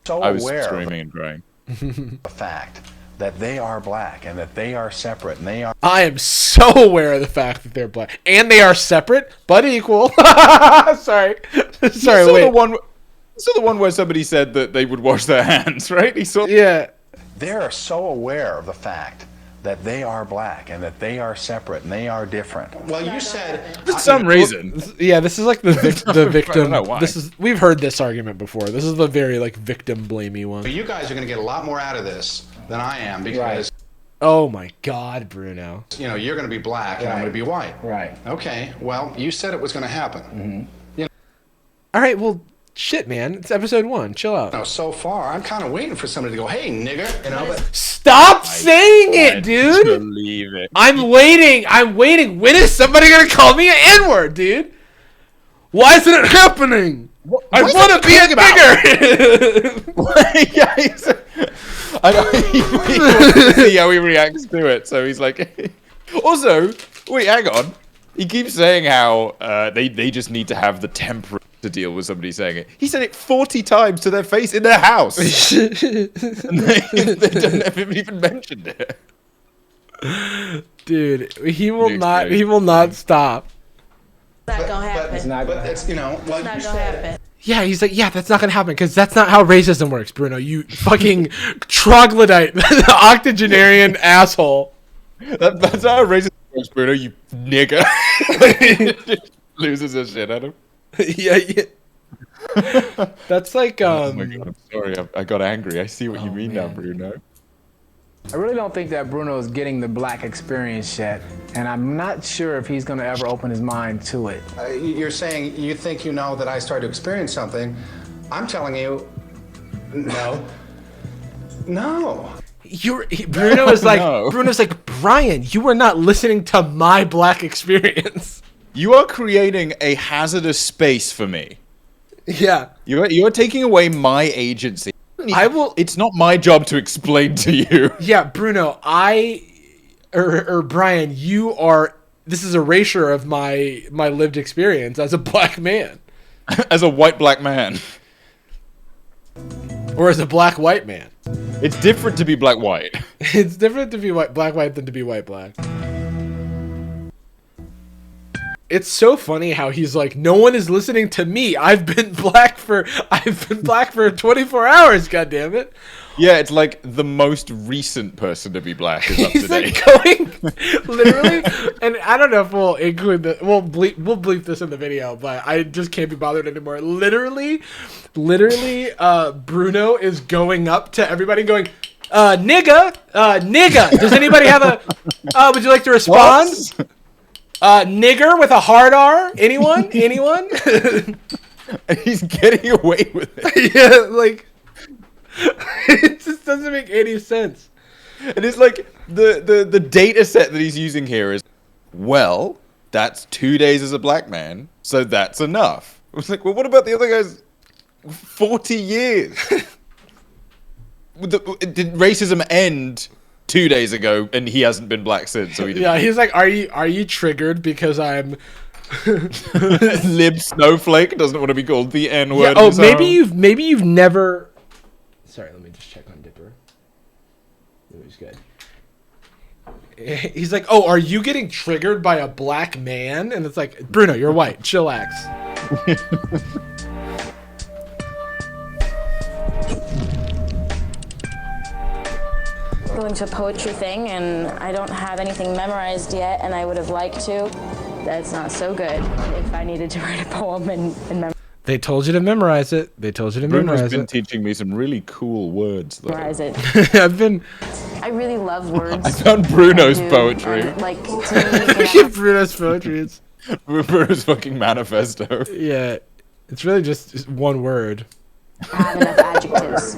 S3: So
S21: I was
S3: aware
S21: screaming and crying.
S3: of the fact that they are black and that they are separate and they are.
S1: I am so aware of the fact that they're black and they are separate but equal. Sorry, wait.
S21: The one where somebody said that they would wash their hands, right? He saw.
S1: Yeah.
S3: They are so aware of the fact that they are black and that they are separate and they are different. Well, you said
S21: For some reason.
S1: Yeah, this is like the victim.
S21: I don't know why.
S1: We've heard this argument before. This is the very like victim blamey one.
S3: You guys are going to get a lot more out of this than I am because.
S1: Oh my God, Bruno.
S3: You know, you're going to be black and I'm going to be white.
S12: Right.
S3: Okay. Well, you said it was going to happen.
S12: Mm-hmm.
S1: All right. Well, shit, man. It's episode 1. Chill out.
S3: No, so far, I'm kind of waiting for somebody to go, "Hey, nigger," you know. But
S1: Stop saying it, dude.
S21: Believe it.
S1: I'm waiting. When is somebody gonna call me an N-word, dude? Why isn't it happening? I want to be a nigger.
S21: Yeah, I know. He wants to see how he reacts to it. So he's like. Also, wait, hang on. He keeps saying how they just need to have the temperament to deal with somebody saying it. He said it 40 times to their face in their house. And they haven't even mentioned it.
S1: Dude, he will not stop.
S7: It's not gonna happen.
S12: It's not gonna happen.
S3: it's, you know, like
S7: It's
S3: you
S7: not gonna
S3: said.
S7: happen.
S1: Yeah, he's like, yeah, that's not gonna happen because that's not how racism works, Bruno. You fucking troglodyte, octogenarian asshole.
S21: That's how racism works, Bruno. You nigger. Loses his shit at him.
S1: Yeah. That's like
S21: Oh my God, I'm sorry. I got angry. I see what you mean now, Bruno.
S12: I really don't think that Bruno is getting the black experience yet, and I'm not sure if he's going to ever open his mind to it.
S3: You're saying you think you know that I started to experience something. I'm telling you, no.
S1: Bruno is like
S21: No.
S1: Bruno's like, Brian, you are not listening to my black experience.
S21: You are creating a hazardous space for me.
S1: Yeah.
S21: You are taking away my agency.
S1: I will.
S21: It's not my job to explain to you.
S1: Yeah, Bruno, or Brian, you are. This is erasure of my lived experience as a black man,
S21: As a white black man.
S1: or as a black white man.
S21: It's different to be black white.
S1: It's different to be black white than to be white black. It's so funny how he's like, no one is listening to me. I've been black for 24 hours. God damn it.
S21: Yeah, it's like the most recent person to be black is up
S1: He's
S21: to date.
S1: like going literally, and I don't know if we'll include the we'll bleep this in the video, but I just can't be bothered anymore. Literally, Bruno is going up to everybody going, nigga. Does anybody have a? Would you like to respond?
S21: What?
S1: Nigger with a hard R. Anyone?
S21: And he's getting away with it.
S1: Yeah, like it just doesn't make any sense.
S21: And it's like the data set that he's using here is, well, that's 2 days as a black man, so that's enough. I was like, well, what about the other guys? 40 years. Did racism end 2 days ago, and he hasn't been black since? So he didn't.
S1: Yeah, he's like, are you triggered because I'm
S21: lib snowflake doesn't want to be called the N word?
S1: Yeah, maybe you've never. Sorry, let me just check on Dipper. It was good. He's like, oh, are you getting triggered by a black man? And it's like, Bruno, you're white. Chillax.
S7: Going to a poetry thing, and I don't have anything memorized yet, and I would have liked to. That's not so good if I needed to write a poem and memorize.
S1: They told you to memorize it.
S21: Bruno's been teaching me some really cool words, though.
S7: Memorize it.
S8: I really love words.
S21: I found Bruno's poetry.
S8: Like, to me,
S1: Bruno's poetry is
S21: Bruno's fucking manifesto.
S1: Yeah, it's really just one word.
S8: have enough adjectives.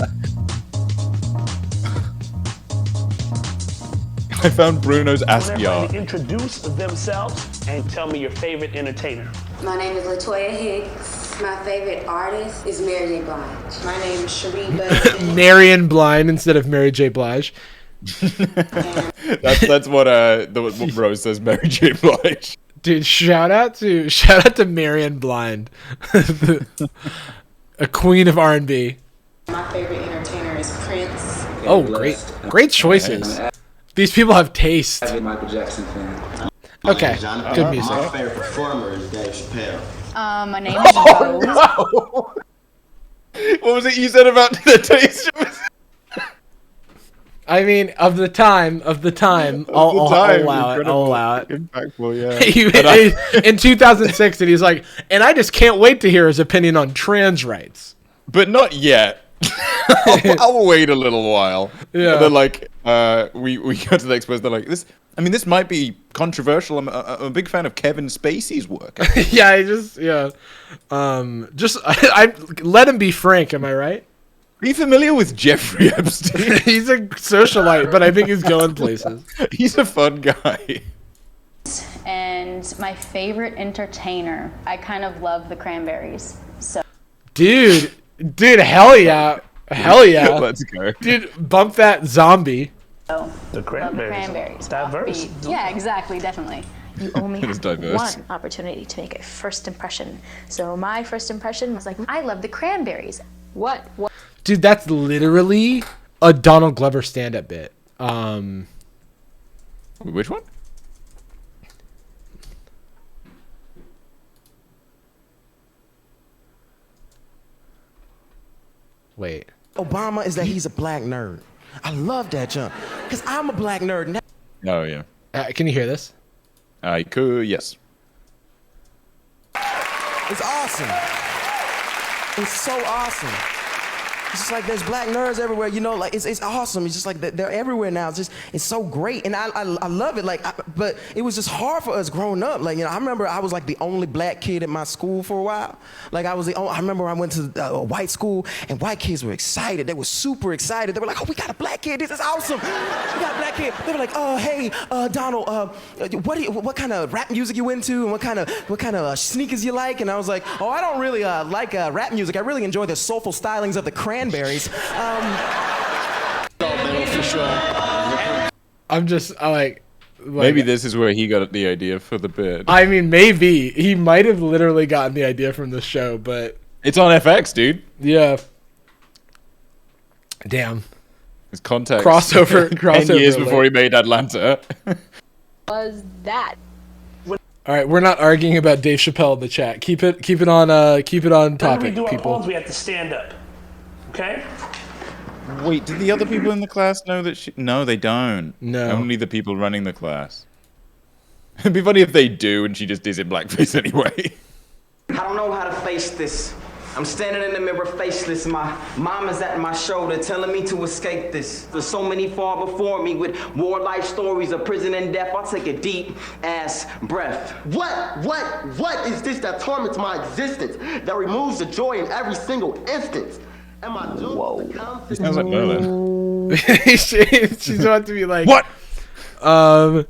S21: I found Bruno's
S14: Everybody
S21: Aspiar.
S14: introduce themselves and tell me your favorite entertainer.
S4: My name is LaToya Hicks. My favorite artist is Mary J. Blige. My name is Sheree
S1: Marion Blind instead of Mary J. Blige.
S21: That's what Rose says. Mary J. Blige.
S1: Dude, shout out to Marion Blind, a queen of R&B.
S4: My favorite entertainer is Prince.
S1: Oh, great choices. These people have taste.
S15: Michael Jackson fan.
S1: Okay, good music.
S23: My favorite performer is Dave Chappelle.
S8: My name is Rose.
S21: What was it you said about the taste?
S1: I mean, of the time, I'll allow it.
S21: Impactful, yeah.
S1: In 2006, and he's like, and I just can't wait to hear his opinion on trans rights.
S21: But not yet. I'll wait a little while.
S1: Yeah.
S21: And then like we go to the next person. They're like, this might be controversial. I'm a big fan of Kevin Spacey's work.
S1: I let him be frank. Am I right?
S21: Are you familiar with Jeffrey Epstein?
S1: He's a socialite, but I think he's going places.
S21: He's a fun guy.
S8: And my favorite entertainer, I kind of love the Cranberries. So.
S1: Dude, hell yeah.
S21: Let's go.
S1: Dude, bump that zombie.
S14: The Cranberries. Diverse.
S8: Yeah, exactly, definitely.
S16: You only
S21: It is
S16: have
S21: diverse.
S16: one opportunity to make a first impression. So my first impression was like, I love the Cranberries. What?
S1: Dude, that's literally a Donald Glover stand-up bit.
S21: Which one?
S1: Wait.
S19: Obama is that he's a black nerd. I love that junk. Because I'm a black nerd.
S21: Oh, yeah.
S1: Can you hear this?
S21: I could, yes.
S19: It's awesome. It's so awesome. It's just like there's black nerds everywhere, you know, like it's awesome. It's just like they're everywhere now. It's so great, and I love it. But it was just hard for us growing up. Like, you know, I remember I was like the only black kid at my school for a while. Like I remember I went to a white school, and white kids were excited. They were super excited. They were like, "Oh, we got a black kid. This is awesome. We got a black kid." They were like, "Oh, hey, Donald, what kind of rap music you into, and what kind of sneakers you like?" And I was like, "Oh, I don't really like rap music. I really enjoy the soulful stylings of the Cranberries."
S1: I like
S21: maybe this is where he got the idea for the bit.
S1: I mean, maybe he might have literally gotten the idea from the show, but
S21: it's on FX, dude.
S1: Yeah. Damn.
S21: His context.
S1: Crossover
S21: 10 years
S1: alert.
S21: before he made Atlanta.
S16: Was that?
S1: All right, we're not arguing about Dave Chappelle in the chat. Keep it on
S14: When
S1: topic,
S14: we do our
S1: people.
S14: poems, we have to stand up. Okay?
S21: Wait, did the other people in the class know that she... No, they don't.
S1: No.
S21: Only the people running the class. It'd be funny if they do and she just is in blackface anyway.
S20: I don't know how to face this. I'm standing in the mirror faceless. My mom is at my shoulder telling me to escape this. There's so many far before me with war life stories of prison and death. I'll take a deep ass breath.
S22: What is this that torments my existence, that removes the joy in every single instance? Am I doomed to come to
S21: Sounds like Merlin.
S1: She's about to be like,
S21: what?
S1: I'm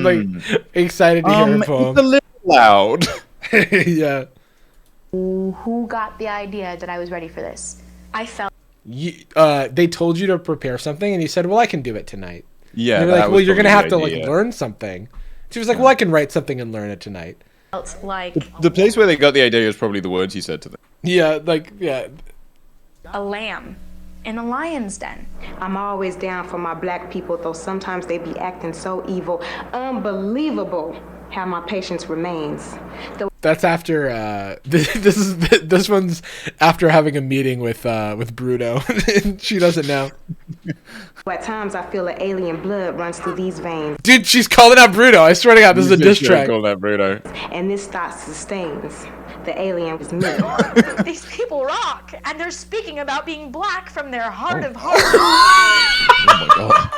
S1: like excited to hear her poem.
S21: It's a little loud.
S1: Yeah.
S16: Who got the idea that I was ready for this? I felt.
S1: They told you to prepare something, and you said, "Well, I can do it tonight."
S21: Yeah.
S1: And you're like, "Well, you're gonna have to like
S21: idea.
S1: learn something." She was like, "Well, I can write something and learn it tonight."
S16: Like
S21: The place where they got the idea is probably the words you said to them.
S1: Yeah,
S16: a lamb in a lion's den.
S4: I'm always down for my black people, though sometimes they be acting so evil. Unbelievable how my patience remains.
S1: That's after this one's after having a meeting with Bruno. She doesn't know.
S4: At times I feel an alien blood runs through these veins.
S1: Dude, she's calling out Bruno. I swear to God, this is a diss track.
S21: Call that Bruno.
S4: And this thought sustains. The alien was me.
S16: These people rock, and they're speaking about being black from their heart of hearts.
S21: Oh my God.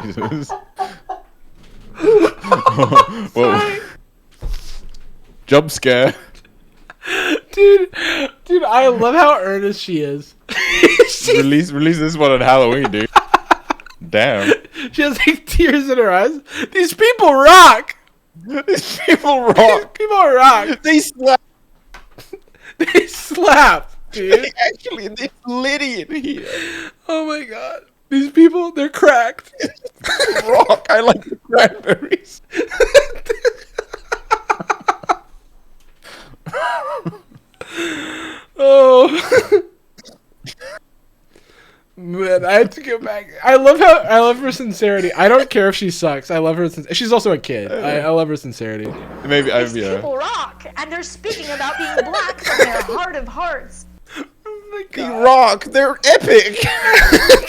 S21: Jesus. Whoa. Jump scare.
S1: Dude, I love how earnest she is.
S21: Release this one on Halloween, dude. Damn.
S1: She has like tears in her eyes. These people rock.
S21: These people rock.
S1: People rock.
S21: They slap.
S1: They slap, dude.
S21: Actually, it's litty in here.
S1: Oh my God. These people, they're cracked.
S21: Rock. I like the Cranberries.
S1: I love her sincerity. I don't care if she sucks. I love her. She's also a kid. I love her sincerity.
S21: Maybe
S16: These people rock, and they're speaking about being black from their heart of hearts.
S21: They rock. They're epic.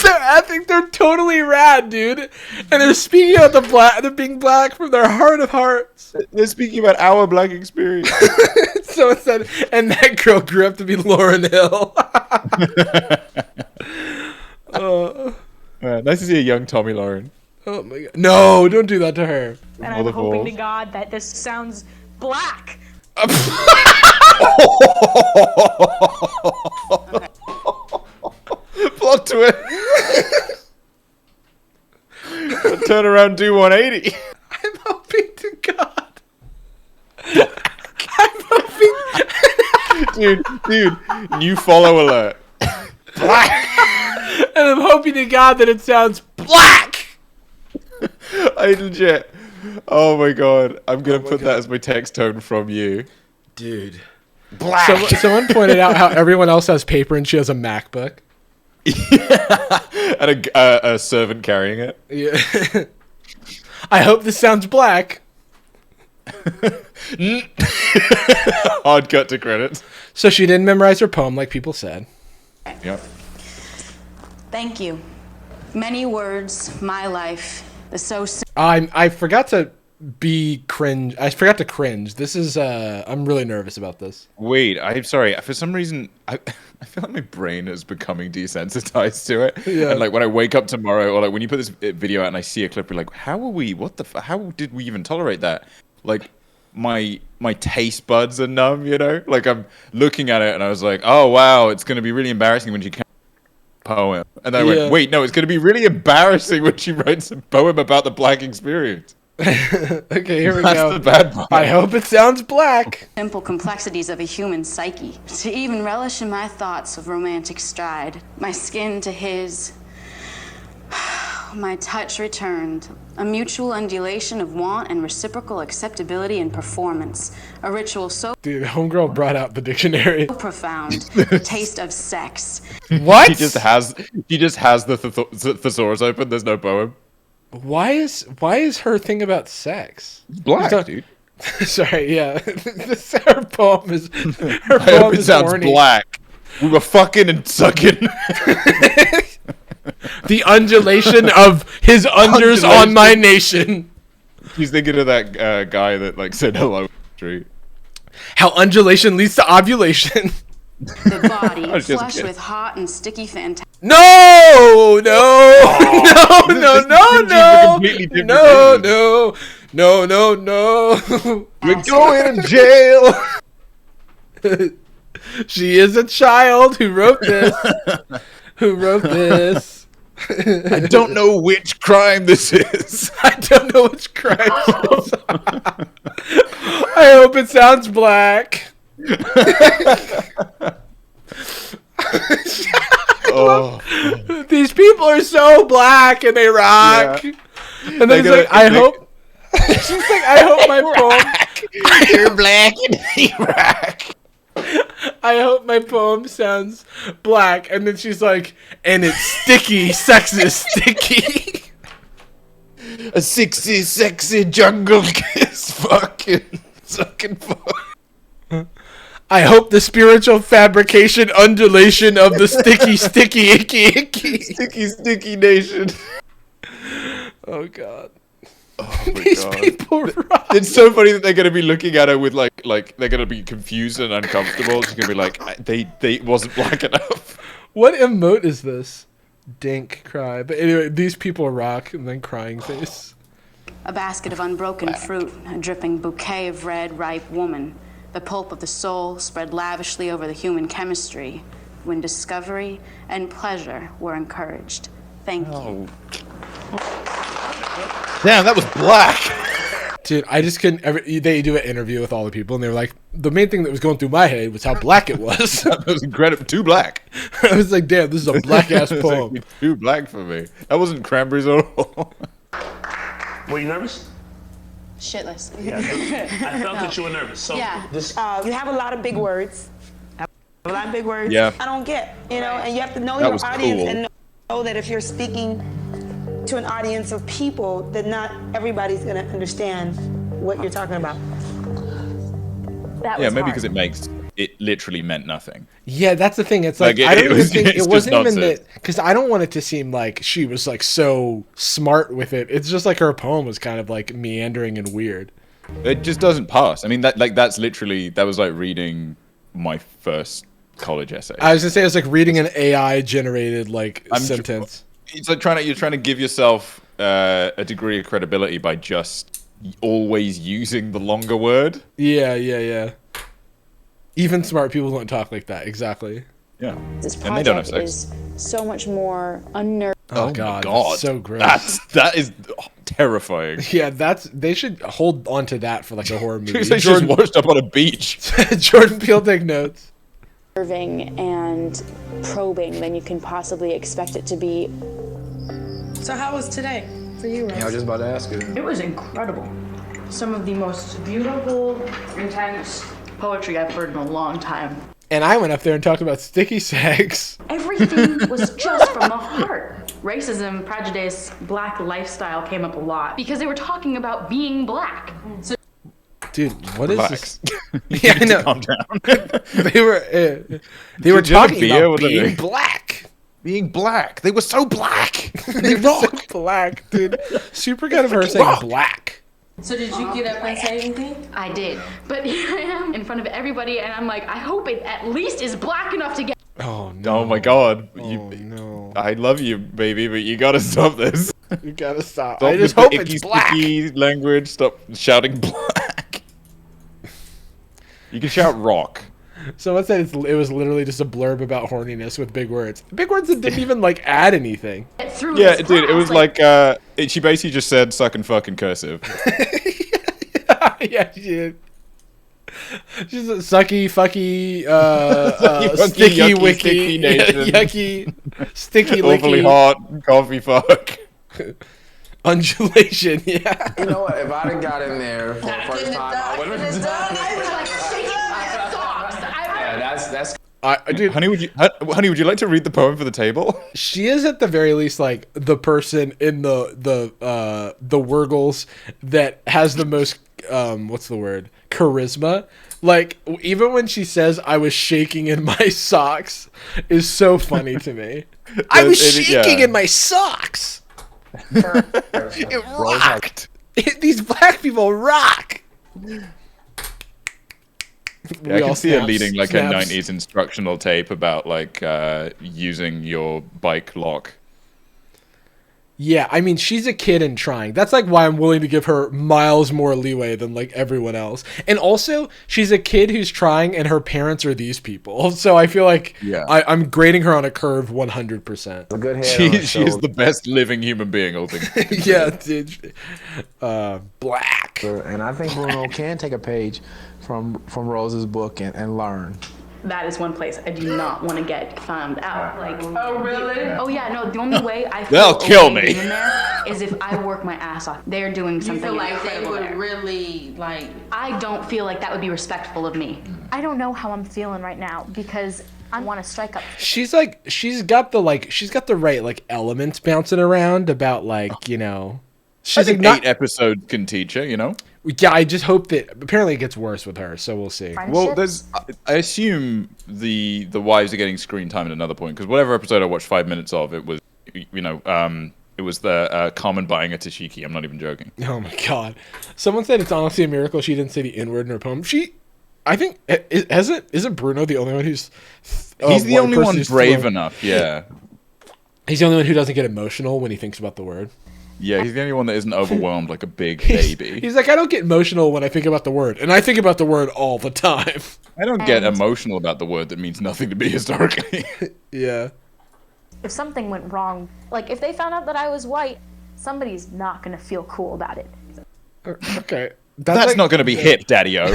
S1: They're epic. They're totally rad, dude. And they're speaking about the being black from their heart of hearts.
S21: They're speaking about our black experience.
S1: Someone said, and that girl grew up to be Lauryn Hill.
S21: Nice to see a young Tommy Lauren.
S1: Oh my god! No, don't do that to her.
S16: And I'm hoping to God that this sounds black.
S21: Plot twist. Turn around, do 180.
S1: I'm hoping to God. I'm hoping.
S21: dude, new follow alert. Black.
S1: And I'm hoping to God that it sounds black.
S21: I legit. Oh my god, I'm gonna put that as my text tone from you,
S1: dude.
S21: Black.
S1: Someone pointed out how everyone else has paper and she has a MacBook.
S21: And a servant carrying it.
S1: Yeah. I hope this sounds black.
S21: Hard cut to credits.
S1: So she didn't memorize her poem like people said.
S21: Yep.
S8: Thank you. Many words, my life. The so.
S1: I forgot to be cringe. I forgot to cringe. This is. I'm really nervous about this.
S21: Wait, I'm sorry. For some reason, I feel like my brain is becoming desensitized to it.
S1: Yeah.
S21: And like when I wake up tomorrow, or like when you put this video out and I see a clip, you're like, how are we? What the? How did we even tolerate that? Like, my taste buds are numb. You know, like I'm looking at it and I was like, oh wow, it's gonna be really embarrassing when she can't poem. And then I went, wait, no, it's gonna be really embarrassing when she writes a poem about the black experience.
S1: Okay, here we
S21: That's
S1: go.
S21: the bad part.
S1: I hope it sounds black.
S8: Simple complexities of a human psyche. To even relish in my thoughts of romantic stride. My skin to his. My touch returned. A mutual undulation of want and reciprocal acceptability and performance. A ritual so
S1: Dude, homegirl brought out the dictionary.
S8: profound. The taste of sex.
S1: What?
S21: She just has the thesaurus open. There's no poem.
S1: Why is her thing about sex?
S21: It's black, dude.
S1: Sorry, yeah. Her poem is. Her
S21: I
S1: poem
S21: hope it
S1: is
S21: sounds
S1: horny.
S21: black. We were fucking and sucking.
S1: The undulation of his unders on my nation.
S21: He's thinking of that guy that like said hello on the street.
S1: How undulation leads to ovulation.
S8: The body,
S21: I was just
S8: flush
S21: kidding.
S8: with hot and sticky fantasy.
S1: No, no, no.
S21: We're going to jail.
S1: She is a child who wrote this.
S21: I don't know which crime this is.
S1: I don't know which crime this is. I hope it sounds black. These people are so black and they rock.
S21: Yeah.
S1: And then he's like, I hope. She's like, I hope my poem.
S21: You're black and they rock.
S1: I hope my poem sounds black. And then she's like, and it's sticky. Sex is sticky.
S21: A sexy jungle kiss, fucking fuck.
S1: I hope the spiritual fabrication undulation of the sticky, icky.
S21: Sticky nation.
S1: Oh god.
S21: Oh my
S1: These
S21: god.
S1: people rock.
S21: It's so funny that they're gonna be looking at her with like they're gonna be confused and uncomfortable. She's gonna be like, they wasn't black enough.
S1: What emote is this? Dink cry. But anyway, these people rock and then crying face.
S8: A basket of unbroken fruit, a dripping bouquet of red, ripe woman. The pulp of the soul spread lavishly over the human chemistry when discovery and pleasure were encouraged. Thank you.
S21: Damn, that was black.
S1: Dude, I just couldn't ever. They do an interview with all the people, and they were like, the main thing that was going through my head was how black it was.
S21: That was incredible. Too black.
S1: I was like, damn, this is a black ass poem.
S21: Like, too black for me. That wasn't cranberries at all.
S14: Were you nervous?
S8: Shitless.
S14: Yeah, I felt that you were nervous. So
S8: Yeah.
S2: You have a lot of big words. A lot of big words.
S21: Yeah.
S2: I don't get, and you have to know
S21: That
S2: your
S21: was
S2: audience
S21: cool.
S2: and know that if you're speaking to an audience of people that not everybody's gonna understand what you're talking about. That was
S21: Yeah, maybe
S2: hard.
S21: because it literally meant nothing.
S1: Yeah, that's the thing. It's like,
S21: Like,
S1: I don't even
S21: was-
S1: think
S21: it's
S1: it
S21: just
S1: wasn't even
S21: nonsense.
S1: that, because I don't want it to seem like she was like so smart with it. It's just like her poem was kind of like meandering and weird.
S21: It just doesn't pass. I mean, that was like reading my first college essay.
S1: I was gonna say it's like reading an AI generated like sentence.
S21: It's like you're trying to give yourself a degree of credibility by just always using the longer word.
S1: Yeah. Even smart people don't talk like that. Exactly.
S21: Yeah.
S9: This
S21: And they don't have
S9: project
S21: sex.
S9: is so much more unnerving.
S1: Oh,
S21: my
S1: God,
S21: God.
S1: so gross.
S21: That is terrifying.
S1: Yeah, they should hold on to that for like a horror movie.
S21: They just washed up on a beach.
S1: Jordan Peele, take notes.
S9: And probing than you can possibly expect it to be.
S2: So how was today for you, Rose?
S12: Yeah, I was just about to ask you.
S11: It was incredible. Some of the most beautiful, intense poetry I've heard in a long time.
S1: And I went up there and talked about sticky sex.
S11: Everything was just from the heart. Racism, prejudice, black lifestyle came up a lot because they were talking about being black. So
S1: Dude, what is
S21: Relax.
S1: this? Yeah, I know.
S21: Calm down.
S1: they were
S21: Did
S1: talking
S21: you have a beer?
S1: about
S21: What are
S1: being
S21: they?
S1: black.
S21: Being black. They were so black.
S1: They rock. So black, dude. Super good of her saying
S21: rock.
S1: black.
S7: So did you get up and say anything?
S11: I did. But here I am in front of everybody and I'm like, I hope it at least is black enough to get.
S1: Oh no.
S21: Oh my God.
S1: No.
S21: I love you, baby, but you gotta stop this.
S1: You gotta stop.
S21: Stop
S1: I just
S21: with
S1: hope
S21: the
S1: it's
S21: icky,
S1: black.
S21: sticky language. Stop shouting black. You can shout rock.
S1: Someone said it was literally just a blurb about horniness with big words. Big words that didn't even like add anything.
S11: Through
S21: Yeah,
S11: this
S21: dude, it
S11: class,
S21: was like she basically just said suck and fuck in cursive.
S1: Yeah, she did. She's a sucky, fucky,
S21: Fucky,
S1: sticky,
S21: yucky,
S1: wicky,
S21: sticky nation.
S1: yucky, sticky,
S21: Awfully
S1: licky,
S21: hot, coffee fuck.
S1: undulation. Yeah.
S12: You know what? If I'd have got in there for the first time, I would have done. Yeah, that's.
S1: Dude,
S21: honey, would you like to read the poem for the table?
S1: She is at the very least like the person in the Wurgles that has the most what's the word, charisma. Like even when she says I was shaking in my socks is so funny to me. I was shaking in my socks. It rocked. These black people rock.
S21: Yeah, I can see her leading like a
S1: snaps.
S21: 90s instructional tape about like using your bike lock.
S1: Yeah, I mean, she's a kid and trying. That's like why I'm willing to give her miles more leeway than like everyone else. And also, she's a kid who's trying and her parents are these people. So I feel like I'm grading her on a curve 100%.
S12: A good head.
S21: She is the best living human being, all things.
S1: Yeah, dude. Black.
S12: And I think Bruno can take a page from Rose's book and learn.
S11: That is one place I do not want to get found out. Like,
S7: Oh, really?
S11: oh yeah, no. The only way I feel
S21: They'll kill me.
S11: being in there is if I work my ass off. They are doing
S7: You
S11: something
S7: feel like they
S11: incredible
S7: would
S11: there.
S7: really like.
S11: I don't feel like that would be respectful of me.
S16: I don't know how I'm feeling right now because I want to strike up.
S1: She's got the right like elements bouncing around about like, you know,
S21: I think 8 episodes can teach her, you know?
S1: Yeah, I just hope that apparently it gets worse with her, so we'll see.
S21: Well, I assume the wives are getting screen time at another point, because whatever episode I watched 5 minutes of, it was, you know, it was the Carmen buying a tashiki. I'm not even joking.
S1: Oh my God. Someone said it's honestly a miracle she didn't say the N-word in her poem. I think, isn't Bruno the only one who's...
S21: He's the only one
S1: who's
S21: brave enough, yeah.
S1: He's the only one who doesn't get emotional when he thinks about the word.
S21: Yeah, he's the only one that isn't overwhelmed like a big baby.
S1: He's like, I don't get emotional when I think about the word. And I think about the word all the time.
S21: I don't get emotional about the word that means nothing to me historically.
S1: Yeah.
S16: If something went wrong, like if they found out that I was white, somebody's not gonna feel cool about it.
S1: Okay.
S21: That's
S1: like,
S21: not going to be hip, Daddy-O.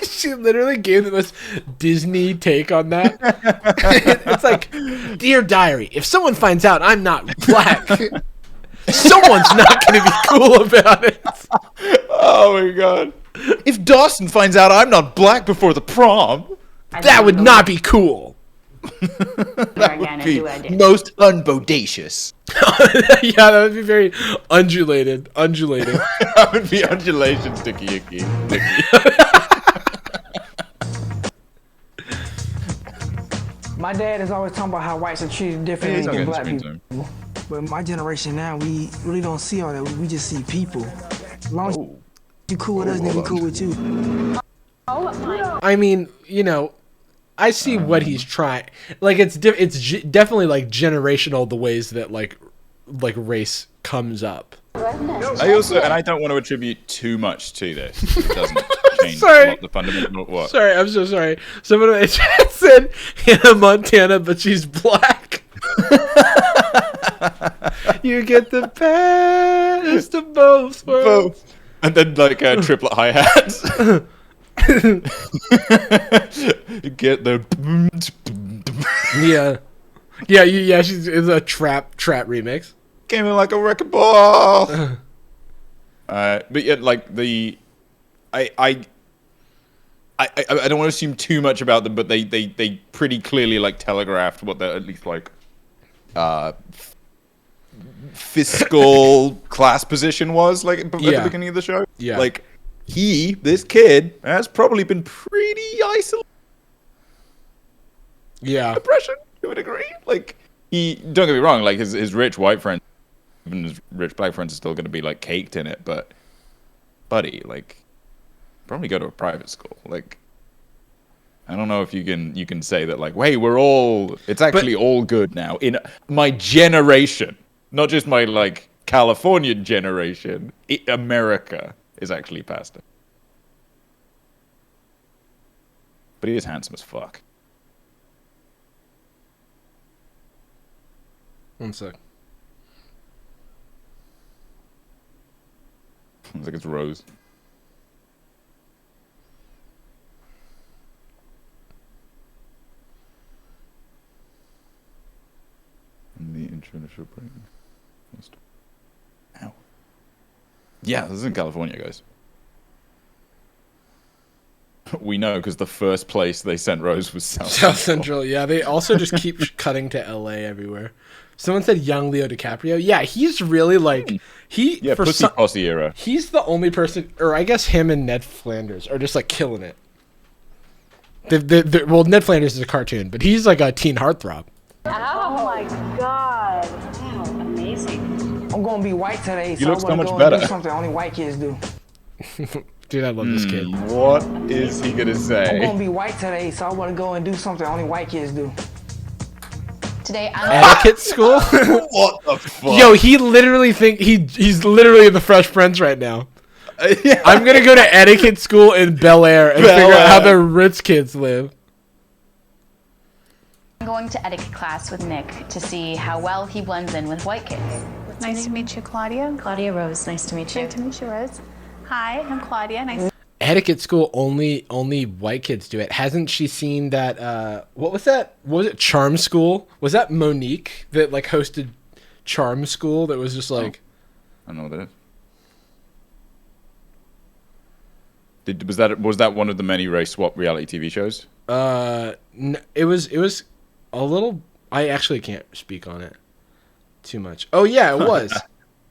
S1: She literally gave the most Disney take on that. It's like, Dear Diary, if someone finds out I'm not black, someone's not going to be cool about it.
S21: Oh my God. If Dawson finds out I'm not black before the prom,
S1: that would not be cool.
S8: Again, and do I do.
S21: Most unbodacious.
S1: Yeah, that would be very undulating.
S21: That would be undulation, sticky icky.
S12: My dad is always talking about how whites are treated differently
S21: Yeah,
S12: than
S21: he's
S12: black
S21: not
S12: people.
S21: getting
S12: But my generation now, we really don't see all that. We just see people. As long as you cool with us, then we cool with you.
S1: I mean, you know, I see what he's trying. Like, it's definitely like generational, the ways that like race comes up.
S21: I also, and I don't want to attribute too much to this. It doesn't change
S1: Sorry.
S21: what the fundamental what.
S1: Sorry, I'm so sorry. Someone said Hannah Montana, but she's black. You get the best of both worlds.
S21: And then like triplet hi hats. You get the.
S1: Yeah. She's it's a trap remix.
S21: Came in like a wrecking ball. But yet, like I don't want to assume too much about them, but they pretty clearly like telegraphed what their at least like fiscal class position was like at the beginning of the show.
S1: Yeah,
S21: like this kid has probably been pretty isolated.
S1: Yeah,
S21: depression to a degree. Like don't get me wrong, like his rich white friends, even his rich black friends, are still going to be like caked in it, but buddy, like probably go to a private school. Like I don't know if you can say that like, hey, it's actually all good now in my generation, not just my like Californian generation. America is actually past it. But he is handsome as fuck.
S1: One sec.
S21: Looks like it's Rose. And the intro to bring. Ow. Yeah, this is in California, guys. We know because the first place they sent Rose was South
S1: Central. Yeah, they also just keep cutting to LA everywhere. Someone said young Leo DiCaprio. Yeah, he's really like
S21: Pussy Posse era.
S1: He's the only person, or I guess him and Ned Flanders are just like killing it. Well, Ned Flanders is a cartoon, but he's like a teen heartthrob.
S9: Oh my god. Wow, amazing.
S12: I'm gonna be white today,
S21: You
S12: so
S21: look
S12: I
S21: so
S12: wanna
S21: much
S12: go
S21: better.
S12: and do something only white kids do.
S1: Dude, I love this kid.
S21: What is he gonna say?
S12: I'm gonna be white today, so I wanna go and do something only white kids do.
S8: Today I'm
S1: Etiquette school?
S21: What the fuck?
S1: Yo, he literally he's literally in the Fresh Prince right now.
S21: Yeah.
S1: I'm gonna go to etiquette school in Bel Air and figure out how the Ritz kids live.
S8: I'm going to etiquette class with Nick to see how well he blends in with white kids.
S5: Nice to meet you, Claudia.
S7: Claudia Rose, nice to meet you.
S5: Great to meet you, Rose. Hi, I'm Claudia. Nice.
S1: Etiquette school, only white kids do it. Hasn't she seen that? What was that? What was it? Charm School? Was that Monique that like hosted Charm School? That was just like.
S21: I don't know what that is. Was that one of the many race swap reality TV shows?
S1: It was a little. I actually can't speak on it too much. Oh yeah, it was.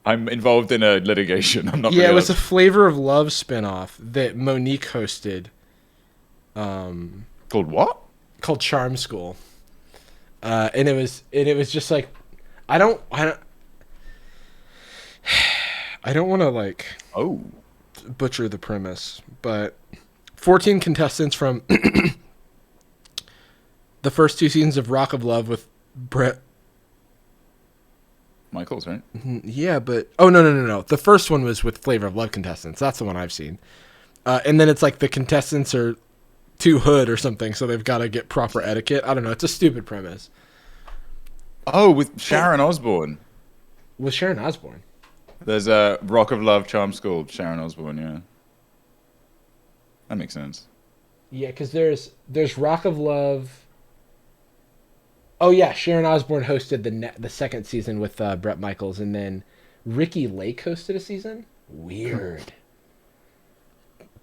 S21: I'm involved in a litigation. I'm not.
S1: Yeah,
S21: really
S1: it was a Flavor of Love spinoff that Monique hosted.
S21: Called what?
S1: Called Charm School. And it was just like, I don't want to like butcher the premise, but 14 contestants from the first two seasons of Rock of Love with Brett
S21: Michaels, right?
S1: Yeah, but no. The first one was with Flavor of Love contestants. That's the one I've seen. And then it's like the contestants are too hood or something, so they've got to get proper etiquette. I don't know. It's a stupid premise.
S21: Oh, with Sharon Osbourne.
S1: With Sharon Osbourne.
S21: There's a Rock of Love Charm School, Sharon Osbourne, yeah. That makes sense.
S1: Yeah, because there's Rock of Love. Oh yeah, Sharon Osbourne hosted the second season with Bret Michaels, and then Ricky Lake hosted a season. Weird.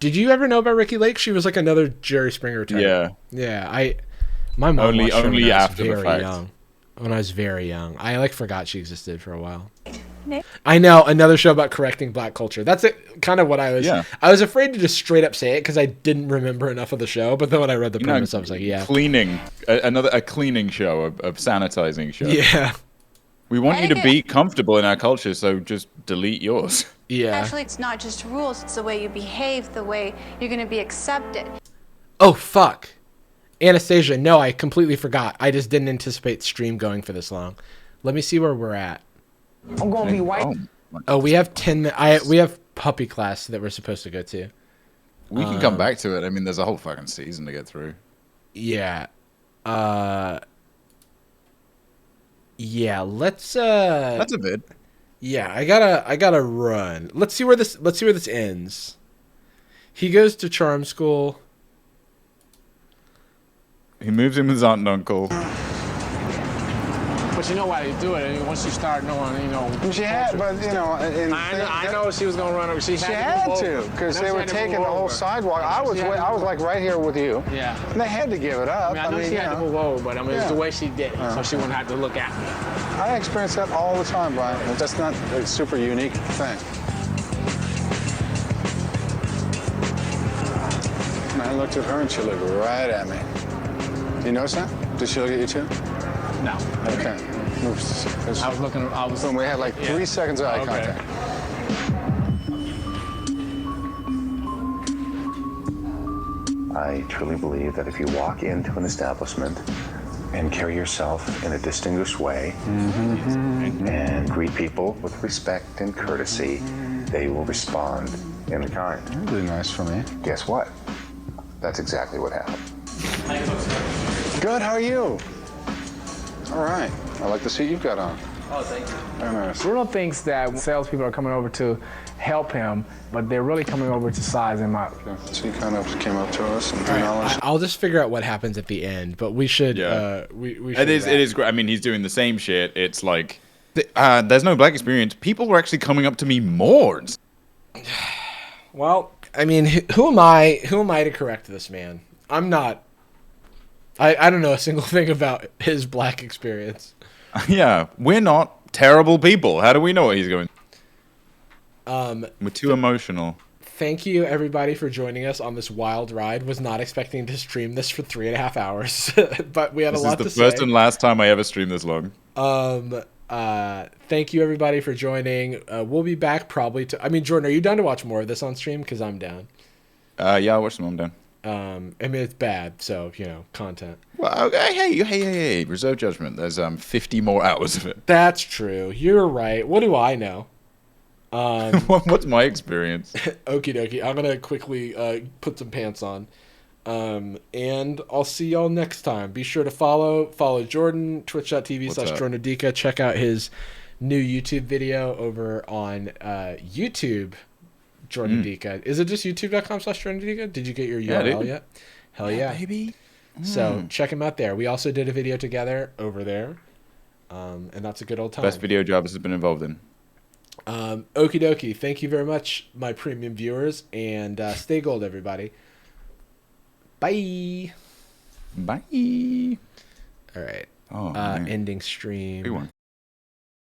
S1: Did you ever know about Ricky Lake? She was like another Jerry Springer type.
S21: Yeah.
S1: Yeah, My mom
S21: Only
S1: watched her when I was
S21: after the
S1: very
S21: fact.
S1: young. When I was very young, I like forgot she existed for a while. I know, another show about correcting black culture. That's kind of what I was.
S21: Yeah.
S1: I was afraid to just straight up say it because I didn't remember enough of the show. But then when I read the
S21: You know,
S1: premise, I was like, yeah.
S21: Cleaning, a cleaning show, a sanitizing show.
S1: Yeah.
S21: We want you to be comfortable in our culture, so just delete yours.
S1: Yeah.
S5: Actually, it's not just rules, it's the way you behave, the way you're going to be accepted.
S1: Oh, fuck. Anastasia, no, I completely forgot. I just didn't anticipate stream going for this long. Let me see where we're at.
S12: I'm gonna be white.
S1: Oh, we have 10 minutes. We have puppy class that we're supposed to go to.
S21: We can come back to it. I mean, there's a whole fucking season to get through.
S1: Yeah. Yeah, let's That's
S21: a bit.
S1: Yeah, I gotta run. Let's see where this ends. He goes to charm school.
S21: He moves in with his aunt and uncle.
S12: But you know why they do it. I mean, once you start knowing, you know.
S3: She had, but you know,
S12: I know she was gonna run over. She
S3: had to, because they were taking the whole sidewalk. I was like right here with you.
S12: Yeah.
S3: And they had to give it up.
S12: I know she had to move over, but I mean, it's the way she did it, so she wouldn't have to look at me.
S3: I experience that all the time, Brian. That's not a super unique thing. And I looked at her and she looked right at me. Do you notice that? Did she look at you too?
S12: No.
S3: Okay.
S12: I was looking.
S3: We had like 3 seconds of eye contact.
S6: I truly believe that if you walk into an establishment and carry yourself in a distinguished way and greet people with respect and courtesy, they will respond in kind.
S3: Really nice for me.
S6: Guess what? That's exactly what happened.
S3: Good, how are you? All right. I like the suit you've got on.
S12: Oh, thank you.
S3: Very nice.
S12: Bruno thinks that salespeople are coming over to help him, but they're really coming over to size him up.
S3: So he kind of came up to us and acknowledged.
S1: I'll just figure out what happens at the end, but we should. We should
S21: It is great. I mean, he's doing the same shit. It's like there's no black experience. People were actually coming up to me more.
S1: Well, I mean, who am I? Who am I to correct this man? I'm not. I don't know a single thing about his black experience.
S21: Yeah, we're not terrible people. How do we know what he's going? We're too emotional.
S1: Thank you, everybody, for joining us on this wild ride. Was not expecting to stream this for 3.5 hours, but we had a lot to say.
S21: This is the first and last time I ever streamed this long.
S1: Thank you, everybody, for joining. We'll be back probably to. I mean, Jordan, are you down to watch more of this on stream? Because I'm down.
S21: Yeah, I'll watch them. I'm down.
S1: I mean, it's bad, so content.
S21: Well, hey, reserve judgment. There's 50 more hours of it.
S1: That's true. You're right. What do I know?
S21: What's my experience?
S1: Okie dokie. I'm gonna quickly put some pants on, and I'll see y'all next time. Be sure to follow Jordan, twitch.tv/JordanOdika. Check out his new YouTube video over on YouTube. Jordan Dika. Is it just youtube.com/Jordan Dika? Did you get your URL yet? Hell yeah,
S21: baby.
S1: So check him out there. We also did a video together over there, and that's a good old time.
S21: Best video Jarvis has been involved in.
S1: Okie dokie. Thank you very much, my premium viewers, and stay gold, everybody. Bye.
S21: Bye.
S1: All right.
S21: Oh,
S1: ending stream.